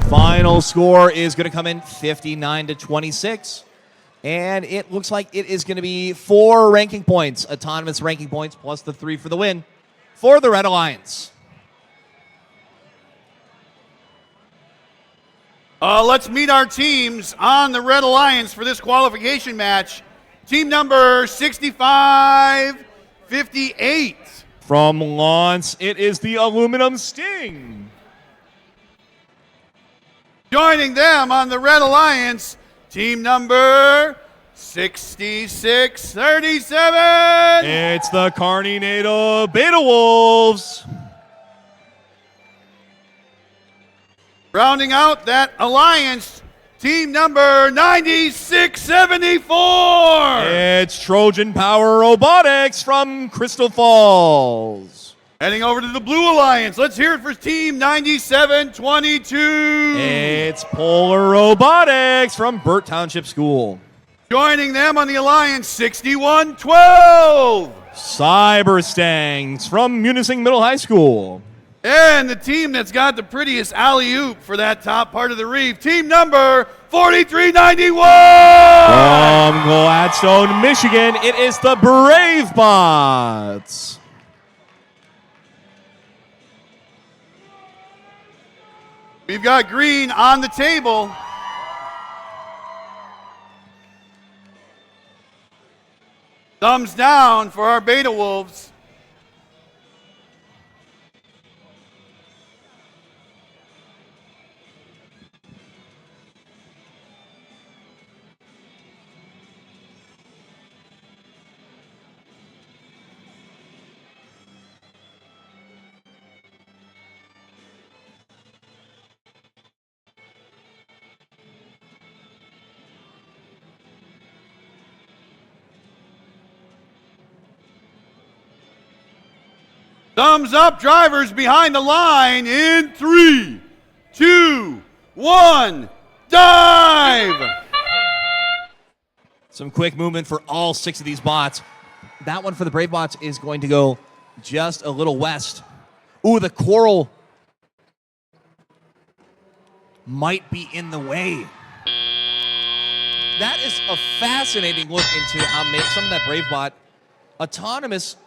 Final score is going to come in 59-26. And it looks like it is going to be 4 ranking points, autonomous ranking points, plus the 3 for the win for the Red Alliance. Let's meet our teams on the Red Alliance for this qualification match. Team number 6558. From Lawrence, it is the Aluminum Sting. Joining them on the Red Alliance, team number 6637. It's the Carninator Beta Wolves. Rounding out that alliance, team number 9674. It's Trojan Power Robotics from Crystal Falls. Heading over to the Blue Alliance. Let's hear it for Team 9722. It's Polar Robotics from Burt Township School. Joining them on the Alliance, 6112. Cyberstangs from Munising Middle High School. And the team that's got the prettiest alley-oop for that top part of the reef, team number 4391. From Gladstone, Michigan, it is the Brave Bots. We've got green on the table. Thumbs down for our Beta Wolves. Thumbs up, drivers behind the line in 3, 2, 1, dive! Some quick movement for all 6 of these bots. That one for the Brave Bots is going to go just a little west. Ooh, the coral might be in the way. That is a fascinating look into how some of that Brave Bot autonomous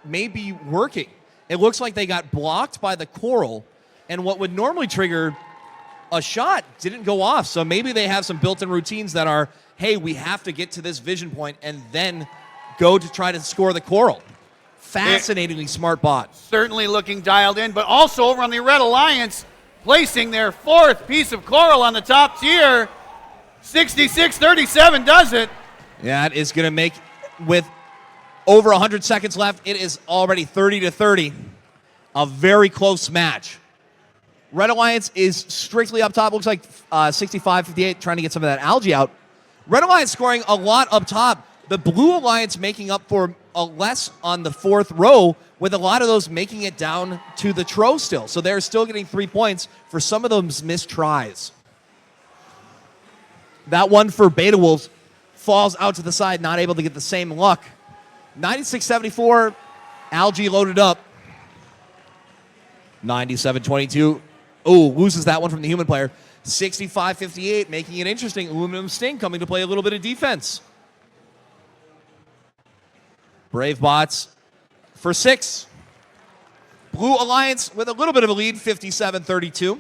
may be working. It looks like they got blocked by the coral, and what would normally trigger a shot didn't go off. So maybe they have some built-in routines that are, hey, we have to get to this vision point and then go to try to score the coral. Fascinatingly smart bot. Certainly looking dialed in, but also over on the Red Alliance, placing their 4th piece of coral on the top tier. 66-37 does it. Yeah, it is going to make, with over 100 seconds left, it is already 30-30. A very close match. Red Alliance is strictly up top. Looks like 65-58, trying to get some of that algae out. Red Alliance scoring a lot up top. The Blue Alliance making up for a less on the 4th row, with a lot of those making it down to the tro still. So they're still getting 3 points for some of those missed tries. That one for Beta Wolves falls out to the side, not able to get the same luck. 96-74, algae loaded up. 97-22. Oh, loses that one from the human player. 65-58, making it interesting. Aluminum Sting coming to play a little bit of defense. Brave Bots for 6. Blue Alliance with a little bit of a lead, 57-32.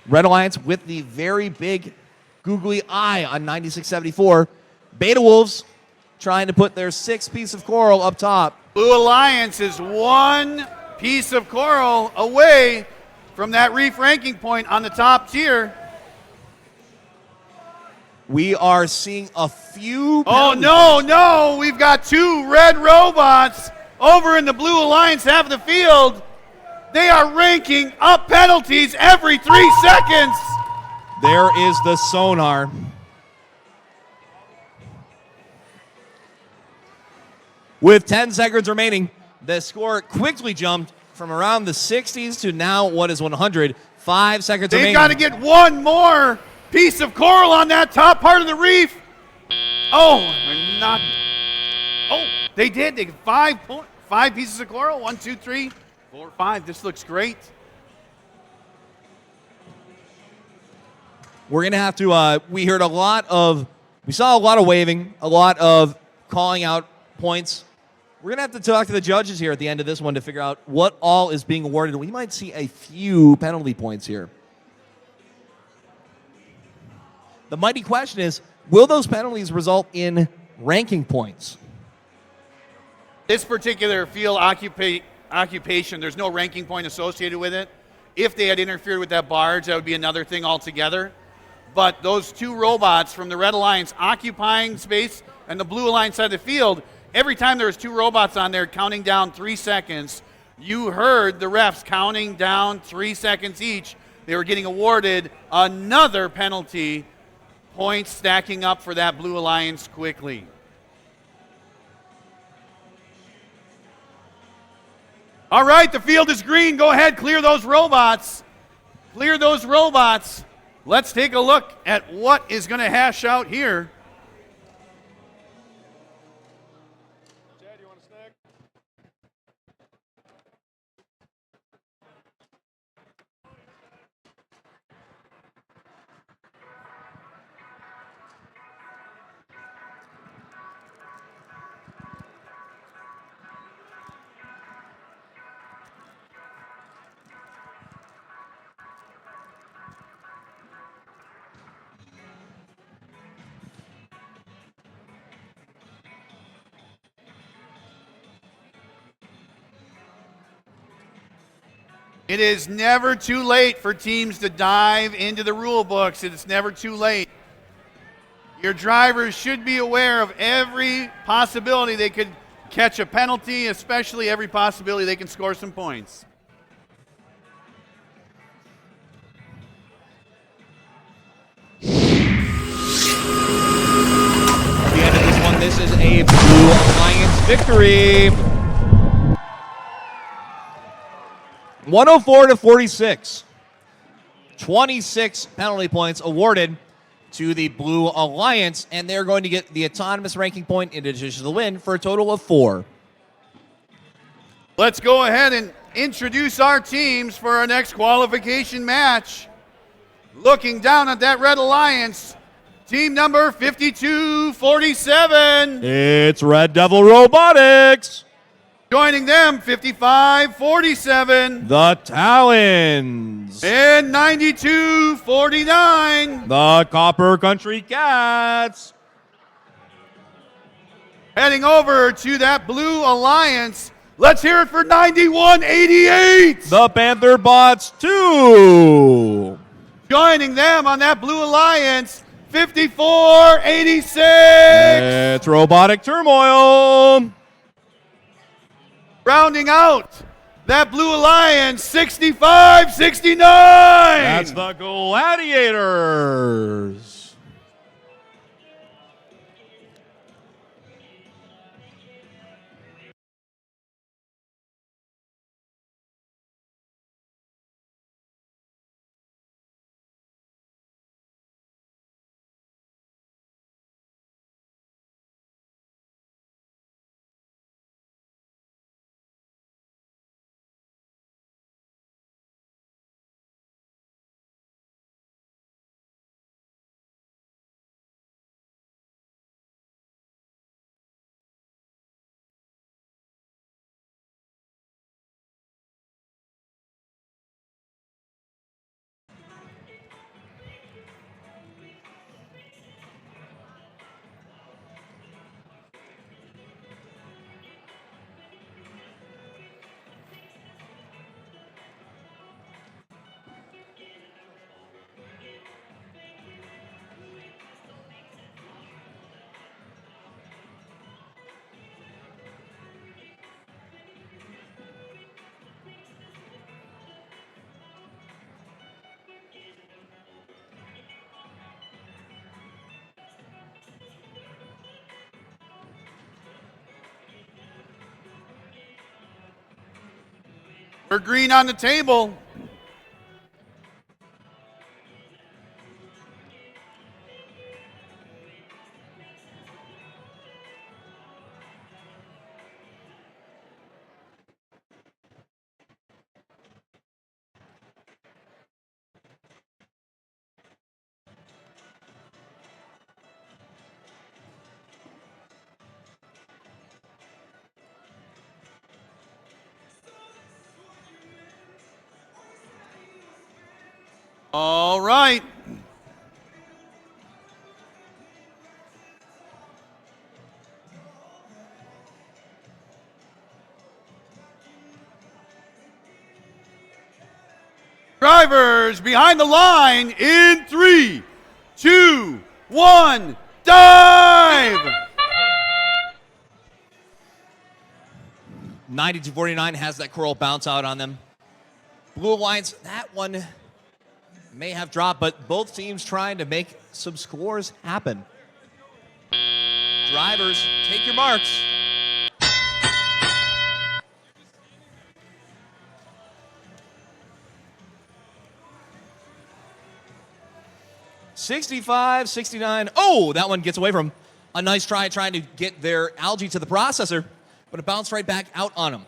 Red Alliance with the very big googly eye on 96-74. Beta Wolves trying to put their 6th piece of coral up top. Blue Alliance is 1 piece of coral away from that reef ranking point on the top tier. We are seeing a few. Oh, no. We've got 2 red robots over in the Blue Alliance half of the field. They are ranking up penalties every 3 seconds. There is the sonar. With 10 seconds remaining, the score quickly jumped from around the 60s to now what is 100. 5 seconds remaining. They've got to get 1 more piece of coral on that top part of the reef. Oh, they're not. Oh, they did. They got 5 pieces of coral. 1, 2, 3, 4, 5. This looks great. We're going to have to, we saw a lot of waving, a lot of calling out points. We're going to have to talk to the judges here at the end of this one to figure out what all is being awarded. We might see a few penalty points here. The mighty question is, will those penalties result in ranking points? This particular field occupation, there's no ranking point associated with it. If they had interfered with that barge, that would be another thing altogether. But those 2 robots from the Red Alliance occupying space and the Blue Alliance side of the field, every time there was 2 robots on there counting down 3 seconds, you heard the refs counting down 3 seconds each. They were getting awarded another penalty, points stacking up for that Blue Alliance quickly. All right, the field is green. Go ahead, clear those robots. Clear those robots. Let's take a look at what is going to hash out here. It is never too late for teams to dive into the rule books. It's never too late. Your drivers should be aware of every possibility they could catch a penalty, especially every possibility they can score some points. At the end of this one, this is a Blue Alliance victory. 104-46. 26 penalty points awarded to the Blue Alliance, and they're going to get the autonomous ranking point in addition to the win for a total of 4. Let's go ahead and introduce our teams for our next qualification match. Looking down at that Red Alliance, team number 5247. It's Red Devil Robotics. Joining them, 5547. The Talons. And 9249. The Copper Country Cats. Heading over to that Blue Alliance. Let's hear it for 9188. The Panther Bots 2. Joining them on that Blue Alliance, 5486. It's Robotic Turmoil. Rounding out that Blue Alliance, 6569. That's the Gladiators. We're green on the table. All right. Drivers behind the line in 3, 2, 1, dive! 92-49 has that coral bounce out on them. Blue Alliance, that one may have dropped, but both teams trying to make some scores happen. Drivers, take your marks. 65-69. Oh, that one gets away from him. A nice try trying to get their algae to the processor, but it bounced right back out on him.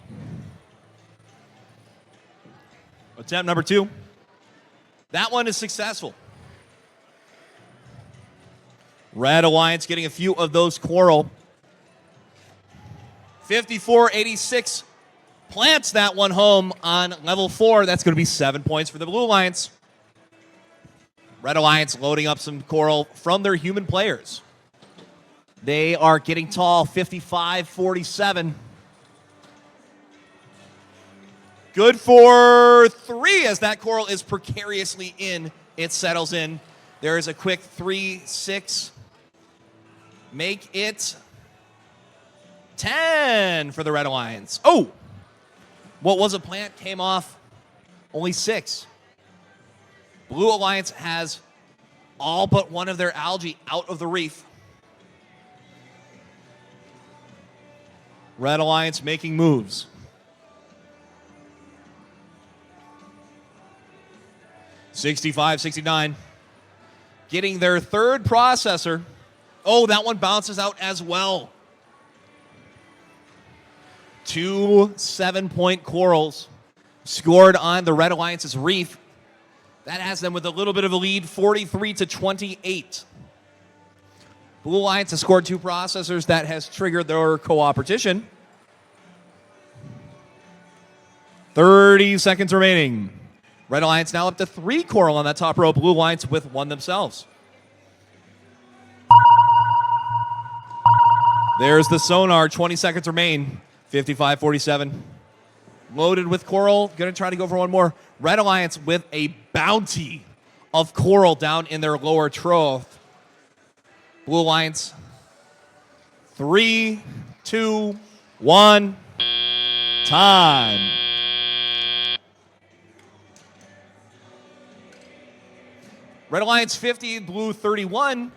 Attempt number 2. That one is successful. Red Alliance getting a few of those coral. 54-86 plants that one home on level 4. That's going to be 7 points for the Blue Alliance. Red Alliance loading up some coral from their human players. They are getting tall, 55-47. Good for 3 as that coral is precariously in. It settles in. There is a quick 3-6. Make it 10 for the Red Alliance. Oh! What was a plant came off. Only 6. Blue Alliance has all but one of their algae out of the reef. Red Alliance making moves. 65-69. Getting their 3rd processor. Oh, that one bounces out as well. 2 7-point corals scored on the Red Alliance's reef. That has them with a little bit of a lead, 43-28. Blue Alliance has scored 2 processors. That has triggered their cooperation. 30 seconds remaining. Red Alliance now up to 3 coral on that top row. Blue Alliance with 1 themselves. There's the sonar. 20 seconds remain. 55-47. Loaded with coral. Going to try to go for one more. Red Alliance with a bounty of coral down in their lower trough. Blue Alliance. 3, 2, 1. Time. Red Alliance 50, Blue 31.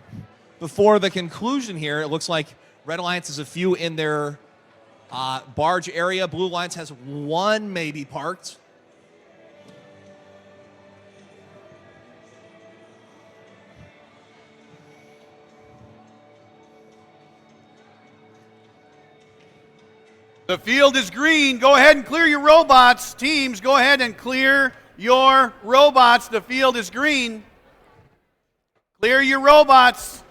Before the conclusion here, it looks like Red Alliance has a few in their barge area. Blue Alliance has 1 maybe parked. The field is green. Go ahead and clear your robots. Teams, go ahead and clear your robots. The field is green. Clear your robots.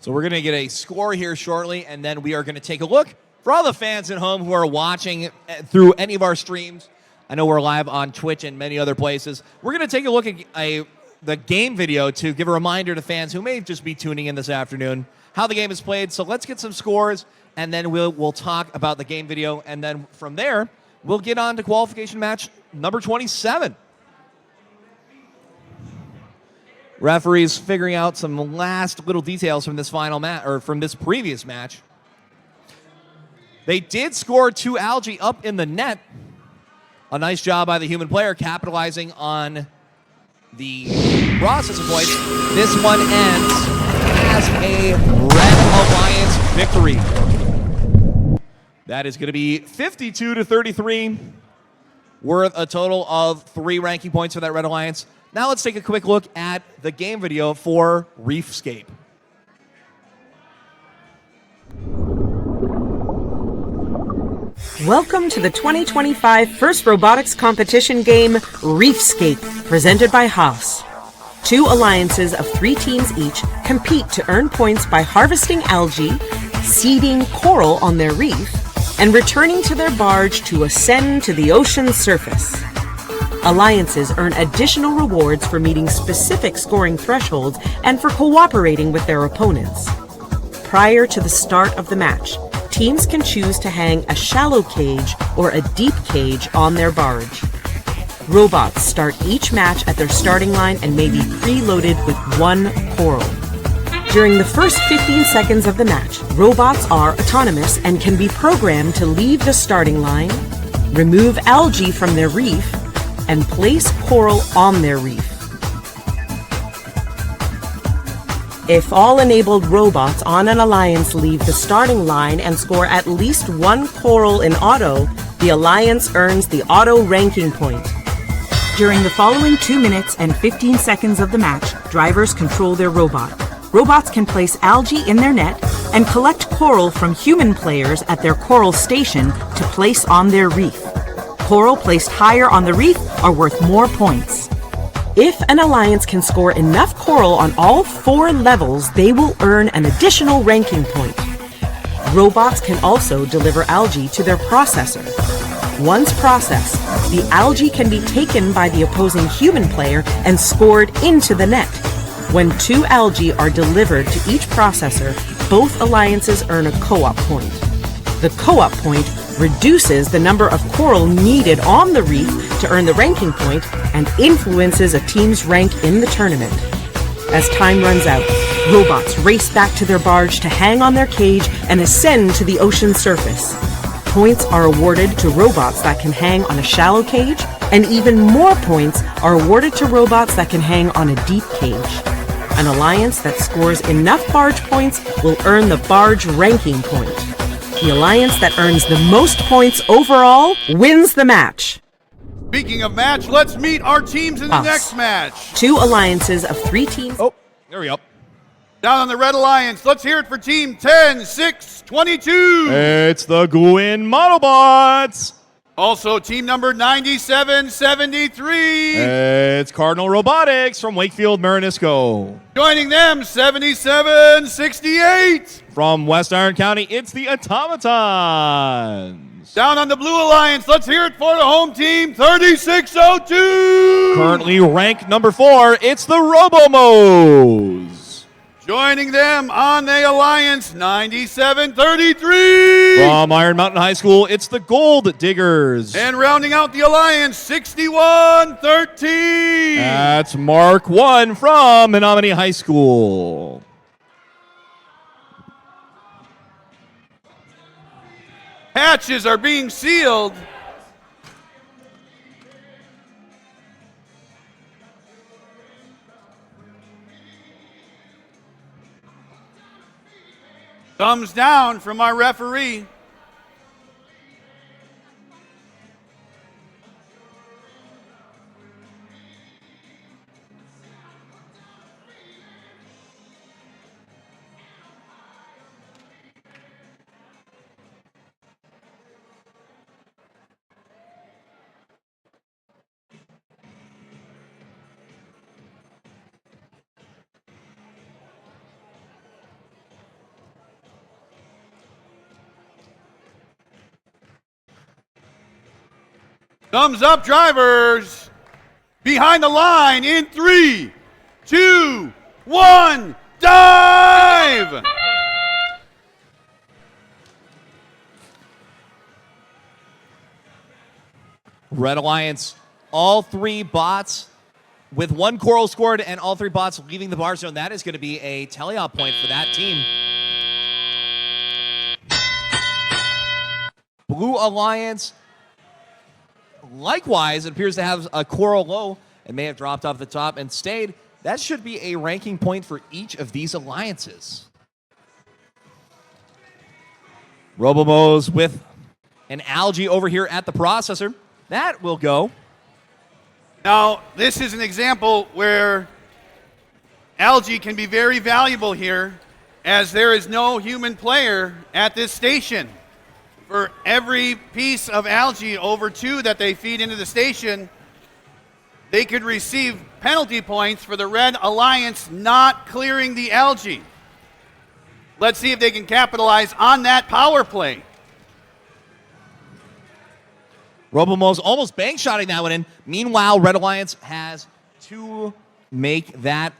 So we're going to get a score here shortly, and then we are going to take a look for all the fans at home who are watching through any of our streams. I know we're live on Twitch and many other places. We're going to take a look at the game video to give a reminder to fans who may just be tuning in this afternoon how the game is played. So let's get some scores, and then we'll talk about the game video, and then from there, we'll get on to qualification match number 27. Referees figuring out some last little details from this final match, or from this previous match. They did score 2 algae up in the net. A nice job by the human player capitalizing on the processing points. This one ends as a Red Alliance victory. That is going to be 52-33, worth a total of 3 ranking points for that Red Alliance. Now let's take a quick look at the game video for Reefscape. Welcome to the 2025 First Robotics Competition game, Reefscape, presented by Haas. 2 alliances of 3 teams each compete to earn points by harvesting algae, seeding coral on their reef, and returning to their barge to ascend to the ocean's surface. Alliances earn additional rewards for meeting specific scoring thresholds and for cooperating with their opponents. Prior to the start of the match, teams can choose to hang a shallow cage or a deep cage on their barge. Robots start each match at their starting line and may be preloaded with 1 coral. During the first 15 seconds of the match, robots are autonomous and can be programmed to leave the starting line, remove algae from their reef, and place coral on their reef. If all enabled robots on an alliance leave the starting line and score at least 1 coral in auto, the alliance earns the auto ranking point. During the following 2 minutes and 15 seconds of the match, drivers control their robot. Robots can place algae in their net and collect coral from human players at their coral station to place on their reef. Coral placed higher on the reef are worth more points. If an alliance can score enough coral on all 4 levels, they will earn an additional ranking point. Robots can also deliver algae to their processor. Once processed, the algae can be taken by the opposing human player and scored into the net. When 2 algae are delivered to each processor, both alliances earn a co-op point. The co-op point reduces the number of coral needed on the reef to earn the ranking point and influences a team's rank in the tournament. As time runs out, robots race back to their barge to hang on their cage and ascend to the ocean surface. Points are awarded to robots that can hang on a shallow cage, and even more points are awarded to robots that can hang on a deep cage. An alliance that scores enough barge points will earn the barge ranking point. The alliance that earns the most points overall wins the match. Speaking of match, let's meet our teams in the next match. 2 alliances of 3 teams. Oh, there we go. Down on the Red Alliance, let's hear it for Team 10-6-22. It's the Gwyn Monobots. Also, team number 9773. It's Cardinal Robotics from Wakefield, Marinisco. Joining them, 7768. From West Iron County, it's the Automatons. Down on the Blue Alliance, let's hear it for the home team, 3602. Currently ranked number 4, it's the Robomos. Joining them on the Alliance, 9733. From Iron Mountain High School, it's the Gold Diggers. And rounding out the Alliance, 6113. That's Mark 1 from Menominee High School. Hatches are being sealed. Thumbs down from our referee. Thumbs up, drivers. Behind the line in 3, 2, 1, dive! Red Alliance, all 3 bots with 1 coral scored and all 3 bots leaving the bar zone. That is going to be a teleop point for that team. Blue Alliance, likewise, it appears to have a coral low and may have dropped off the top and stayed. That should be a ranking point for each of these alliances. Robomos with an algae over here at the processor. That will go. Now, this is an example where algae can be very valuable here, as there is no human player at this station. For every piece of algae over 2 that they feed into the station, they could receive penalty points for the Red Alliance not clearing the algae. Let's see if they can capitalize on that power play. Robomos almost bank shotting that one in. Meanwhile, Red Alliance has to make that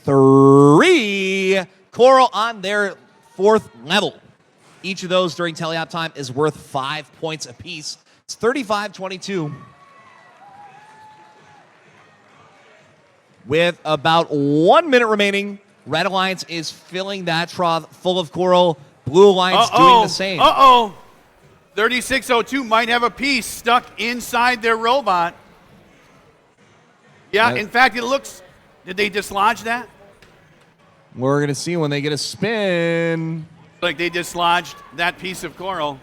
3 coral on their 4th level. Each of those during teleop time is worth 5 points apiece. It's 35-22. With about 1 minute remaining, Red Alliance is filling that trough full of coral. Blue Alliance doing the same. 3602 might have a piece stuck inside their robot. Yeah, in fact, it looks... Did they dislodge that? We're going to see when they get a spin. Like they dislodged that piece of coral.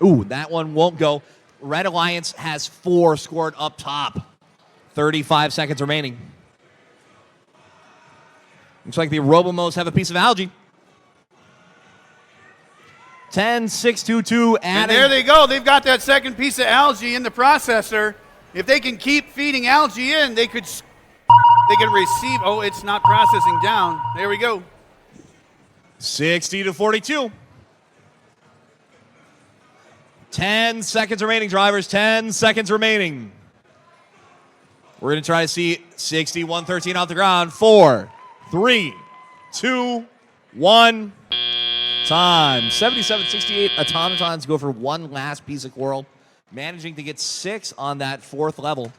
Ooh, that one won't go. Red Alliance has 4 scored up top. 35 seconds remaining. Looks like the Robomos have a piece of algae. 10, 6, 2, 2, And there they go. They've got that second piece of algae in the processor. If they can keep feeding algae in, they could receive. Oh, it's not processing down. There we go. 60 to 42. 10 seconds remaining, drivers. 10 seconds remaining. We're going to try to see 61-13 off the ground. 4, 3, 2, 1. Time. 77-68. Automatons go for one last piece of coral, managing to get 6 on that 4th level.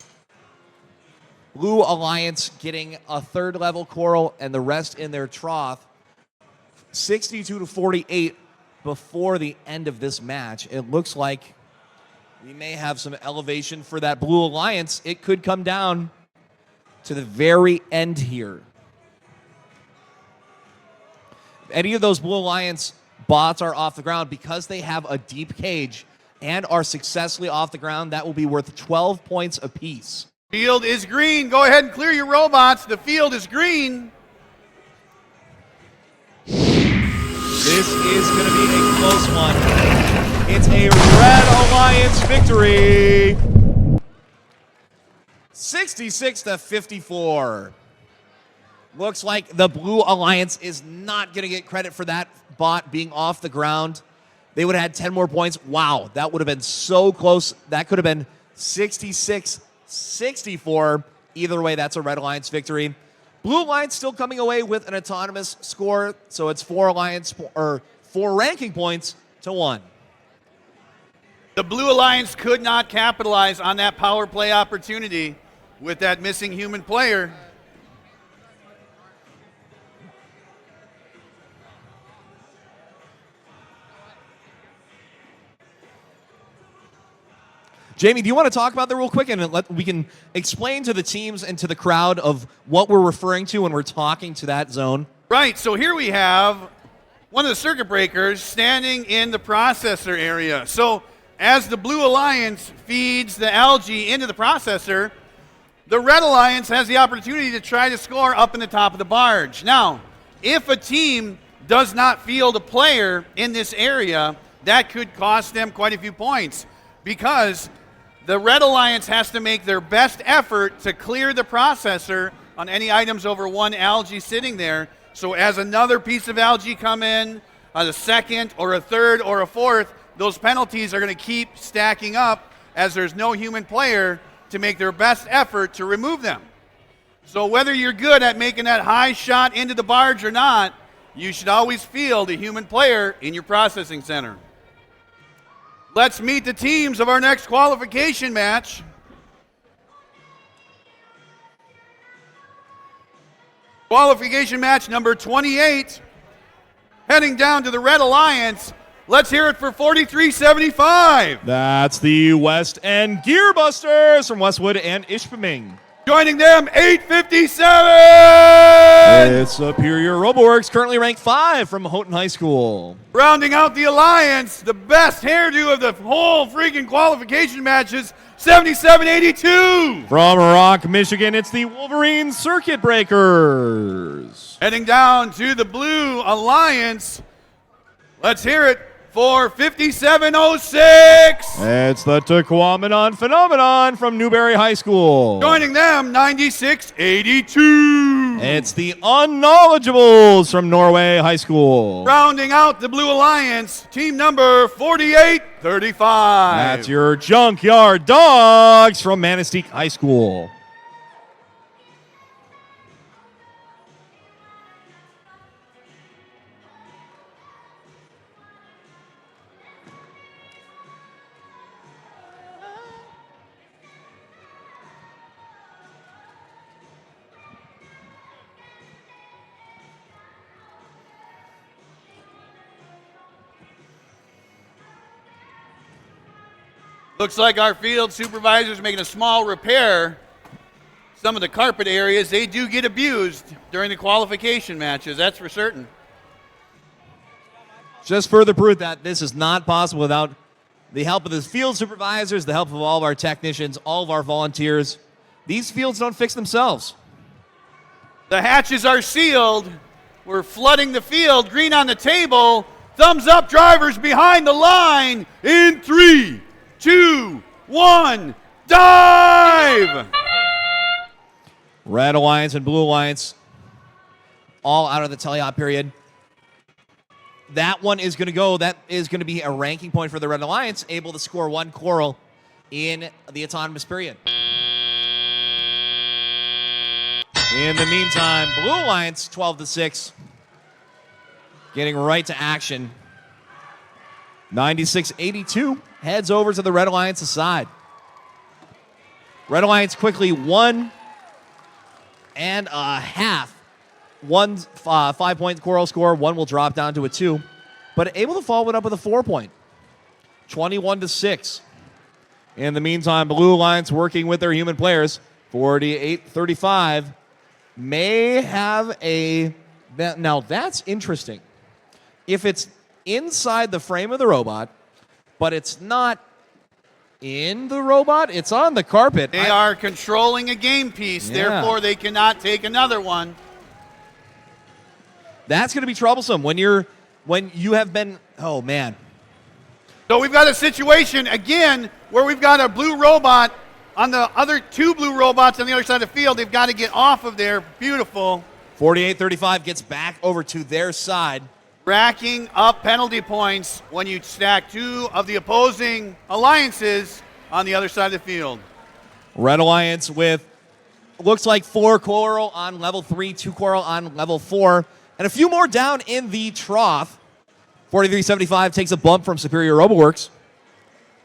Blue Alliance getting a 3rd level coral and the rest in their trough. 62 to 48 before the end of this match. It looks like we may have some elevation for that Blue Alliance. It could come down to the very end here. If any of those Blue Alliance bots are off the ground, because they have a deep cage and are successfully off the ground, that will be worth 12 points apiece. Field is green. Go ahead and clear your robots. The field is green. This is going to be a close one. It's a Red Alliance victory. 66 to 54. Looks like the Blue Alliance is not going to get credit for that bot being off the ground. They would have had 10 more points. Wow, that would have been so close. That could have been 66-64. Either way, that's a Red Alliance victory. Blue Alliance still coming away with an autonomous score, so it's 4 ranking points to 1. The Blue Alliance could not capitalize on that power play opportunity with that missing human player. Jamie, do you want to talk about that real quick, and we can explain to the teams and to the crowd of what we're referring to when we're talking to that zone? Right, so here we have one of the circuit breakers standing in the processor area. So as the Blue Alliance feeds the algae into the processor, the Red Alliance has the opportunity to try to score up in the top of the barge. Now, if a team does not field a player in this area, that could cost them quite a few points, because the Red Alliance has to make their best effort to clear the processor on any items over 1 algae sitting there. So as another piece of algae come in, a second or a third or a fourth, those penalties are going to keep stacking up as there's no human player to make their best effort to remove them. So whether you're good at making that high shot into the barge or not, you should always field a human player in your processing center. Let's meet the teams of our next qualification match. Qualification match number 28, heading down to the Red Alliance. Let's hear it for 4375. That's the West End Gearbusters from Westwood and Ishpeming. Joining them, 857. It's Superior Roboworks, currently ranked 5 from Houghton High School. Rounding out the Alliance, the best hairdo of the whole freaking qualification matches, 7782. From Rock, Michigan, it's the Wolverine Circuit Breakers. Heading down to the Blue Alliance, let's hear it for 5706. It's the Tequamanon Phenomenon from Newberry High School. Joining them, 9682. It's the Unknowledgeables from Norway High School. Rounding out the Blue Alliance, team number 4835. That's your Junkyard Dogs from Manistee High School. Looks like our field supervisor's making a small repair. Some of the carpet areas, they do get abused during the qualification matches, that's for certain. Just further proof that this is not possible without the help of the field supervisors, the help of all of our technicians, all of our volunteers. These fields don't fix themselves. The hatches are sealed. We're flooding the field. Green on the table. Thumbs up, drivers behind the line. In 3, 2, 1, dive! Red Alliance and Blue Alliance all out of the teleop period. That one is going to go. That is going to be a ranking point for the Red Alliance, able to score 1 coral in the autonomous period. In the meantime, Blue Alliance 12-6, getting right to action. 96-82 heads over to the Red Alliance's side. Red Alliance quickly 1.5. One 5-point coral score, one will drop down to a 2, but able to follow it up with a 4-point. 21-6. In the meantime, Blue Alliance working with their human players. 48-35 may have a. Now that's interesting. If it's inside the frame of the robot, but it's not in the robot, it's on the carpet. They are controlling a game piece, therefore they cannot take another one. That's going to be troublesome when you have been, oh man. So we've got a situation again where we've got a blue robot on the other 2 blue robots on the other side of the field. They've got to get off of there. Beautiful. 48-35 gets back over to their side. Racking up penalty points when you stack 2 of the opposing alliances on the other side of the field. Red Alliance with, looks like 4 coral on level 3, 2 coral on level 4. And a few more down in the trough. 43-75 takes a bump from Superior RoboWorks,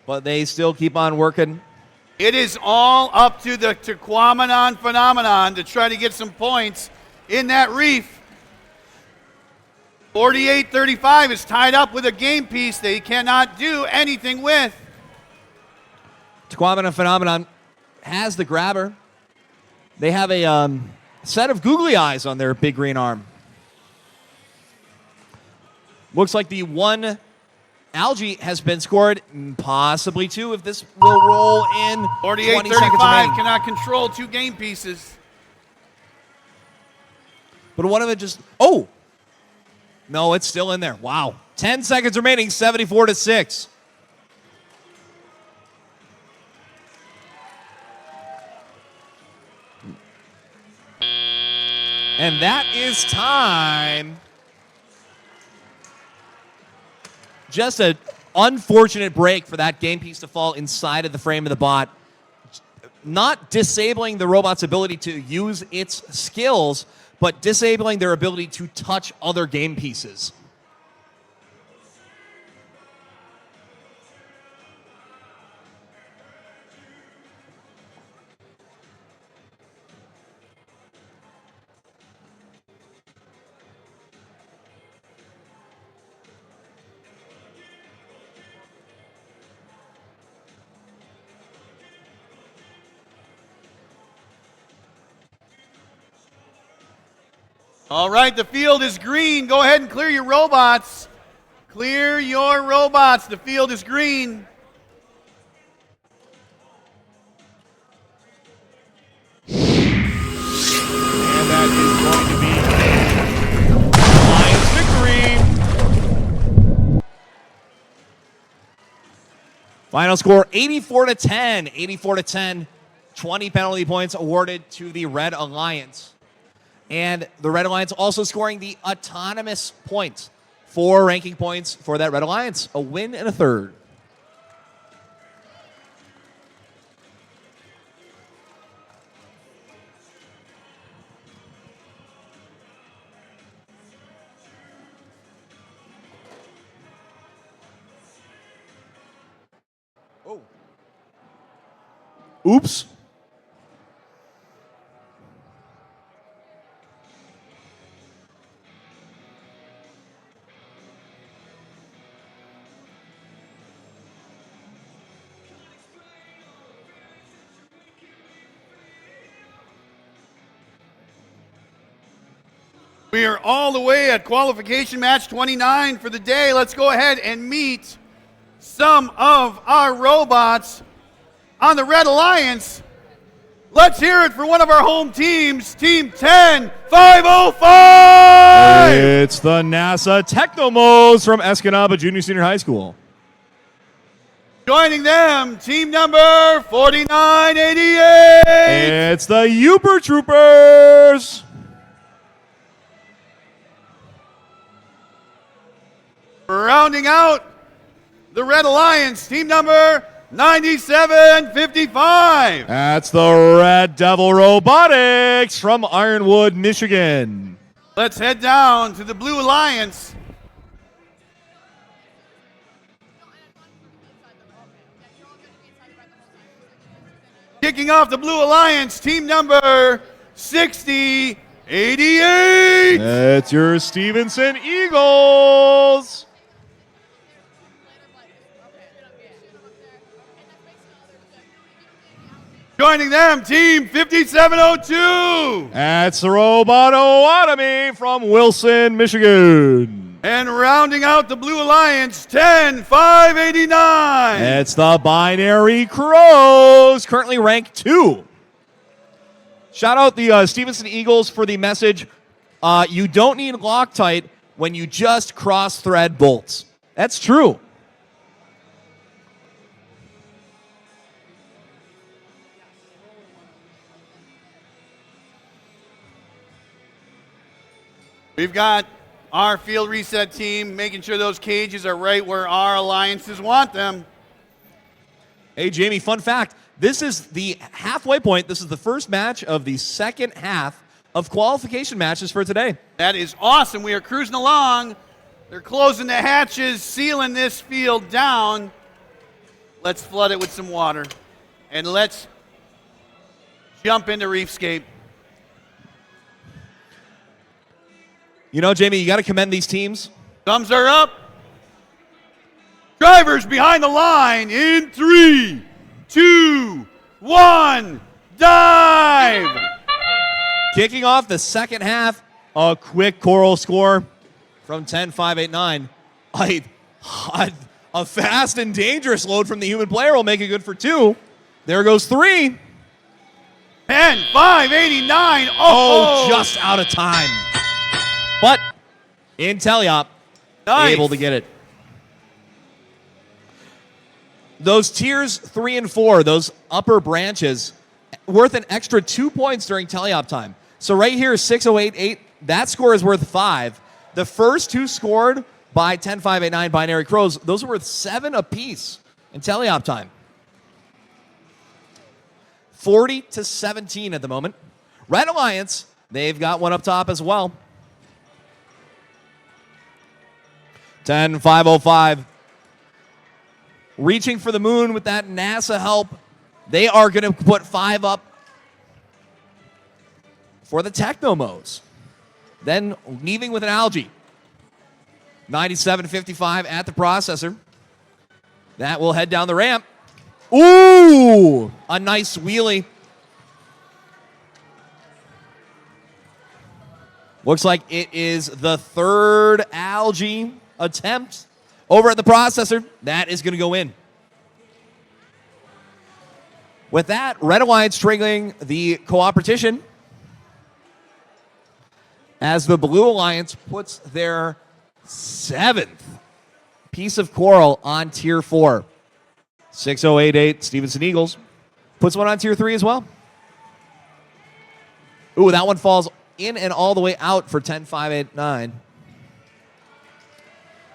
but they still keep on working. It is all up to the Tequamanon phenomenon to try to get some points in that reef. 48-35 is tied up with a game piece they cannot do anything with. Tequamanon phenomenon has the grabber. They have a set of googly eyes on their big green arm. Looks like the 1 algae has been scored, possibly 2 if this will roll in. 48-35 cannot control 2 game pieces. But one of it just, oh! No, it's still in there. Wow. 10 seconds remaining, 74-6. And that is time. Just an unfortunate break for that game piece to fall inside of the frame of the bot. Not disabling the robot's ability to use its skills, but disabling their ability to touch other game pieces. All right, the field is green. Go ahead and clear your robots. Clear your robots. The field is green. And that is going to be Lions victory. Final score 84-10. 84-10. 20 penalty points awarded to the Red Alliance. And the Red Alliance also scoring the autonomous points. 4 ranking points for that Red Alliance. A win and a third. Oh. Oops. We are all the way at qualification match 29 for the day. Let's go ahead and meet some of our robots on the Red Alliance. Let's hear it for one of our home teams, Team 10505! It's the NASA Technomos from Escanaba Junior Senior High School. Joining them, team number 4988. It's the Uber Troopers. Rounding out the Red Alliance, team number 9755. That's the Red Devil Robotics from Ironwood, Michigan. Let's head down to the Blue Alliance. Kicking off the Blue Alliance, team number 6088. It's your Stevenson Eagles. Joining them, team 5702. That's the Robototomy from Wilson, Michigan. And rounding out the Blue Alliance, 10589. It's the Binary Crows, currently ranked 2. Shout out the Stevenson Eagles for the message, you don't need Loctite when you just cross-thread bolts. That's true. We've got our field reset team making sure those cages are right where our alliances want them. Hey, Jamie, fun fact. This is the halfway point. This is the first match of the second half of qualification matches for today. That is awesome. We are cruising along. They're closing the hatches, sealing this field down. Let's flood it with some water. And let's jump into Reefscape. You know, Jamie, you got to commend these teams. Thumbs are up. Drivers behind the line in 3, 2, 1, dive! Kicking off the second half, a quick Coral score from 10-5-8-9. A fast and dangerous load from the human player will make it good for 2. There goes 3. 10-5-89. Oh, just out of time. But Inteliop able to get it. Those tiers 3 and 4, those upper branches, worth an extra 2 points during Teleop time. So right here, 6-0-8-8, that score is worth 5. The first 2 scored by 10-5-8-9 Binary Crows, those are worth 7 apiece in Teleop time. 40-17 at the moment. Red Alliance, they've got one up top as well. 10-5-0-5. Reaching for the moon with that NASA help. They are going to put 5 up for the Technomos. Then leaving with an algae. 97.55 at the processor. That will head down the ramp. Ooh! A nice wheelie. Looks like it is the third algae attempt over at the processor. That is going to go in. With that, Red Alliance triggering the cooperation as the Blue Alliance puts their 7th piece of coral on Tier 4. 6-0-8-8, Stevenson Eagles puts one on Tier 3 as well. Ooh, that one falls in and all the way out for 10-5-8-9.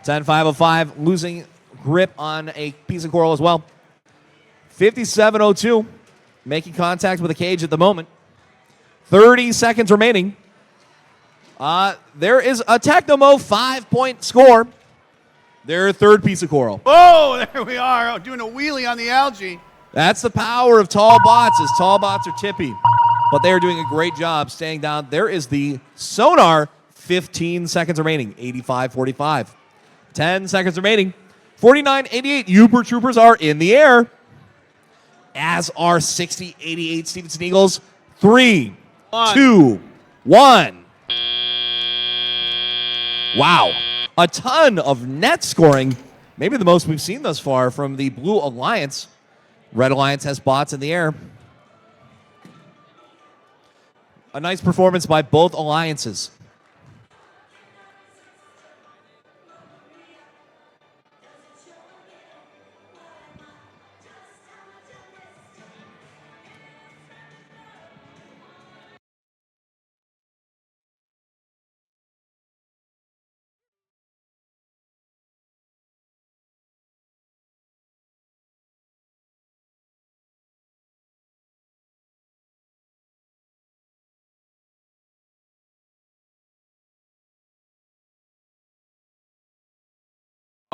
10-5-0-5, losing grip on a piece of coral as well. 57-02, making contact with the cage at the moment. 30 seconds remaining. There is a Technomo 5-point score. Their third piece of coral. Oh, there we are, doing a wheelie on the algae. That's the power of tall bots, as tall bots are tippy. But they are doing a great job staying down. There is the sonar, 15 seconds remaining, 85-45. 10 seconds remaining, 49-88. Uber Troopers are in the air, as are 60-88 Stevenson Eagles. 3, 2, 1. Wow. A ton of net scoring maybe the most we've seen thus far from the Blue Alliance. Red Alliance has bots in the air. A nice performance by both alliances.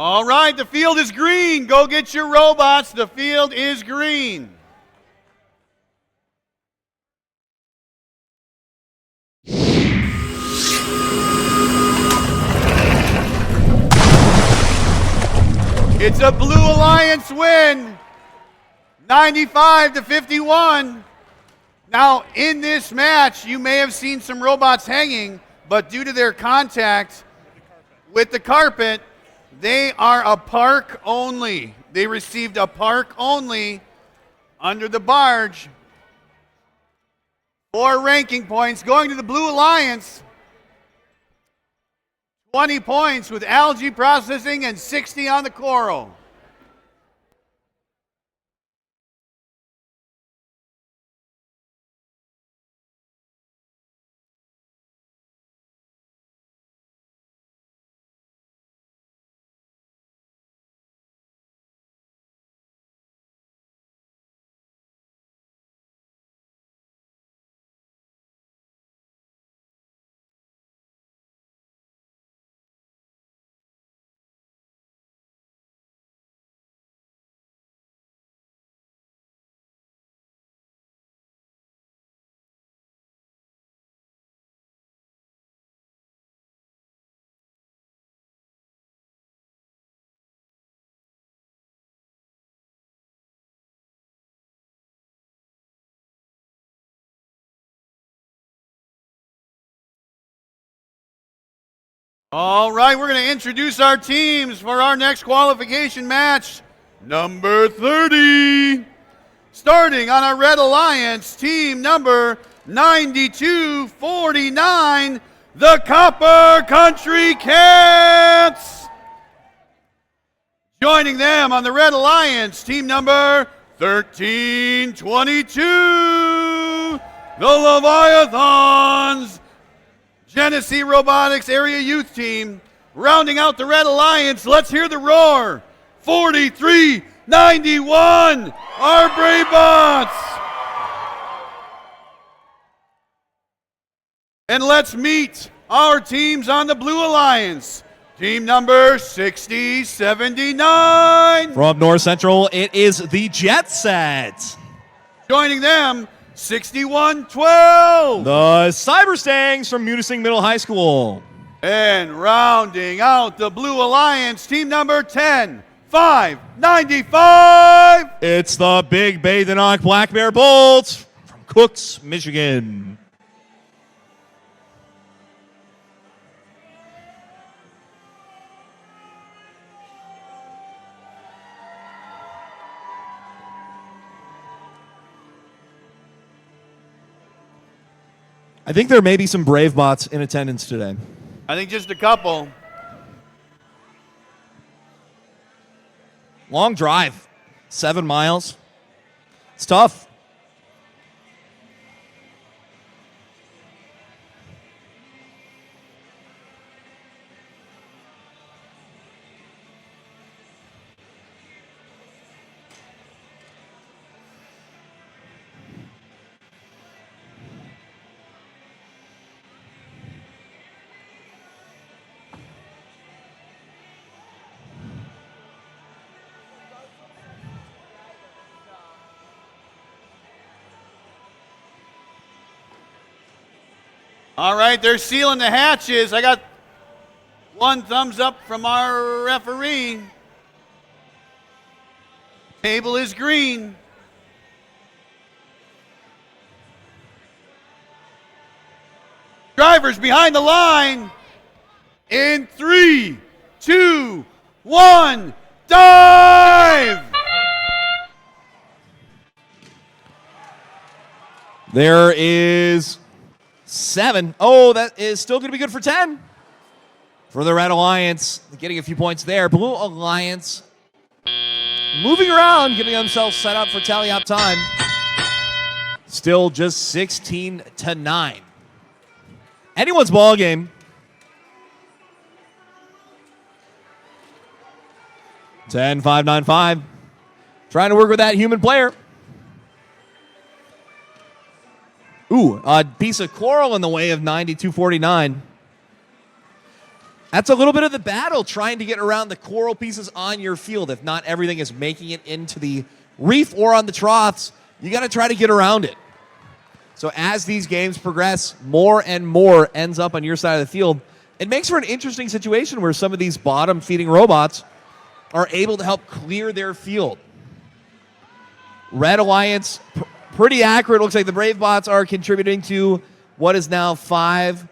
All right, the field is green. Go get your robots. The field is green. It's a Blue Alliance win, 95-51. Now, in this match, you may have seen some robots hanging, but due to their contact with the carpet, they are a park only. They received a park only under the barge. 4 ranking points going to the Blue Alliance. 20 points with algae processing and 60 on the coral. All right, we're going to introduce our teams for our next qualification match. Number 30. Starting on our Red Alliance, team number 9249, the Copper Country Cats. Joining them on the Red Alliance, team number 1322, the Leviathans. Genesee Robotics Area Youth Team. Rounding out the Red Alliance, let's hear the roar. 4391, our Brave Bots. And let's meet our teams on the Blue Alliance. Team number 6079. From North Central, it is the Jet Set. Joining them, 6112. The Cyberstangs from Munising Middle High School. And rounding out the Blue Alliance, team number 10595. It's the Big Badenok Black Bear Bolts from Cooks, Michigan. I think there may be some Brave Bots in attendance today. I think just a couple. Long drive, 7 miles. It's tough. All right, they're sealing the hatches. I got one thumbs up from our referee. Table is green. Drivers behind the line. In 3, 2, 1, Dive! There is 7. Oh, that is still going to be good for 10. For the Red Alliance, getting a few points there. Blue Alliance moving around, getting themselves set up for tally-up time. Still just 16-9. Anyone's ball game. 10-5-9-5. Trying to work with that human player. Ooh, a piece of coral in the way of 92-49. That's a little bit of the battle, trying to get around the coral pieces on your field. If not everything is making it into the reef or on the troughs, you got to try to get around it. So as these games progress, more and more ends up on your side of the field. It makes for an interesting situation where some of these bottom-feeding robots are able to help clear their field. Red Alliance, pretty accurate. Looks like the Brave Bots are contributing to what is now 5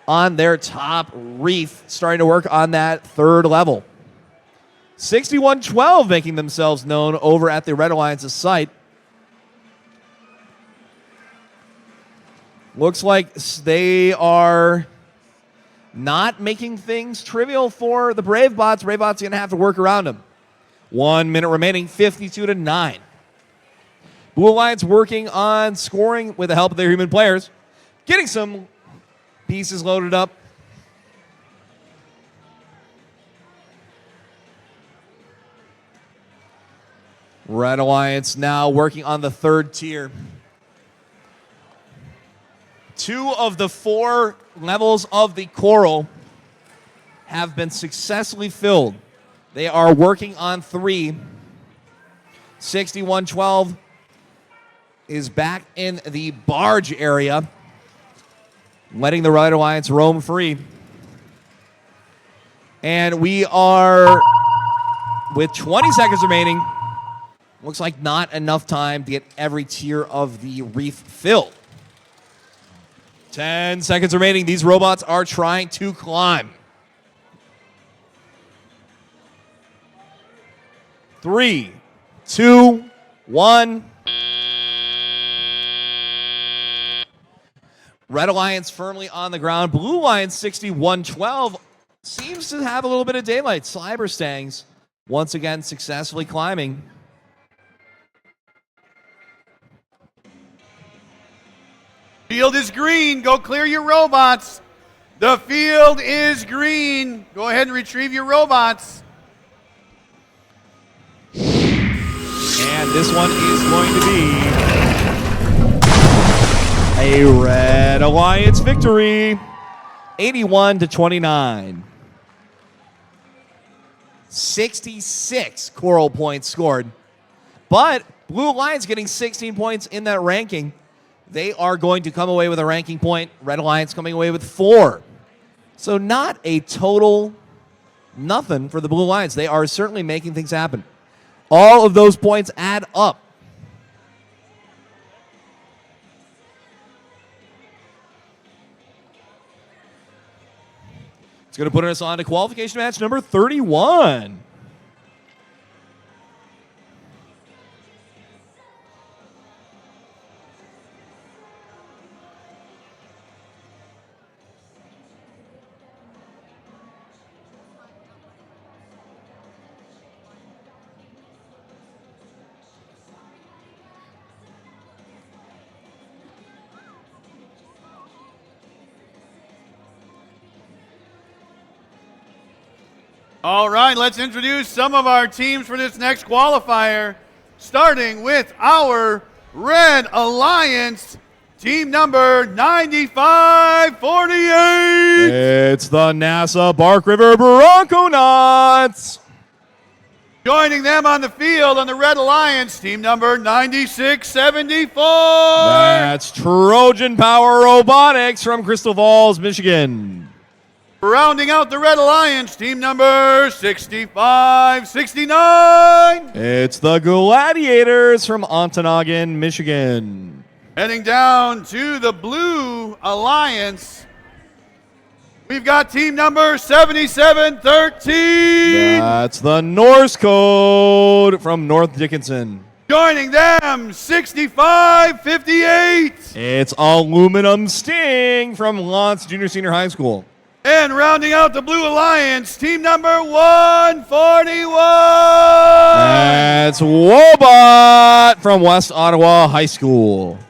on their top reef, starting to work on that 3rd level. 61-12 making themselves known over at the Red Alliance's site. Looks like they are not making things trivial for the Brave Bots. Brave Bots are going to have to work around them. 1 minute remaining, 52-9. Blue Alliance working on scoring with the help of their human players. Getting some pieces loaded up. Red Alliance now working on the 3rd tier. 2 of the 4 levels of the coral have been successfully filled. They are working on 3. 61-12 is back in the barge area, letting the Red Alliance roam free. And we are, with 20 seconds remaining, looks like not enough time to get every tier of the reef filled. 10 seconds remaining. These robots are trying to climb. 3, 2, 1. Red Alliance firmly on the ground. Blue Alliance 61-12 seems to have a little bit of daylight. Cyberstangs once again successfully climbing. Field is green. Go clear your robots. The field is green. Go ahead and retrieve your robots. And this one is going to be a Red Alliance victory. 81-29. 66 coral points scored. But Blue Alliance getting 16 points in that ranking. They are going to come away with a ranking point. Red Alliance coming away with 4. So not a total nothing for the Blue Alliance. They are certainly making things happen. All of those points add up. It's going to put us on to qualification match number 31. All right, let's introduce some of our teams for this next qualifier, starting with our Red Alliance, team number 9548. It's the NASA Bark River Bronconauts. Joining them on the field on the Red Alliance, team number 9674. That's Trojan Power Robotics from Crystal Falls, Michigan. Rounding out the Red Alliance, team number 6569. It's the Gladiators from Ontonagon, Michigan. Heading down to the Blue Alliance, We've got team number 7713. That's the Norse Code from North Dickinson. Joining them, 6558. It's Aluminum Sting from Lance Junior Senior High School. And rounding out the Blue Alliance, team number 141. That's Wobot from West Ottawa High School.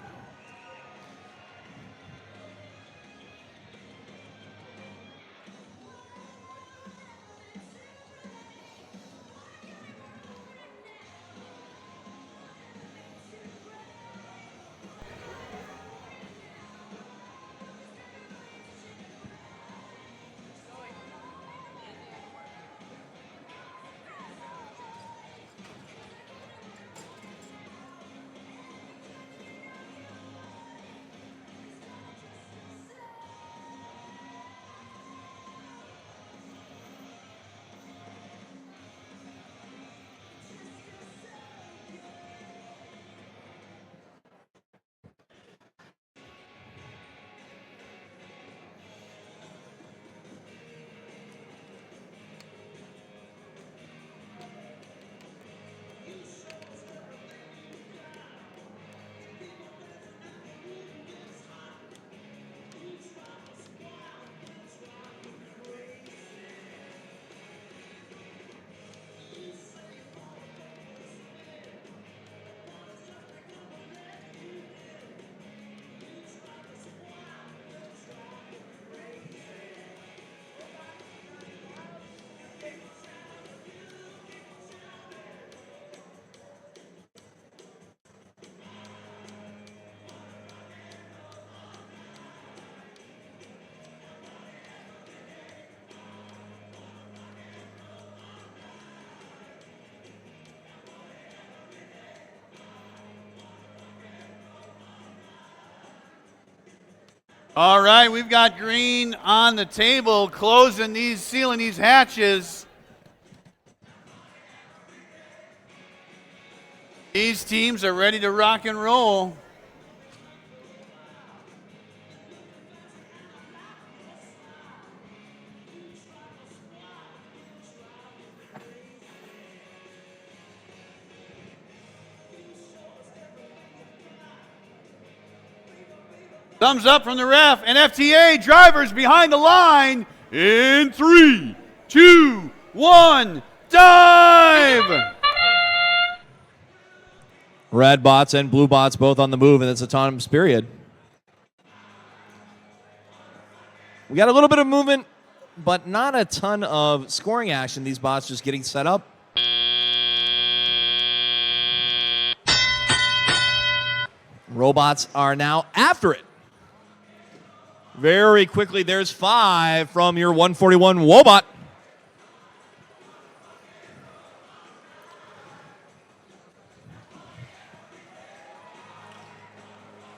All right, we've got green on the table, sealing these hatches. These teams are ready to rock and roll. Thumbs up from the ref, and FTA drivers behind the line in 3, 2, 1, dive! Red bots and blue bots both on the move in this autonomous period. We got a little bit of movement, but not a ton of scoring action. These bots just getting set up. Robots are now after it. Very quickly, there's 5 from your 141 Wobot.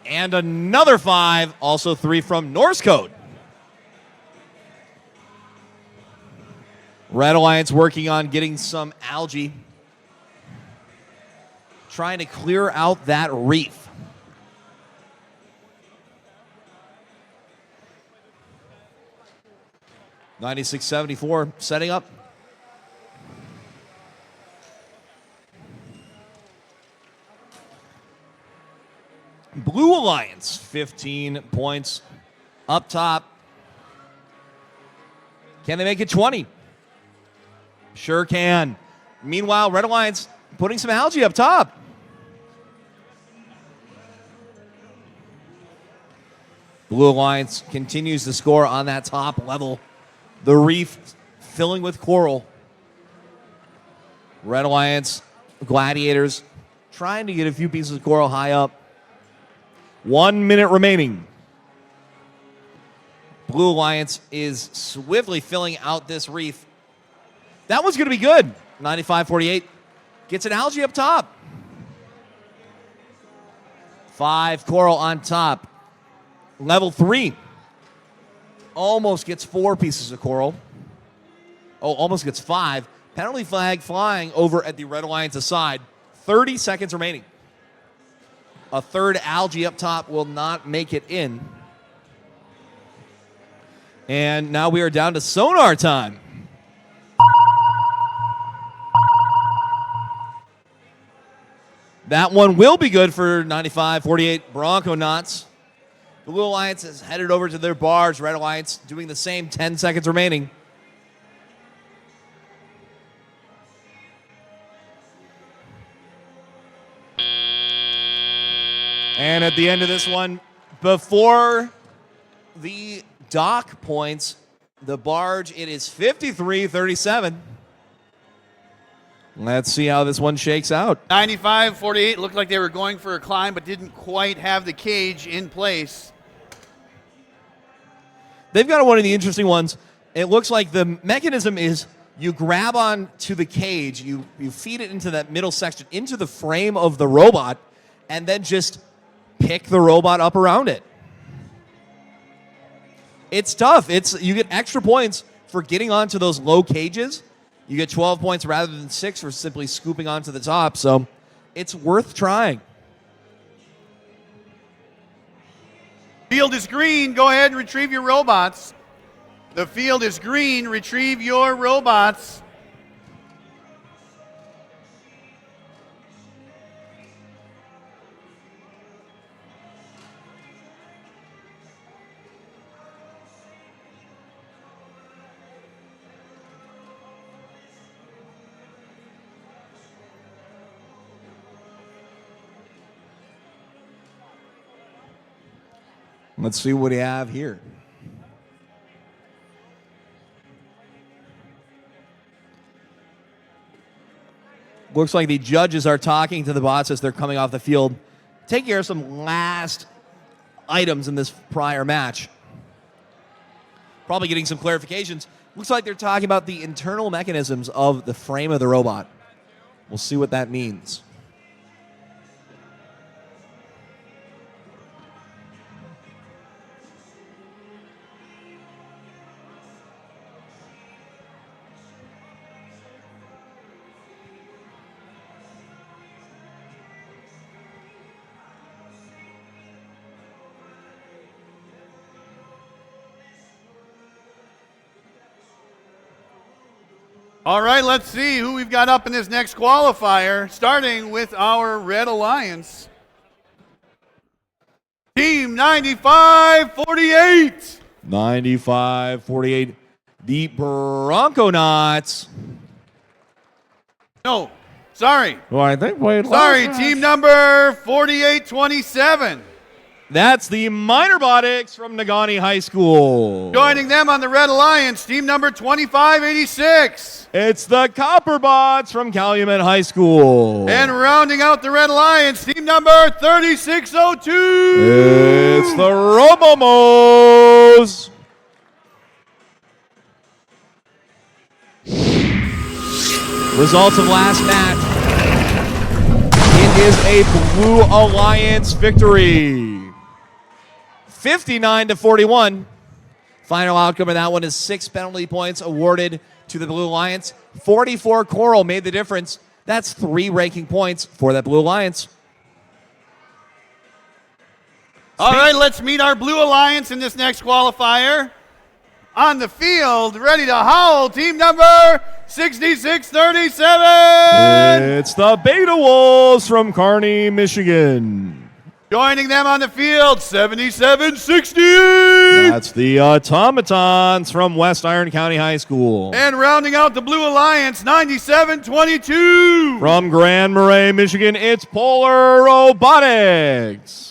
And another 5, also 3 from Norse Code. Red Alliance working on getting some algae. Trying to clear out that reef. $96.74 setting up. Blue Alliance, 15 points up top. Can they make it 20? Sure can. Meanwhile, Red Alliance putting some algae up top. Blue Alliance continues to score on that top level. The reef filling with coral. Red Alliance, Gladiators, trying to get a few pieces of coral high up. 1 minute remaining. Blue Alliance is swiftly filling out this reef. That one's going to be good. 95-48. Gets an algae up top. 5 coral on top. Level 3. Almost gets 4 pieces of coral. Oh, almost gets 5. Penalty flag flying over at the Red Alliance's side. 30 seconds remaining. A third algae up top will not make it in. And now we are down to sonar time. That one will be good for 95-48 Bronconauts. Blue Alliance is headed over to their barge. Red Alliance doing the same, 10 seconds remaining. And at the end of this one, before the dock points, the barge, it is 53-37. Let's see how this one shakes out. 95-48 looked like they were going for a climb, but didn't quite have the cage in place. They've got one of the interesting ones. It looks like the mechanism is you grab on to the cage, you feed it into that middle section, into the frame of the robot, and then just pick the robot up around it. It's tough. You get extra points for getting onto those low cages. You get 12 points rather than 6 for simply scooping onto the top, so it's worth trying. Field is green. Go ahead and retrieve your robots. The field is green. Retrieve your robots. Let's see what we have here. Looks like the judges are talking to the bots as they're coming off the field. Take care of some last items in this prior match. Probably getting some clarifications. Looks like they're talking about the internal mechanisms of the frame of the robot. We'll see what that means. All right, let's see who we've got up in this next qualifier, starting with our Red Alliance. Team 95-48. 95-48. The Bronconauts. No, sorry. Well, I think wait. Sorry, team number 48-27. That's the Robotics from Nagani High School. Joining them on the Red Alliance, team number 25-86. It's the Copperbots from Calumet High School. And rounding out the Red Alliance, team number 3602. It's the Robomos. Results of last match. It is a Blue Alliance victory. 59-41. Final outcome of that one is 6 penalty points awarded to the Blue Alliance. 44 Coral made the difference. That's 3 ranking points for that Blue Alliance. All right, let's meet our Blue Alliance in this next qualifier. On the field, ready to howl, team number 6637. It's the Beta Wolves from Kearney, Michigan. Joining them on the field, 7768. That's the Automatons from West Iron County High School. And rounding out the Blue Alliance, 9722. From Grand Marais, Michigan, it's Polar Robotics.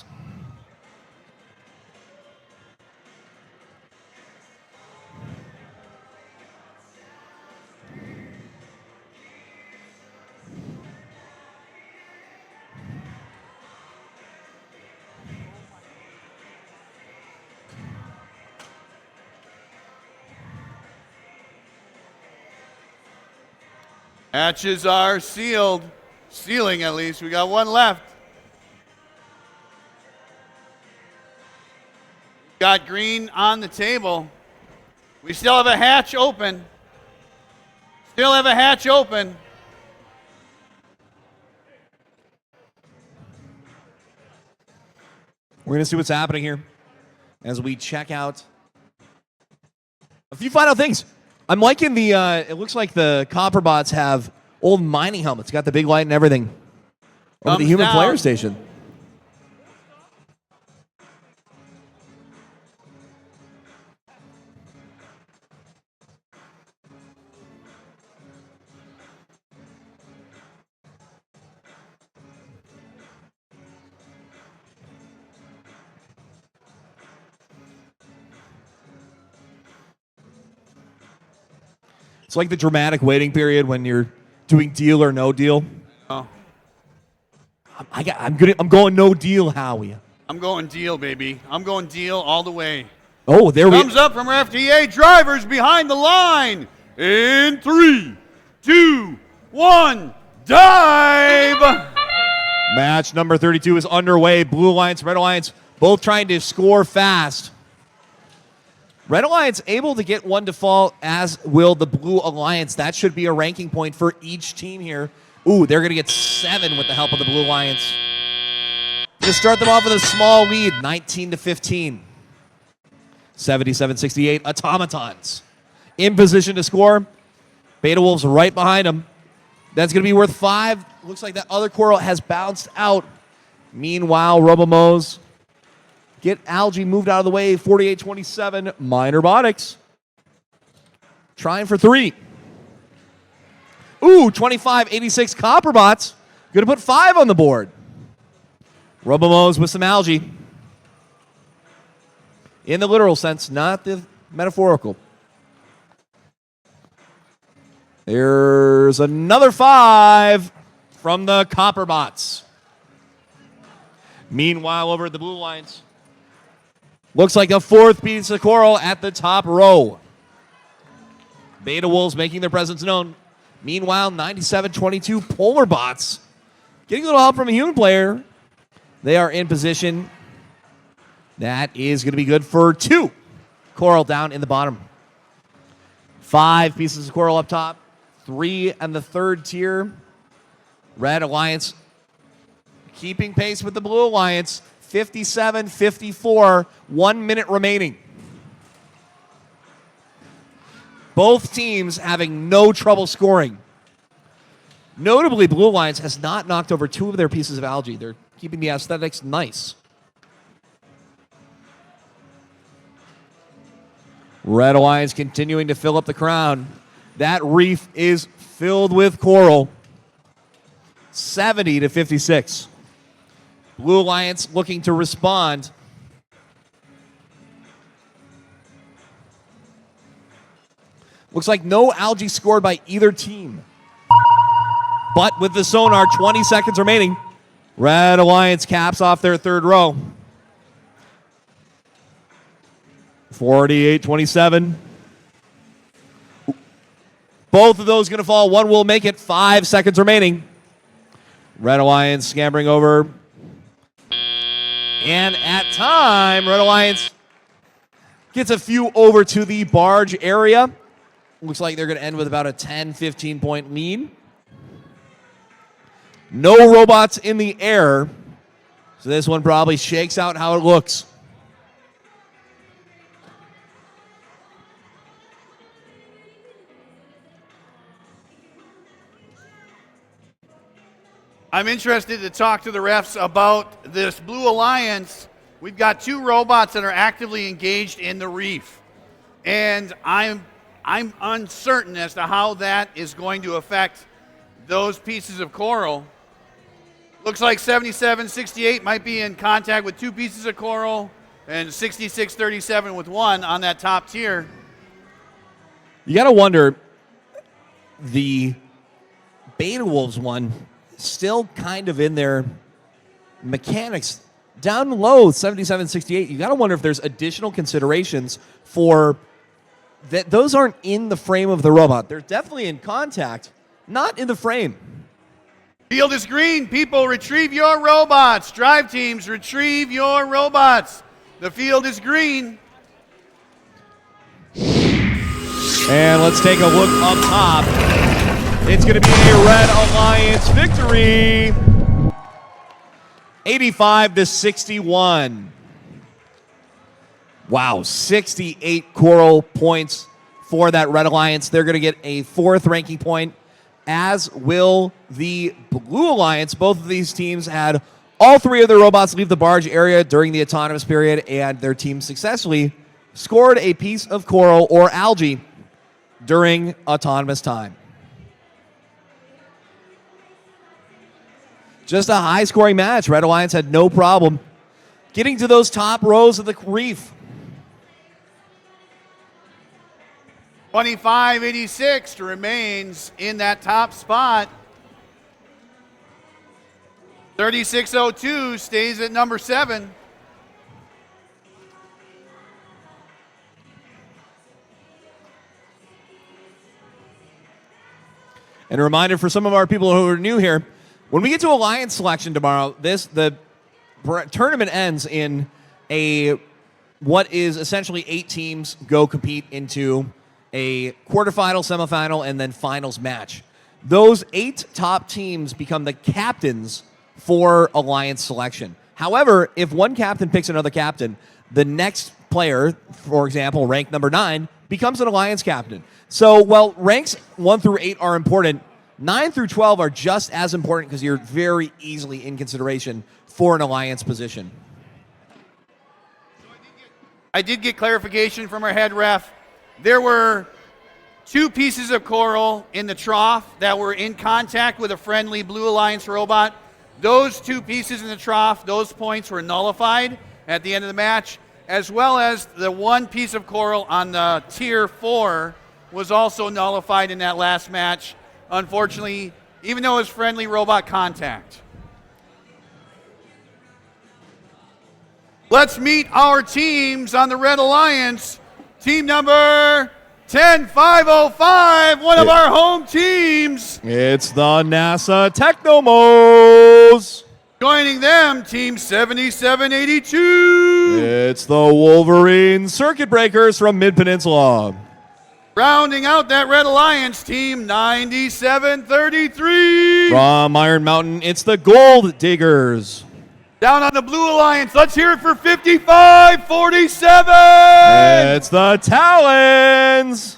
Hatches are sealed. Sealing, at least. We got one left. Got green on the table. We still have a hatch open. Still have a hatch open. We're going to see what's happening here as we check out few final things. I'm liking the, it looks like the Copper bots have old mining helmets. Got the big light and everything. Over the Thumbs human down. player station. It's like the dramatic waiting period when you're doing deal or no deal. Oh. I'm going no deal, Howie. I'm going deal, baby. I'm going deal all the way. Oh, there we Thumbs up from our FTA drivers behind the line. In 3, 2, 1, dive! Match number 32 is underway. Blue Alliance, Red Alliance, both trying to score fast. Red Alliance able to get one to fall, as will the Blue Alliance. That should be a ranking point for each team here. Ooh, they're going to get 7 with the help of the Blue Alliance. To start them off with a small lead, 19-15. 77-68, Automatons in position to score. Beta Wolves right behind them. That's going to be worth 5. Looks like that other Coral has bounced out. Meanwhile, Robomos get Algae moved out of the way. 48-27, Robotics trying for 3. Ooh, 25-86, Copperbots going to put 5 on the board. Robomos with some Algae. In the literal sense, not the metaphorical. There's another 5 from the Copperbots. Meanwhile, over at the Blue Alliance, looks like a 4th piece of Coral at the top row. Beta Wolves making their presence known. Meanwhile, 97-22 Polar Bots getting a little help from a human player. They are in position. That is going to be good for 2. Coral down in the bottom. 5 pieces of Coral up top. 3 and the 3rd tier. Red Alliance keeping pace with the Blue Alliance. 57-54. 1 minute remaining. Both teams having no trouble scoring. Notably, Blue Alliance has not knocked over 2 of their pieces of Algae. They're keeping the aesthetics nice. Red Alliance continuing to fill up the crown. That reef is filled with Coral. 70-56. Blue Alliance looking to respond. Looks like no Algae scored by either team. But with the sonar, 20 seconds remaining. Red Alliance caps off their 3rd row. 48-27. Both of those going to fall. One will make it. 5 seconds remaining. Red Alliance scampering over. And at time, Red Alliance gets a few over to the barge area. Looks like they're going to end with about a 10-15 point lead. No robots in the air. So this one probably shakes out how it looks. I'm interested to talk to the refs about this Blue Alliance. We've got 2 robots that are actively engaged in the reef. And I'm uncertain as to how that is going to affect those pieces of Coral. Looks like 77-68 might be in contact with 2 pieces of Coral and 66-37 with 1 on that top tier. You got to wonder, the Beta Wolves one still kind of in their mechanics. Down low, 77-68. You got to wonder if there's additional considerations for that. Those aren't in the frame of the robot. They're definitely in contact, not in the frame. Field is green. People, retrieve your robots. Drive teams, retrieve your robots. The field is green. And let's take a look up top. It's going to be a Red Alliance victory. 85-61. Wow, 68 Coral points for that Red Alliance. They're going to get a 4th ranking point, as will the Blue Alliance. Both of these teams had all 3 of their robots leave the barge area during the autonomous period, and their team successfully scored a piece of coral or algae during autonomous time. Just a high-scoring match. Red Alliance had no problem getting to those top rows of the reef. 2586 remains in that top spot. 3602 stays at number 7. And a reminder for some of our people who are new here, when we get to Alliance selection tomorrow, the tournament ends in what is essentially 8 teams go compete into a quarterfinal, semifinal, and then finals match. Those 8 top teams become the captains for Alliance selection. However, if one captain picks another captain, the next player, for example, rank number 9, becomes an Alliance captain. So while ranks 1 through 8 are important, 9 through 12 are just as important because you're very easily in consideration for an Alliance position. I did get clarification from our head ref. There were 2 pieces of coral in the trough that were in contact with a friendly Blue Alliance robot. Those 2 pieces in the trough, those points were nullified at the end of the match, as well as the 1 piece of coral on the tier 4 was also nullified in that last match, unfortunately, even though it was friendly robot contact. Let's meet our teams on the Red Alliance. Team number 10505, one of our home teams. It's the NASA Technomos. Joining them, team 7782. It's the Wolverine Circuit Breakers from Mid-Peninsula. Rounding out that Red Alliance, team 9733. From Iron Mountain, it's the Gold Diggers. Down on the Blue Alliance, let's hear it for 5547. It's the Talons.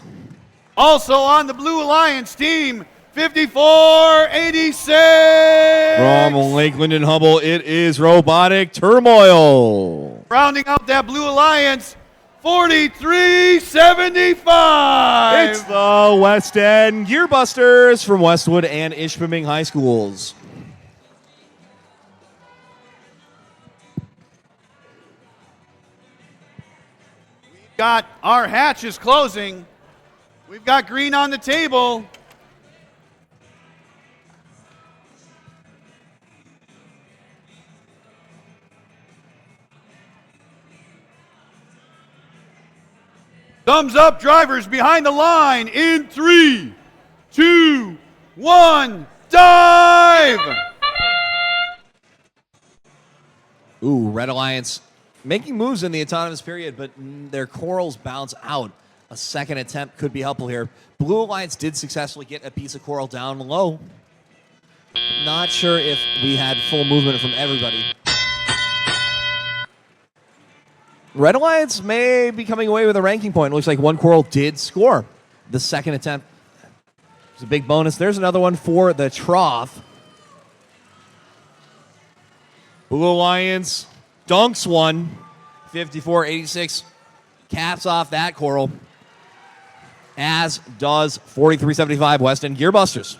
Also on the Blue Alliance, team 5486. From Lakeland and Humble, it is Robotic Turmoil. Rounding out that Blue Alliance, 4375. It's the West End Gearbusters from Westwood and Ishpeming High Schools. Got our hatches closing. We've got green on the table. Thumbs up, drivers behind the line in 3, 2, 1, dive! Ooh, Red Alliance making moves in the autonomous period, but their corals bounce out. A second attempt could be helpful here. Blue Alliance did successfully get a piece of coral down low. Not sure if we had full movement from everybody. Red Alliance may be coming away with a ranking point. It looks like 1 coral did score. The second attempt was a big bonus. There's another one for the trough. Blue Alliance dunks one. 54-86 caps off that coral, as does 43-75 West End Gearbusters.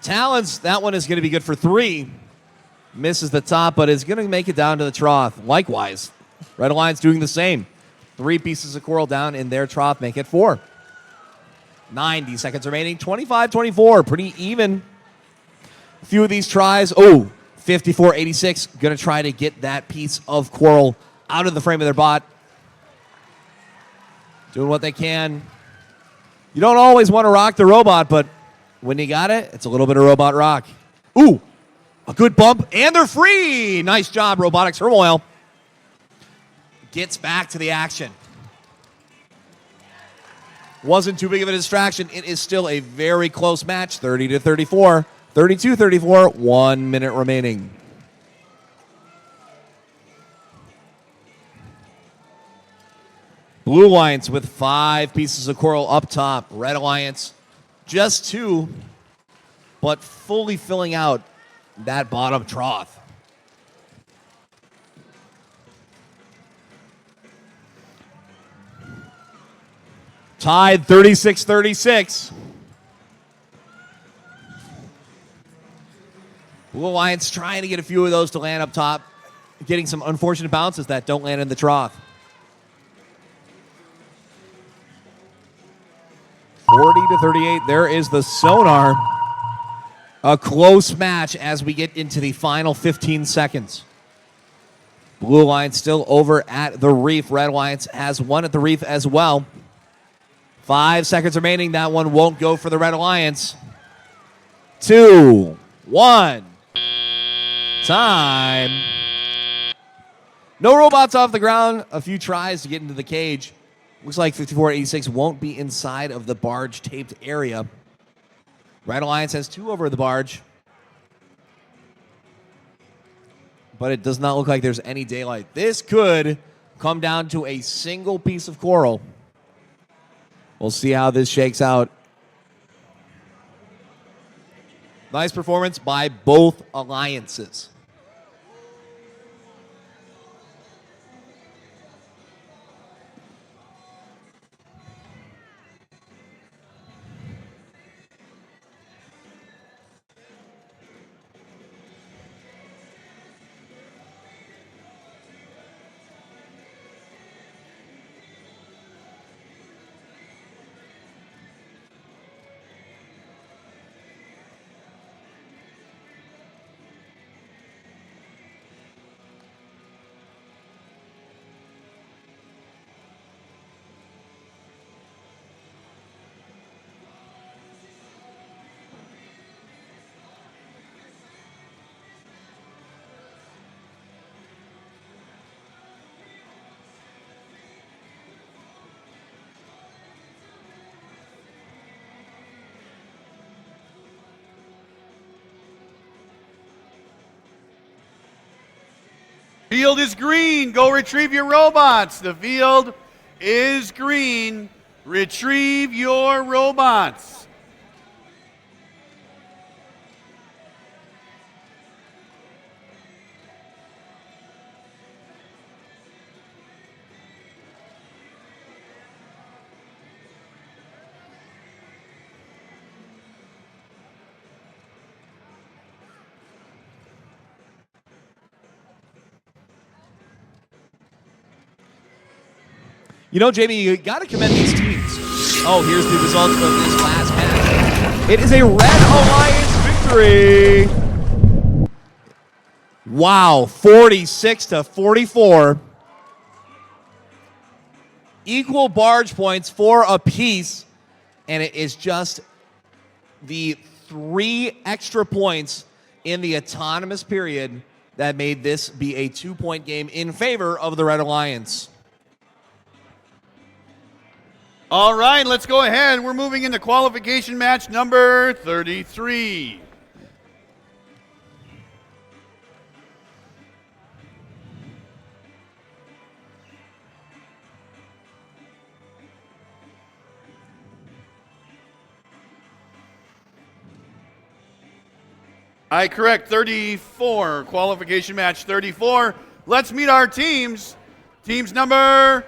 Talons, that one is going to be good for 3. Misses the top, but is going to make it down to the trough. Likewise, Red Alliance doing the same. 3 pieces of coral down in their trough, make it 4. 90 seconds remaining, 25-24, pretty even. A few of these tries. Oh, 54-86, going to try to get that piece of coral out of the frame of their bot. Doing what they can. You don't always want to rock the robot, but when you got it, it's a little bit of robot rock. Ooh, a good bump, and they're free. Nice job, Robotics Turmoil. Gets back to the action. Wasn't too big of a distraction. It is still a very close match, 30-34. 32-34, 1 minute remaining. Blue Alliance with 5 pieces of coral up top. Red Alliance, just 2, but fully filling out that bottom trough. Tied 36-36. Blue Alliance trying to get a few of those to land up top, getting some unfortunate bounces that don't land in the trough. 40-38, there is the sonar. A close match as we get into the final 15 seconds. Blue Alliance still over at the reef. Red Alliance has one at the reef as well. 5 seconds remaining. That one won't go for the Red Alliance. 2, 1. Time. No robots off the ground. A few tries to get into the cage. Looks like 5486 won't be inside of the barge taped area. Red Alliance has 2 over the barge. But it does not look like there's any daylight. This could come down to a single piece of coral. We'll see how this shakes out. Nice performance by both alliances. Field is green. Go retrieve your robots. The field is green. Retrieve your robots. You know, Jamie, you got to commend these teams. Oh, here's the results of this last match. It is a Red Alliance victory. Wow, 46-44. Equal barge points, 4 apiece, and it is just the 3 extra points in the autonomous period that made this be a 2-point game in favor of the Red Alliance. All right, let's go ahead. We're moving into qualification match number 33. I correct, 34. Qualification match 34. Let's meet our teams. Teams number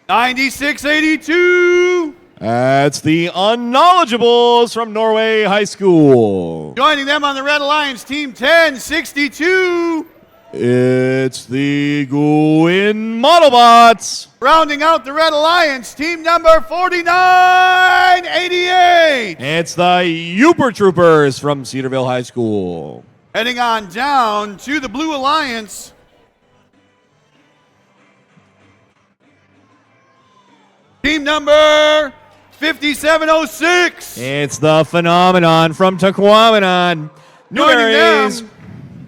9682. That's the Unknowledgeables from Norway High School. Joining them on the Red Alliance, team 1062. It's the Gwyn Modelbots. Rounding out the Red Alliance, team number 4988. It's the Uper Troopers from Cedarville High School. Heading on down to the Blue Alliance, team number 5706. It's the Phenomenon from Tequamanon. Joining them,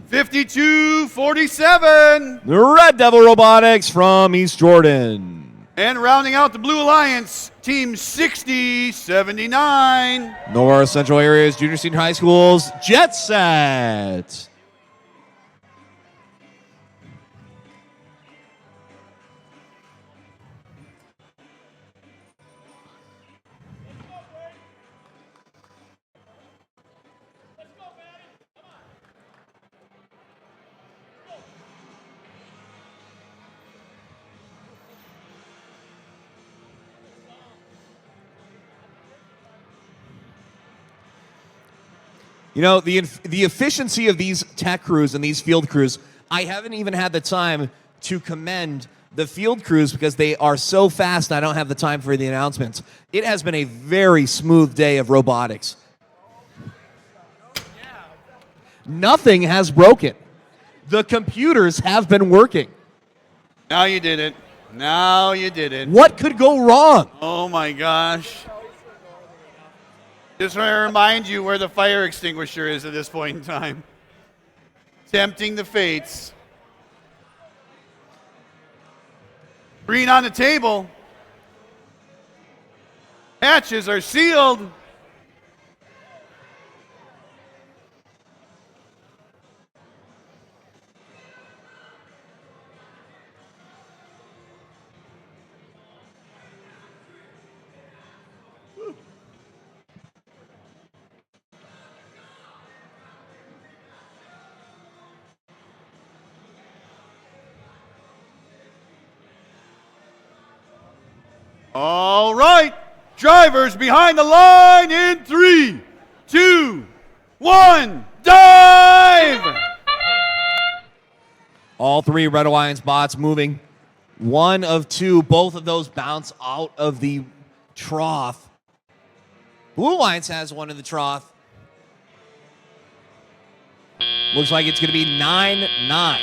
5247. The Red Devil Robotics from East Jordan. And rounding out the Blue Alliance, team 6079. North Central Areas Junior Senior High Schools Jet Set. You know, the efficiency of these tech crews and these field crews, I haven't even had the time to commend the field crews because they are so fast and I don't have the time for the announcements. It has been a very smooth day of robotics. Nothing has broken. The computers have been working. Now you did it. Now you did it. What could go wrong? Oh my gosh. Just want to remind you where the fire extinguisher is at this point in time. Tempting the fates. Green on the table. Hatches are sealed. All right, drivers behind the line in 3, 2, 1, dive! All three Red Alliance bots moving. One of two, both of those bounce out of the trough. Blue Alliance has one in the trough. Looks like it's going to be 9-9.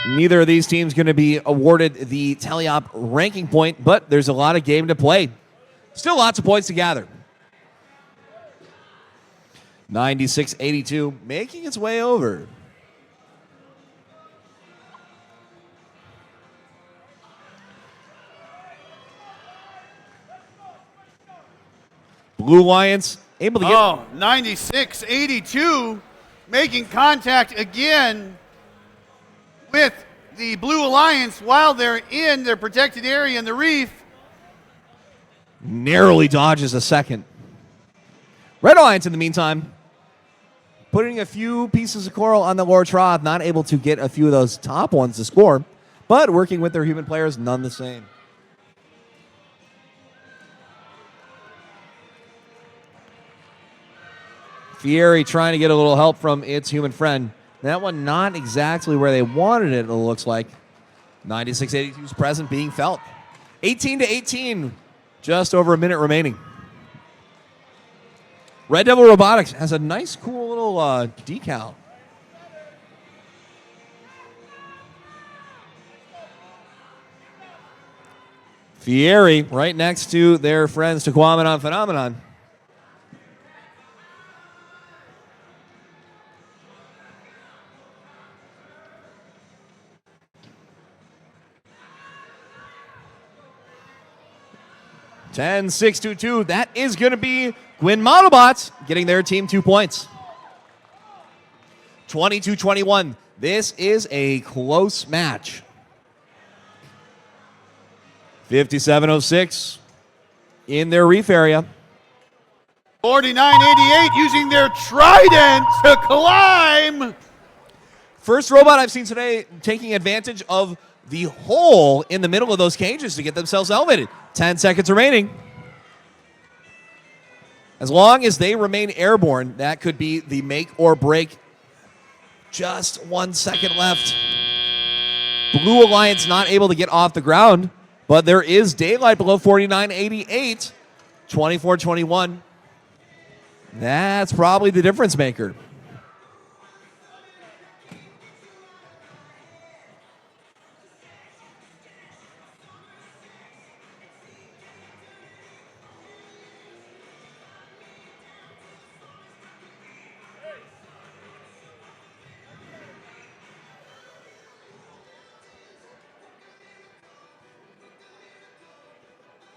Neither of these teams going to be awarded the Teleop ranking point, but there's a lot of game to play. Still lots of points to gather. 96-82, making its way over. Blue Alliance able to get... Oh, 96-82, making contact again with the Blue Alliance while they're in their protected area in the reef. Narrowly dodges a second. Red Alliance, in the meantime, putting a few pieces of coral on the lower trough, not able to get a few of those top ones to score, but working with their human players none the same. Fieri trying to get a little help from its human friend. That one not exactly where they wanted it looks like. 96-82's present being felt. 18-18, just over a minute remaining. Red Devil Robotics has a nice, cool little decal. Fieri right next to their friends Tequamanon Phenomenon. Ten, 6-2-2. That is going to be Gwyn Modelbots getting their team 2 points. 22-21. This is a close match. 57-06 in their reef area. 49-88 using their trident to climb. First robot I've seen today taking advantage of the hole in the middle of those cages to get themselves elevated. 10 seconds remaining. As long as they remain airborne, that could be the make or break. Just 1 second left. Blue Alliance not able to get off the ground, but there is daylight below 49-88. 24-21. That's probably the difference maker.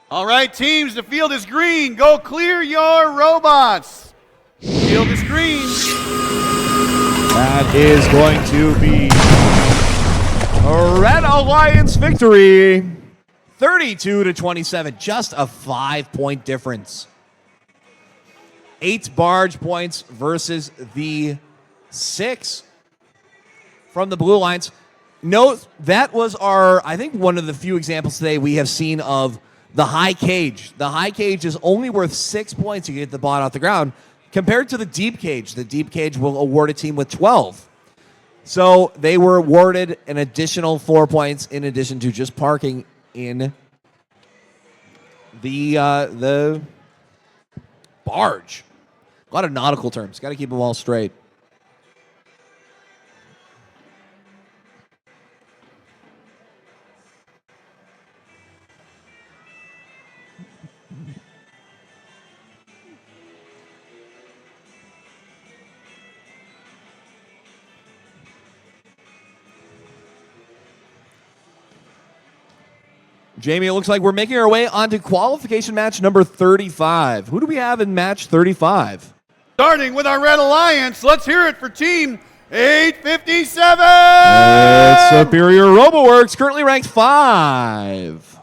All right, teams, the field is green. Go clear your robots. Field is green. That is going to be a Red Alliance victory. 32-27, just a 5-point difference. 8 barge points versus the 6 from the Blue Alliance. Note, that was I think one of the few examples today we have seen of the high cage. The high cage is only worth 6 points to get the bot off the ground. compared to the deep cage will award a team with 12. So they were awarded an additional 4 points in addition to just parking in the barge. A lot of nautical terms. Got to keep them all straight. Jamie, it looks like we're making our way onto qualification match number 35. Who do we have in match 35? Starting with our Red Alliance, let's hear it for Team 857! It's Superior RoboWorks, currently ranked 5.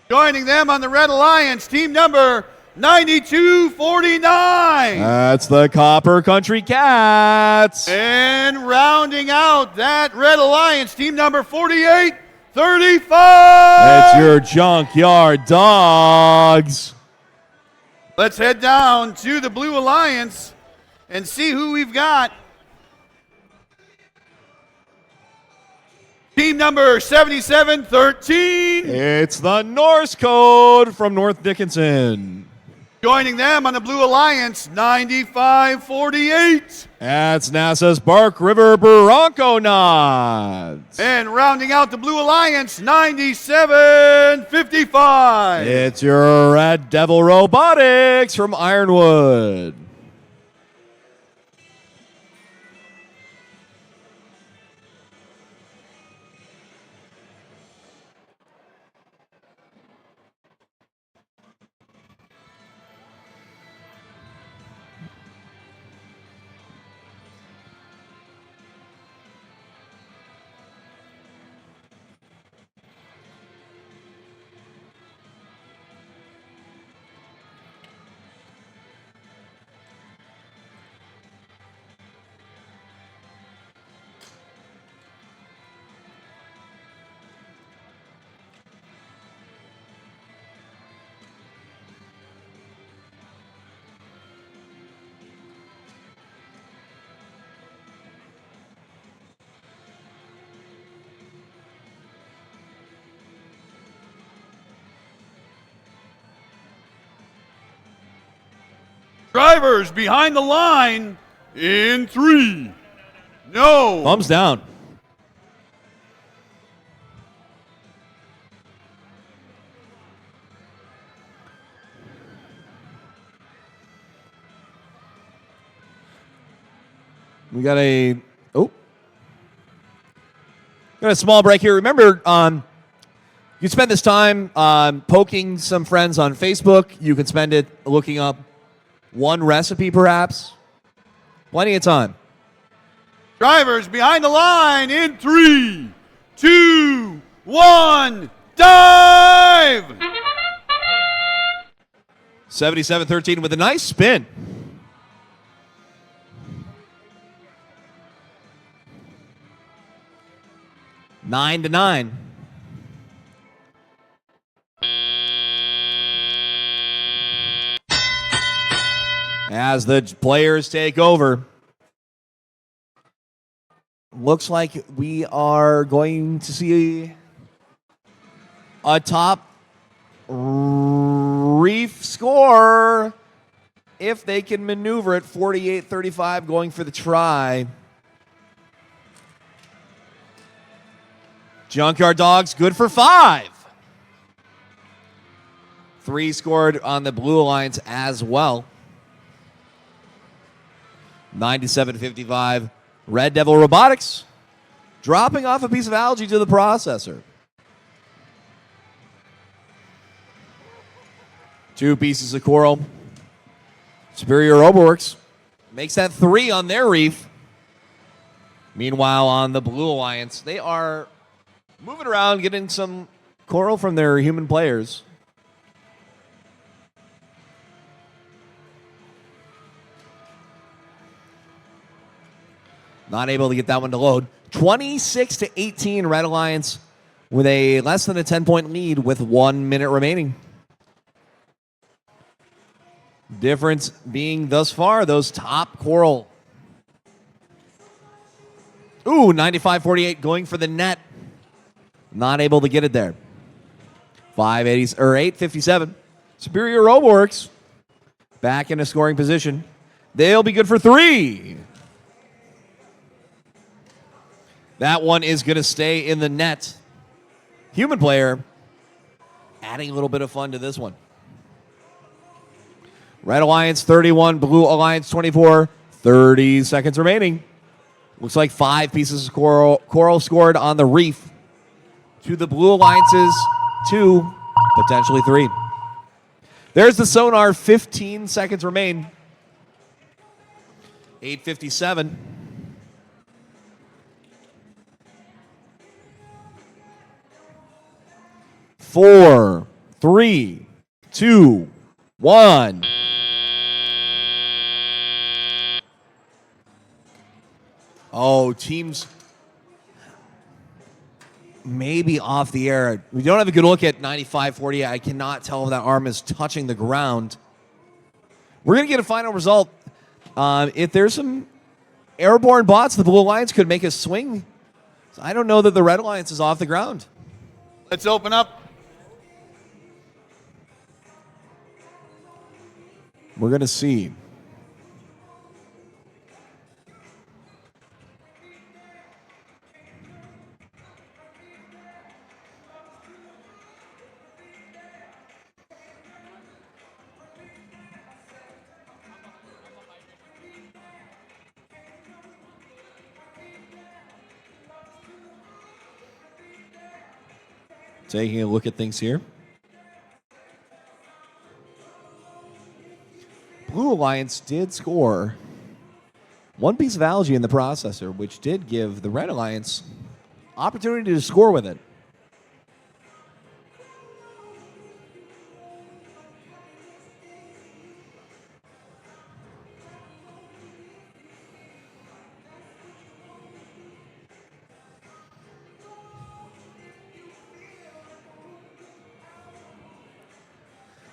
Joining them on the Red Alliance, team number 9249. That's the Copper Country Cats. And rounding out that Red Alliance, team number 4835. It's your Junkyard Dogs. Let's head down to the Blue Alliance and see who we've got. Team number 7713. It's the Norse Code from North Dickinson. Joining them on the Blue Alliance, 9548. That's NASA's Bark River Bronconauts. And rounding out the Blue Alliance, 9755. It's your Red Devil Robotics from Ironwood. Drivers behind the line in 3. No. Thumbs down. We got a small break here. Remember, you spend this time poking some friends on Facebook. You can spend it looking up one recipe, perhaps. Plenty of time. Drivers behind the line in 3, 2, 1, dive! 7713 with a nice spin. Nine to 9. As the players take over, looks like we are going to see a top reef score if they can maneuver it. 48-35 going for the try. Junkyard Dogs good for 5. 3 scored on the Blue Alliance as well. 97-55. Red Devil Robotics dropping off a piece of algae to the processor. 2 pieces of coral. Superior RoboWorks makes that 3 on their reef. Meanwhile, on the Blue Alliance, they are moving around, getting some coral from their human players. Not able to get that one to load. 26-18 Red Alliance with a less than a 10-point lead with 1 minute remaining. Difference being thus far those top coral. Ooh, 95-48 going for the net. Not able to get it there. 580s or 857. Superior Roboworks back in a scoring position. They'll be good for 3. That one is going to stay in the net. Human player adding a little bit of fun to this one. Red Alliance 31, Blue Alliance 24. 30 seconds remaining. Looks like 5 pieces of coral scored on the reef. To the Blue Alliance's 2, potentially 3. There's the sonar. 15 seconds remain. 8:57. Four, 3, 2, 1. Oh, teams maybe off the air. We don't have a good look at 95-48. I cannot tell if that arm is touching the ground. We're going to get a final result. If there's some airborne bots, the Blue Alliance could make a swing. So I don't know that the Red Alliance is off the ground. Let's open up. We're going to see. Taking a look at things here. Blue Alliance did score 1 piece of algae in the processor, which did give the Red Alliance opportunity to score with it.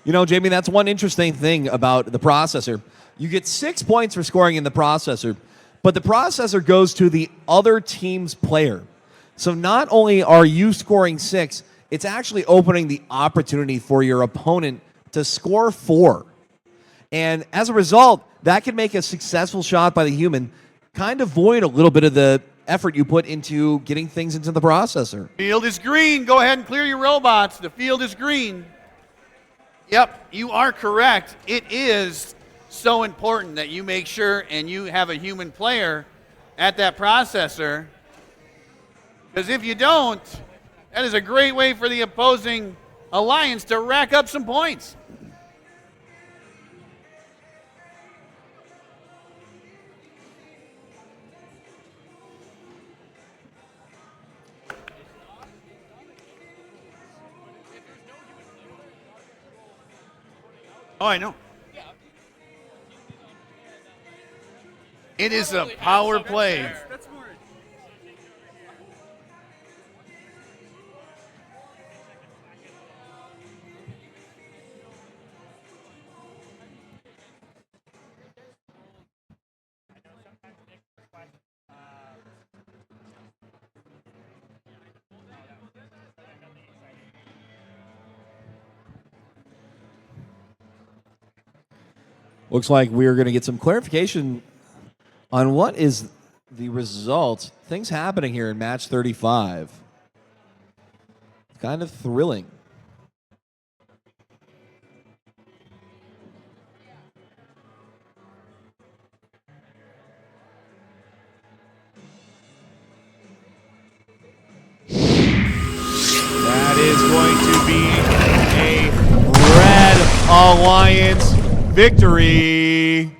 You know, Jamie, that's one interesting thing about the processor. You get 6 points for scoring in the processor, but the processor goes to the other team's player. So not only are you scoring 6, it's actually opening the opportunity for your opponent to score 4. And as a result, that can make a successful shot by the human kind of void a little bit of the effort you put into getting things into the processor. Field is green. Go ahead and clear your robots. The field is green. Yep, you are correct. It is so important that you make sure and you have a human player at that processor. Because if you don't, that is a great way for the opposing alliance to rack up some points. Oh, I know. It is a power play. Looks like we're going to get some clarification on what is the result. Things happening here in match 35. Kind of thrilling. That is going to be a Red Alliance victory.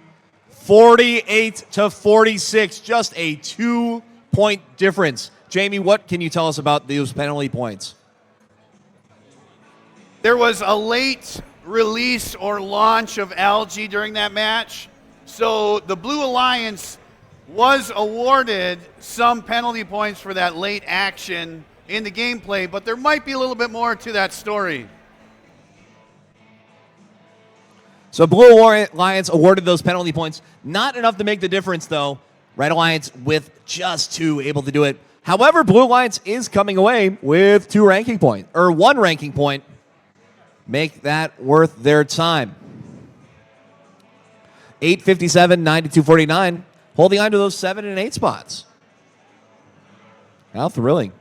48-46, just a 2-point difference. Jamie, what can you tell us about those penalty points? There was a late release or launch of algae during that match, so the Blue Alliance was awarded some penalty points for that late action in the gameplay, but there might be a little bit more to that story. So Blue Alliance awarded those penalty points. Not enough to make the difference, though. Red Alliance with just 2 able to do it. However, Blue Alliance is coming away with 2 ranking points, or 1 ranking point. Make that worth their time. 857, 9249. Holding on to those 7 and 8 spots. How thrilling.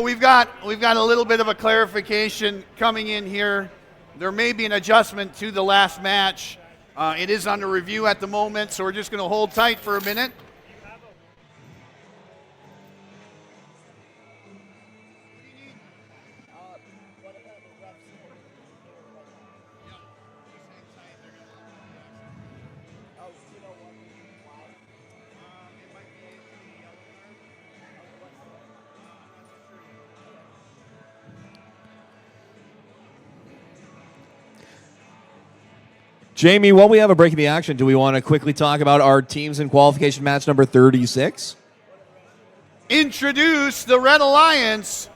We've got a little bit of a clarification coming in here. There may be an adjustment to the last match. It is under review at the moment, so we're just going to hold tight for a minute. Jamie, while we have a break in the action, do we want to quickly talk about our teams in qualification match number 36? Introduce the Red Alliance,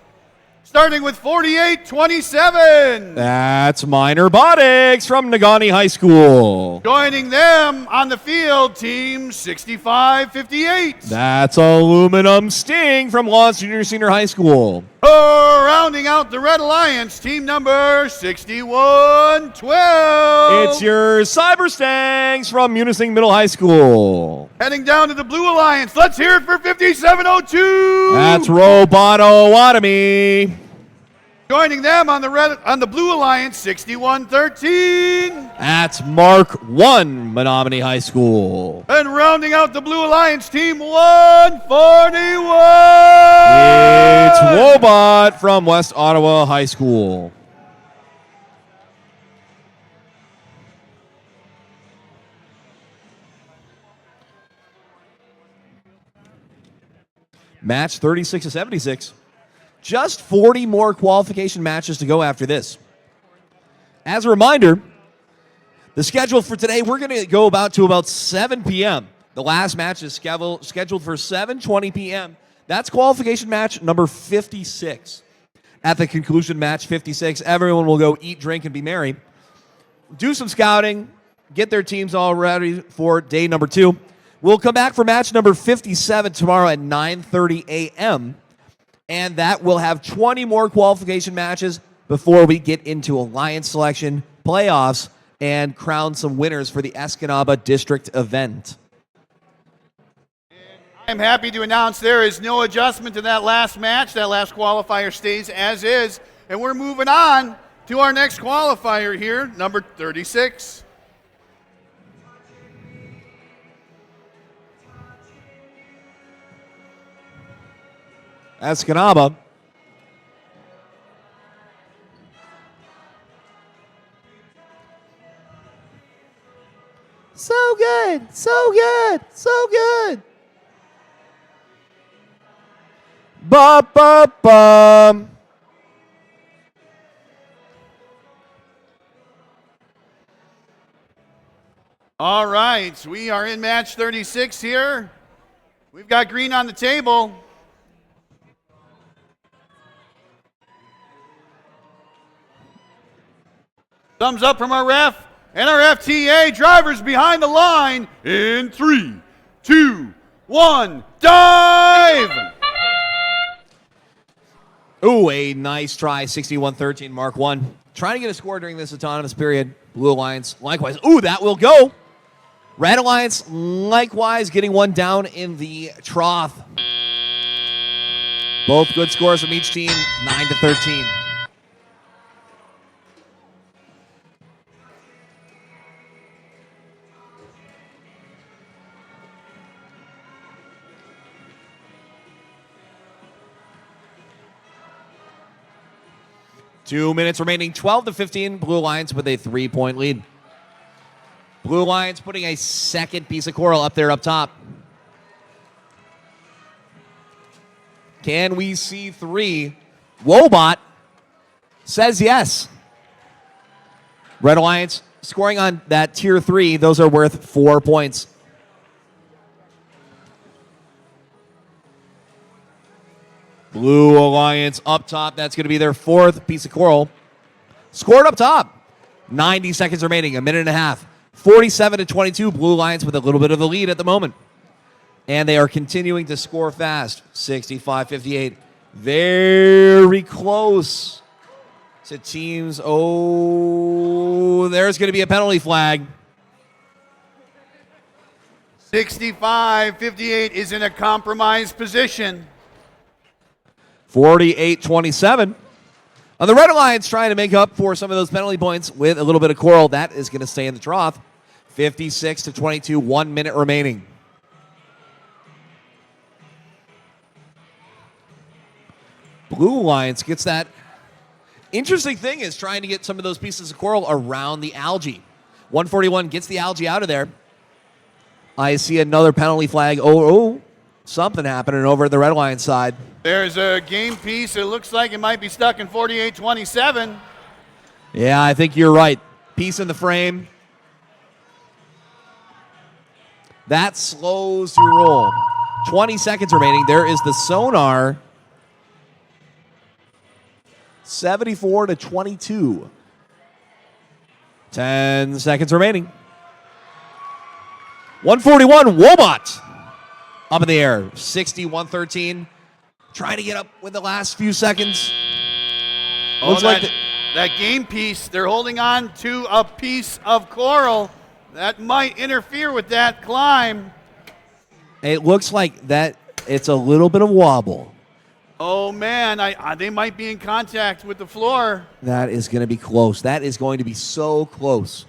starting with 48-27. That's Minor Robotics from Negaunee High School. Joining them on the field, team 65-58. That's Aluminum Sting from Lost Junior Senior High School. Rounding out the Red Alliance, team number 61-12. It's your Cyber Stangs from Munising Middle High School. Heading down to the Blue Alliance, let's hear it for 5702. That's Robototomy. Joining them on the Blue Alliance, 6113. That's Mark 1, Menominee High School. And rounding out the Blue Alliance, team 141. It's Robot from West Ottawa High School. Match 36-76. Just 40 more qualification matches to go after this. As a reminder, the schedule for today, we're going to go about 7 p.m. The last match is scheduled for 7:20 p.m. That's qualification match number 56. At the conclusion, match 56, everyone will go eat, drink, and be merry. Do some scouting, get their teams all ready for day number 2. We'll come back for match number 57 tomorrow at 9:30 a.m., and that will have 20 more qualification matches before we get into alliance selection, playoffs, and crown some winners for the Escanaba District event. I'm happy to announce there is no adjustment to that last match. That last qualifier stays as is. And we're moving on to our next qualifier here, number 36. Escanaba. So good, so good, so good. Ba-ba-bum. All right, we are in match 36 here. We've got green on the table. Thumbs up from our ref and our FTA. Drivers behind the line in 3, 2, 1, dive! Ooh, a nice try, 61-13, Mark 1. Trying to get a score during this autonomous period. Blue Alliance, likewise. Ooh, that will go. Red Alliance, likewise, getting one down in the trough. Both good scores from each team, 9-13. Two minutes remaining, 12-15. Blue Alliance with a 3-point lead. Blue Alliance putting a second piece of coral up there up top. Can we see 3? Wobot says yes. Red Alliance scoring on that tier 3. Those are worth 4 points. Blue Alliance up top. That's going to be their fourth piece of coral. Scored up top. 90 seconds remaining, a minute and a half. 47-22. Blue Alliance with a little bit of a lead at the moment. And they are continuing to score fast. 65-58. Very close to teams. Oh, there's going to be a penalty flag. 65-58 is in a compromised position. 48-27. On the Red Alliance trying to make up for some of those penalty points with a little bit of coral. That is going to stay in the trough. 56-22, 1 minute remaining. Blue Alliance gets that. Interesting thing is trying to get some of those pieces of coral around the algae. 141 gets the algae out of there. I see another penalty flag. Oh, something happening over at the Red Alliance side. There's a game piece. It looks like it might be stuck in 48-27. Yeah, I think you're right. Piece in the frame. That slows your roll. 20 seconds remaining. There is the sonar. 74-22. 10 seconds remaining. 141, Wobot. Up in the air. 61-13. Trying to get up with the last few seconds. Looks like that game piece, they're holding on to a piece of coral. That might interfere with that climb. It looks like that it's a little bit of wobble. Oh, man, they might be in contact with the floor. That is going to be close. That is going to be so close.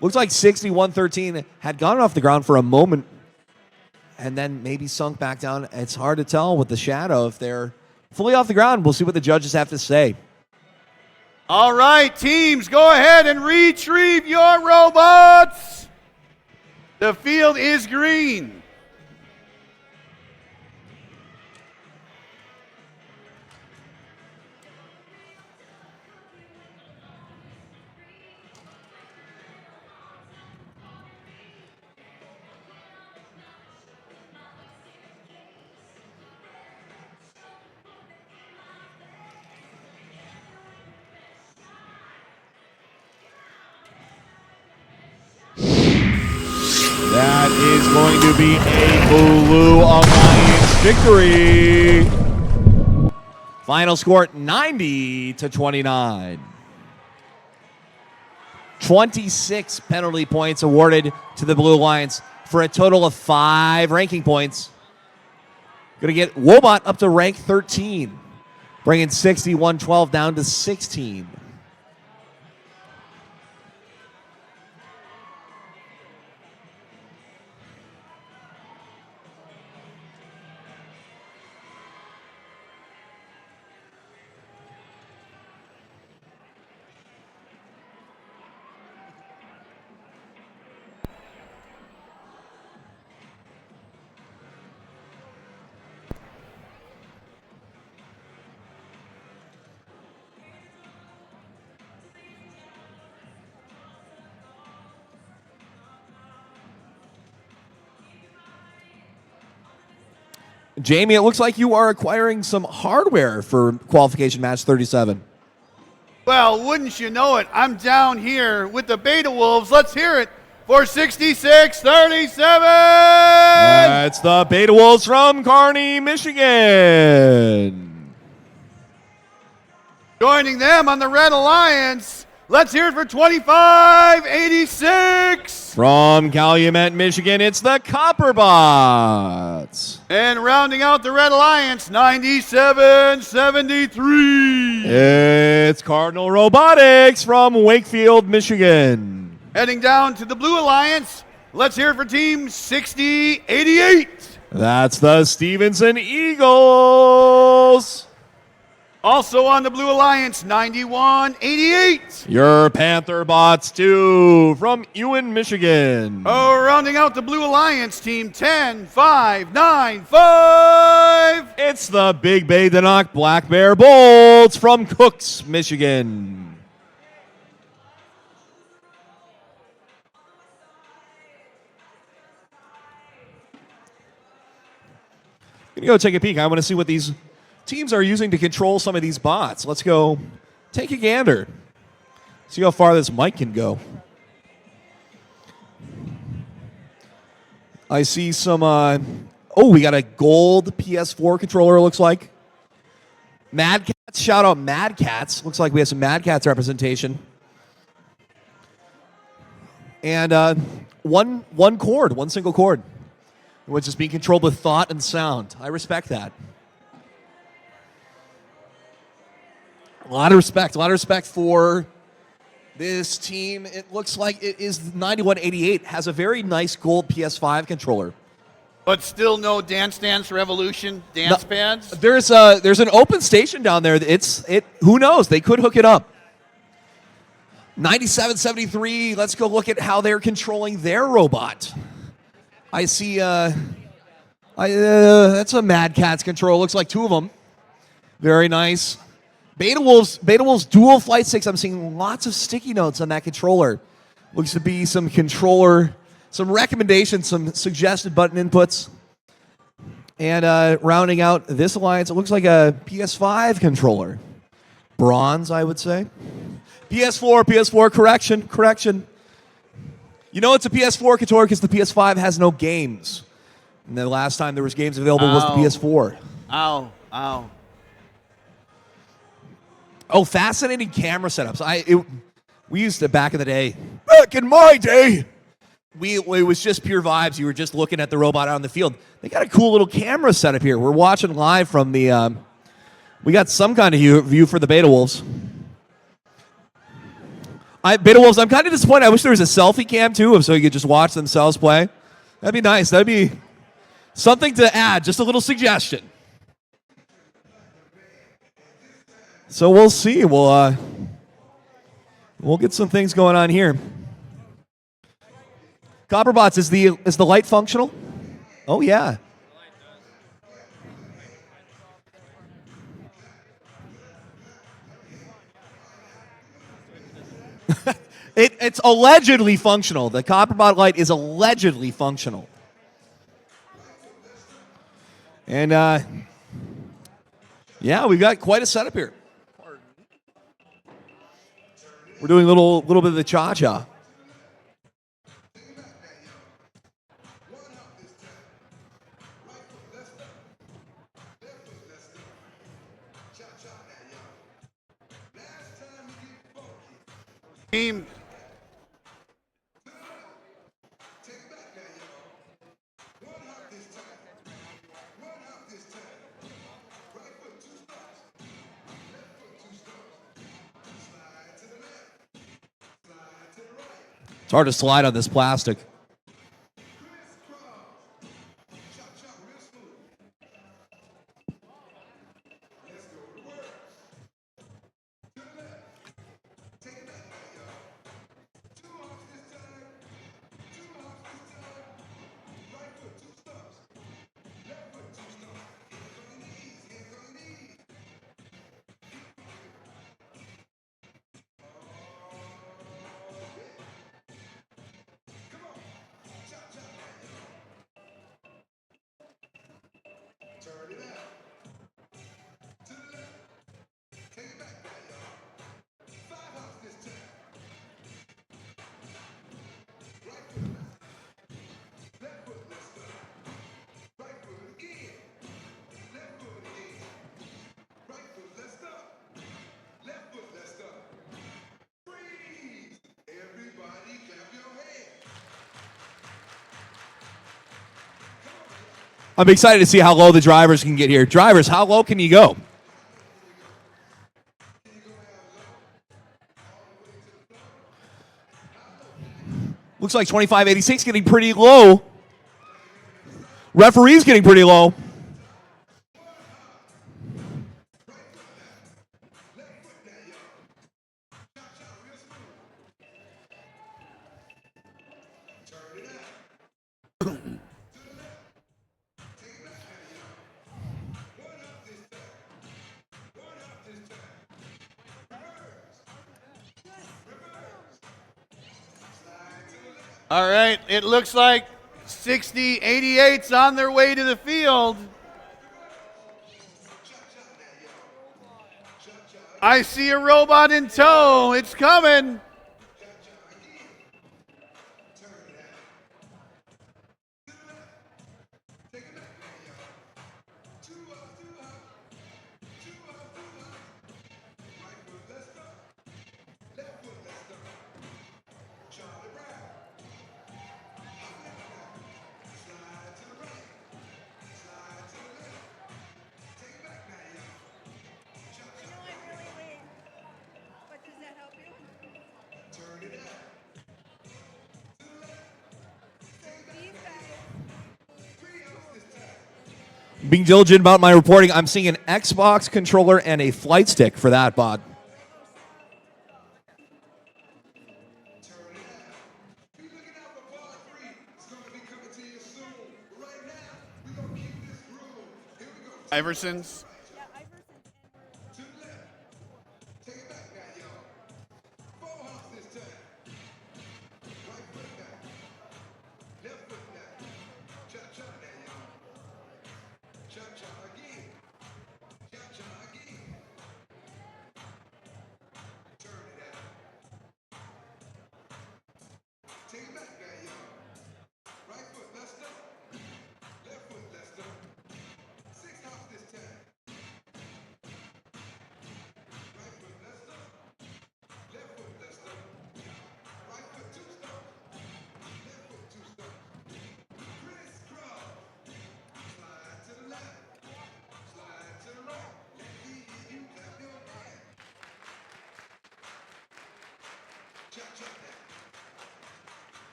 Looks like 61-13 had gone off the ground for a moment and then maybe sunk back down. It's hard to tell with the shadow if they're fully off the ground. We'll see what the judges have to say. All right, teams, go ahead and retrieve your robots. The field is green. That is going to be a Blue Alliance victory. Final score 90-29. 26 penalty points awarded to the Blue Alliance for a total of 5 ranking points. Going to get Wobot up to rank 13, bringing 61-12 down to 16. Jamie, it looks like you are acquiring some hardware for qualification match 37. Well, wouldn't you know it, I'm down here with the Beta Wolves. Let's hear it for 66-37. That's the Beta Wolves from Kearney, Michigan. Joining them on the Red Alliance, let's hear it for 25-86. From Calumet, Michigan, it's the Copperbots. And rounding out the Red Alliance, 97-73. It's Cardinal Robotics from Wakefield, Michigan. Heading down to the Blue Alliance, let's hear it for Team 60-88. That's the Stevenson Eagles. Also on the Blue Alliance, 91-88. Your Panther Bots 2 from Ewan, Michigan. Oh, rounding out the Blue Alliance, Team 10-5-9-5. It's the Big Bay Danock Black Bear Bolts from Cooks, Michigan. Gonna go take a peek. I want to see what these teams are using to control some of these bots. Let's go take a gander. See how far this mic can go. I see some, we got a gold PS4 controller, it looks like. Mad Cats, shout out Mad Cats. Looks like we have some Mad Cats representation. And one single cord, which is being controlled with thought and sound. I respect that. A lot of respect for this team. It looks like it is 9188, has a very nice gold PS5 controller. But still no Dance Dance Revolution dance pads? There's an open station down there. Who knows? They could hook it up. 9773, let's go look at how they're controlling their robot. I see that's a Mad Catz control. Looks like two of them. Very nice. Beta Wolves dual flight sticks. I'm seeing lots of sticky notes on that controller. Looks to be some controller, some recommendations, some suggested button inputs. And rounding out this alliance, it looks like a PS5 controller. Bronze, I would say. PS4, correction. You know it's a PS4 controller because the PS5 has no games. And the last time there was games available was the PS4. Ow. Oh, fascinating camera setups. We used to back in the day. Back in my day, it was just pure vibes. You were just looking at the robot out in the field. They got a cool little camera setup here. We're watching live from the. We got some kind of view for the Beta Wolves. Beta Wolves, I'm kind of disappointed. I wish there was a selfie cam too, so you could just watch themselves play. That'd be nice. That'd be something to add. Just a little suggestion. So we'll see. We'll get some things going on here. Copperbots, is the light functional? Oh yeah. It's allegedly functional. The Copperbot light is allegedly functional. And yeah, we've got quite a setup here. We're doing a little bit of the cha-cha. Team. It's hard to slide on this plastic. I'm excited to see how low the drivers can get here. Drivers, how low can you go? Looks like 2586 getting pretty low. Referee's getting pretty low. All right, it looks like 6088's on their way to the field. I see a robot in tow. It's coming. Being diligent about my reporting, I'm seeing an Xbox controller and a flight stick for that bot. Iverson's.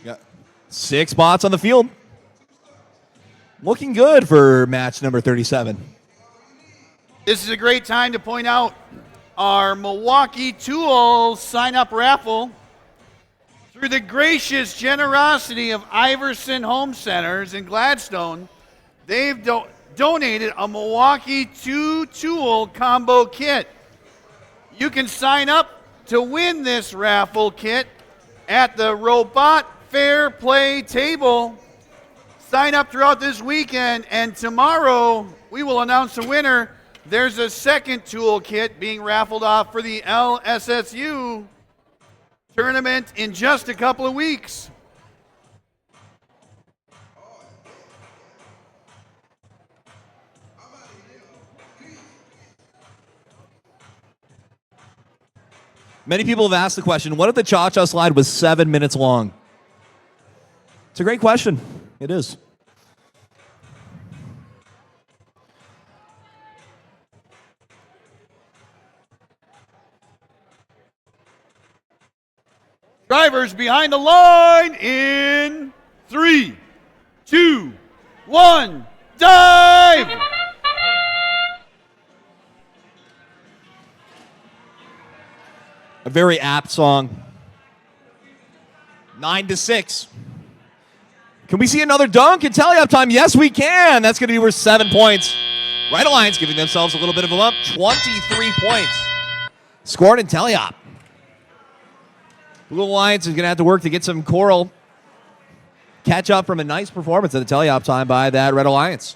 Yeah. 6 bots on the field. Looking good for match number 37. This is a great time to point out our Milwaukee Tools sign-up raffle. Through the gracious generosity of Iverson Home Centers in Gladstone, they've donated a Milwaukee 2-tool combo kit. You can sign up to win this raffle kit at the Robot Fair Play table. Sign up throughout this weekend, and tomorrow we will announce the winner. There's a second tool kit being raffled off for the LSSU tournament in just a couple of weeks. Many people have asked the question, what if the cha-cha slide was 7 minutes long? It's a great question. It is. Drivers behind the line in 3, 2, 1, dive! A very apt song. 9-6. Can we see another dunk in tally-up time? Yes, we can. That's going to be worth 7 points. Right Alliance giving themselves a little bit of a bump. 23 points. Scored in tally-up. Blue Alliance is going to have to work to get some coral. Catch up from a nice performance at the tally-up time by that Red Alliance.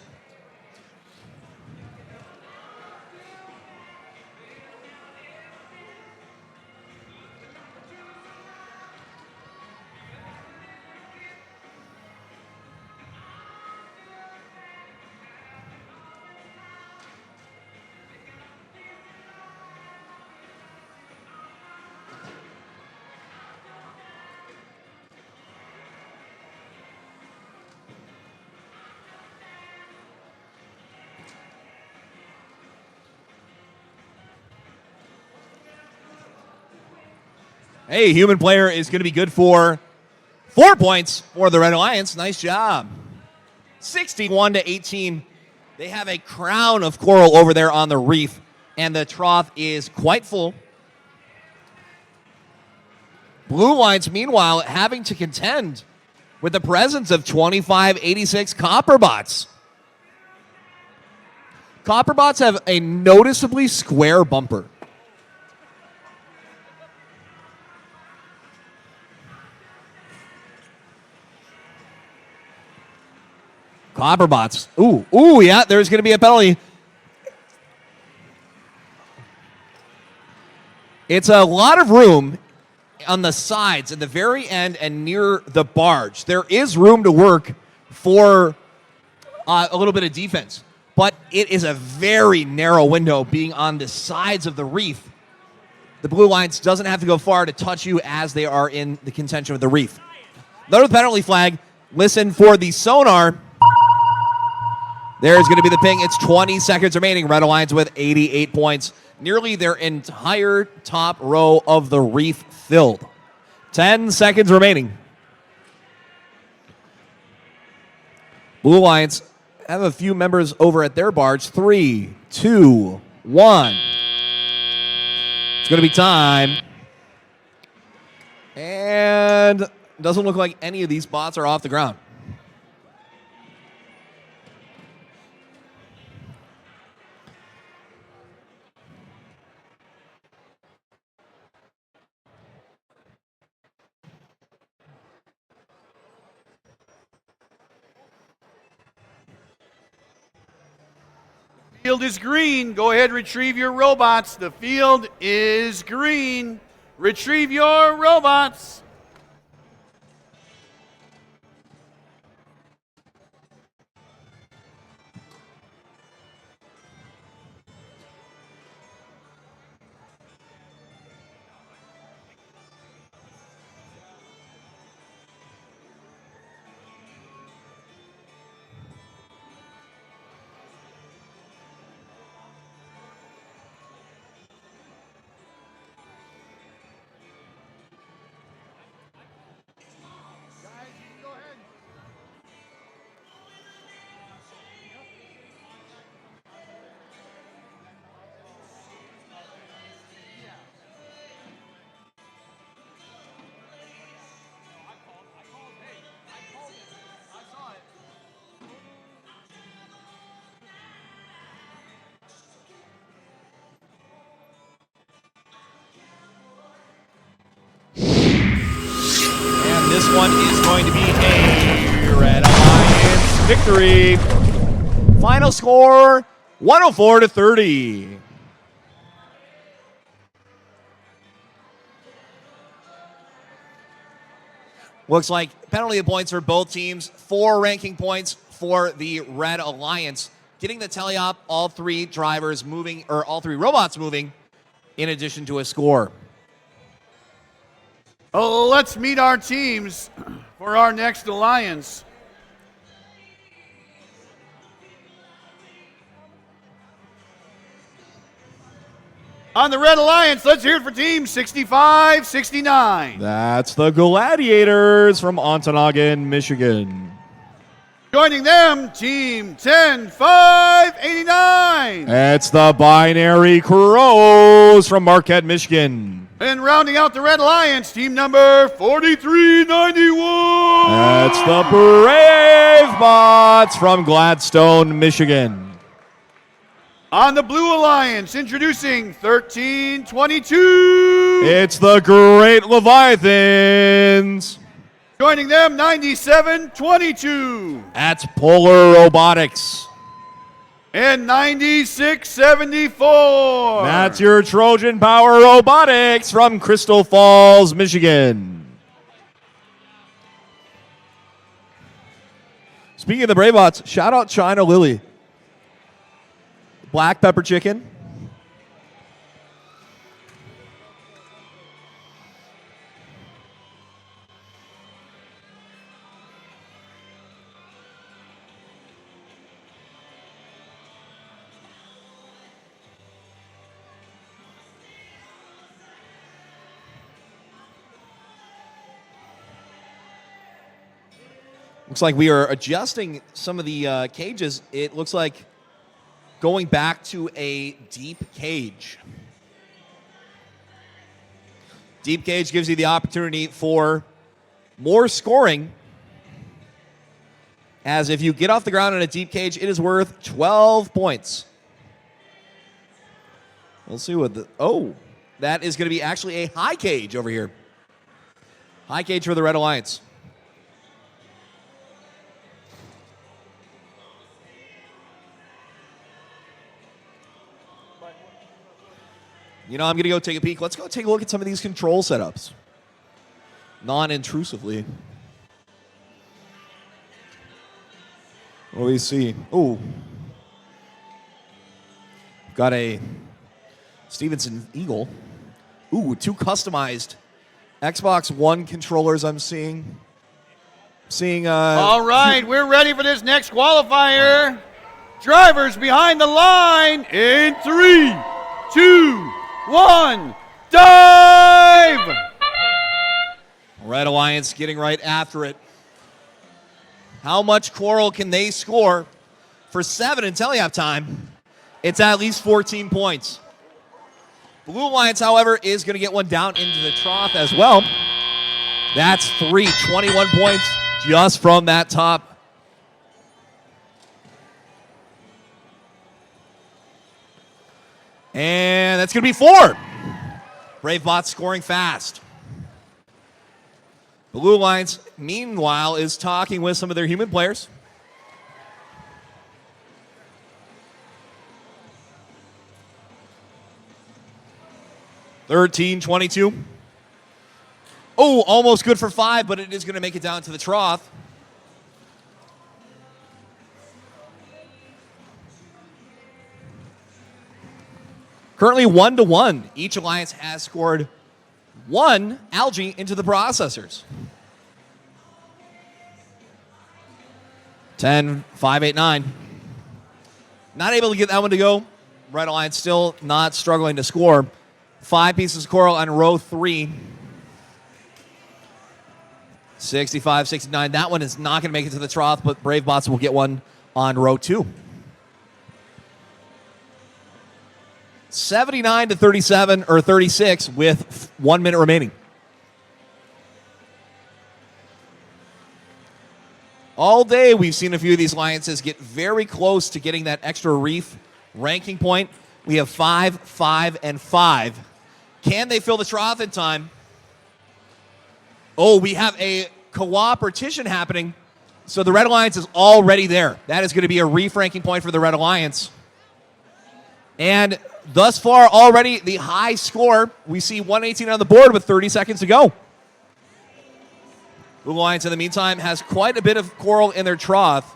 Hey, human player is going to be good for 4 points for the Red Alliance. Nice job. 61-18. They have a crown of coral over there on the reef, and the trough is quite full. Blue Alliance, meanwhile, having to contend with the presence of 2586 Copperbots. Copperbots have a noticeably square bumper. Copperbots. Ooh, yeah, there's going to be a penalty. It's a lot of room on the sides, at the very end, and near the barge. There is room to work for a little bit of defense, but it is a very narrow window being on the sides of the reef. The Blue Lions doesn't have to go far to touch you as they are in the contention of the reef. Another penalty flag. Listen for the sonar. There's going to be the ping. It's 20 seconds remaining. Red Alliance with 88 points. Nearly their entire top row of the reef filled. 10 seconds remaining. Blue Lions have a few members over at their barge. 3, 2, 1. It's going to be time. And doesn't look like any of these bots are off the ground. Field is green. Go ahead, retrieve your robots. The field is green. Retrieve your robots. And this one is going to be a Red Alliance victory. Final score, 104-30. Looks like penalty points for both teams. 4 ranking points for the Red Alliance. Getting the teleop, all 3 drivers moving, or all 3 robots moving, in addition to a score. Oh, let's meet our teams for our next alliance. On the Red Alliance, let's hear it for Team 65-69. That's the Gladiators from Ontonagon, Michigan. Joining them, Team 10-5-89. It's the Binary Crows from Marquette, Michigan. And rounding out the Red Alliance, team number 4391. That's the Brave Bots from Gladstone, Michigan. On the Blue Alliance, introducing 1322. It's the Great Leviathans. Joining them, 9722. That's Polar Robotics. And 9674. That's your Trojan Power Robotics from Crystal Falls, Michigan. Speaking of the Brave Bots, shout out China Lily. Black pepper chicken. Looks like we are adjusting some of the cages. It looks like going back to a deep cage. Deep cage gives you the opportunity for more scoring, as if you get off the ground in a deep cage, it is worth 12 points. We'll see what the... Oh, that is going to be actually a high cage over here. High cage for the Red Alliance. You know, I'm going to go take a peek. Let's go take a look at some of these control setups. Non-intrusively. What do we see? Ooh. Got a Stevenson Eagle. Ooh, 2 customized Xbox One controllers I'm seeing. All right, we're ready for this next qualifier. Drivers behind the line in 3, 2, 1, dive! Red Alliance getting right after it. How much coral can they score for 7 until you have time? It's at least 14 points. Blue Alliance, however, is going to get one down into the trough as well. That's 21 points just from that top. And that's going to be 4. BraveBot scoring fast. Blue Alliance, meanwhile, is talking with some of their human players. $13-22. Oh, almost good for 5, but it is going to make it down to the trough. Currently 1-1. Each alliance has scored 1 algae into the processors. 10, 5, 8, 9. Not able to get that one to go. Red Alliance still not struggling to score. 5 pieces of coral on row 3. 65, 69. That one is not going to make it to the trough, but BraveBots will get one on row 2. 79-37 or 36 with 1 minute remaining. All day we've seen a few of these alliances get very close to getting that extra reef ranking point. We have 5, 5, and 5. Can they fill the trough in time? Oh, we have a cooperation happening. So the Red Alliance is already there. That is going to be a reef ranking point for the Red Alliance. And thus far, already the high score. We see 118 on the board with 30 seconds to go. Blue Alliance, in the meantime, has quite a bit of coral in their trough.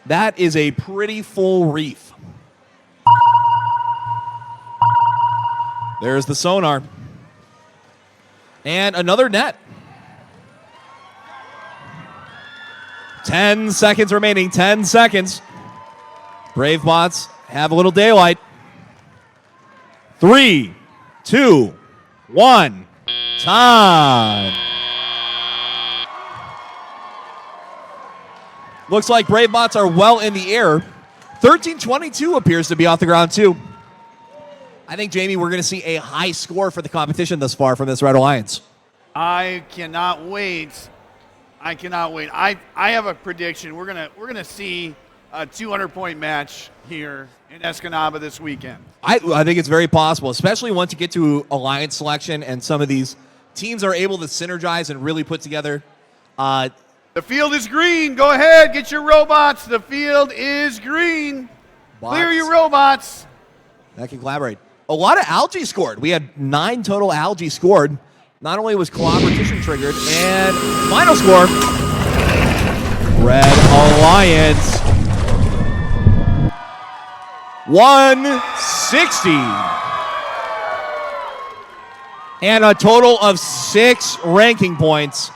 That is a pretty full reef. There's the sonar. And another net. 10 seconds remaining. 10 seconds. BraveBots have a little daylight. 3, 2, 1. Time. Looks like BraveBots are well in the air. 13-22 appears to be off the ground, too. I think, Jamie, we're going to see a high score for the competition thus far from this Red Alliance. I cannot wait. I cannot wait. I have a prediction. We're gonna see a 200-point match here in Escanaba this weekend. I think it's very possible, especially once you get to alliance selection and some of these teams are able to synergize and really put together. The field is green. Go ahead, get your robots. The field is green. Clear your robots. That can collaborate. A lot of algae scored. We had 9 total algae scored. Not only was cooperation triggered, and final score, Red Alliance 160. And a total of 6 ranking points.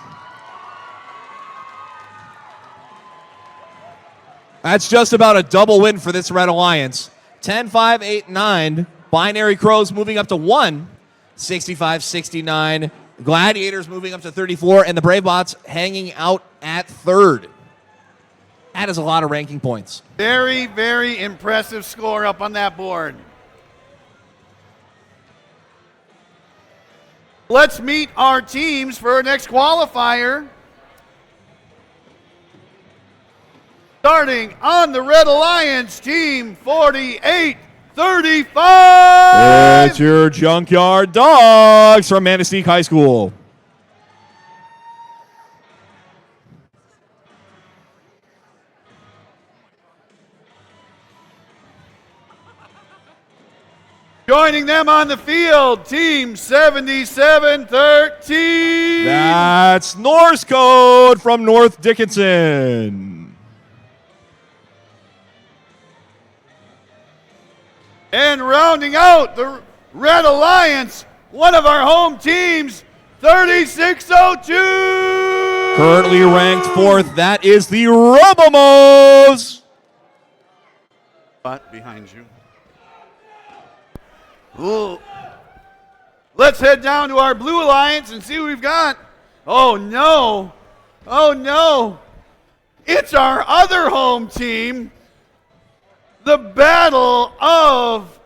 That's just about a double win for this Red Alliance. 10, 5, 8, 9. Binary Crows moving up to 1. 65, 69. Gladiators moving up to 34. And the BraveBots hanging out at 3rd. That is a lot of ranking points. Very, very impressive score up on that board. Let's meet our teams for our next qualifier. Starting on the Red Alliance, team 48-35. It's your Junkyard Dogs from Manistee High School. Joining them on the field, Team 7713. That's Norse Code from North Dickinson. And rounding out the Red Alliance, one of our home teams, 3602. Currently ranked 4th, that is the Robomos. Behind you. Ooh. Let's head down to our Blue Alliance and see what we've got. Oh no. Oh no. It's our other home team. The Battle of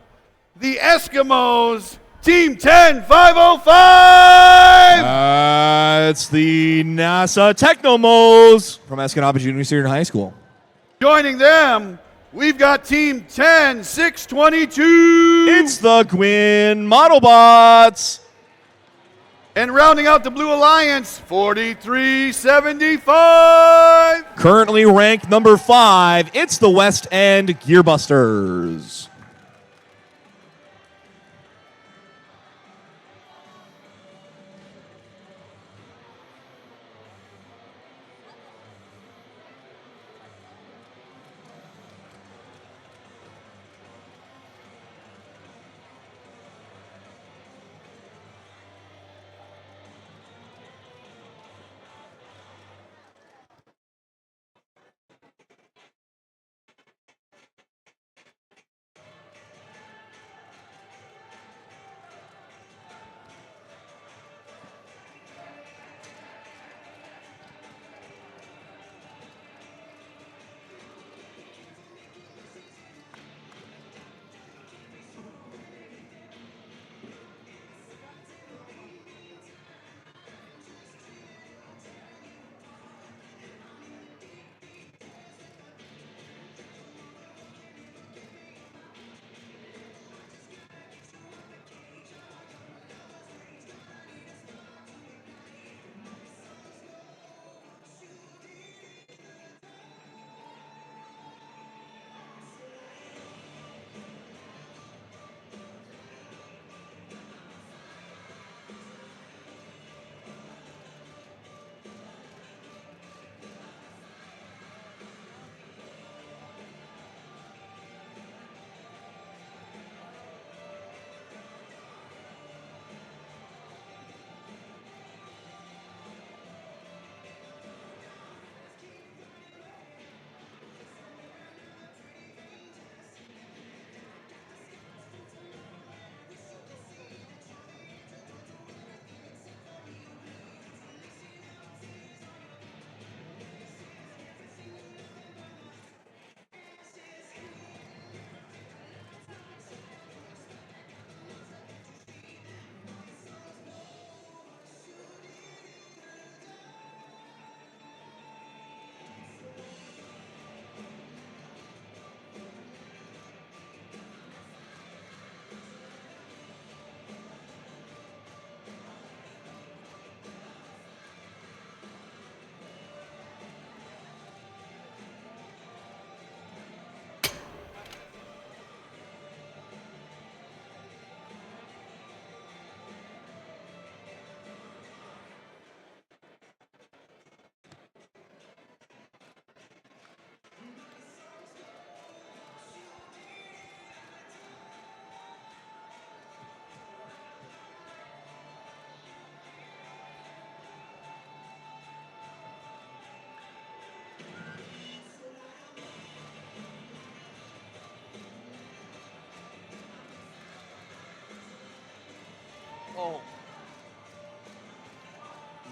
the Eskimos. Team 10505. It's the NASA Technomos from Escanaba Junior Senior High School. Joining them, we've got Team 10622. It's the Gwyn Modelbots. And rounding out the Blue Alliance, 4375. Currently ranked number 5, it's the West End Gearbusters.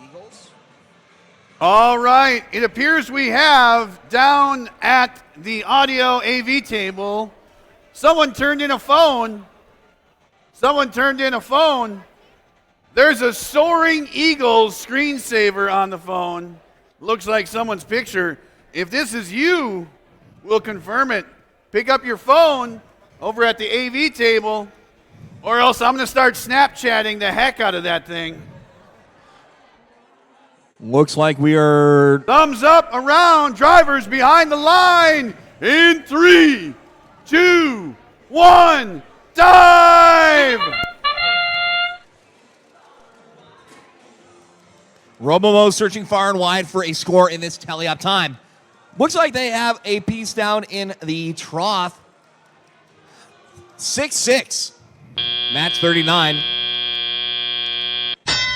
Eagles. All right, it appears we have down at the audio AV table, someone turned in a phone. Someone turned in a phone. There's a Soaring Eagles screensaver on the phone. Looks like someone's picture. If this is you, we'll confirm it. Pick up your phone over at the AV table, or else I'm going to start Snapchatting the heck out of that thing. Looks like we are... Thumbs up around drivers behind the line in 3, 2, 1, time! Robomo searching far and wide for a score in this tally-up time. Looks like they have a piece down in the trough. 6-6. Match 39.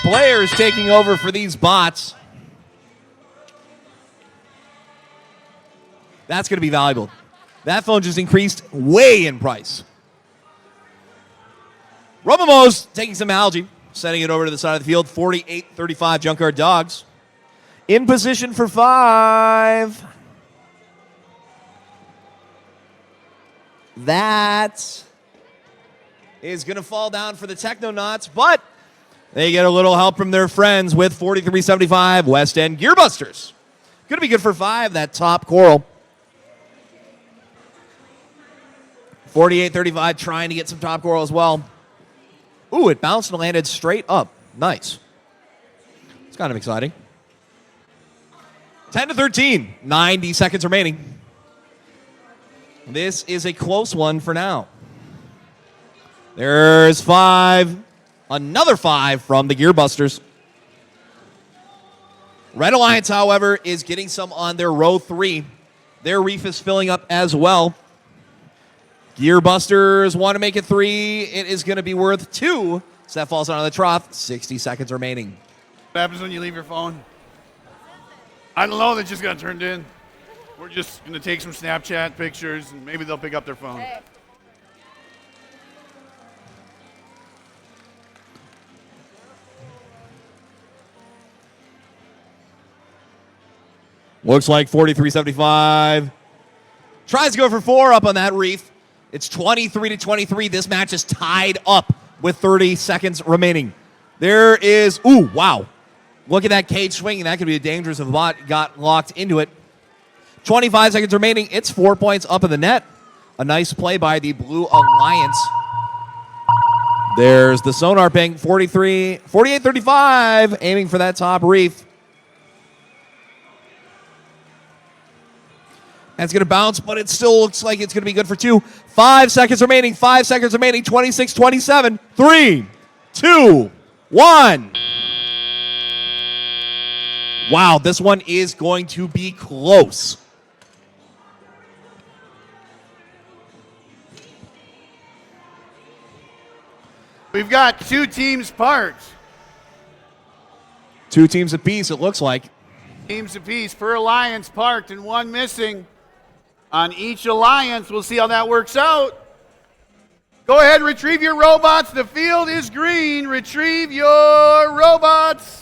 Players taking over for these bots. That's going to be valuable. That phone just increased way in price. Robomo's taking some algae, sending it over to the side of the field. 48-35 Junkyard Dogs. In position for 5. That is going to fall down for the Technonauts, but they get a little help from their friends with 43-75 West End Gearbusters. Going to be good for 5, that top coral. 48-35 trying to get some top coral as well. Ooh, it bounced and landed straight up. Nice. It's kind of exciting. 10-13, 90 seconds remaining. This is a close one for now. There's 5. Another 5 from the Gearbusters. Red Alliance, however, is getting some on their row 3. Their reef is filling up as well. Gearbusters want to make it 3. It is going to be worth 2. So that falls out of the trough. 60 seconds remaining. What happens when you leave your phone? I don't know. They just got turned in. We're just going to take some Snapchat pictures, and maybe they'll pick up their phone. Hey. Looks like 43-75. Tries to go for 4 up on that reef. It's 23-23. This match is tied up with 30 seconds remaining. There is, ooh, wow. Look at that cage swinging. That could be dangerous if the bot got locked into it. 25 seconds remaining. It's 4 points up in the net. A nice play by the Blue Alliance. There's the sonar ping. 48-35. Aiming for that top reef. That's going to bounce, but it still looks like it's going to be good for 2. 5 seconds remaining. 5 seconds remaining. 26-27. 3, 2, 1. Wow, this one is going to be close. We've got 2 teams parked. 2 teams apiece, it looks like. Teams apiece per alliance parked and 1 missing on each alliance. We'll see how that works out. Go ahead, retrieve your robots. The field is green. Retrieve your robots.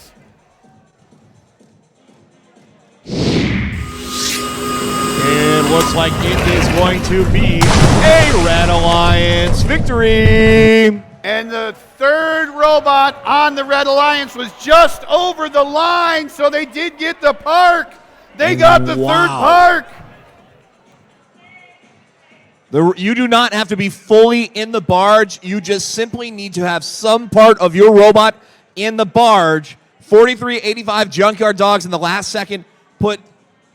It looks like it is going to be a Red Alliance victory. And the 3rd robot on the Red Alliance was just over the line, so they did get the park. They got the 3rd park. You do not have to be fully in the barge. You just simply need to have some part of your robot in the barge. 43-85 Junkyard Dogs in the last second put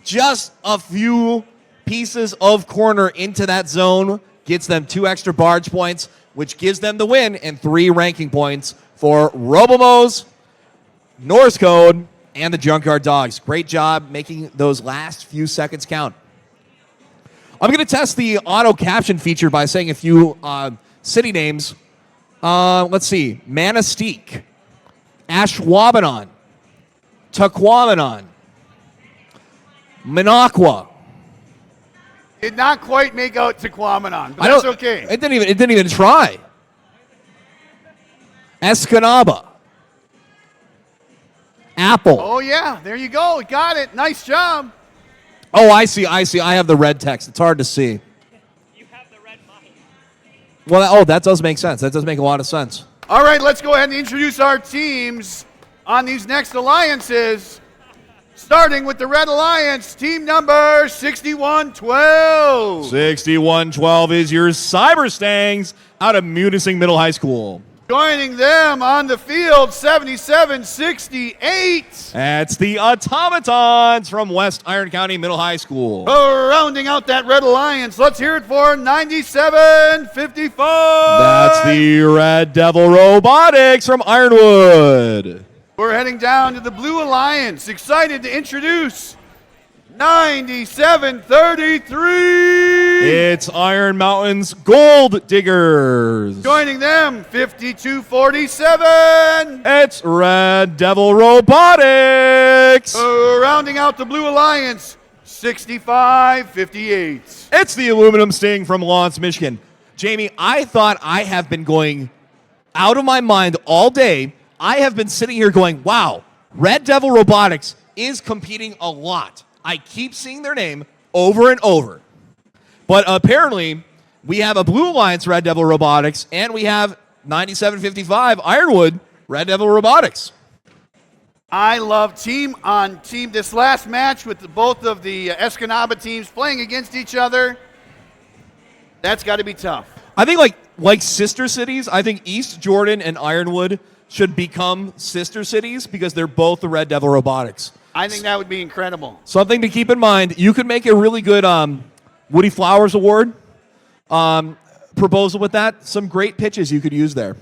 just a few pieces of corner into that zone. Gets them 2 extra barge points, which gives them the win and 3 ranking points for Robomos, Norse Code, and the Junkyard Dogs. Great job making those last few seconds count. I'm going to test the auto caption feature by saying a few city names. Let's see. Manastique, Ashwaubenon, Taquamenon, Minocqua. Did not quite make out Taquamenon, but that's okay. It didn't even try. Escanaba. Apple. Oh, yeah. There you go. Got it. Nice job. Oh, I see. I have the red text. It's hard to see. You have the red mind. Well, that does make sense. That does make a lot of sense. All right, let's go ahead and introduce our teams on these next alliances. Starting with the Red Alliance, team number 6112. 6112 is your Cyber Stangs out of Munising Middle High School. Joining them on the field, 77-68. That's the Automatons from West Iron County Middle High School. Rounding out that Red Alliance, let's hear it for 97-55. That's the Red Devil Robotics from Ironwood. We're heading down to the Blue Alliance. Excited to introduce 97-33. It's Iron Mountain's Gold Diggers. Joining them, 52-47. It's Red Devil Robotics. Rounding out the Blue Alliance, 65-58. It's the Aluminum Sting from Lawrence, Michigan. Jamie, I thought I have been going out of my mind all day. I have been sitting here going, wow, Red Devil Robotics is competing a lot. I keep seeing their name over and over. But apparently, we have a Blue Alliance Red Devil Robotics, and we have 9755 Ironwood Red Devil Robotics. I love team on team. This last match with both of the Escanaba teams playing against each other, that's got to be tough. I think like sister cities, I think East Jordan and Ironwood should become sister cities because they're both the Red Devil Robotics. I think that would be incredible. Something to keep in mind. You could make a really good Woody Flowers Award proposal with that. Some great pitches you could use there.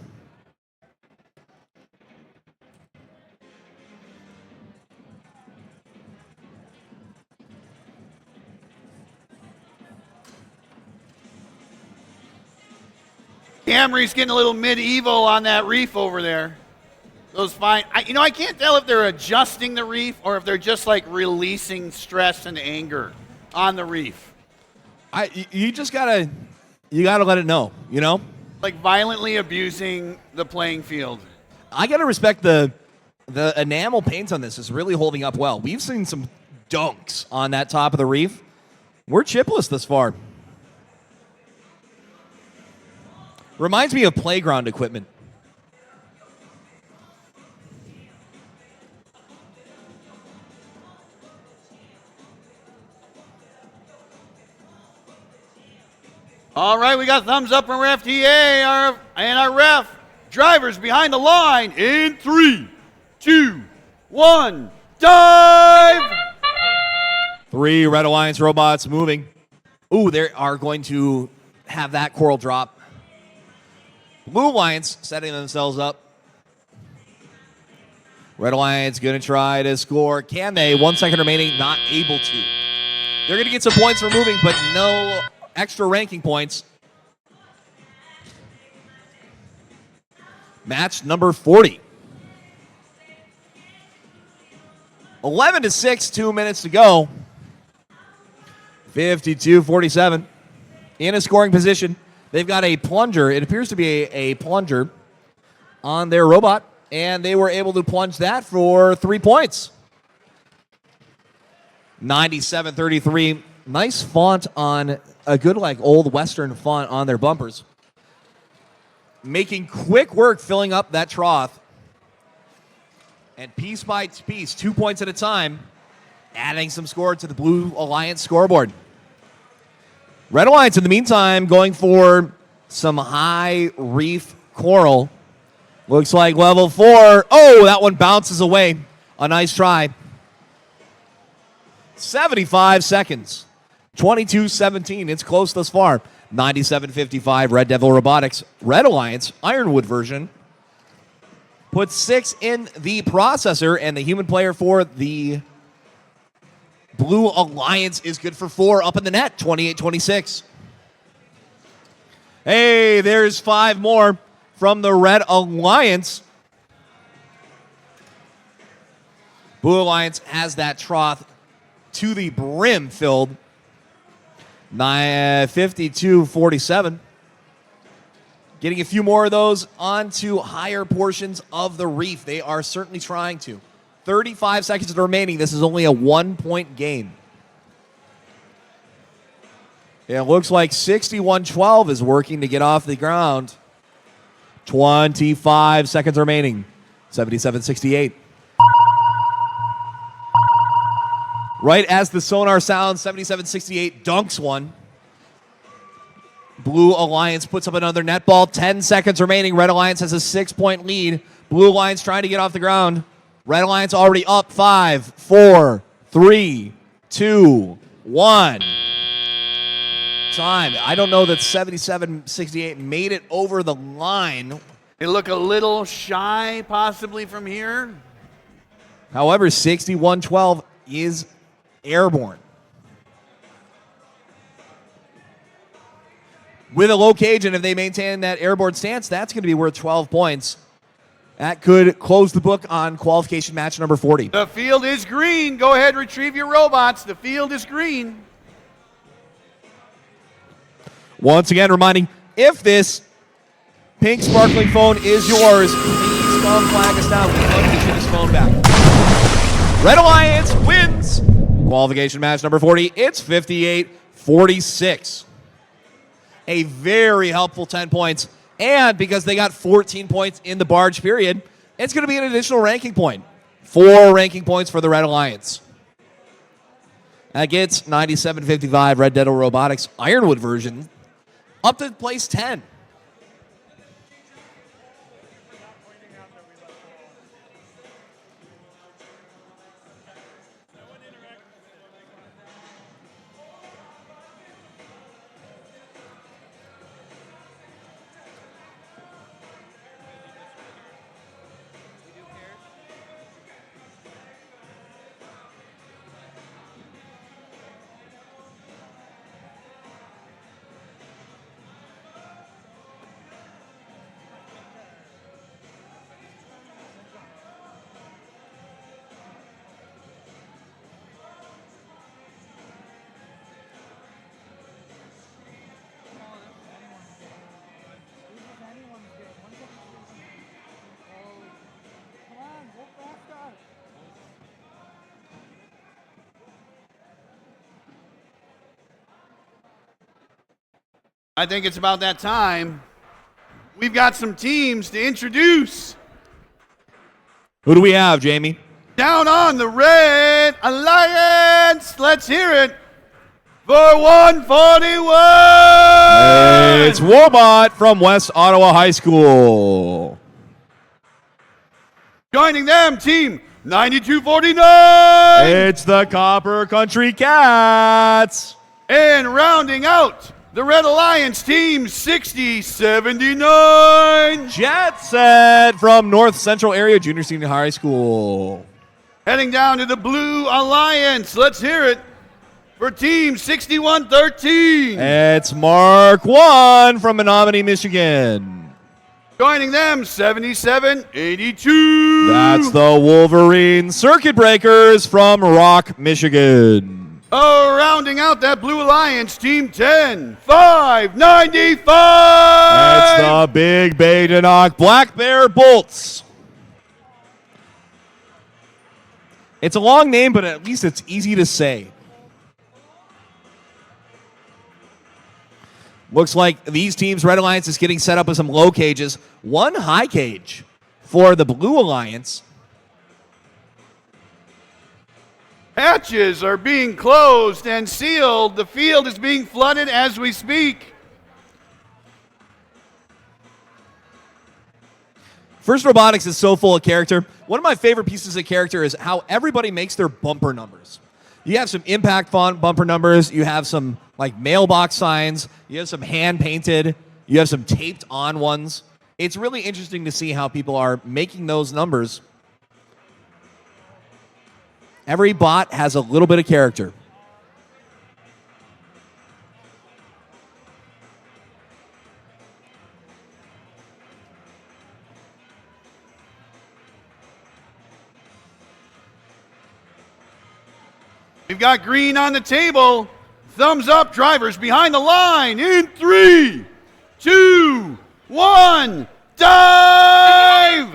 Camry's getting a little medieval on that reef over there. Those fine. I can't tell if they're adjusting the reef or if they're just like releasing stress and anger on the reef. You gotta let it know, you know? Like violently abusing the playing field. I gotta respect the enamel paint on this is really holding up well. We've seen some dunks on that top of the reef. We're chipless this far. Reminds me of playground equipment. All right, we got thumbs up from our FTA and our ref. Drivers behind the line in 3, 2, 1, dive! 3 Red Alliance robots moving. Ooh, they are going to have that coral drop. Blue Alliance setting themselves up. Red Alliance going to try to score. Can they? 1 second remaining, not able to. They're going to get some points for moving, but no extra ranking points. Match number 40. 11-6, 2 minutes to go. 52-47. In a scoring position. They've got a plunger. It appears to be a plunger on their robot, and they were able to plunge that for 3 points. 97-33. Nice font on a good old Western font on their bumpers. Making quick work filling up that trough. And piece by piece, 2 points at a time, adding some score to the Blue Alliance scoreboard. Red Alliance, in the meantime, going for some high reef coral. Looks like level 4. Oh, that one bounces away. A nice try. 75 seconds. 22-17. It's close thus far. 97-55. Red Devil Robotics. Red Alliance Ironwood version. Puts 6 in the processor, and the human player for the Blue Alliance is good for 4 up in the net. 28-26. Hey, there's 5 more from the Red Alliance. Blue Alliance has that trough to the brim filled. 52-47. Getting a few more of those onto higher portions of the reef. They are certainly trying to. 35 seconds remaining. This is only a 1-point game. It looks like 61-12 is working to get off the ground. 25 seconds remaining. 77-68. Right as the sonar sounds, 77-68 dunks one. Blue Alliance puts up another net ball. 10 seconds remaining. Red Alliance has a 6-point lead. Blue Alliance trying to get off the ground. Red Alliance already up. 5, 4, 3, 2, 1. Time. I don't know that 77-68 made it over the line. They look a little shy possibly from here. However, 61-12 is airborne. With a low cage, and if they maintain that airborne stance, that's going to be worth 12 points. That could close the book on qualification match number 40. The field is green. Go ahead, retrieve your robots. The field is green. Once again, reminding, if this pink sparkling phone is yours, please come flag us down. We'd love to get you this phone back. Red Alliance wins qualification match number 40. It's 58-46. A very helpful 10 points. And because they got 14 points in the barge period, it's going to be an additional ranking point. 4 ranking points for the Red Alliance. That gets 97-55 Red Dead Robotics Ironwood version up to place 10. I think it's about that time. We've got some teams to introduce. Who do we have, Jamie? Down on the Red Alliance. Let's hear it for 141. It's Wobot from West Ottawa High School. Joining them, team 9249. It's the Copper Country Cats. And rounding out the Red Alliance team, 6079. Jet Set from North Central Area Junior Senior High School. Heading down to the Blue Alliance. Let's hear it for team 6113. It's Mark 1 from Menominee, Michigan. Joining them, 7782. That's the Wolverine Circuit Breakers from Rock, Michigan. Oh, rounding out that Blue Alliance, team 10595. That's the Big Badenoch Black Bear Bolts. It's a long name, but at least it's easy to say. Looks like these teams, Red Alliance is getting set up with some low cages. One high cage for the Blue Alliance. Hatches are being closed and sealed. The field is being flooded as we speak. First Robotics is so full of character. One of my favorite pieces of character is how everybody makes their bumper numbers. You have some impact font bumper numbers. You have some like mailbox signs. You have some hand painted. You have some taped on ones. It's really interesting to see how people are making those numbers. Every bot has a little bit of character. We've got green on the table. Thumbs up, drivers behind the line. In 3, 2, 1, dive!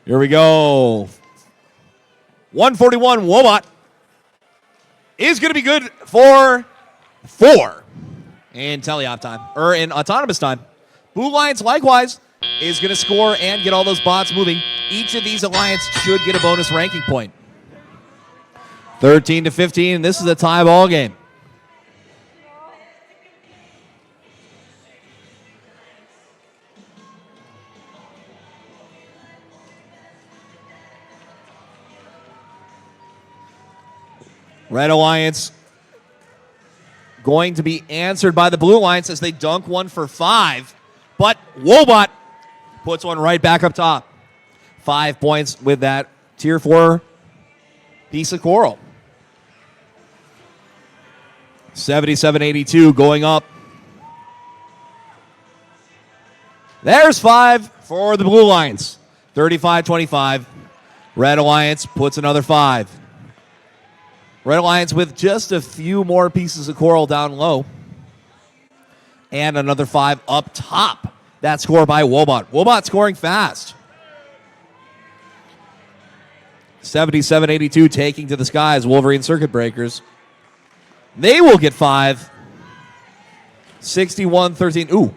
Here we go. 141 Wobot is going to be good for 4 in teleop time, or in autonomous time. Blue Alliance, likewise, is going to score and get all those bots moving. Each of these Alliance should get a bonus ranking point. 13-15, this is a tie ball game. Red Alliance going to be answered by the Blue Alliance as they dunk one for 5. But Wobot puts one right back up top. 5 points with that Tier 4 piece of coral. 77-82 going up. There's 5 for the Blue Alliance. 35-25. Red Alliance puts another 5. Red Alliance with just a few more pieces of coral down low. And another 5 up top. That score by Wobot. Wobot scoring fast. 77-82 taking to the skies. Wolverine Circuit Breakers. They will get 5. 61-13. Ooh.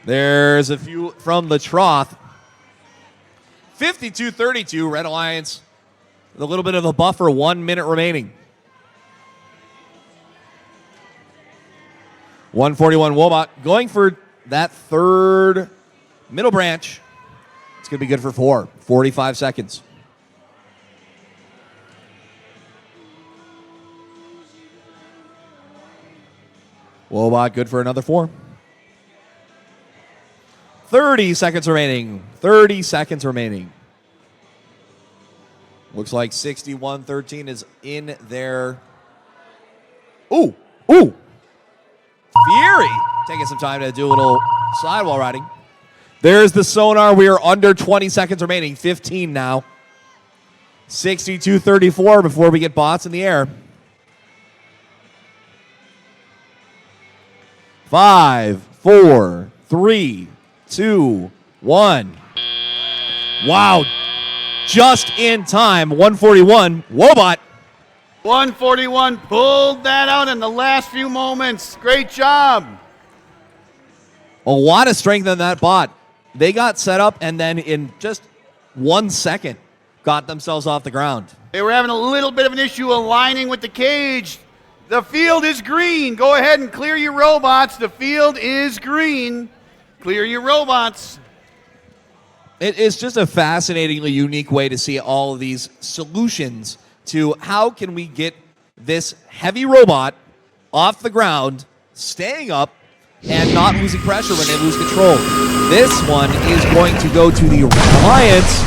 There's a few from the trough. 52-32. Red Alliance with a little bit of a buffer. 1 minute remaining. 141 Wobot going for that third middle branch. It's going to be good for 4. 45 seconds. Wobot good for another 4. 30 seconds remaining. 30 seconds remaining. Looks like 61-13 is in there. Ooh. Ooh. Fury taking some time to do a little sidewall riding. There's the sonar. We are under 20 seconds remaining. 15 now. 62-34 before we get bots in the air. 5, 4, 3, 2, 1. Wow. Just in time. 141. Wobot. 141 pulled that out in the last few moments. Great job. A lot of strength in that bot. They got set up and then in just 1 second got themselves off the ground. They were having a little bit of an issue aligning with the cage. The field is green. Go ahead and clear your robots. The field is green. Clear your robots. It is just a fascinatingly unique way to see all of these solutions to how can we get this heavy robot off the ground, staying up, and not losing pressure when they lose control. This one is going to go to the Alliance.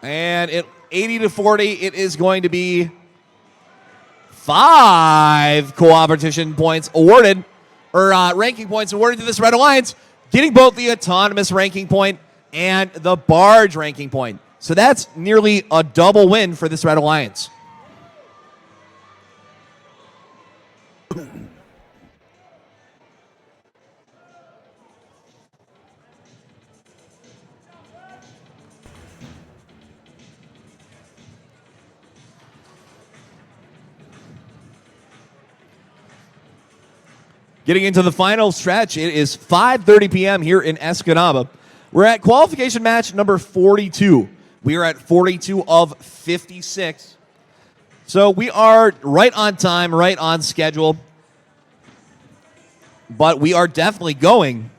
And at 80-40, it is going to be 5 cooperation points awarded, or ranking points awarded to this Red Alliance, getting both the autonomous ranking point and the barge ranking point. So that's nearly a double win for this Red Alliance. Getting into the final stretch, it is 5:30 p.m. here in Escanaba. We're at qualification match number 42. We are at 42 of 56. So we are right on time, right on schedule. But we are definitely going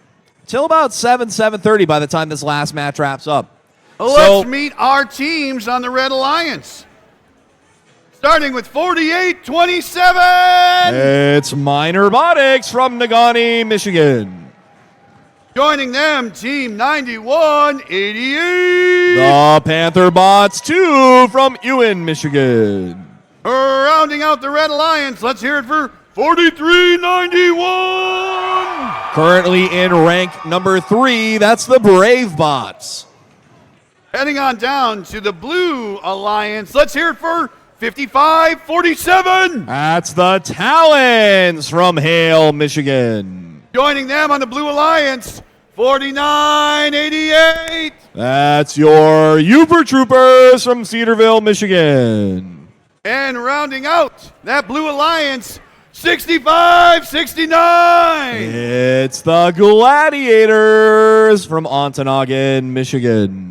till about 7:30 by the time this last match wraps up. Let's meet our teams on the Red Alliance. Starting with 48-27. It's Miner Robotics from Negaunee, Michigan. Joining them, Team 91-88. The Panther Bots 2 from Ewan, Michigan. Rounding out the Red Alliance, let's hear it for 43-91. Currently in rank number 3, that's the Brave Bots. Heading on down to the Blue Alliance, let's hear it for 55-47. That's the Talons from Hale, Michigan. Joining them on the Blue Alliance, 49-88. That's your Uber Troopers from Cedarville, Michigan. And rounding out that Blue Alliance, 65-69. It's the Gladiators from Ontonagon, Michigan.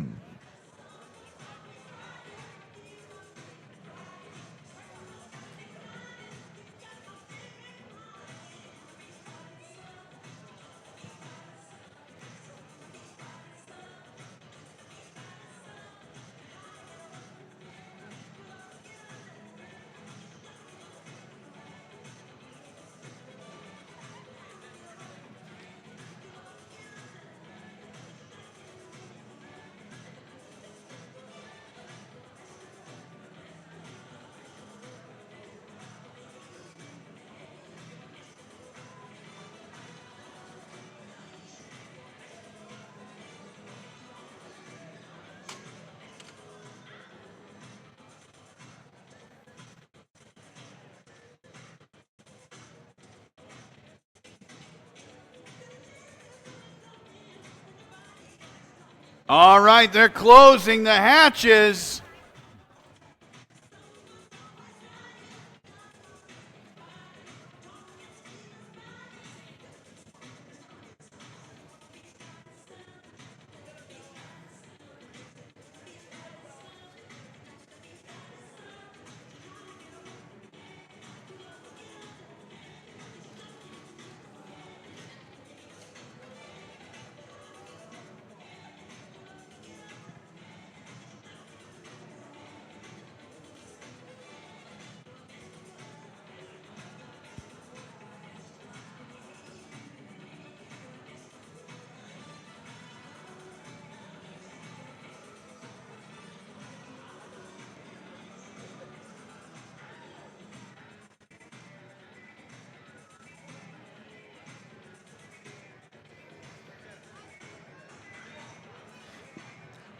All right, they're closing the hatches.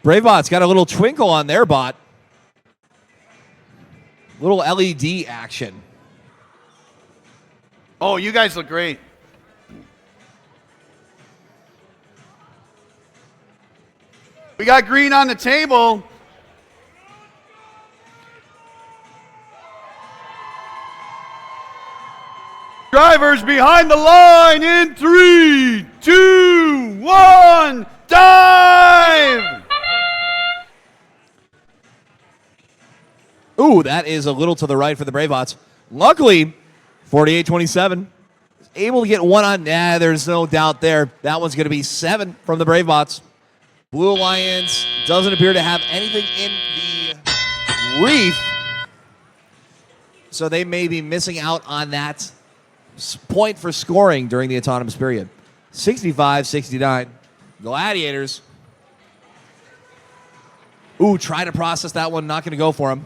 BraveBot's got a little twinkle on their bot. Little LED action. Oh, you guys look great. We got green on the table. Drivers behind the line in 3, 2, 1, dive! Ooh, that is a little to the right for the BraveBots. Luckily, 48-27 is able to get one on. Nah, there's no doubt there. That one's going to be 7 from the BraveBots. Blue Alliance doesn't appear to have anything in the reef, so they may be missing out on that point for scoring during the autonomous period. 65-69. Gladiators. Ooh, try to process that one. Not going to go for him.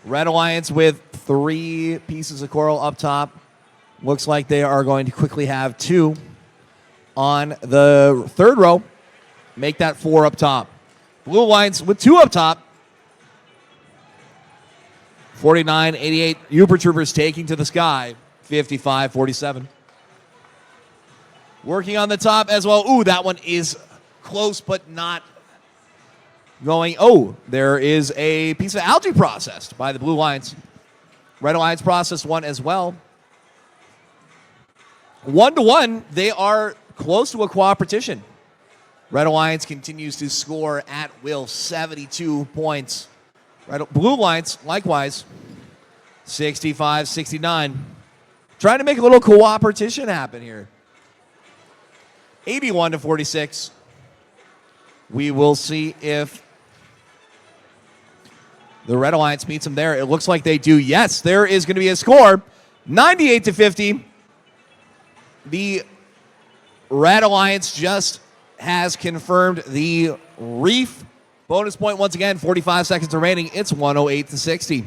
Red Alliance with 3 pieces of coral up top. Looks like they are going to quickly have 2 on the third row. Make that 4 up top. Blue Alliance with 2 up top. 49-88. Uber Troopers taking to the sky. 55-47. Working on the top as well. Ooh, that one is close but not going. Oh, there is a piece of algae processed by the Blue Alliance. Red Alliance processed one as well. 1-1. They are close to a coopetition. Red Alliance continues to score at will. 72 points. Blue Alliance, likewise, 65-69. Trying to make a little coopetition happen here. 81-46. We will see if the Red Alliance meets them there. It looks like they do. Yes, there is going to be a score. 98-50. The Red Alliance just has confirmed the reef. Bonus point once again, 45 seconds remaining. It's 108-60.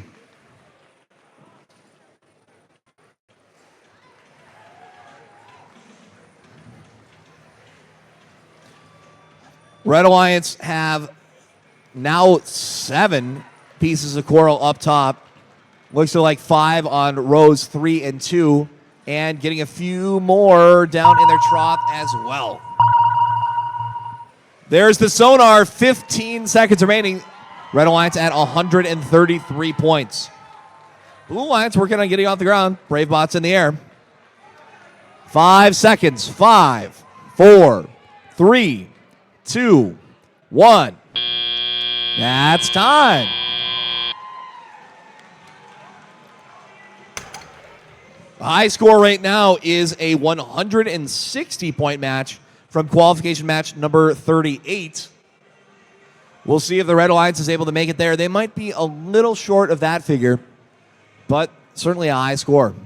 Red Alliance have now 7 pieces of coral up top. Looks like 5 on rows 3 and 2. And getting a few more down in their trough as well. There's the sonar, 15 seconds remaining. Red Alliance at 133 points. Blue Alliance working on getting off the ground. BraveBots in the air. 5 seconds. 5, 4, 3, 2, 1. That's time. The high score right now is a 160-point match from qualification match number 38. We'll see if the Red Alliance is able to make it there. They might be a little short of that figure, but certainly a high score.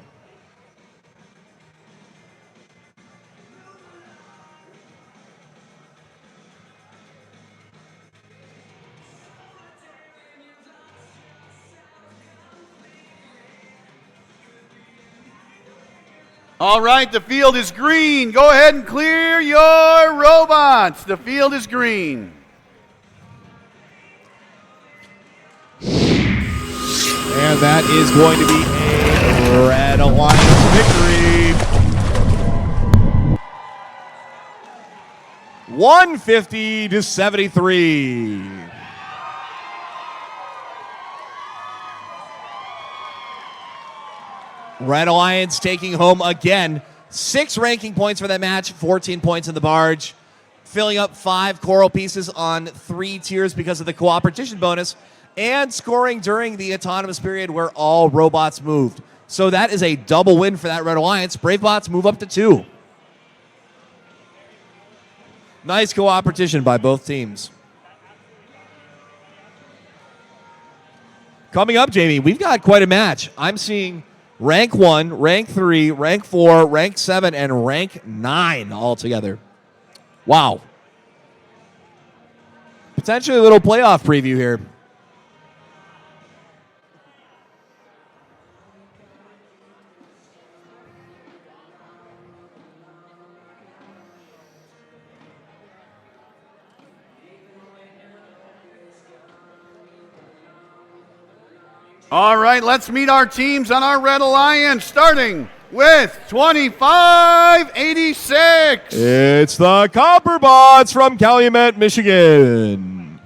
All right, the field is green. Go ahead and clear your robots. The field is green. And that is going to be a Red Alliance victory. 150 to 73. Red Alliance taking home again. 6 ranking points for that match, 14 points in the barge. Filling up 5 coral pieces on 3 tiers because of the cooperation bonus, and scoring during the autonomous period where all robots moved. So that is a double win for that Red Alliance. Bravebots move up to 2. Nice cooperation by both teams. Coming up, Jamie, we've got quite a match. I'm seeing rank 1, rank 3, rank 4, rank 7, and rank 9 all together. Wow. Potentially a little playoff preview here. All right, let's meet our teams on our Red Alliance, starting with 2586. It's the Copperbots from Calumet, Michigan.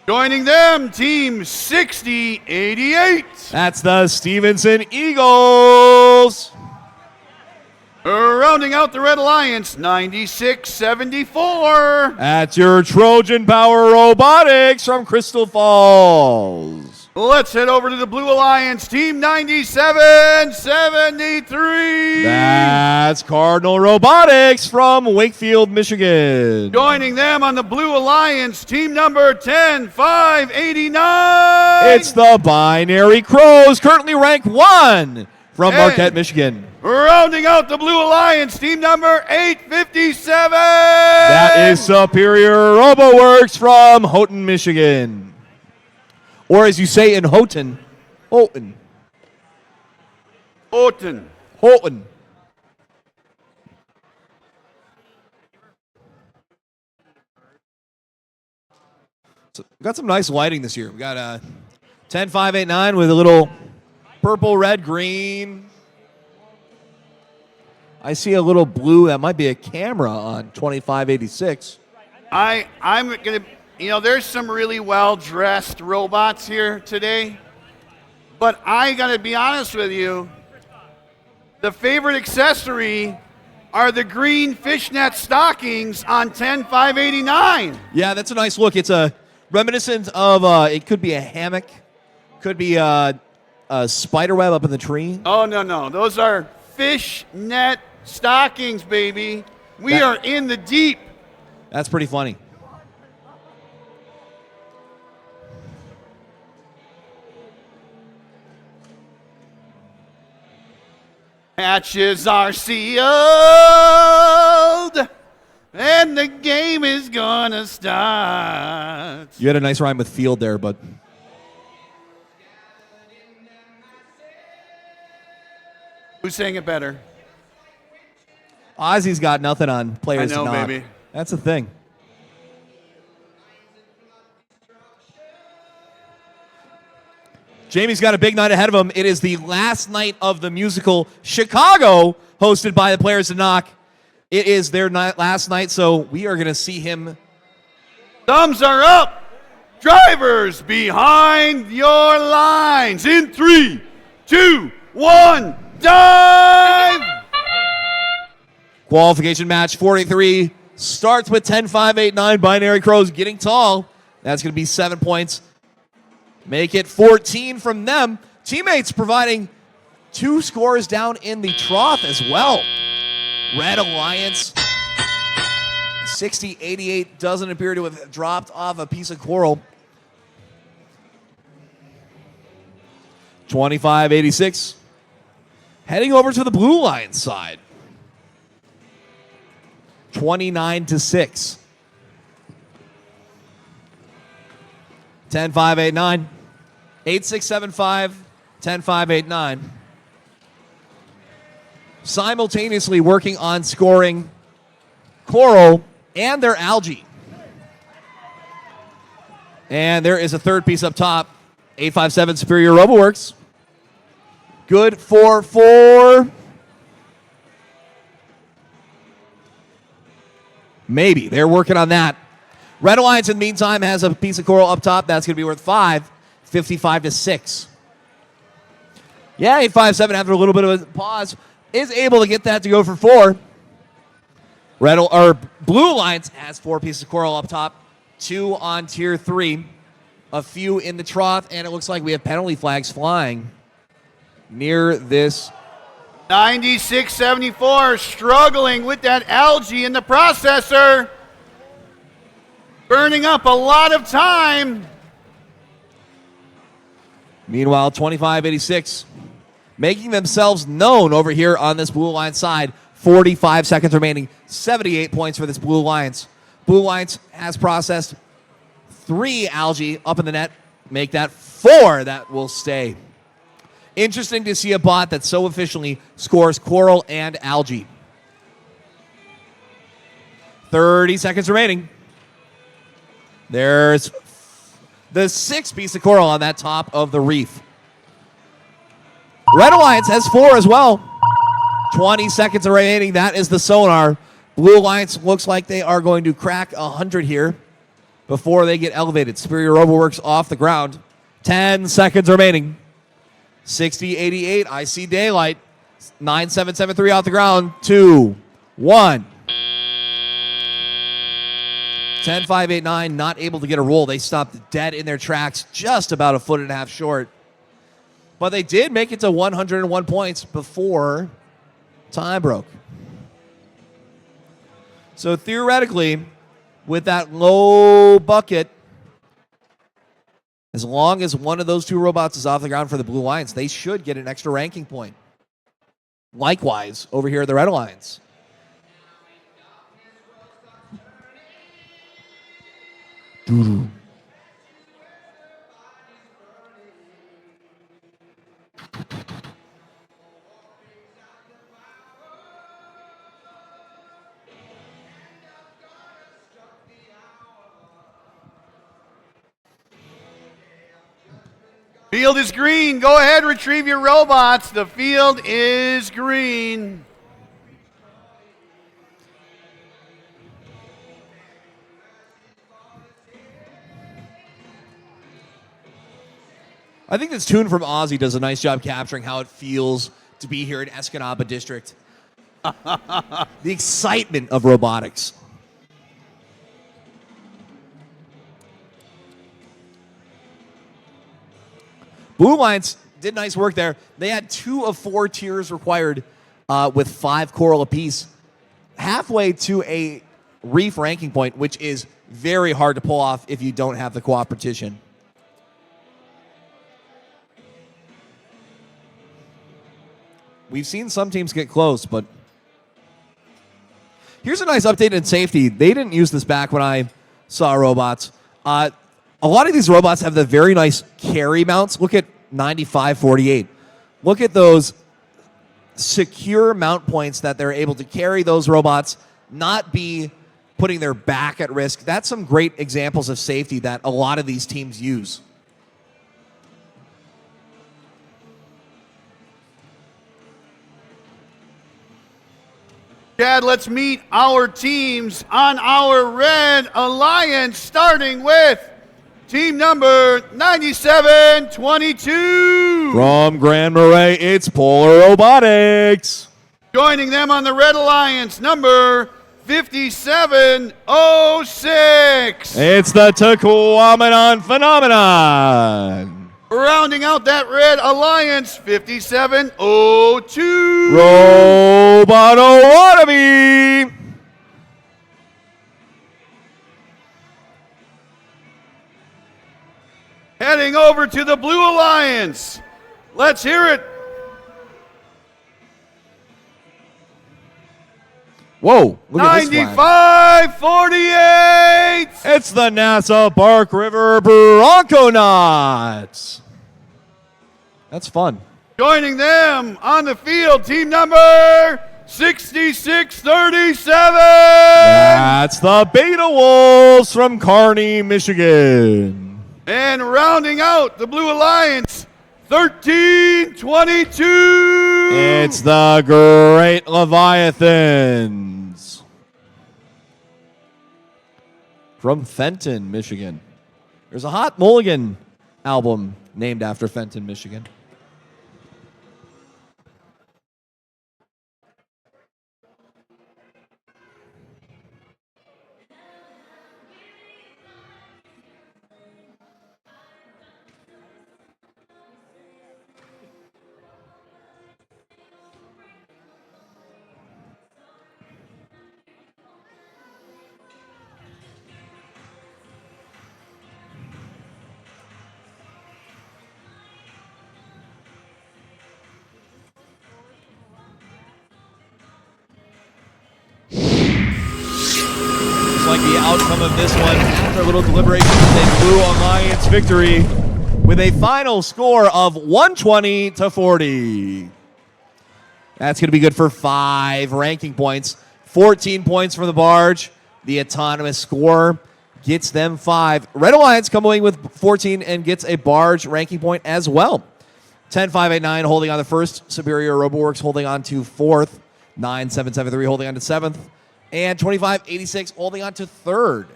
Joining them, Team 6088. That's the Stevenson Eagles. Rounding out the Red Alliance, 9674. That's your Trojan Power Robotics from Crystal Falls. Let's head over to the Blue Alliance, Team 9773. That's Cardinal Robotics from Wakefield, Michigan. Joining them on the Blue Alliance, team number 10589. It's the Binary Crows, currently ranked 1 from Marquette, Michigan. Rounding out the Blue Alliance, team number 857. That is Superior RoboWorks from Houghton, Michigan. Or as you say in Houghton, Houghton. Houghton. Houghton. So we got some nice lighting this year. We got 10589 with a little purple, red, green. I see a little blue. That might be a camera on 2586. I'm going to, there's some really well-dressed robots here today. But I got to be honest with you, the favorite accessory are the green fishnet stockings on 10589. Yeah, that's a nice look. It's a reminiscent of, it could be a hammock, could be a spider web up in the tree. Oh, no. Those are fishnet stockings, baby. We are in the deep. That's pretty funny. Hatches are sealed, and the game is gonna start. You had a nice rhyme with field there, but Who sang it better? Ozzy's got nothing on players I know, to knock. baby. That's the thing. Jamie's got a big night ahead of him. It is the last night of the musical Chicago, hosted by the Players to Knock. It is their last night, so we are going to see him. Thumbs are up. Drivers behind your lines. In 3, 2, 1, dive! Qualification match 43 starts with 10-5-8-9 Binary Crows getting tall. That's going to be 7 points. Make it 14 from them. Teammates providing 2 scores down in the trough as well. Red Alliance 60-88 doesn't appear to have dropped off a piece of coral. 25-86 heading over to the Blue Line side. 29-6. 10-5-8-9. 8-6-7-5. 10-5-8-9. Simultaneously working on scoring coral and their algae. And there is a third piece up top. 857 Superior RoboWorks. Good for 4. Maybe. They're working on that. Red Alliance, in the meantime, has a piece of coral up top. That's going to be worth 5, 55-6. Yeah, 857, after a little bit of a pause, is able to get that to go for 4. Blue Alliance has 4 pieces of coral up top, 2 on tier 3, a few in the trough, and it looks like we have penalty flags flying near this. 96-74, struggling with that algae in the processor. Burning up a lot of time. Meanwhile, 25-86, making themselves known over here on this Blue Alliance side. 45 seconds remaining, 78 points for this Blue Alliance. Blue Alliance has processed 3 algae up in the net. Make that 4 that will stay. Interesting to see a bot that so efficiently scores coral and algae. 30 seconds remaining. There's the 6th piece of coral on that top of the reef. Red Alliance has 4 as well. 20 seconds remaining. That is the sonar. Blue Alliance looks like they are going to crack 100 here before they get elevated. Superior Roboworks off the ground. 10 seconds remaining. 60-88. I see daylight. 9773 off the ground. 2, 1. 10-5-8-9. Not able to get a roll. They stopped dead in their tracks, just about a foot and a half short. But they did make it to 101 points before time broke. So theoretically, with that low bucket, as long as one of those 2 robots is off the ground for the Blue Alliance, they should get an extra ranking point. Likewise, over here at the Red Alliance. Field is green. Go ahead, retrieve your robots. The field is green. I think this tune from Ozzy does a nice job capturing how it feels to be here in Escanaba District. The excitement of robotics. Blue Alliance did nice work there. They had 2 of 4 tiers required with 5 coral apiece. Halfway to a reef ranking point, which is very hard to pull off if you don't have the cooperation. We've seen some teams get close, but here's a nice update in safety. They didn't use this back when I saw robots. A lot of these robots have the very nice carry mounts. Look at 9548. Look at those secure mount points that they're able to carry those robots, not be putting their back at risk. That's some great examples of safety that a lot of these teams use. Chad, let's meet our teams on our Red Alliance, starting with team number 9722. From Grand Marais, it's Polar Robotics. Joining them on the Red Alliance, number 5706. It's the Taquamenon Phenomenon. Rounding out that Red Alliance, 5702. Robototomy. Heading over to the Blue Alliance. Let's hear it. Whoa, look at this flag. 9548. It's the NASA Bark River Bronconauts. That's fun. Joining them on the field, team number 6637. That's the Beta Wolves from Kearney, Michigan. And rounding out the Blue Alliance, 1322. It's the Great Leviathans. from Fenton, Michigan. There's a Hot Mulligan album named after Fenton, Michigan. Like the outcome of this one, after a little deliberation, they Blue Alliance victory with a final score of 120-40. That's going to be good for 5 ranking points. 14 points for the Barge. The autonomous score gets them 5. Red Alliance come away with 14 and gets a Barge ranking point as well. 10-5-8-9 holding on to first. Superior RoboWorks holding on to 4th. 9-7-7-3 holding on to 7th. And 25-86 holding on to 3rd.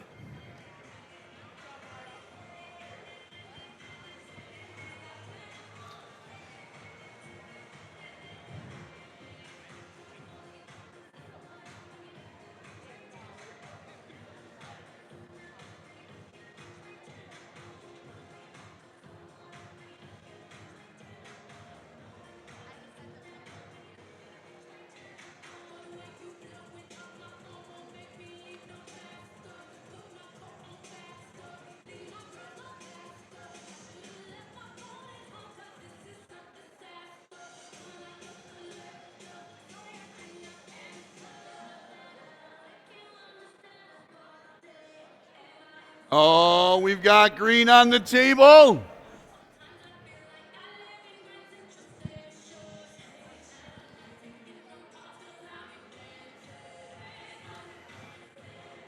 Oh, we've got green on the table.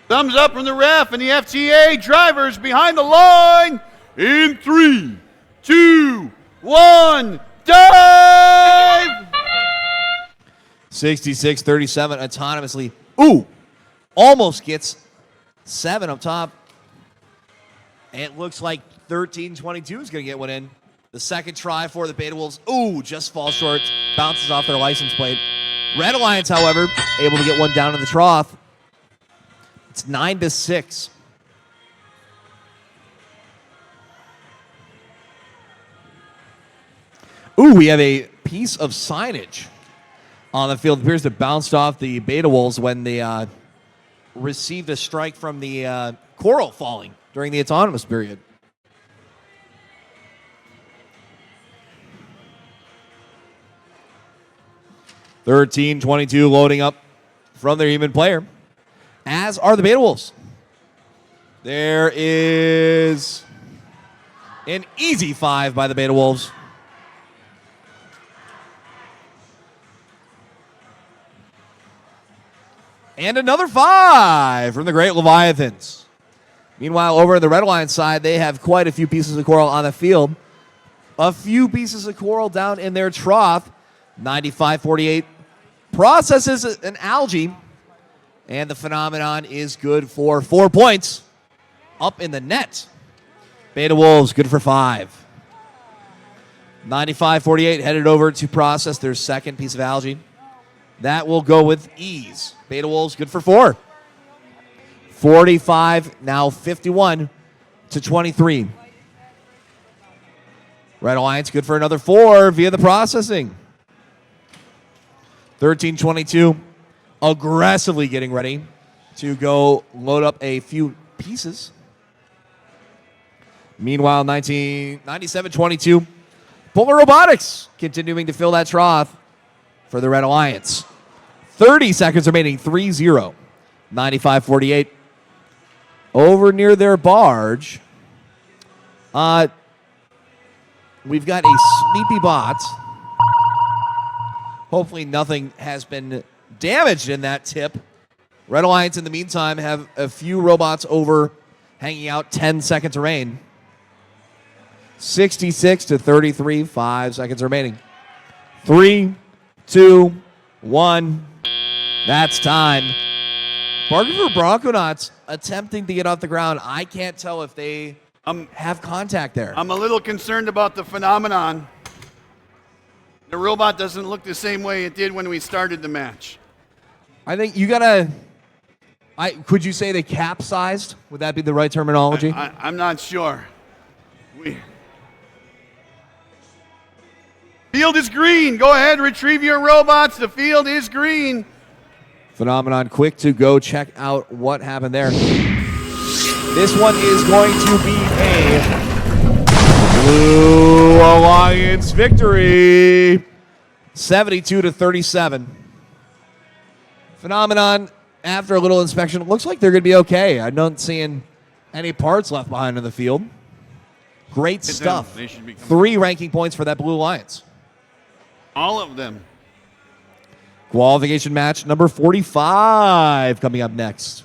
Thumbs up from the ref and the FTA drivers behind the line in 3, 2, 1, dive! 66-37 autonomously. Ooh, almost gets 7 up top. It looks like 13-22 is going to get one in. The second try for the Beta Wolves. Ooh, just falls short. Bounces off their license plate. Red Alliance, however, able to get one down in the trough. It's 9-6. Ooh, we have a piece of signage on the field. It appears to bounced off the Beta Wolves when they received a strike from the Coral falling during the autonomous period. (13-22) loading up from their human player, as are the Beta Wolves. There is an easy 5 by the Beta Wolves. And another 5 from the Great Leviathans. Meanwhile, over on the Red Alliance side, they have quite a few pieces of coral on the field. A few pieces of coral down in their trough. 95-48 processes an algae. And the phenomenon is good for 4 points. Up in the net. Beta Wolves good for 5. 95-48 headed over to process their second piece of algae. That will go with ease. Beta Wolves good for 4. 45, now 51-23. Red Alliance good for another 4 via the processing. 13-22, aggressively getting ready to go load up a few pieces. Meanwhile, 97-22, Polar Robotics continuing to fill that trough for the Red Alliance. 30 seconds remaining, 3-0. 95-48. Over near their barge, we've got a sleepy bot. Hopefully nothing has been damaged in that tip. Red Alliance, in the meantime, have a few robots over, hanging out. 10 seconds remain. 66-33, 5 seconds remaining. 3, 2, 1. That's time. Barking for Bronconauts attempting to get off the ground. I can't tell if they have contact there. I'm a little concerned about the phenomenon. The robot doesn't look the same way it did when we started the match. I think you gotta. Could you say they capsized? Would that be the right terminology? I'm not sure. Field is green. Go ahead, retrieve your robots. The field is green. Phenomenon quick to go check out what happened there. This one is going to be a Blue Alliance victory. 72-37. Phenomenon, after a little inspection, looks like they're going to be okay. I'm not seeing any parts left behind in the field. Great stuff. They should be 3 ranking points for that Blue Alliance. All of them. Qualification match number 45 coming up next.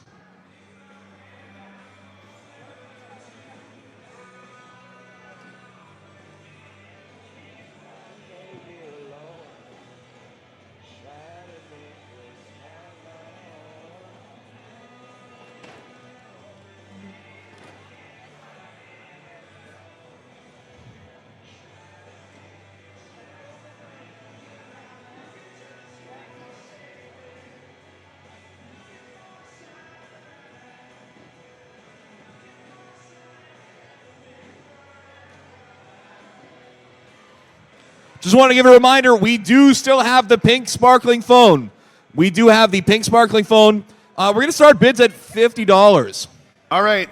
Just want to give a reminder, we do still have the pink sparkling phone. We do have the pink sparkling phone. We're going to start bids at $50. All right.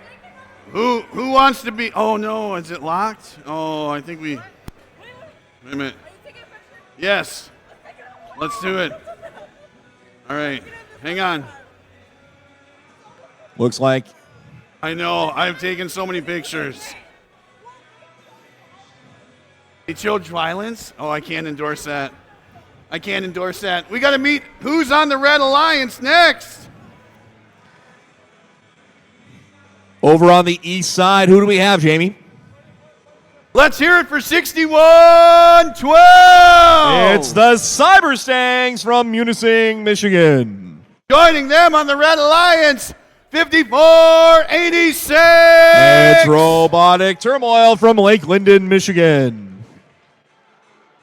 Who wants to be? Oh, no. Is it locked? Oh, I think we. Wait a minute. Yes. Let's do it. All right. Hang on. Looks like. I know. I've taken so many pictures. They showed violence? Oh, I can't endorse that. I can't endorse that. We got to meet who's on the Red Alliance next. Over on the east side, who do we have, Jamie? Let's hear it for 6112. It's the Cyberstangs from Munising, Michigan. Joining them on the Red Alliance, 5486. It's Robotic Turmoil from Lake Linden, Michigan.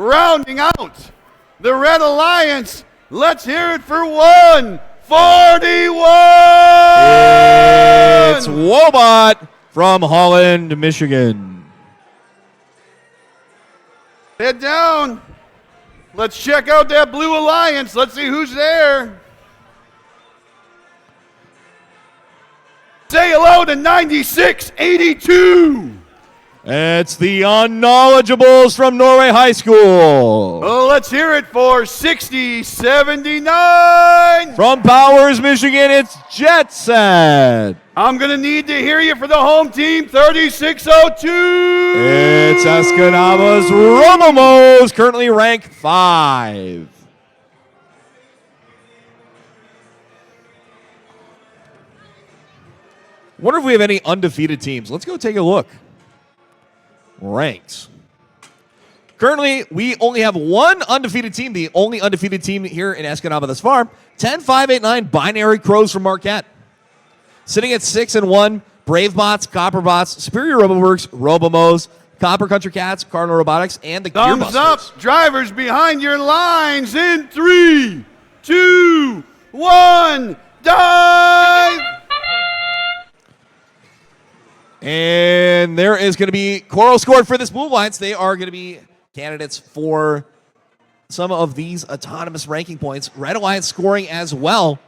Rounding out the Red Alliance, let's hear it for 141. It's Wobot from Holland, Michigan. Head down. Let's check out that Blue Alliance. Let's see who's there. Say hello to 9682. It's the Unknowledgeables from Norway High School. Oh, let's hear it for 6079. From Powers, Michigan, it's Jet Set. I'm going to need to hear you for the home team, 3602. It's Escanaba's Romomos, currently ranked 5. Wonder if we have any undefeated teams. Let's go take a look. Ranks. Currently, we only have one undefeated team, the only undefeated team here in Escanaba thus far. 10-5-8-9 Binary Crows from Marquette. Sitting at 6-1, Bravebots, Copperbots, Superior Roboworks, Robomos, Copper Country Cats, Cardinal Robotics, and the Thumbs Gearbusters. up, drivers behind your lines in 3, 2, 1, dive! And there is going to be Coral scored for this Blue Alliance. They are going to be candidates for some of these autonomous ranking points. Red Alliance scoring as well.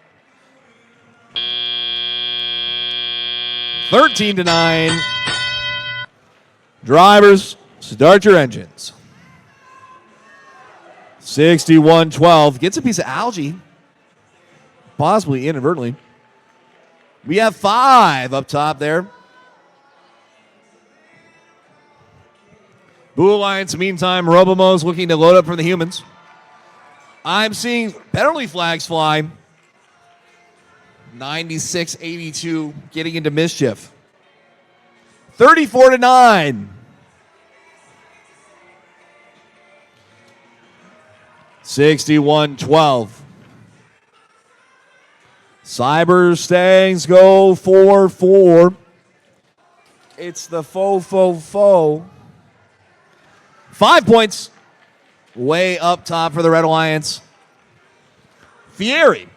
13-9. Drivers, start your engines. 61-12. Gets a piece of algae. Possibly inadvertently. We have 5 up top there. Blue Alliance, meantime, Robomos looking to load up from the humans. I'm seeing penalty flags fly. 96-82, getting into mischief. 34-9. 61-12. Cyber Stangs go 4-4. It's the faux. 5 points. Way up top for the Red Alliance. Fieri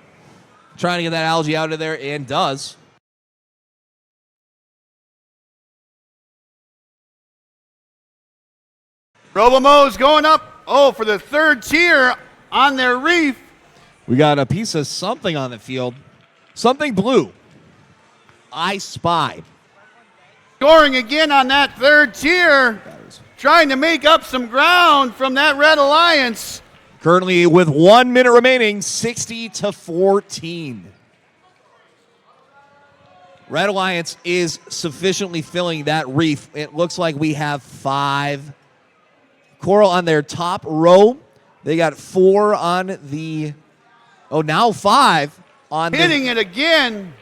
trying to get that algae out of there and does. Robomo's going up. Oh, for the third tier on their reef. We got a piece of something on the field. Something blue. I spy. Scoring again on that third tier. Trying to make up some ground from that Red Alliance. Currently with 1 minute remaining, 60-14. Red Alliance is sufficiently filling that reef. It looks like we have 5 coral on their top row. They got 4 on the, now 5 on Hitting it again.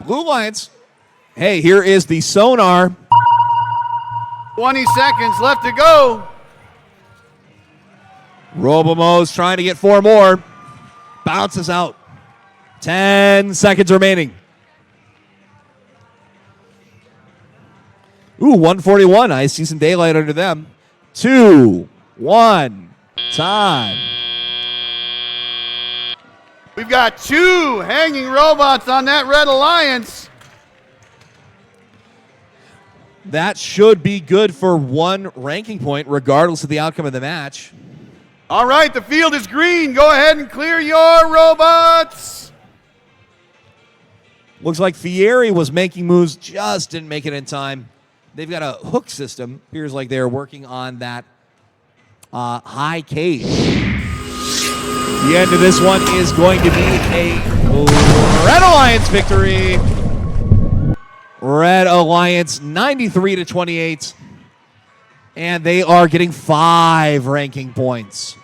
Blue Alliance. Hey, here is the sonar. 20 seconds left to go. Robomo's trying to get 4 more. Bounces out. 10 seconds remaining. Ooh, 141. I see some daylight under them. 2, 1, time. We've got 2 hanging robots on that Red Alliance. That should be good for 1 ranking point, regardless of the outcome of the match. All right, the field is green. Go ahead and clear your robots. Looks like Fieri was making moves, just didn't make it in time. They've got a hook system. Appears like they're working on that high cage. The end of this one is going to be a Red Alliance victory. Red Alliance 93-28. And they are getting 5 ranking points.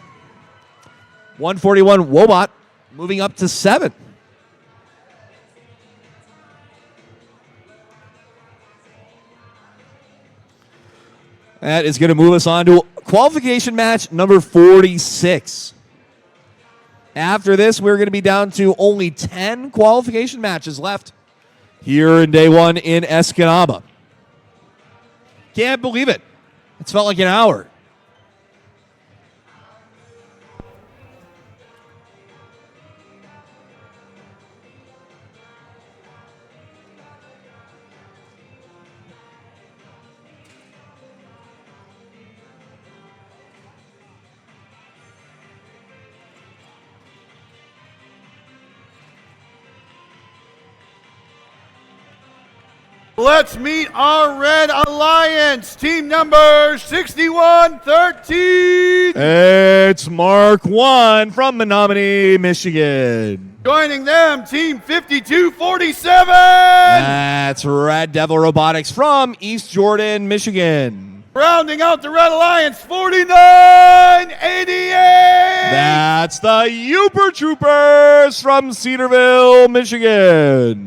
141 Wobot moving up to 7. That is going to move us on to qualification match number 46. After this, we're going to be down to only 10 qualification matches left here in day 1 in Escanaba. Can't believe it. It's felt like an hour. Let's meet our Red Alliance, team number 6113. It's Mark 1 from Menominee, Michigan. Joining them, team 5247. That's Red Devil Robotics from East Jordan, Michigan. Rounding out the Red Alliance, 4988. That's the Uper Troopers from Cedarville, Michigan.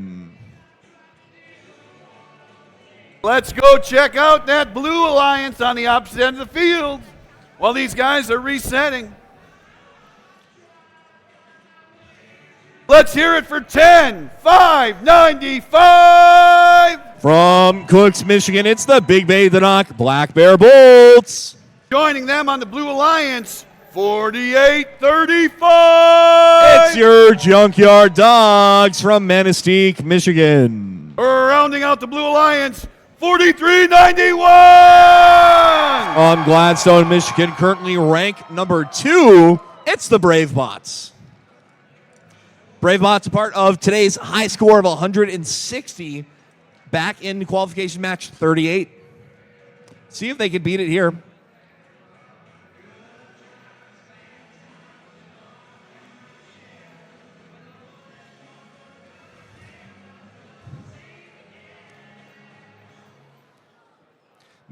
Let's go check out that Blue Alliance on the opposite end of the field while these guys are resetting. Let's hear it for 10-595. From Cooks, Michigan, it's the Big Bay the Knock Black Bear Bolts. Joining them on the Blue Alliance, 4835. It's your Junkyard Dogs from Manistee, Michigan. Rounding out the Blue Alliance, 4391. On Gladstone, Michigan, currently ranked number 2, it's the Brave Bots. Brave Bots, a part of today's high score of 160, back in qualification match 38. See if they can beat it here.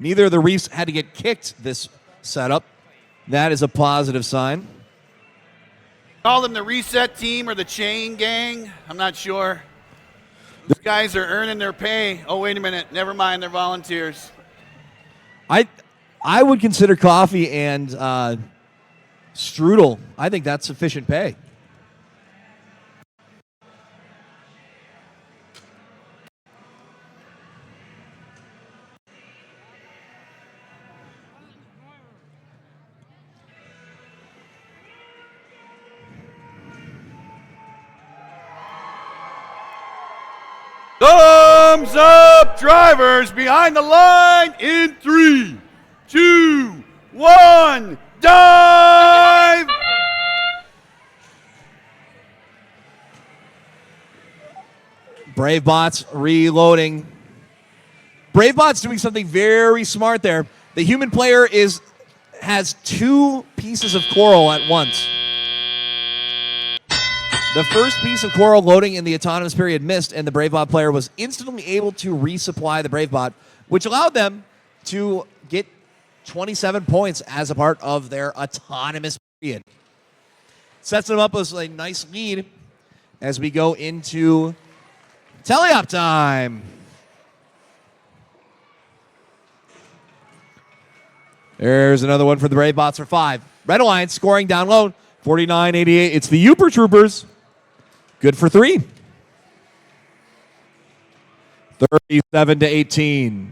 Neither of the reefs had to get kicked this setup. That is a positive sign. Call them the reset team or the chain gang. I'm not sure. These guys are earning their pay. Oh, wait a minute. Never mind. They're volunteers. I would consider coffee and strudel. I think that's sufficient pay. Thumbs up, drivers behind the line in 3, 2, 1, dive! BraveBots reloading. BraveBots doing something very smart there. The human player has 2 pieces of coral at once. The first piece of coral loading in the autonomous period missed, and the BraveBot player was instantly able to resupply the BraveBot, which allowed them to get 27 points as a part of their autonomous period. Sets them up as a nice lead as we go into teleop time. There's another one for the BraveBots for 5. Red Alliance scoring down low, 49-88. It's the Uper Troopers. Good for 3. 37-18.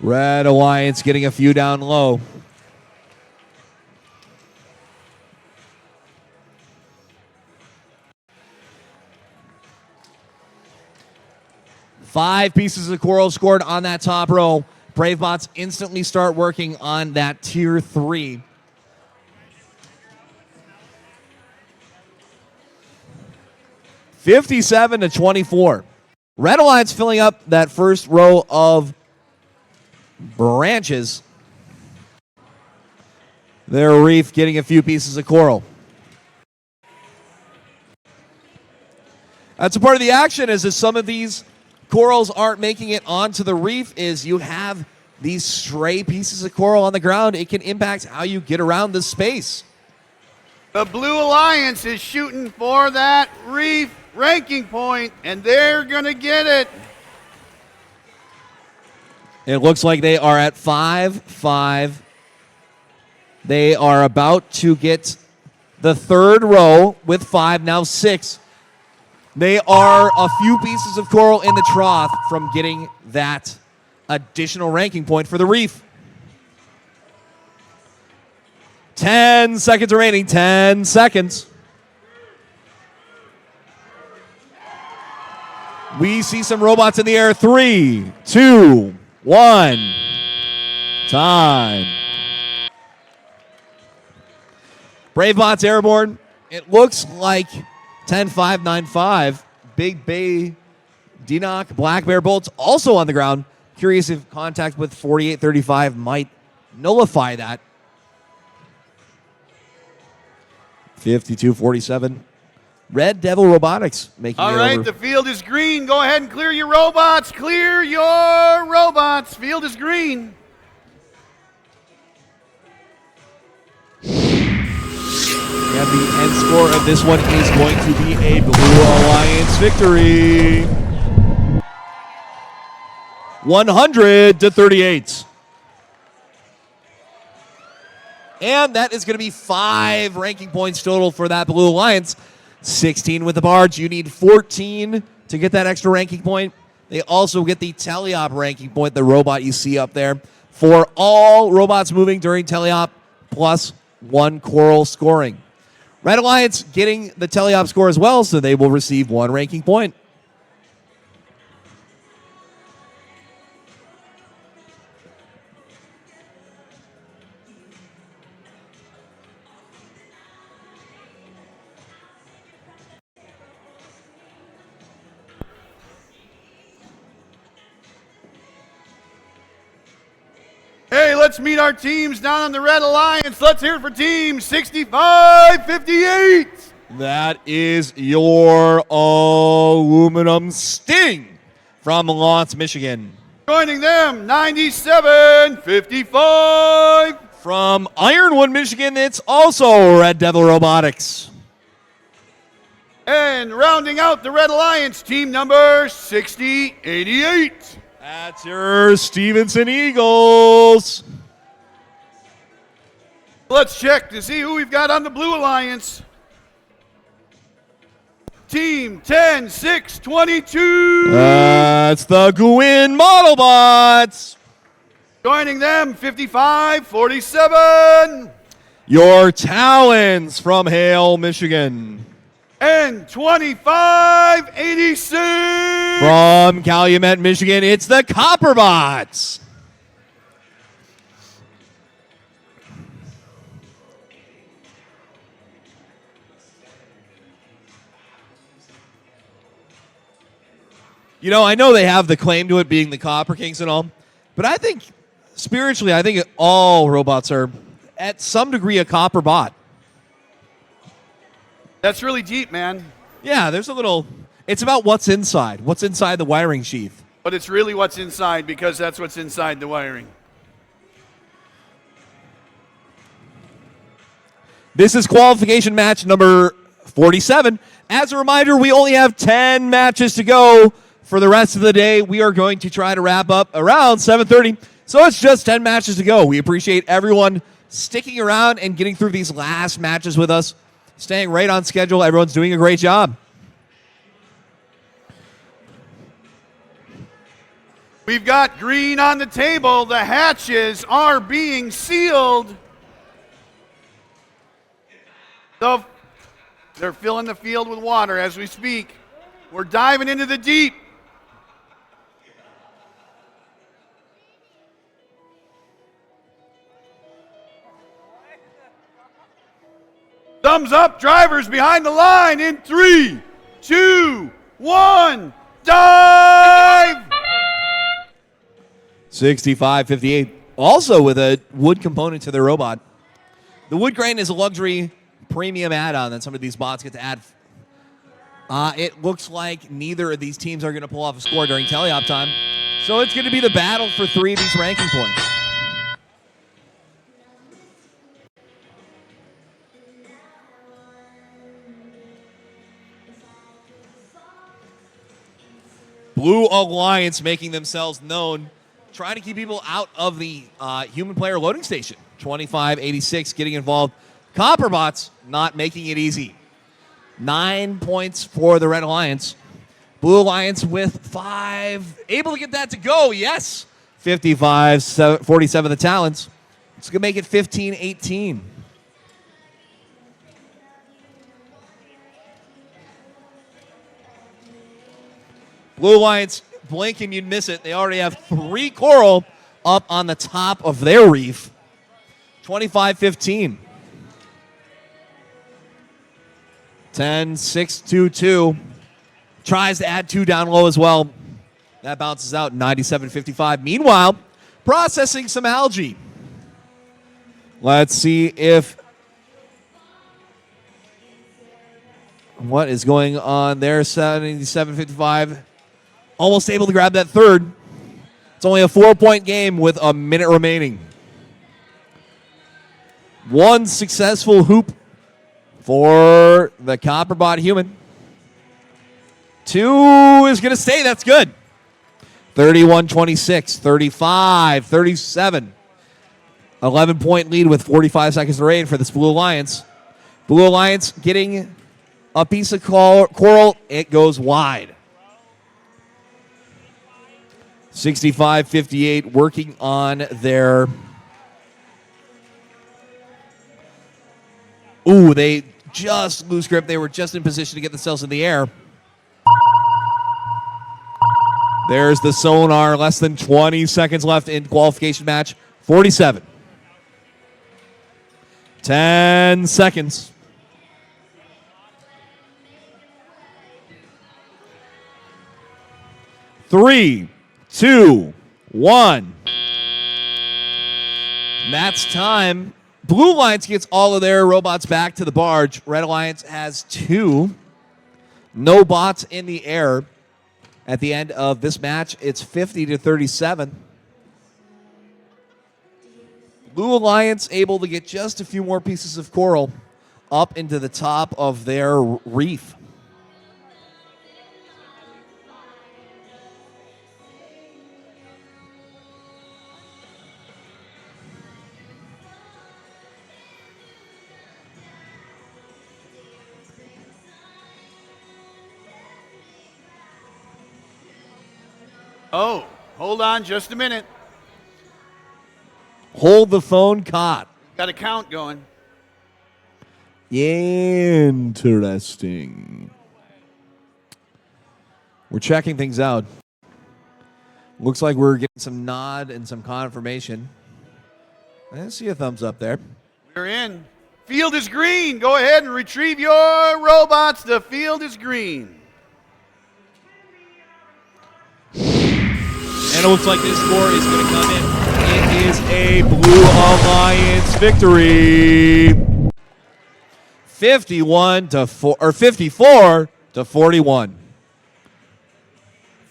Red Alliance getting a few down low. Five pieces of coral scored on that top row. BraveBots instantly start working on that tier 3. (57-24). Red Alliance filling up that first row of branches. Their reef getting a few pieces of coral. That's a part of the action, is that some of these corals aren't making it onto the reef. Is you have these stray pieces of coral on the ground. It can impact how you get around the space. The Blue Alliance is shooting for that reef ranking point, and they're going to get it. It looks like they are at 5-5. They are about to get the third row with 5, now 6. They are a few pieces of coral in the trough from getting that additional ranking point for the reef. 10 seconds remaining. 10 seconds. We see some robots in the air. 3, 2, 1. Time. BraveBots airborne. It looks like 10-5-9-5. Big Bay, Denock, Black Bear Bolts also on the ground. Curious if contact with 48-35 might nullify that. 52-47. Red Devil Robotics making All it right, over. the field is green. Go ahead and clear your robots. Clear your robots. Field is green. And the end score of this one is going to be a Blue Alliance victory. 100-38. And that is going to be 5 ranking points total for that Blue Alliance. 16 with the barge. You need 14 to get that extra ranking point. They also get the teleop ranking point, the robot you see up there, for all robots moving during teleop plus 1 coral scoring. Red Alliance getting the teleop score as well, so they will receive 1 ranking point. Hey, let's meet our teams down on the Red Alliance. Let's hear it for team 65-58. That is your aluminum Sting from Lawrence, Michigan. Joining them, 97-55. From Ironwood, Michigan, it's also Red Devil Robotics. And rounding out the Red Alliance, team number 6088. That's your Stevenson Eagles. Let's check to see who we've got on the Blue Alliance. Team 10622. That's the Gwin Model Bots. Joining them, 5547. Your Talons from Hale, Michigan. And 2586. From Calumet, Michigan, it's the Copperbots. You know, I know they have the claim to it being the Copper Kings and all, but I think, spiritually, I think all robots are, at some degree, a copper bot. That's really deep, man. Yeah, there's a little, it's about what's inside the wiring sheath. But it's really what's inside, because that's what's inside the wiring. This is qualification match number 47. As a reminder, we only have 10 matches to go for the rest of the day. We are going to try to wrap up around 7:30. So it's just 10 matches to go. We appreciate everyone sticking around and getting through these last matches with us, staying right on schedule. Everyone's doing a great job. We've got green on the table. The hatches are being sealed. They're filling the field with water as we speak. We're diving into the deep. Thumbs up, drivers behind the line in 3, 2, 1, dive! 65-58. Also with a wood component to their robot. The wood grain is a luxury premium add-on that some of these bots get to add. It looks like neither of these teams are going to pull off a score during teleop time. So it's going to be the battle for 3 of these ranking points. Blue Alliance making themselves known, trying to keep people out of the human player loading station. 25-86 getting involved. Copperbots not making it easy. 9 points for the Red Alliance. Blue Alliance with 5. Able to get that to go, yes. 55-47 the Talons. It's going to make it 15-18. Blue Alliance, blink and you'd miss it. They already have 3 coral up on the top of their reef. 25-15. 10-6-2-2. Tries to add 2 down low as well. That bounces out 97-55. Meanwhile, processing some algae. Let's see if what is going on there. 77-55. Almost able to grab that third. It's only a 4-point game with a minute remaining. 1 successful hoop for the Copperbot human. 2 is going to stay. That's good. 31-26, 35-37. 11-point lead with 45 seconds to rain for this Blue Alliance. Blue Alliance getting a piece of coral. It goes wide. 65-58, working on their... Ooh, they just lose grip. They were just in position to get themselves in the air. There's the sonar. Less than 20 seconds left in qualification match 47. 10 seconds. Three, 2, 1. That's time. Blue Alliance gets all of their robots back to the barge. Red Alliance has 2. No bots in the air. At the end of this match, it's 50-37. Blue Alliance able to get just a few more pieces of coral up into the top of their reef. Oh, hold on just a minute. Hold the phone caught. Got a count going. Interesting. We're checking things out. Looks like we're getting some nod and some confirmation. I see a thumbs up there. We're in. Field is green. Go ahead and retrieve your robots. The field is green. And it looks like this score is going to come in. It is a Blue Alliance victory. 54 to 41.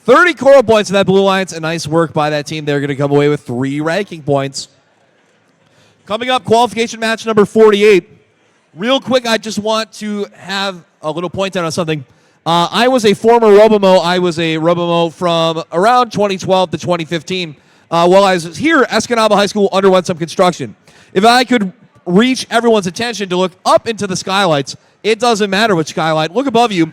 30 Coral points in that Blue Alliance. A nice work by that team. They're going to come away with 3 ranking points. Coming up, qualification match number 48. Real quick, I just want to have a little point out on something. I was a former Robomo. I was a Robomo from around 2012 to 2015. While I was here, Escanaba High School underwent some construction. If I could reach everyone's attention to look up into the skylights, it doesn't matter which skylight. Look above you.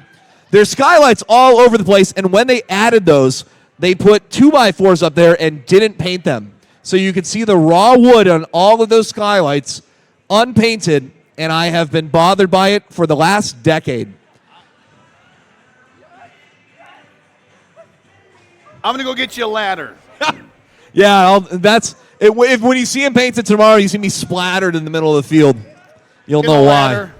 There's skylights all over the place, and when they added those, they put 2x4s up there and didn't paint them. So you could see the raw wood on all of those skylights, unpainted, and I have been bothered by it for the last decade. I'm going to go get you a ladder. Yeah, that's it. If when you see him painted tomorrow, you see me splattered in the middle of the field. You'll know why.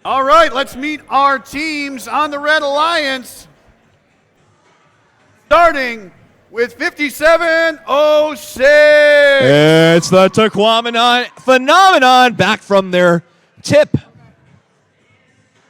All right, let's meet our teams on the Red Alliance. Starting with 5706. It's the Tequamanon Phenomenon back from their tip.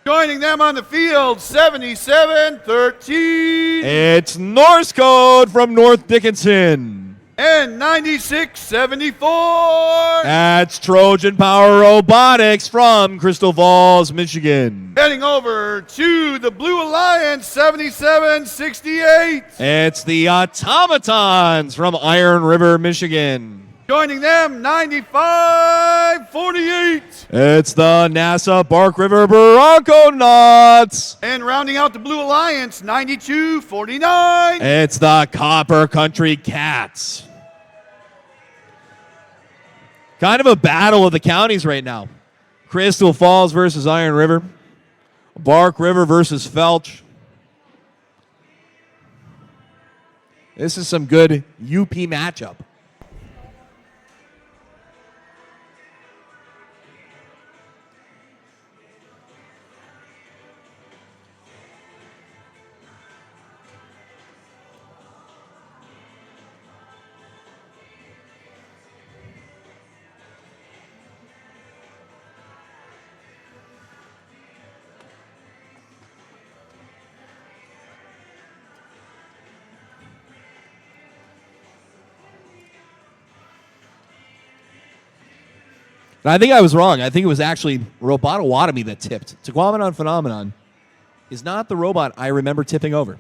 Joining them on the field, 7713. It's Norse Code from North Dickinson. And 9674. That's Trojan Power Robotics from Crystal Falls, Michigan. Heading over to the Blue Alliance, 7768. It's the Automatons from Iron River, Michigan. Joining them, 9548. It's the NASA Bark River Bronconauts. And rounding out the Blue Alliance, 9249. It's the Copper Country Cats. Kind of a battle of the counties right now. Crystal Falls versus Iron River. Bark River versus Felch. This is some good UP matchup. I think I was wrong. I think it was actually Robototomy that tipped. Tequamanon Phenomenon is not the robot I remember tipping over.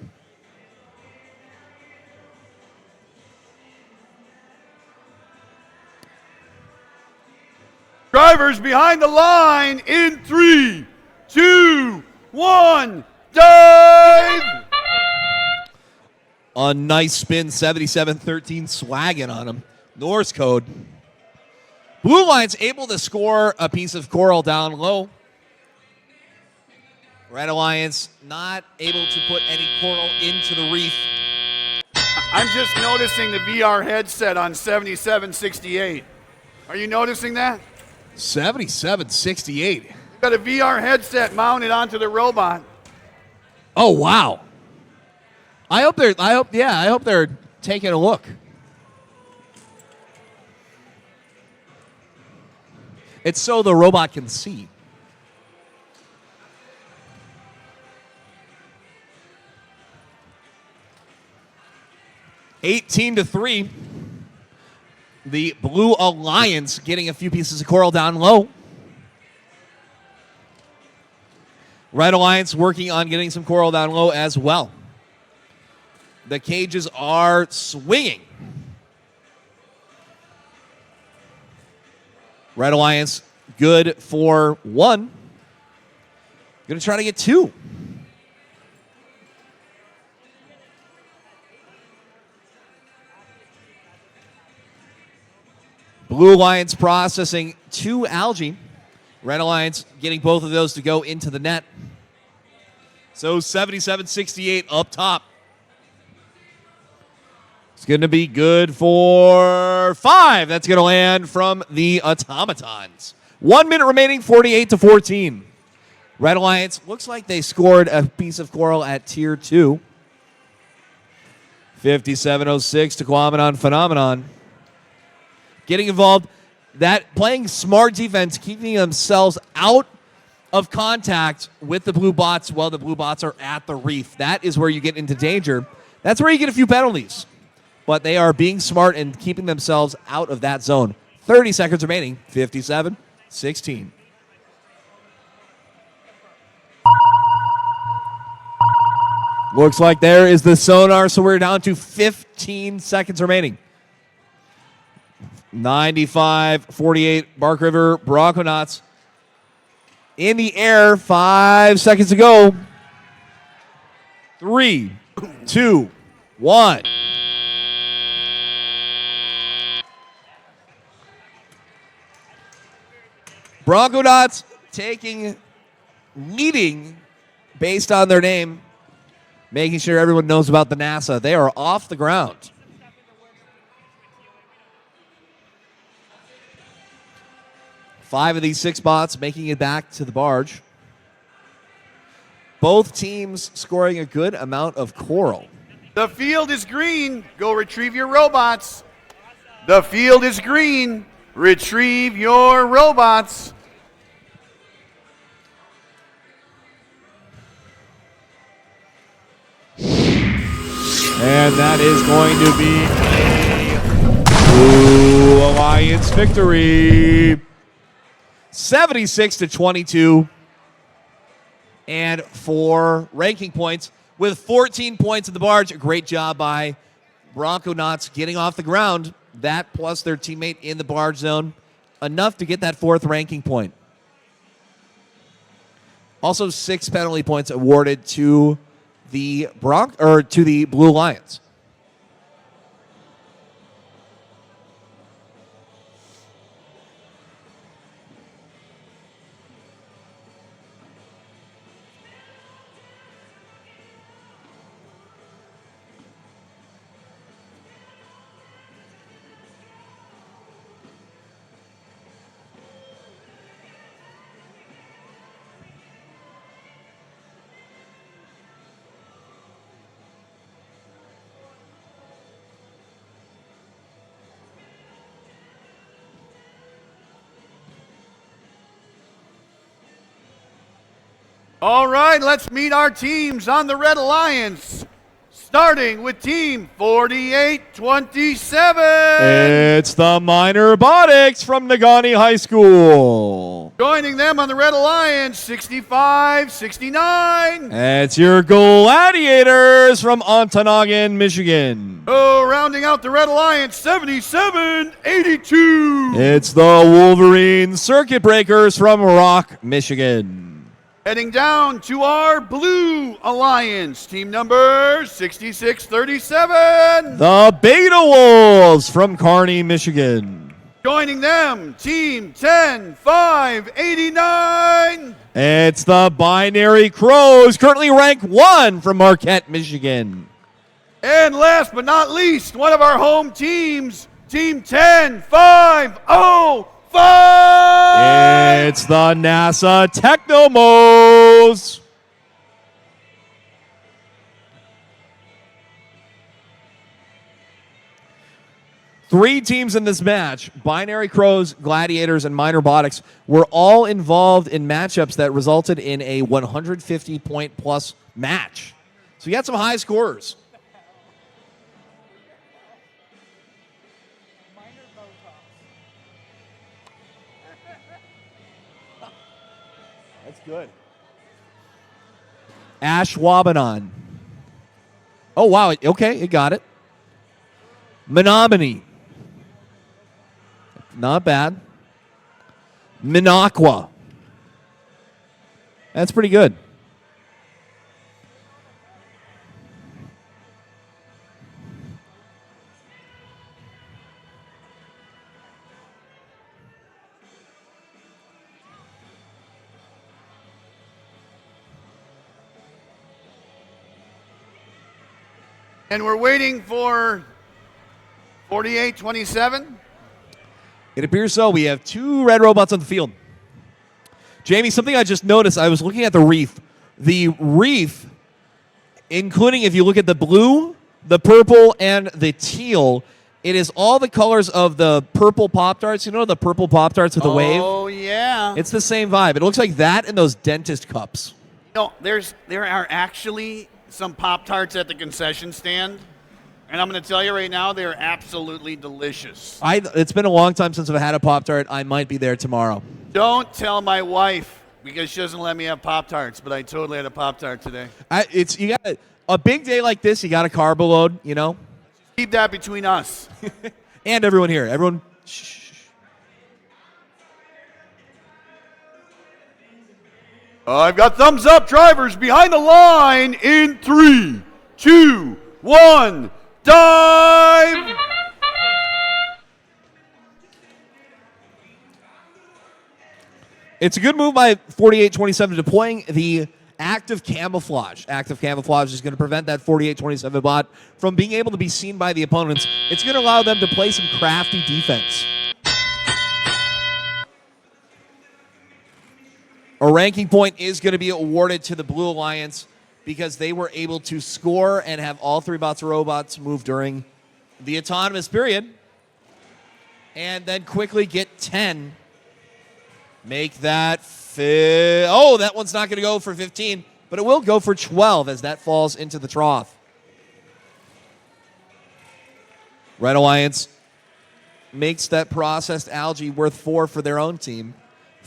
Drivers behind the line in 3, 2, 1, dive! A nice spin, 77-13, swagging on him. Norse Code. Blue Line's able to score a piece of coral down low. Red Alliance not able to put any coral into the reef. I'm just noticing the VR headset on 7768. Are you noticing that? 77-68. Got a VR headset mounted onto the robot. Oh wow. I hope they're taking a look. It's so the robot can see. (18-3). The Blue Alliance getting a few pieces of coral down low. Red Alliance working on getting some coral down low as well. The cages are swinging. Red Alliance good for 1. Going to try to get 2. Blue Alliance processing 2 algae. Red Alliance getting both of those to go into the net. So 77-68 up top. It's going to be good for 5. That's going to land from the automatons. 1 minute remaining, 48-14. Red Alliance looks like they scored a piece of coral at tier 2. 57-06 to Quamanon Phenomenon. Getting involved, that playing smart defense, keeping themselves out of contact with the blue bots while the blue bots are at the reef. That is where you get into danger. That's where you get a few penalties. But they are being smart and keeping themselves out of that zone. 30 seconds remaining, 57-16. Looks like there is the sonar, so we're down to 15 seconds remaining. 95-48, Bark River Bronconauts in the air, 5 seconds to go. 3, 2, 1. Bronconauts leading based on their name, making sure everyone knows about the NASA. They are off the ground. Five of these 6 bots making it back to the barge. Both teams scoring a good amount of coral. The field is green. Go retrieve your robots. The field is green. Retrieve your robots. And that is going to be a Blue Alliance victory. 76-22. And 4 ranking points with 14 points in the barge. A great job by Bronconauts getting off the ground. That plus their teammate in the barge zone. Enough to get that 4th ranking point. Also 6 penalty points awarded to the Blue Alliance. All right, let's meet our teams on the Red Alliance. Starting with Team 4827. It's the Minor Robotics from Nagani High School. Joining them on the Red Alliance, 6569. It's your Gladiators from Ontonagon, Michigan. Oh, rounding out the Red Alliance, 7782. It's the Wolverine Circuit Breakers from Rock, Michigan. Heading down to our Blue Alliance, team number 6637. The Beta Wolves from Kearney, Michigan. Joining them, team 10589. It's the Binary Crows, currently ranked 1 from Marquette, Michigan. And last but not least, one of our home teams, team 10505. It's the NASA Technomos. Three teams in this match, Binary Crows, Gladiators, and Minor Robotics, were all involved in matchups that resulted in a 150-point plus match. So you got some high scorers. That's good. Ashwaubenon. Oh, wow. Okay, it got it. Menominee. Not bad. Minocqua. That's pretty good. And we're waiting for 48-27. It appears so. We have 2 red robots on the field. Jamie, something I just noticed, I was looking at the reef. The reef, including if you look at the blue, the purple, and the teal, it is all the colors of the purple Pop-Tarts. You know the purple Pop-Tarts with the wave? Oh, yeah. It's the same vibe. It looks like that in those dentist cups. No, there are actually some Pop-Tarts at the concession stand, and I'm going to tell you right now, they're absolutely delicious. It's been a long time since I've had a Pop-Tart. I might be there tomorrow. Don't tell my wife because she doesn't let me have Pop-Tarts, but I totally had a Pop-Tart today. You got a big day like this, you got a carb load, you know? Keep that between us. And everyone here. Everyone, shh. I've got thumbs up drivers behind the line in 3, 2, 1, dive! It's a good move by 48-27 deploying the active camouflage. Active camouflage is going to prevent that 48-27 bot from being able to be seen by the opponents. It's going to allow them to play some crafty defense. A ranking point is going to be awarded to the Blue Alliance because they were able to score and have all 3 bots or robots move during the autonomous period. And then quickly get 10. Make that oh, that one's not going to go for 15, but it will go for 12 as that falls into the trough. Red Alliance makes that processed algae worth 4 for their own team.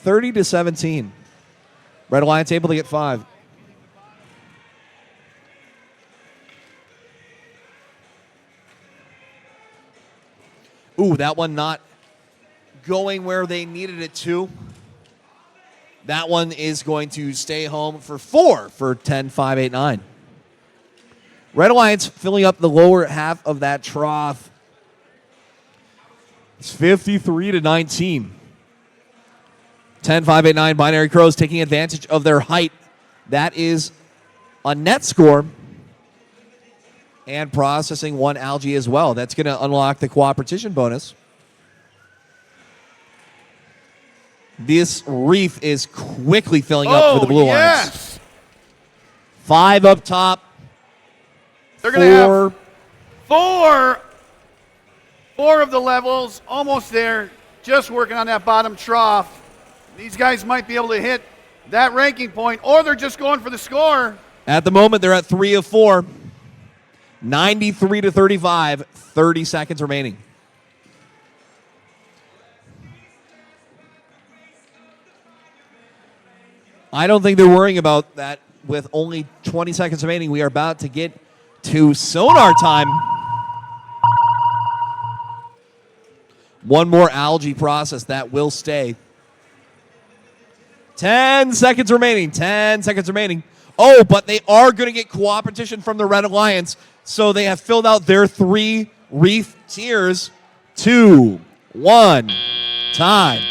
30-17. Red Alliance able to get 5. Ooh, that one not going where they needed it to. That one is going to stay home for 4 for 10-5-8-9. Red Alliance filling up the lower half of that trough. It's 53-19. 10-5-8-9 Binary Crows taking advantage of their height. That is a net score. And processing 1 algae as well. That's going to unlock the cooperation bonus. This reef is quickly filling up for the Blue Alliance. 5 up top. They're going to have 4 of the levels, almost there, just working on that bottom trough. These guys might be able to hit that ranking point, or they're just going for the score. At the moment, they're at 3 of 4. 93-35, 30 seconds remaining. I don't think they're worrying about that with only 20 seconds remaining. We are about to get to sonar time. 1 more algae process that will stay. 10 seconds remaining. 10 seconds remaining. Oh, but they are going to get cooperation from the Red Alliance. So they have filled out their 3 reef tiers. 2, 1, time.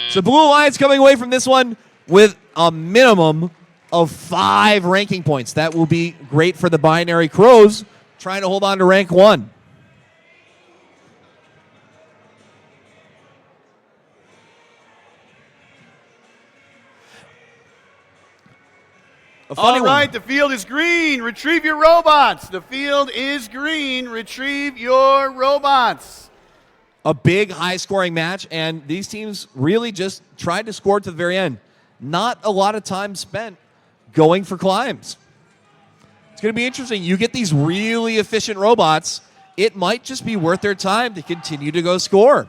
So Blue Alliance coming away from this one with a minimum of 5 ranking points. That will be great for the Binary Crows trying to hold on to rank 1. All right, the field is green. Retrieve your robots. The field is green. Retrieve your robots. A big high-scoring match, and these teams really just tried to score to the very end. Not a lot of time spent going for climbs. It's going to be interesting. You get these really efficient robots, it might just be worth their time to continue to go score.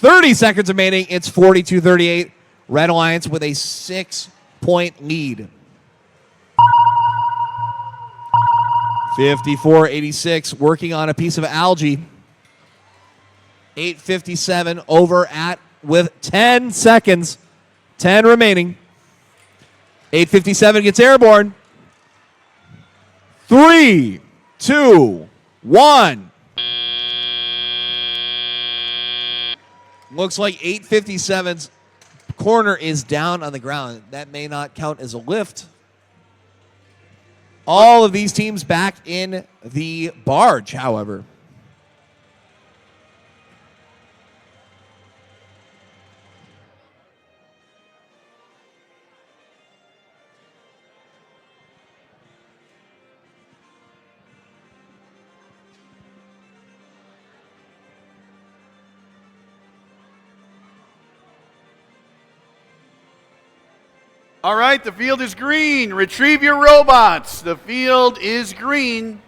30 seconds remaining. It's 42-38. Red Alliance with a 6-point lead. 54-86, working on a piece of algae. 8:57 over at with 10 seconds. 10 remaining. 8:57 gets airborne. 3, 2, 1. Looks like 8:57's corner is down on the ground. That may not count as a lift. All of these teams back in the barge, however. All right, the field is green. Retrieve your robots. The field is green.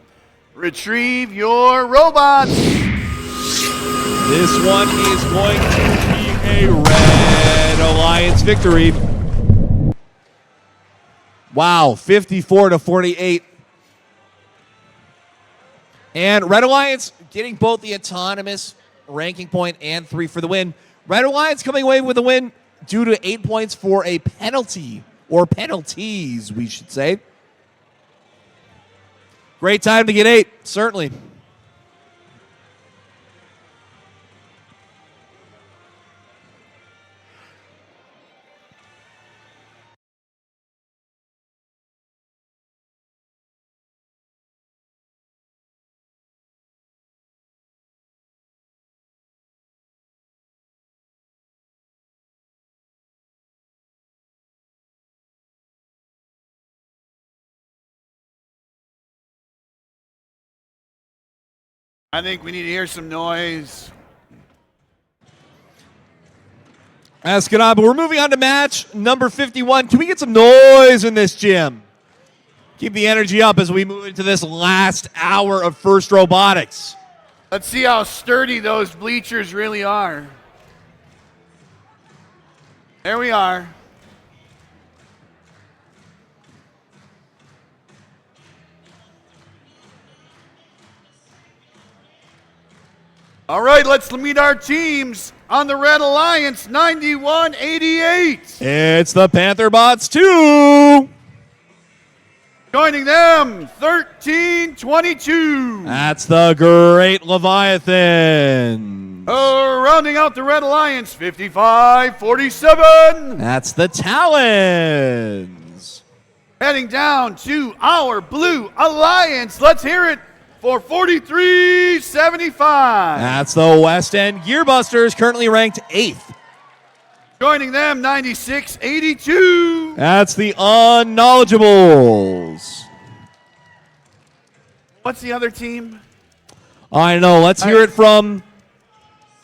Retrieve your robots. This one is going to be a Red Alliance victory. Wow, 54-48. And Red Alliance getting both the autonomous ranking point and 3 for the win. Red Alliance coming away with the win due to 8 points for a penalty, or penalties, we should say. Great time to get 8, certainly. I think we need to hear some noise. Escanaba, we're moving on to match number 51. Can we get some noise in this gym? Keep the energy up as we move into this last hour of First Robotics. Let's see how sturdy those bleachers really are. There we are. All right, let's meet our teams on the Red Alliance, 91-88. It's the Panther Bots 2. Joining them, 13-22. That's the Great Leviathan. Rounding out the Red Alliance, 55-47. That's the Talons. Heading down to our Blue Alliance. Let's hear it for 43-75. That's the West End Gearbusters, currently ranked 8th. Joining them, 96-82. That's the Unknowledgeables. What's the other team? I know. Let's hear it from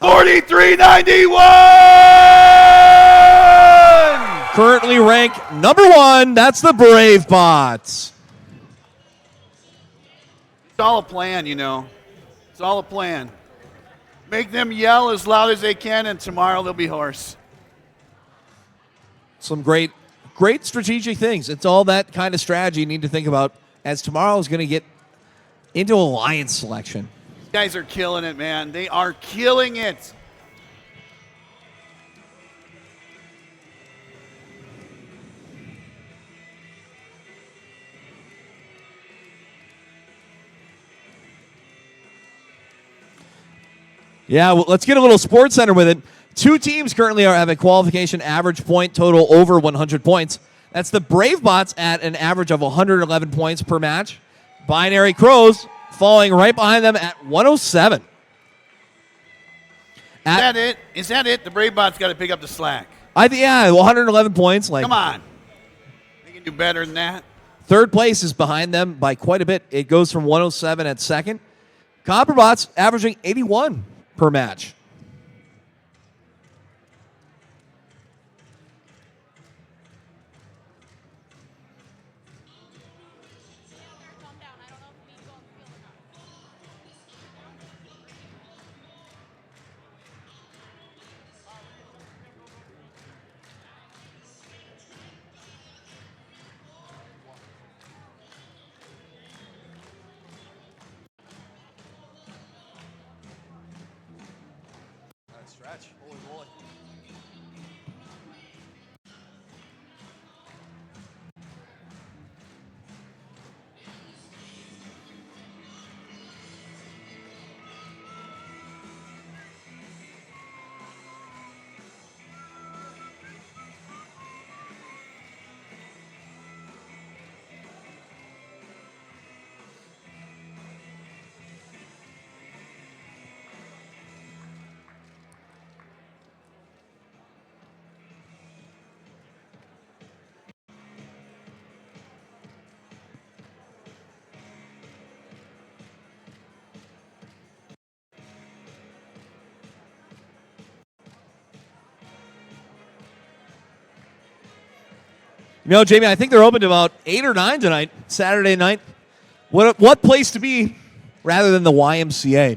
43-91. Currently ranked number 1. That's the Brave Bots. It's all a plan, you know. It's all a plan. Make them yell as loud as they can, and tomorrow they'll be hoarse. Some great strategic things. It's all that kind of strategy you need to think about as tomorrow is going to get into Alliance selection. These guys are killing it, man. They are killing it. Yeah, well, let's get a little Sports Center with it. 2 teams currently have a qualification average point total over 100 points. That's the Brave Bots at an average of 111 points per match. Binary Crows falling right behind them at 107. Is that it? The Brave Bots got to pick up the slack. Yeah, 111 points. Come on. They can do better than that. Third place is behind them by quite a bit. It goes from 107 at second. Copperbots averaging 81 per match. stretch. Holy moly. You know, Jamie, I think they're open to about 8 or 9 tonight, Saturday night. What place to be rather than the YMCA?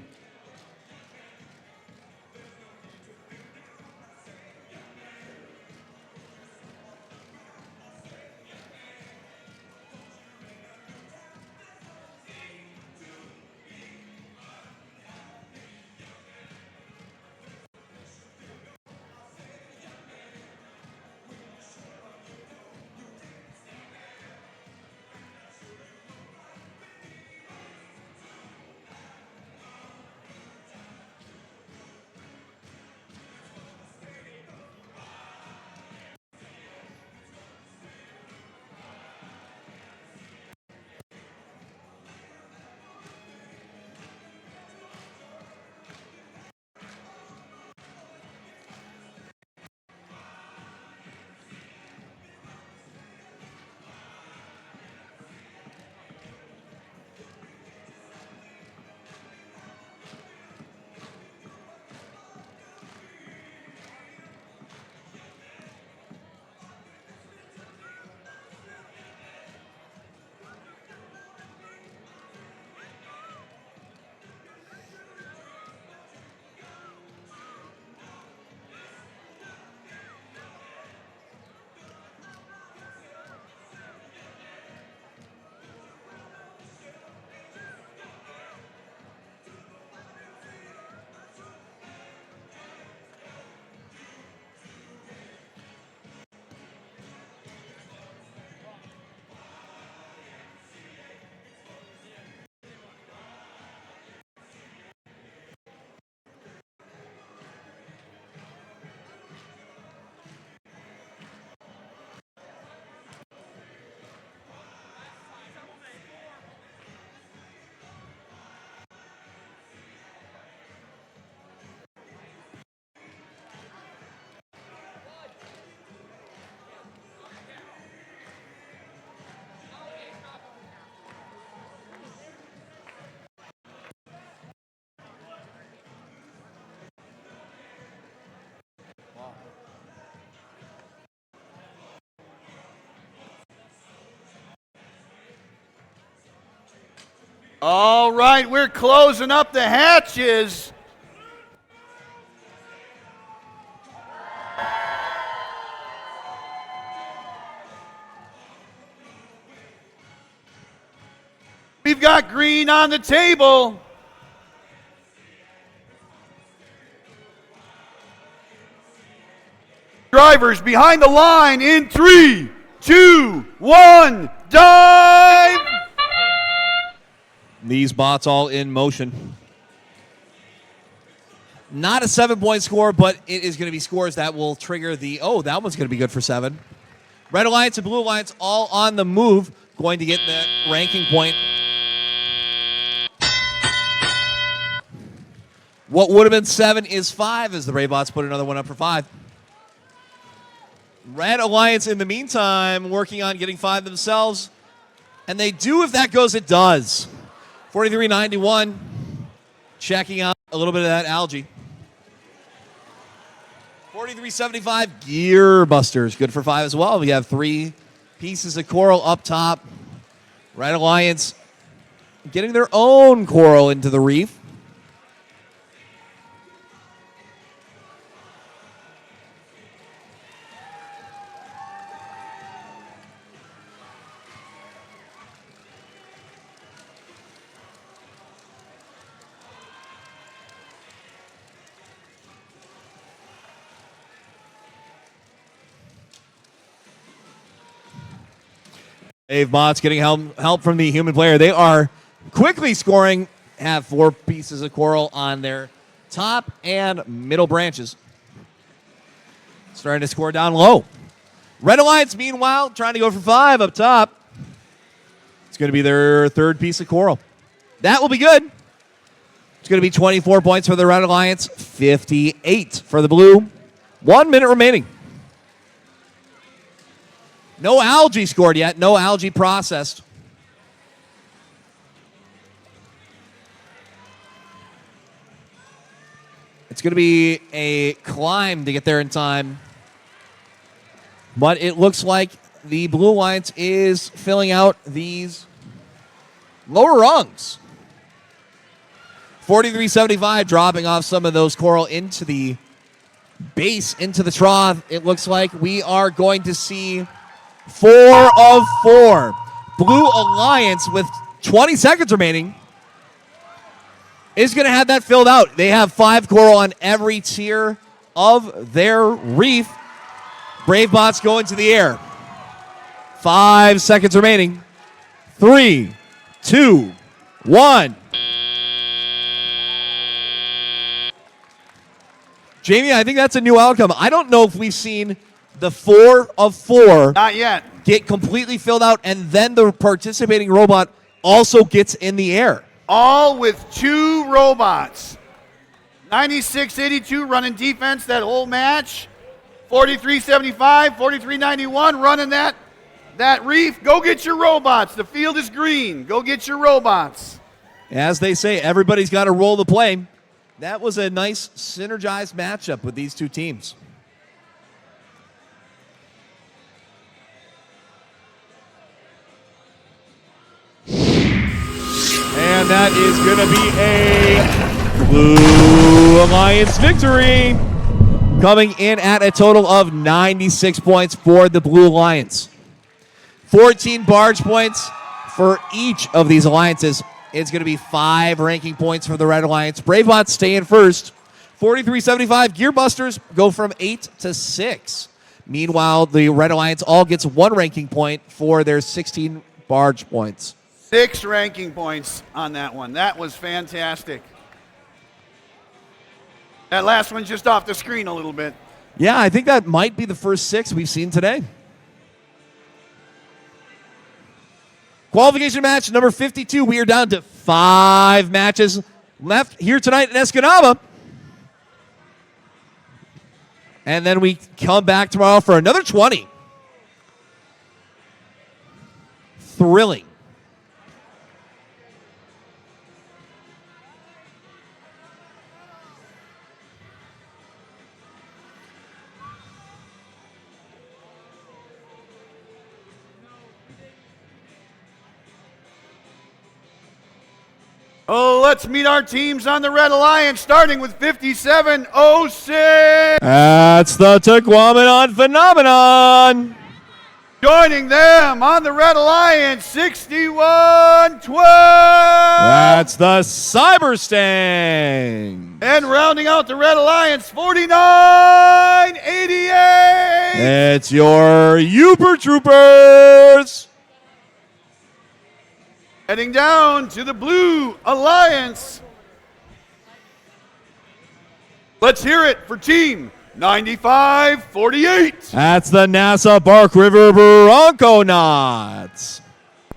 All right, we're closing up the hatches. We've got green on the table. Drivers behind the line in 3, 2, 1, dive! These bots all in motion. Not a 7-point score, but it is going to be scores that will trigger the, oh, that one's going to be good for 7. Red Alliance and Blue Alliance all on the move, going to get that ranking point. What would have been 7 is 5 as the Raybots put another one up for 5. Red Alliance, in the meantime, working on getting 5 themselves. And they do if that goes, it does. 43.91. Checking out a little bit of that algae. 43.75. Gear Busters. Good for 5 as well. We have 3 pieces of coral up top. Red Alliance getting their own coral into the reef. Bots getting help from the human player. They are quickly scoring, have 4 pieces of coral on their top and middle branches. Starting to score down low. Red Alliance, meanwhile, trying to go for 5 up top. It's going to be their 3rd piece of coral. That will be good. It's going to be 24 points for the Red Alliance, 58 for the blue. 1 minute remaining. No algae scored yet. No algae processed. It's going to be a climb to get there in time. But it looks like the Blue Alliance is filling out these lower rungs. 43.75, dropping off some of those coral into the base, into the trough. It looks like we are going to see 4 of 4. Blue Alliance, with 20 seconds remaining, is going to have that filled out. They have 5 coral on every tier of their reef. Brave Bots go into the air. 5 seconds remaining. 3, 2, 1. Jamie, I think that's a new outcome. I don't know if we've seen the 4 of 4 Not yet. get completely filled out, and then the participating robot also gets in the air. All with 2 robots. 96-82 running defense that whole match. 43-75, 43-91 running that reef. Go get your robots. The field is green. Go get your robots. As they say, everybody's got a role to play. That was a nice synergized matchup with these 2 teams. And that is going to be a Blue Alliance victory. Coming in at a total of 96 points for the Blue Alliance. 14 barge points for each of these alliances. It's going to be 5 ranking points for the Red Alliance. Bravebots stay in first. 43.75. Gearbusters go from 8 to 6. Meanwhile, the Red Alliance all gets 1 ranking point for their 16 barge points. 6 ranking points on that one. That was fantastic. That last one's just off the screen a little bit. Yeah, I think that might be the first 6 we've seen today. Qualification match number 52. We are down to 5 matches left here tonight in Escanaba. And then we come back tomorrow for another 20. Thrilling. Oh, let's meet our teams on the Red Alliance, starting with 57.06. That's the Tequamanon Phenomenon. Joining them on the Red Alliance, 61.12. That's the Cyberstang. And rounding out the Red Alliance, 49.88. It's your Uber Troopers. Heading down to the Blue Alliance. Let's hear it for Team 9548. That's the NASA Bark River Bronconauts.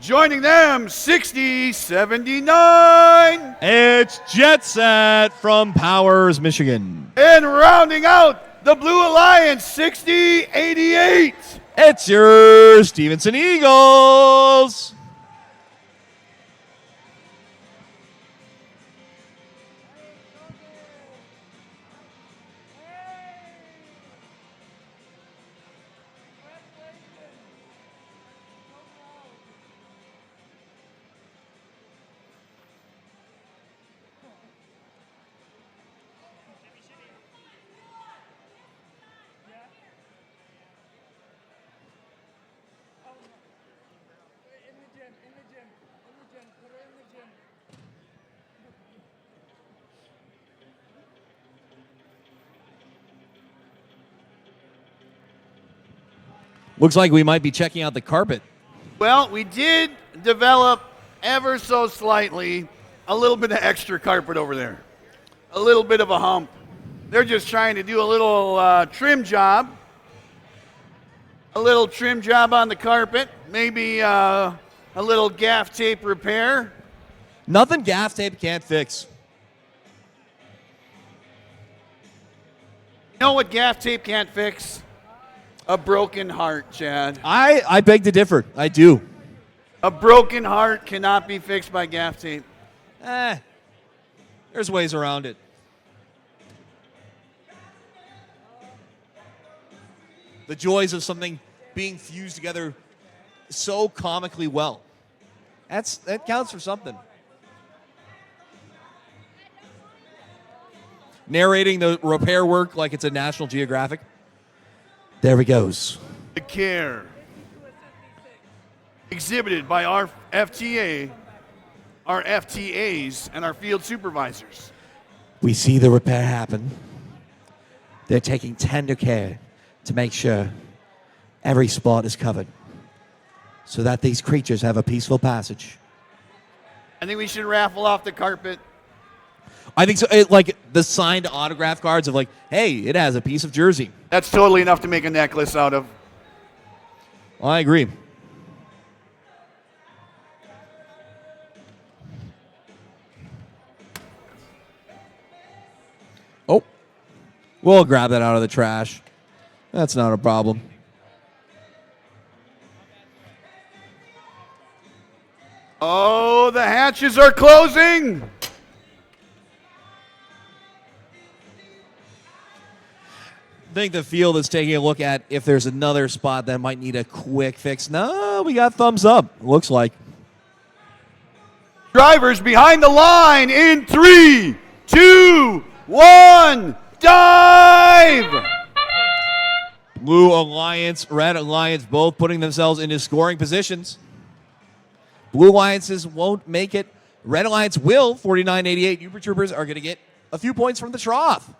Joining them, 60.79. It's Jet Set from Powers, Michigan. And rounding out the Blue Alliance, 60.88. It's your Stevenson Eagles. Looks like we might be checking out the carpet. Well, we did develop ever so slightly a little bit of extra carpet over there. A little bit of a hump. They're just trying to do a little trim job. A little trim job on the carpet. Maybe a little gaff tape repair. Nothing gaff tape can't fix. You know what gaff tape can't fix? A broken heart, Chad. I beg to differ. I do. A broken heart cannot be fixed by gaff tape. There's ways around it. The joys of something being fused together so comically well. That counts for something. Narrating the repair work like it's a National Geographic. There he goes. The care exhibited by our FTA, our FTAs, and our field supervisors. We see the repair happen. They're taking tender care to make sure every spot is covered so that these creatures have a peaceful passage. I think we should raffle off the carpet. I think so. Like the signed autograph cards of like, hey, it has a piece of jersey. That's totally enough to make a necklace out of. I agree. Oh, we'll grab that out of the trash. That's not a problem. Oh, the hatches are closing. I think the field is taking a look at if there's another spot that might need a quick fix. No, we got thumbs up, looks like. Drivers behind the line in 3, 2, 1, dive! Blue Alliance, Red Alliance, both putting themselves into scoring positions. Blue Alliances won't make it. Red Alliance will. 49-88. Uber Troopers are going to get a few points from the trough.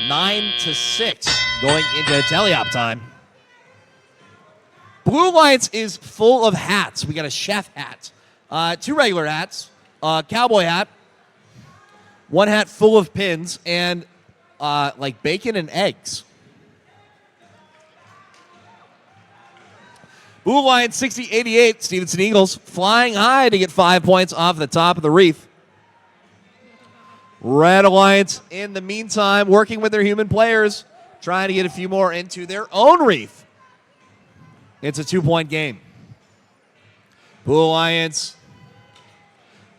9-6 going into teleop time. Blue Alliance is full of hats. We got a chef hat, 2 regular hats, a cowboy hat, 1 hat full of pins, and like bacon and eggs. Blue Alliance 60-88. Stevenson Eagles flying high to get 5 points off the top of the reef. Red Alliance, in the meantime, working with their human players, trying to get a few more into their own reef. It's a 2-point game. Blue Alliance,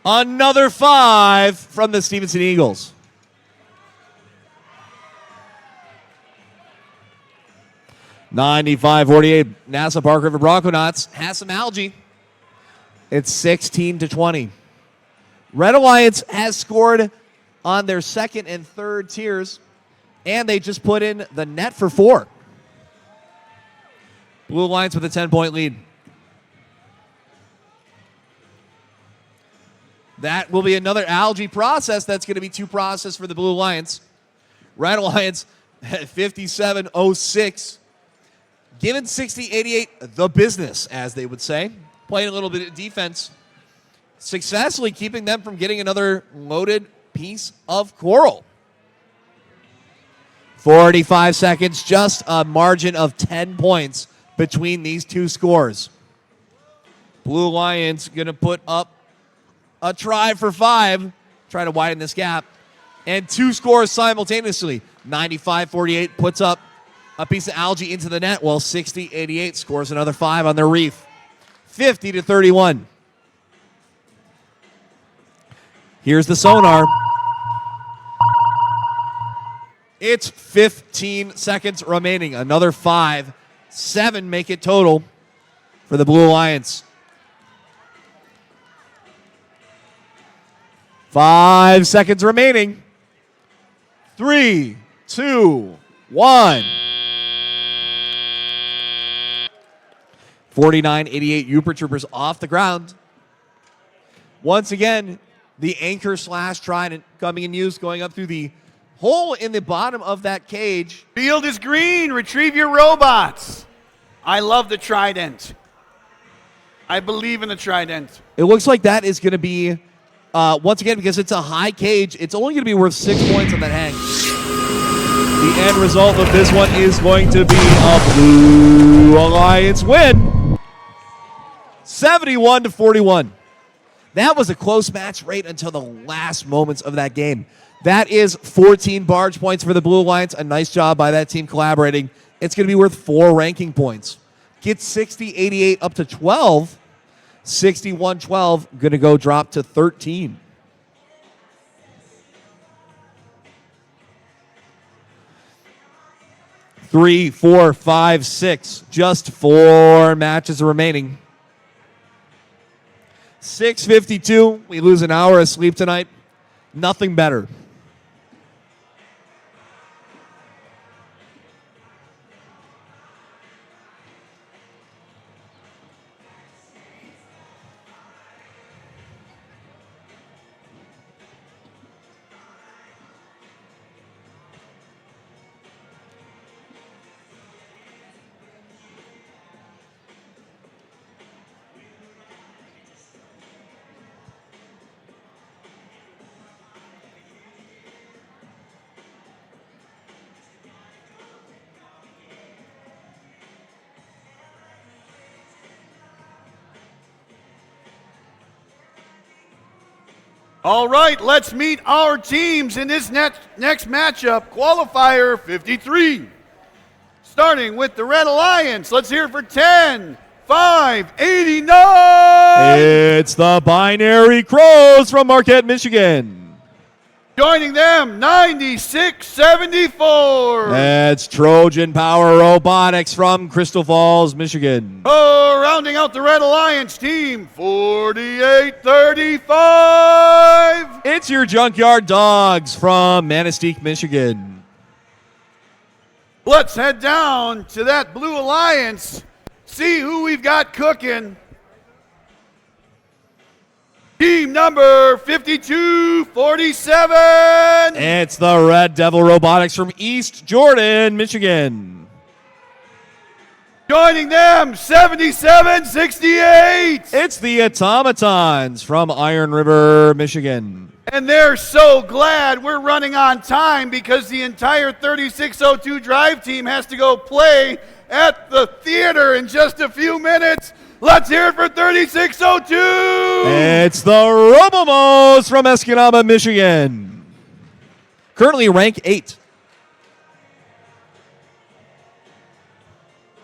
another 5 from the Stevenson Eagles. $95-48. NASA Park River Bronconauts has some algae. It's 16-20. Red Alliance has scored on their second and third tiers, and they just put in the net for 4. Blue Alliance with a 10-point lead. That will be another algae process. That's going to be 2 process for the Blue Alliance. Red Alliance at 57-06. Given 60-88 the business, as they would say. Playing a little bit of defense. Successfully keeping them from getting another loaded piece of coral. 45 seconds, just a margin of 10 points between these 2 scores. Blue Alliance going to put up a try for 5, try to widen this gap, and 2 scores simultaneously. 95-48 puts up a piece of algae into the net, while 60-88 scores another 5 on their reef. 50-31. Here's the sonar. It's 15 seconds remaining. Another 5. 7 make it total for the Blue Alliance. 5 seconds remaining. 3, 2, 1. 49-88 Uber Troopers off the ground. Once again, the anchor / trident coming in use, going up through the hole in the bottom of that cage. Field is green. Retrieve your robots. I love the trident. I believe in the trident. It looks like that is going to be, once again, because it's a high cage, it's only going to be worth 6 points on that hang. The end result of this one is going to be a Blue Alliance win. 71-41. That was a close match right until the last moments of that game. That is 14 barge points for the Blue Alliance. A nice job by that team collaborating. It's going to be worth 4 ranking points. Get 60-88 up to 12. 61-12, going to go drop to 13. Three, four, five, six. Just 4 matches remaining. 6:52. We lose an hour of sleep tonight. Nothing better. All right, let's meet our teams in this next matchup. Qualifier 53. Starting with the Red Alliance, let's hear it for 10, 5, 89. It's the Binary Crows from Marquette, Michigan. Joining them, 96-74. That's Trojan Power Robotics from Crystal Falls, Michigan. Oh, rounding out the Red Alliance team, 48-35. It's your Junkyard Dogs from Manistee, Michigan. Let's head down to that Blue Alliance, see who we've got cooking. Team number 5247. It's the Red Devil Robotics from East Jordan, Michigan. Joining them, 77-68. It's the Automatons from Iron River, Michigan. And they're so glad we're running on time because the entire 3602 drive team has to go play at the theater in just a few minutes. Let's hear it for 3602. It's the Robomos from Escanaba, Michigan. Currently rank 8.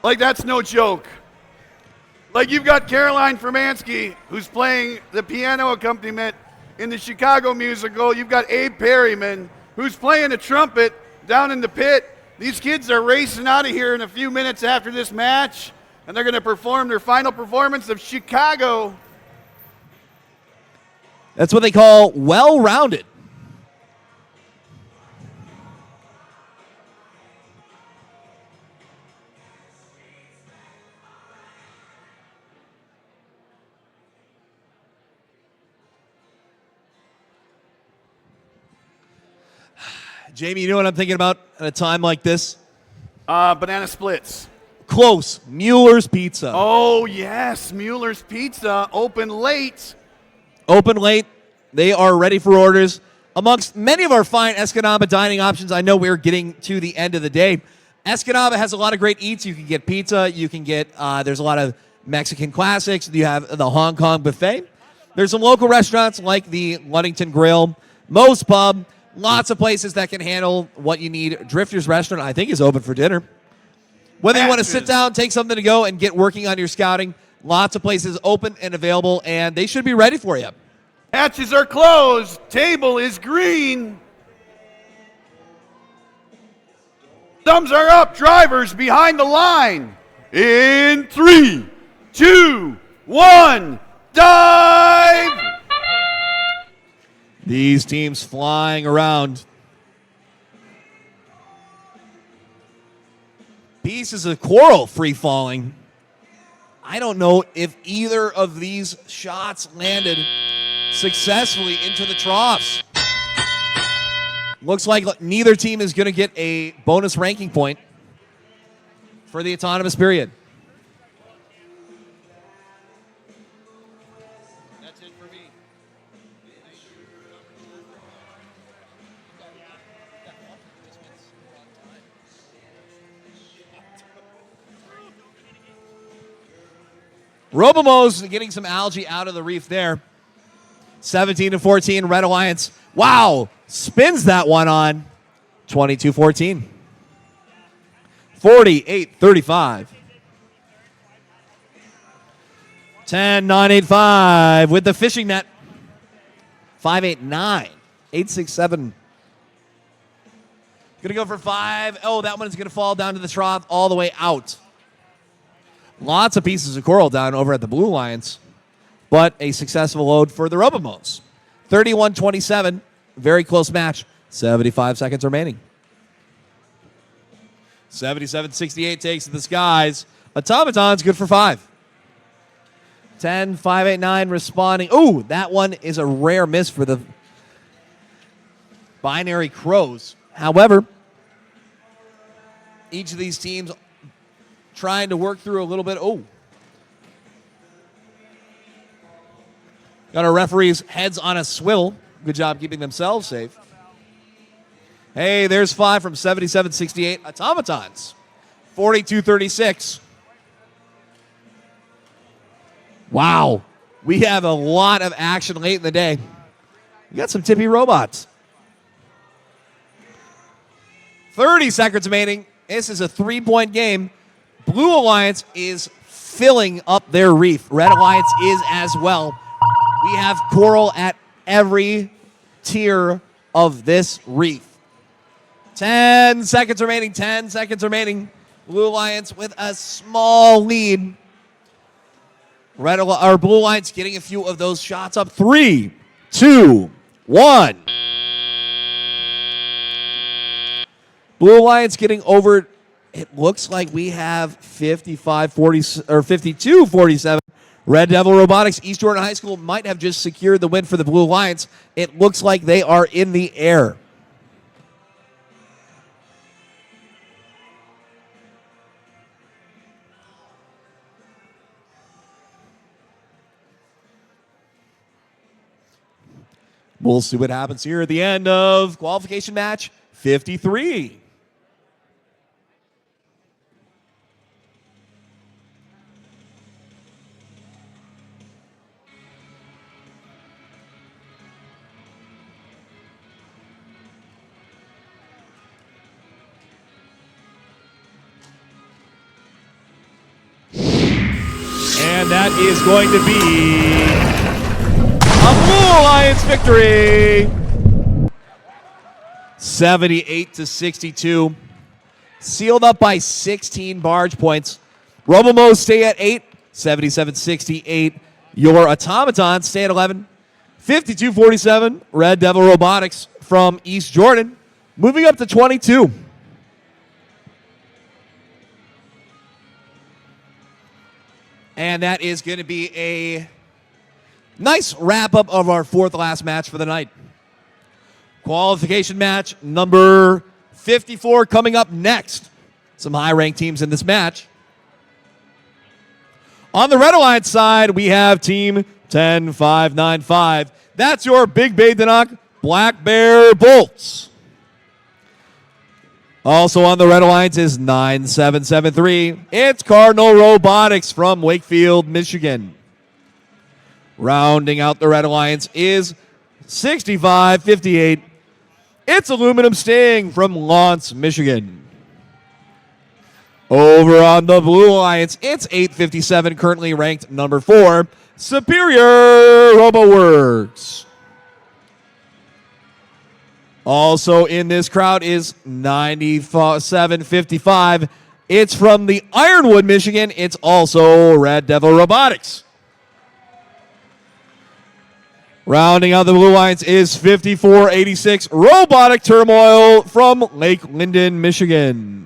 Like, that's no joke. Like, you've got Caroline Fermansky, who's playing the piano accompaniment in the Chicago musical. You've got Abe Perryman, who's playing the trumpet down in the pit. These kids are racing out of here in a few minutes after this match, and they're going to perform their final performance of Chicago. That's what they call well-rounded. Jamie, you know what I'm thinking about at a time like this? Banana splits. Close. Mueller's Pizza. Oh, yes. Mueller's Pizza, open late. Open late. They are ready for orders. Amongst many of our fine Escanaba dining options, I know we're getting to the end of the day. Escanaba has a lot of great eats. You can get pizza. You can get, there's a lot of Mexican classics. You have the Hong Kong buffet. There's some local restaurants like the Ludington Grill, Moe's Pub. Lots of places that can handle what you need. Drifter's Restaurant, I think, is open for dinner. Whether you want to sit down, take something to go, and get working on your scouting, lots of places open and available, and they should be ready for you. Hatches are closed. Table is green. Thumbs are up. Drivers behind the line. In 3, 2, 1, dive! These teams flying around. Pieces of coral free falling. I don't know if either of these shots landed successfully into the troughs. Looks like neither team is going to get a bonus ranking point for the autonomous period. Robomos getting some algae out of the reef there. 17-14, Red Alliance. Wow, spins that one on. 22-14. 48-35. 10-9-8-5 with the fishing net. 5-8-9. 8-6-7. Gonna go for 5. Oh, that one's gonna fall down to the trough all the way out. Lots of pieces of coral down over at the Blue Lions, but a successful load for the Robomos. 31-27, very close match. 75 seconds remaining. 77-68 takes to the skies. Automaton's good for 5. 10-5-8-9 responding. Ooh, that one is a rare miss for the Binary Crows. However, each of these teams trying to work through a little bit. Oh. Got our referees' heads on a swivel. Good job keeping themselves safe. Hey, there's 5 from 77-68. Automatons. 42-36. Wow. We have a lot of action late in the day. We got some tippy robots. 30 seconds remaining. This is a 3-point game. Blue Alliance is filling up their reef. Red Alliance is as well. We have coral at every tier of this reef. 10 seconds remaining. 10 seconds remaining. Blue Alliance with a small lead. Blue Alliance getting a few of those shots up. 3, 2, 1. Blue Alliance getting over. It looks like we have 55-40 or 52-47. Red Devil Robotics, East Jordan High School might have just secured the win for the Blue Alliance. It looks like they are in the air. We'll see what happens here at the end of qualification match 53. And that is going to be a Blue Alliance victory. 78-62. Sealed up by 16 barge points. Robomos stay at 8. 77-68. Your Automatons stay at 11. 52-47. Red Devil Robotics from East Jordan moving up to 22. And that is going to be a nice wrap-up of our fourth last match for the night. Qualification match number 54 coming up next. Some high-ranked teams in this match. On the Red Alliance side, we have Team 10-5-9-5. That's your Big Bay Danok Black Bear Bolts. Also on the Red Alliance is 9773. It's Cardinal Robotics from Wakefield, Michigan. Rounding out the Red Alliance is 6558. It's Aluminum Sting from Lawrence, Michigan. Over on the Blue Alliance, it's 857, currently ranked number 4, Superior RoboWorks. Also in this crowd is 9755. It's from the Ironwood, Michigan. It's also Red Devil Robotics. Rounding out the Blue Alliance is 5486, Robotic Turmoil from Lake Linden, Michigan.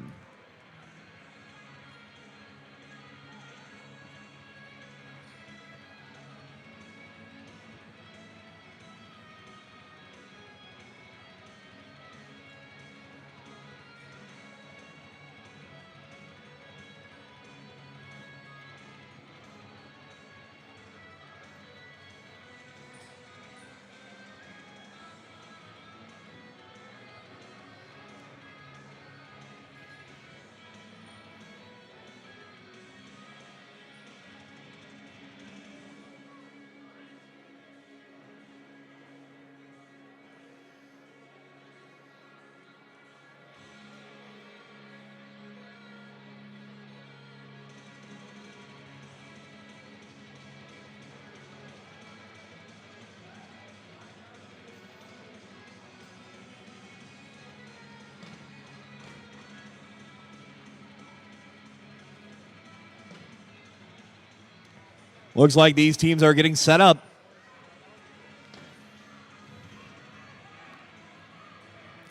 Looks like these teams are getting set up.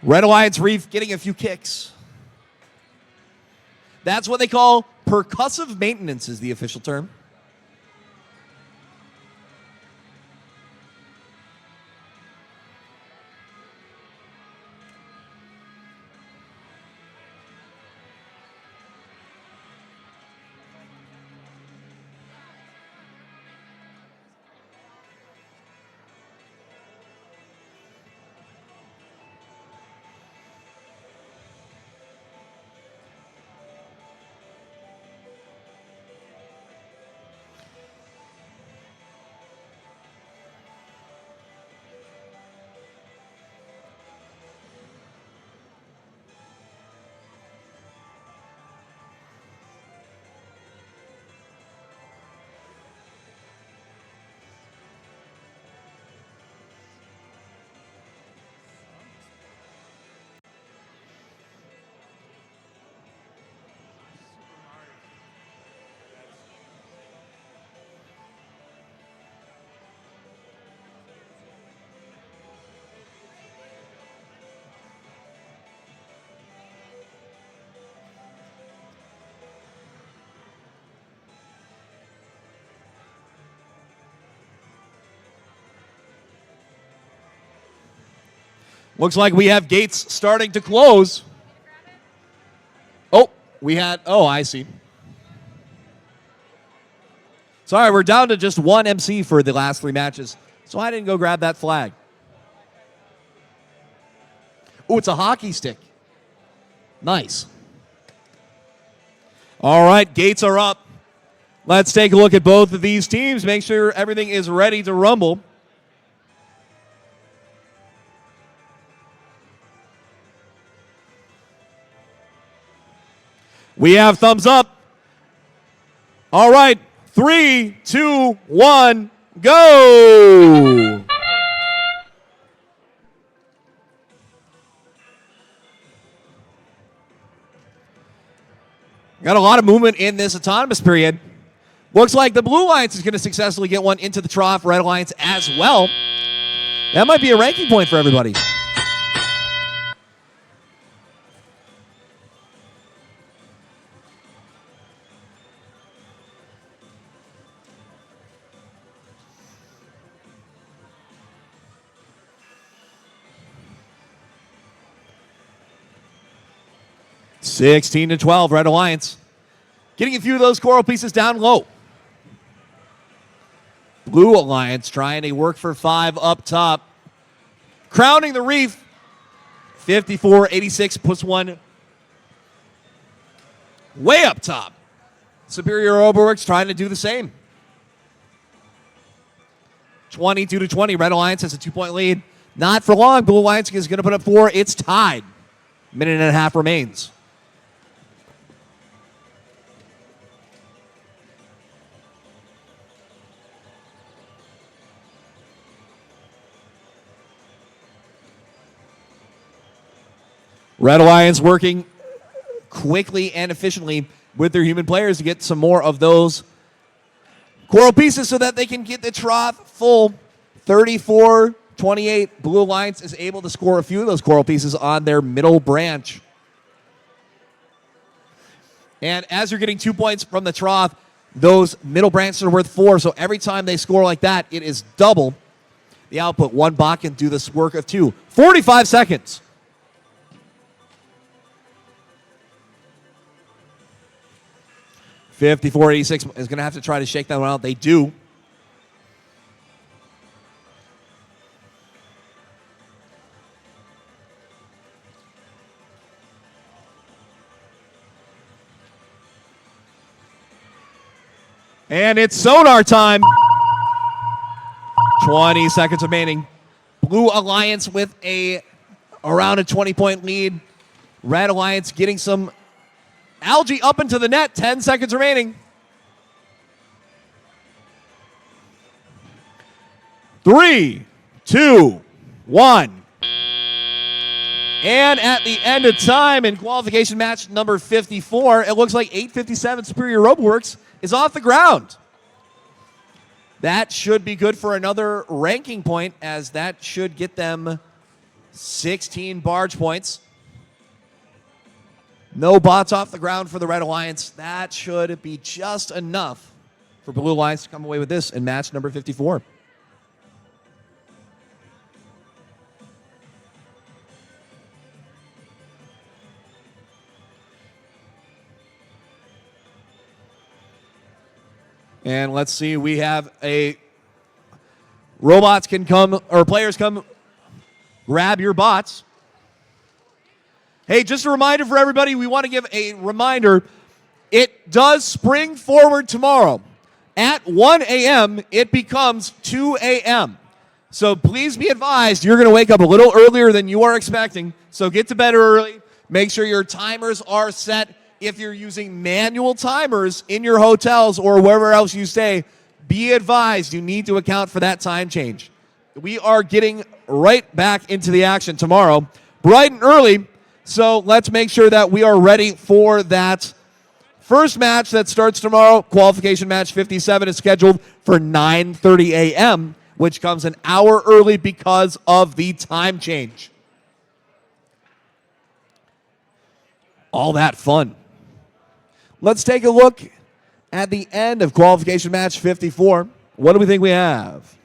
Red Alliance Reef getting a few kicks. That's what they call percussive maintenance is the official term. Looks like we have gates starting to close. Oh, I see. Sorry, we're down to just one MC for the last 3 matches, so I didn't go grab that flag. Oh, it's a hockey stick. Nice. All right, gates are up. Let's take a look at both of these teams, make sure everything is ready to rumble. We have thumbs up. All right, 3, 2, 1, go! Got a lot of movement in this autonomous period. Looks like the Blue Alliance is going to successfully get one into the trough. Red Alliance as well. That might be a ranking point for everybody. (16-12), Red Alliance. Getting a few of those coral pieces down low. Blue Alliance trying to work for 5 up top. Crowning the reef. 54-86 puts one way up top. Superior Robotics trying to do the same. 22-20, Red Alliance has a 2-point lead. Not for long. Blue Alliance is going to put up 4. It's tied. Minute and a half remains. Red Alliance working quickly and efficiently with their human players to get some more of those coral pieces so that they can get the trough full. 34-28. Blue Alliance is able to score a few of those coral pieces on their middle branch. And as you're getting 2 points from the trough, those middle branches are worth 4. So every time they score like that, it is double the output. 1 Bach can do this work of 2. 45 seconds. (54-86) is going to have to try to shake that one out. They do. And it's sonar time. 20 seconds remaining. Blue Alliance with around a 20-point lead. Red Alliance getting some algae up into the net. 10 seconds remaining. 3, 2, 1. And at the end of time in qualification match number 54, it looks like 8:57 Superior Roboworks is off the ground. That should be good for another ranking point, as that should get them 16 barge points. No bots off the ground for the Red Alliance. That should be just enough for Blue Alliance to come away with this in match number 54. And let's see, we have a robots can come, or players come grab your bots. Hey, just a reminder for everybody, we want to give a reminder. It does spring forward tomorrow. At 1 a.m., it becomes 2 a.m. So please be advised, you're going to wake up a little earlier than you are expecting. So get to bed early. Make sure your timers are set. If you're using manual timers in your hotels or wherever else you stay, be advised you need to account for that time change. We are getting right back into the action tomorrow, bright and early. So let's make sure that we are ready for that first match that starts tomorrow. Qualification match 57 is scheduled for 9:30 a.m., which comes an hour early because of the time change. All that fun. Let's take a look at the end of qualification match 54. What do we think we have?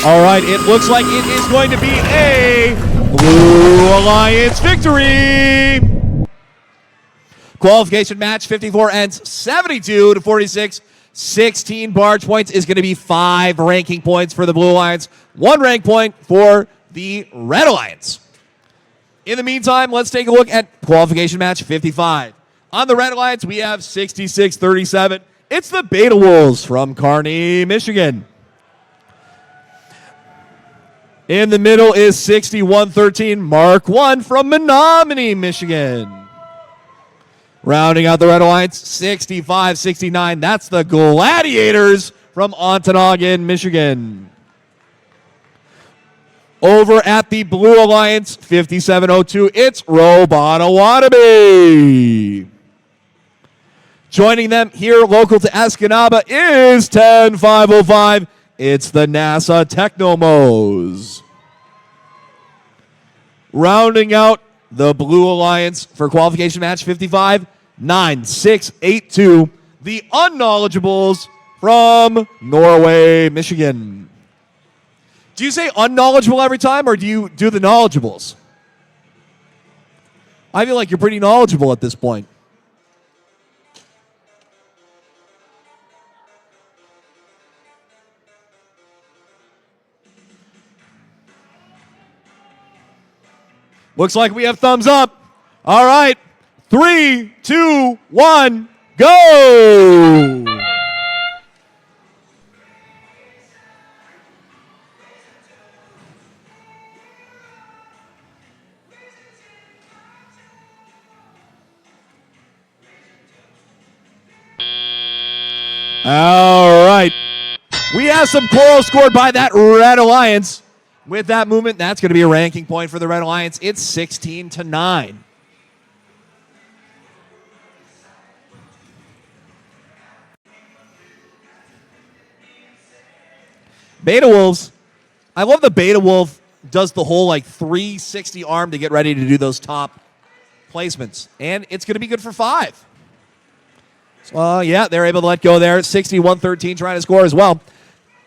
All right, it looks like it is going to be a Blue Alliance victory. Qualification match 54 ends 72-46. 16 barge points is going to be 5 ranking points for the Blue Alliance, 1 rank point for the Red Alliance. In the meantime, let's take a look at qualification match 55. On the Red Alliance, we have 66-37. It's the Beta Wolves from Kearney, Michigan. In the middle is 61-13, Mark 1 from Menominee, Michigan. Rounding out the Red Alliance, 65-69. That's the Gladiators from Ontonagon, Michigan. Over at the Blue Alliance, 57-02, it's Robotawatomi. Joining them here local to Escanaba is 10-505. It's the NASA Technomos. Rounding out the Blue Alliance for qualification match 55, 9-6-8-2, the Unknowledgeables from Norway, Michigan. Do you say unknowledgeable every time, or do you do the knowledgeables? I feel like you're pretty knowledgeable at this point. Looks like we have thumbs up. All right. 3, 2, 1, go! All right. We have some coral scored by that Red Alliance. With that movement, that's going to be a ranking point for the Red Alliance. It's 16-9. Beta Wolves. I love the Beta Wolf does the whole like 360 arm to get ready to do those top placements. And it's going to be good for 5. So, yeah, they're able to let go there. 61-13 trying to score as well.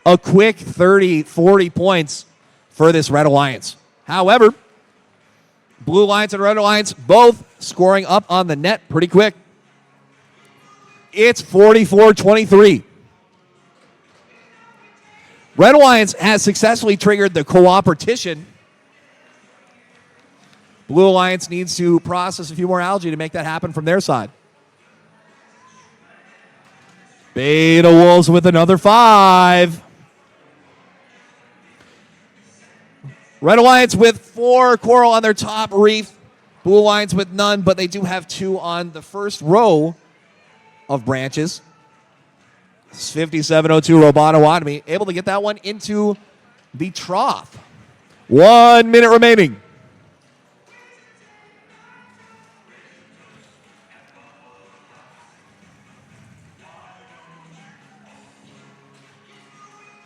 A quick 30, 40 points for this Red Alliance. However, Blue Alliance and Red Alliance both scoring up on the net pretty quick. It's 44-23. Red Alliance has successfully triggered the cooperation. Blue Alliance needs to process a few more algae to make that happen from their side. Beta Wolves with another 5. Red Alliance with 4 coral on their top reef. Blue Alliance with none, but they do have 2 on the first row of branches. 5702 Robototomy, able to get that one into the trough. 1 minute remaining.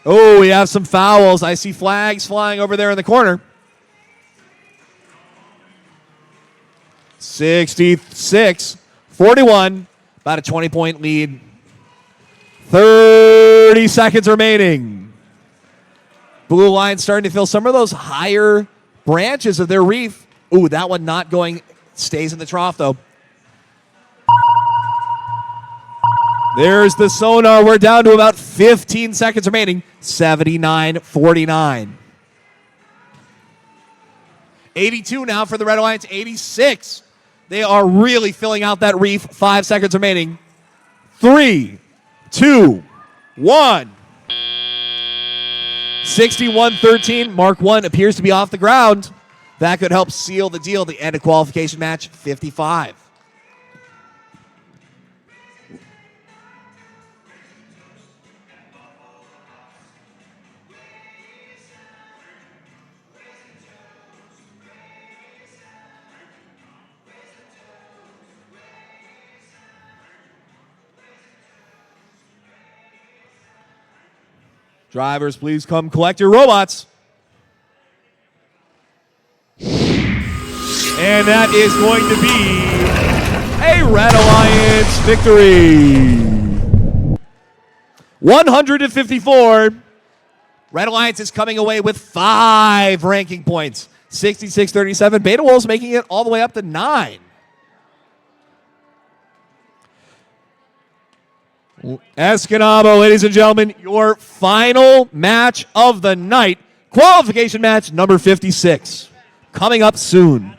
Oh, we have some fouls. I see flags flying over there in the corner. 66-41, about a 20-point lead. 30 seconds remaining. Blue Line starting to feel some of those higher branches of their reef. Ooh, that one not going, stays in the trough though. There's the sonar. We're down to about 15 seconds remaining. 79-49. 82 now for the Red Alliance. 86. They are really filling out that reef. 5 seconds remaining. 3, 2, 1. 61-13. Mark 1 appears to be off the ground. That could help seal the deal. The end of qualification match 55. Drivers, please come collect your robots. And that is going to be a Red Alliance victory. 154. Red Alliance is coming away with 5 ranking points. 66-37. Beta Wolves making it all the way up to 9. Escanaba, ladies and gentlemen, your final match of the night. Qualification match number 56. Coming up soon.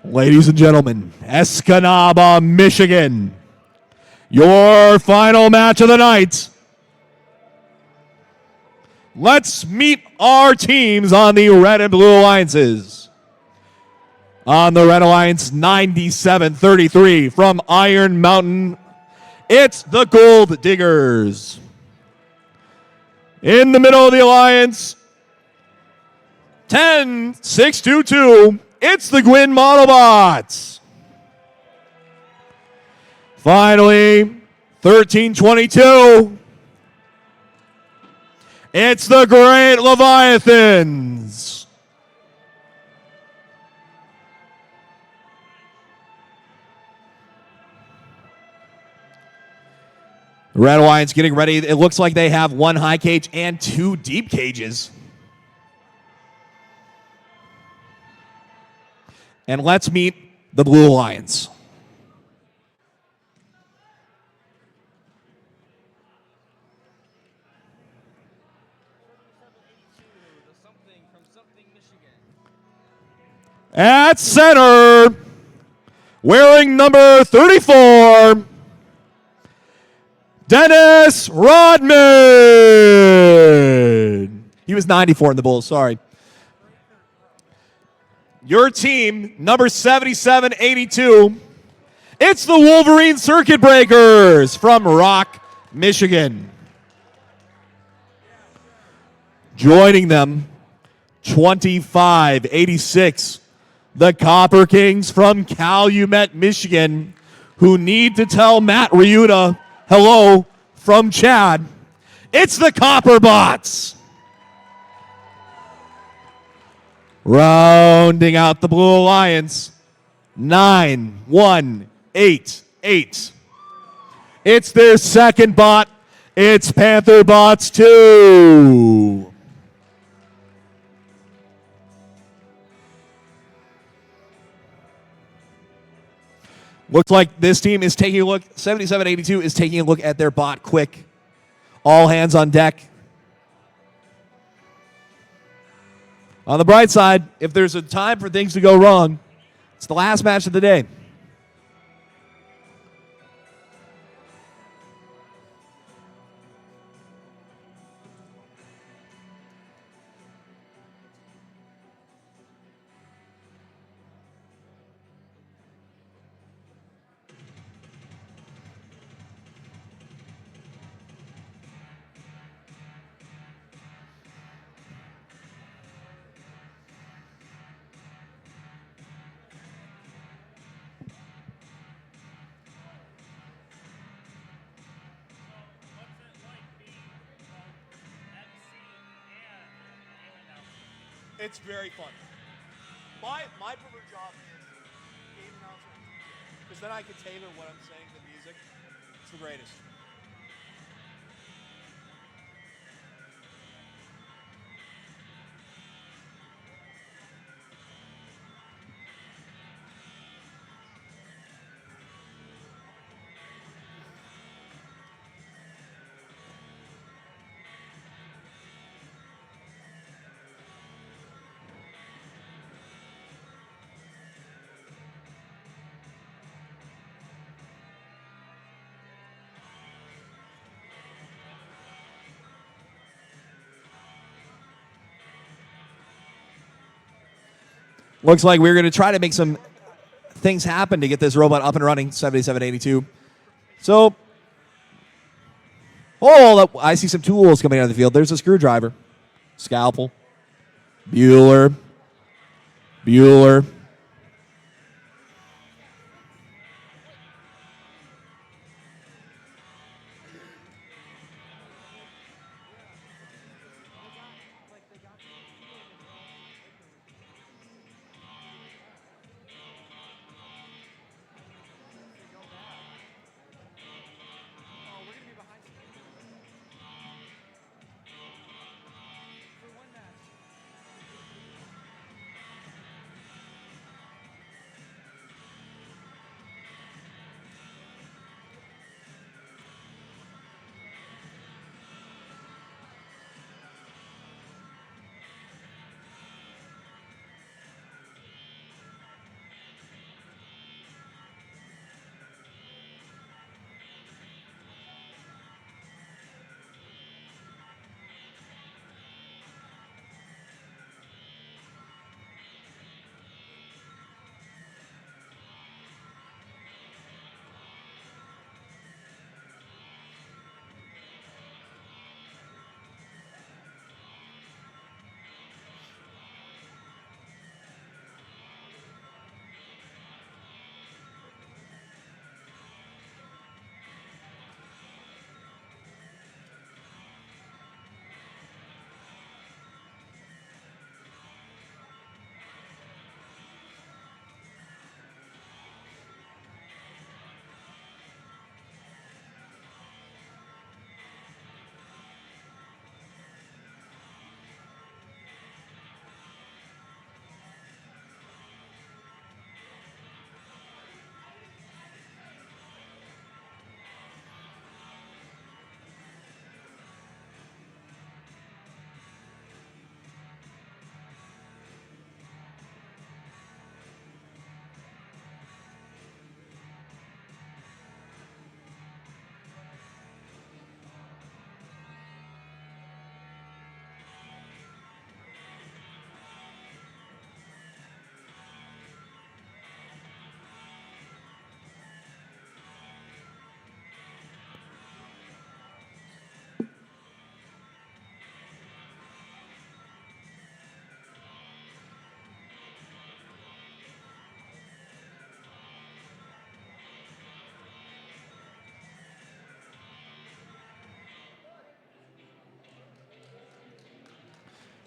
Ladies and gentlemen, Escanaba, Michigan. Your final match of the night. Let's meet our teams on the Red and Blue Alliances. On the Red Alliance, 97-33 from Iron Mountain. It's the Gold Diggers. In the middle of the Alliance, 10-6-2-2. It's the Gwyn Modelbots. Finally, 13-22. It's the Great Leviathans. Red Alliance getting ready. It looks like they have 1 high cage and 2 deep cages. And let's meet the Blue Alliance. At center, wearing number 34, Dennis Rodman. He was 94 in the Bulls, sorry. Your team, number 7782, it's the Wolverine Circuit Breakers from Rock, Michigan. Joining them, 25-86. The Copper Kings from Calumet, Michigan, who need to tell Matt Ryuta hello from Chad. It's the Copper Bots. Rounding out the Blue Alliance, 9188. It's their second bot. It's Panther Bots 2. Looks like this team is taking a look, 7782 is taking a look at their bot quick. All hands on deck. On the bright side, if there's a time for things to go wrong, it's the last match of the day. It's very fun. My preferred job is game announcer, because then I can tailor what I'm saying to the music. It's the greatest. Looks like we're going to try to make some things happen to get this robot up and running, 7782. So, I see some tools coming out of the field. There's a screwdriver, scalpel, Bueller.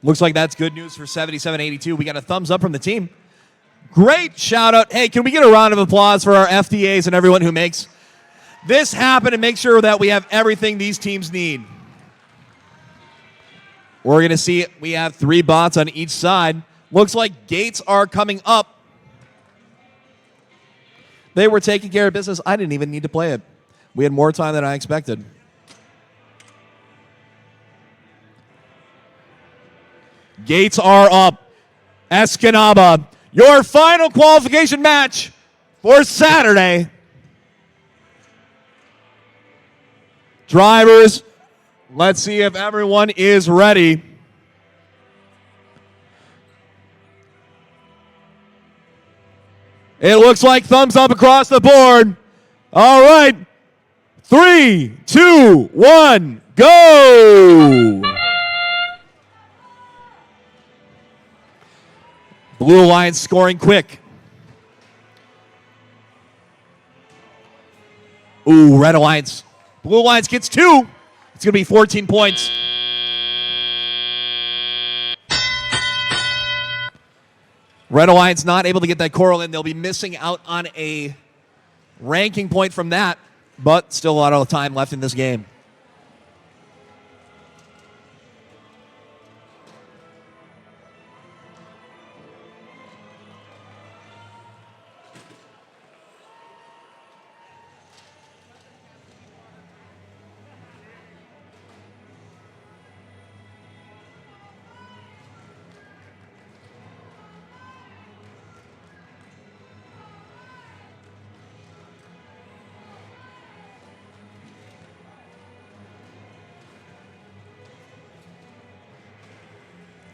Looks like that's good news for 77-82. We got a thumbs up from the team. Great shout out. Hey, can we get a round of applause for our FDAs and everyone who makes this happen and make sure that we have everything these teams need? We're going to see we have 3 bots on each side. Looks like gates are coming up. They were taking care of business. I didn't even need to play it. We had more time than I expected. Gates are up. Escanaba, your final qualification match for Saturday. Drivers, let's see if everyone is ready. It looks like thumbs up across the board. All right. 3, 2, 1, go! Blue Alliance scoring quick. Ooh, Red Alliance. Blue Alliance gets 2. It's going to be 14 points. Red Alliance not able to get that coral in. They'll be missing out on a ranking point from that, but still a lot of time left in this game.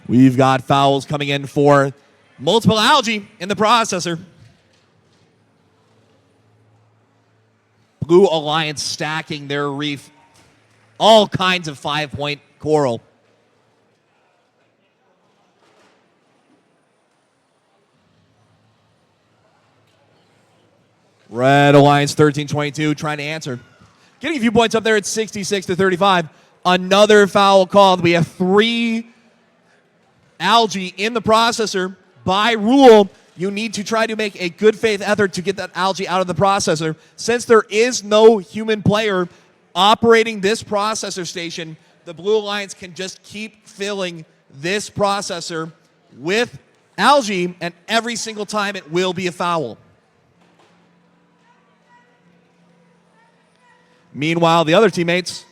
We've got fouls coming in for multiple algae in the processor. Blue Alliance stacking their reef. All kinds of 5-point coral. Red Alliance 13-22 trying to answer. Getting a few points up there at 66-35. Another foul called. We have 3 algae in the processor. By rule, you need to try to make a good faith effort to get that algae out of the processor. Since there is no human player operating this processor station, the Blue Alliance can just keep filling this processor with algae, and every single time it will be a foul. Meanwhile, the other teammates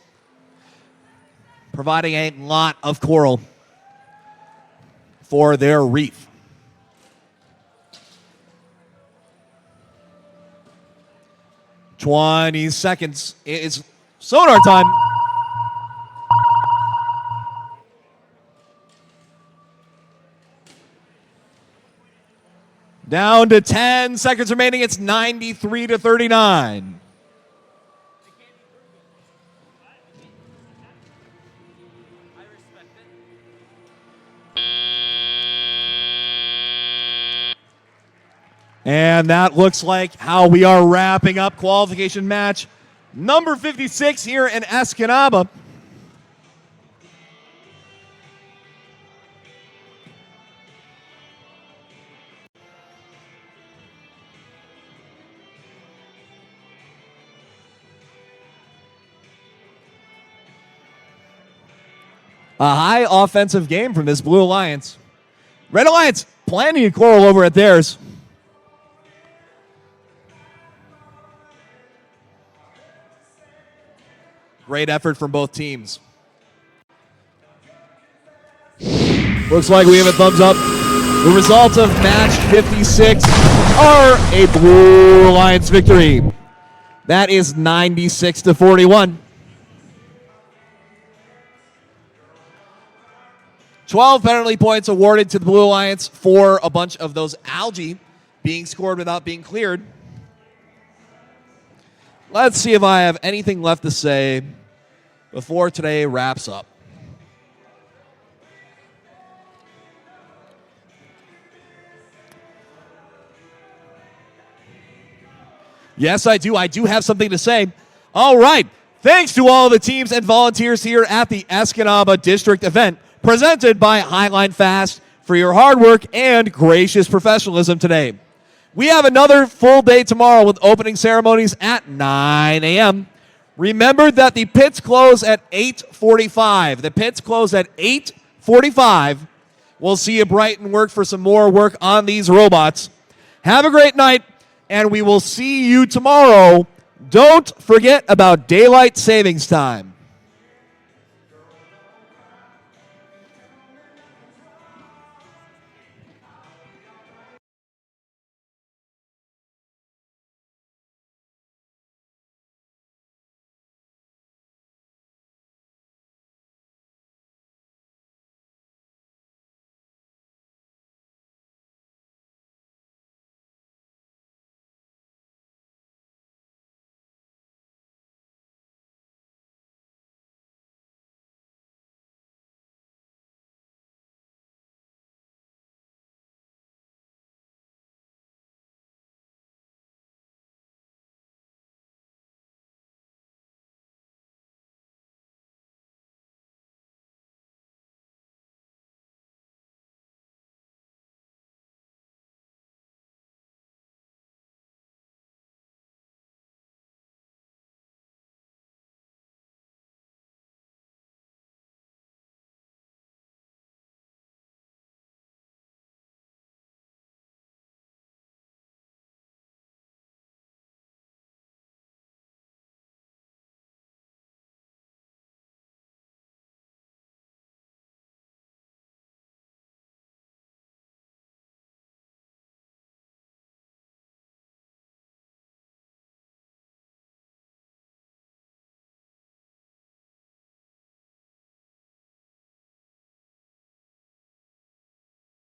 providing a lot of coral for their reef. "20 seconds. It is sonar time. Down to 10 seconds remaining. It's 93-39. And that looks like how we are wrapping up qualification match number 56 here in Escanaba. A high offensive game from this Blue Alliance. Red Alliance planting a coral over at theirs. Great effort from both teams. Looks like we have a thumbs up. The results of match 56 are a Blue Alliance victory. That is 96-41. 12 penalty points awarded to the Blue Alliance for a bunch of those algae being scored without being cleared. Let's see if I have anything left to say before today wraps up. Yes, I do. I do have something to say. All right. Thanks to all the teams and volunteers here at the Escanaba District event. presented by Highline Fast for your hard work and gracious professionalism today. We have another full day tomorrow with opening ceremonies at 9 a.m. Remember that the pits close at 8:45. The pits close at 8:45. We'll see you bright and work for some more work on these robots. Have a great night, and we will see you tomorrow. Don't forget about daylight savings time.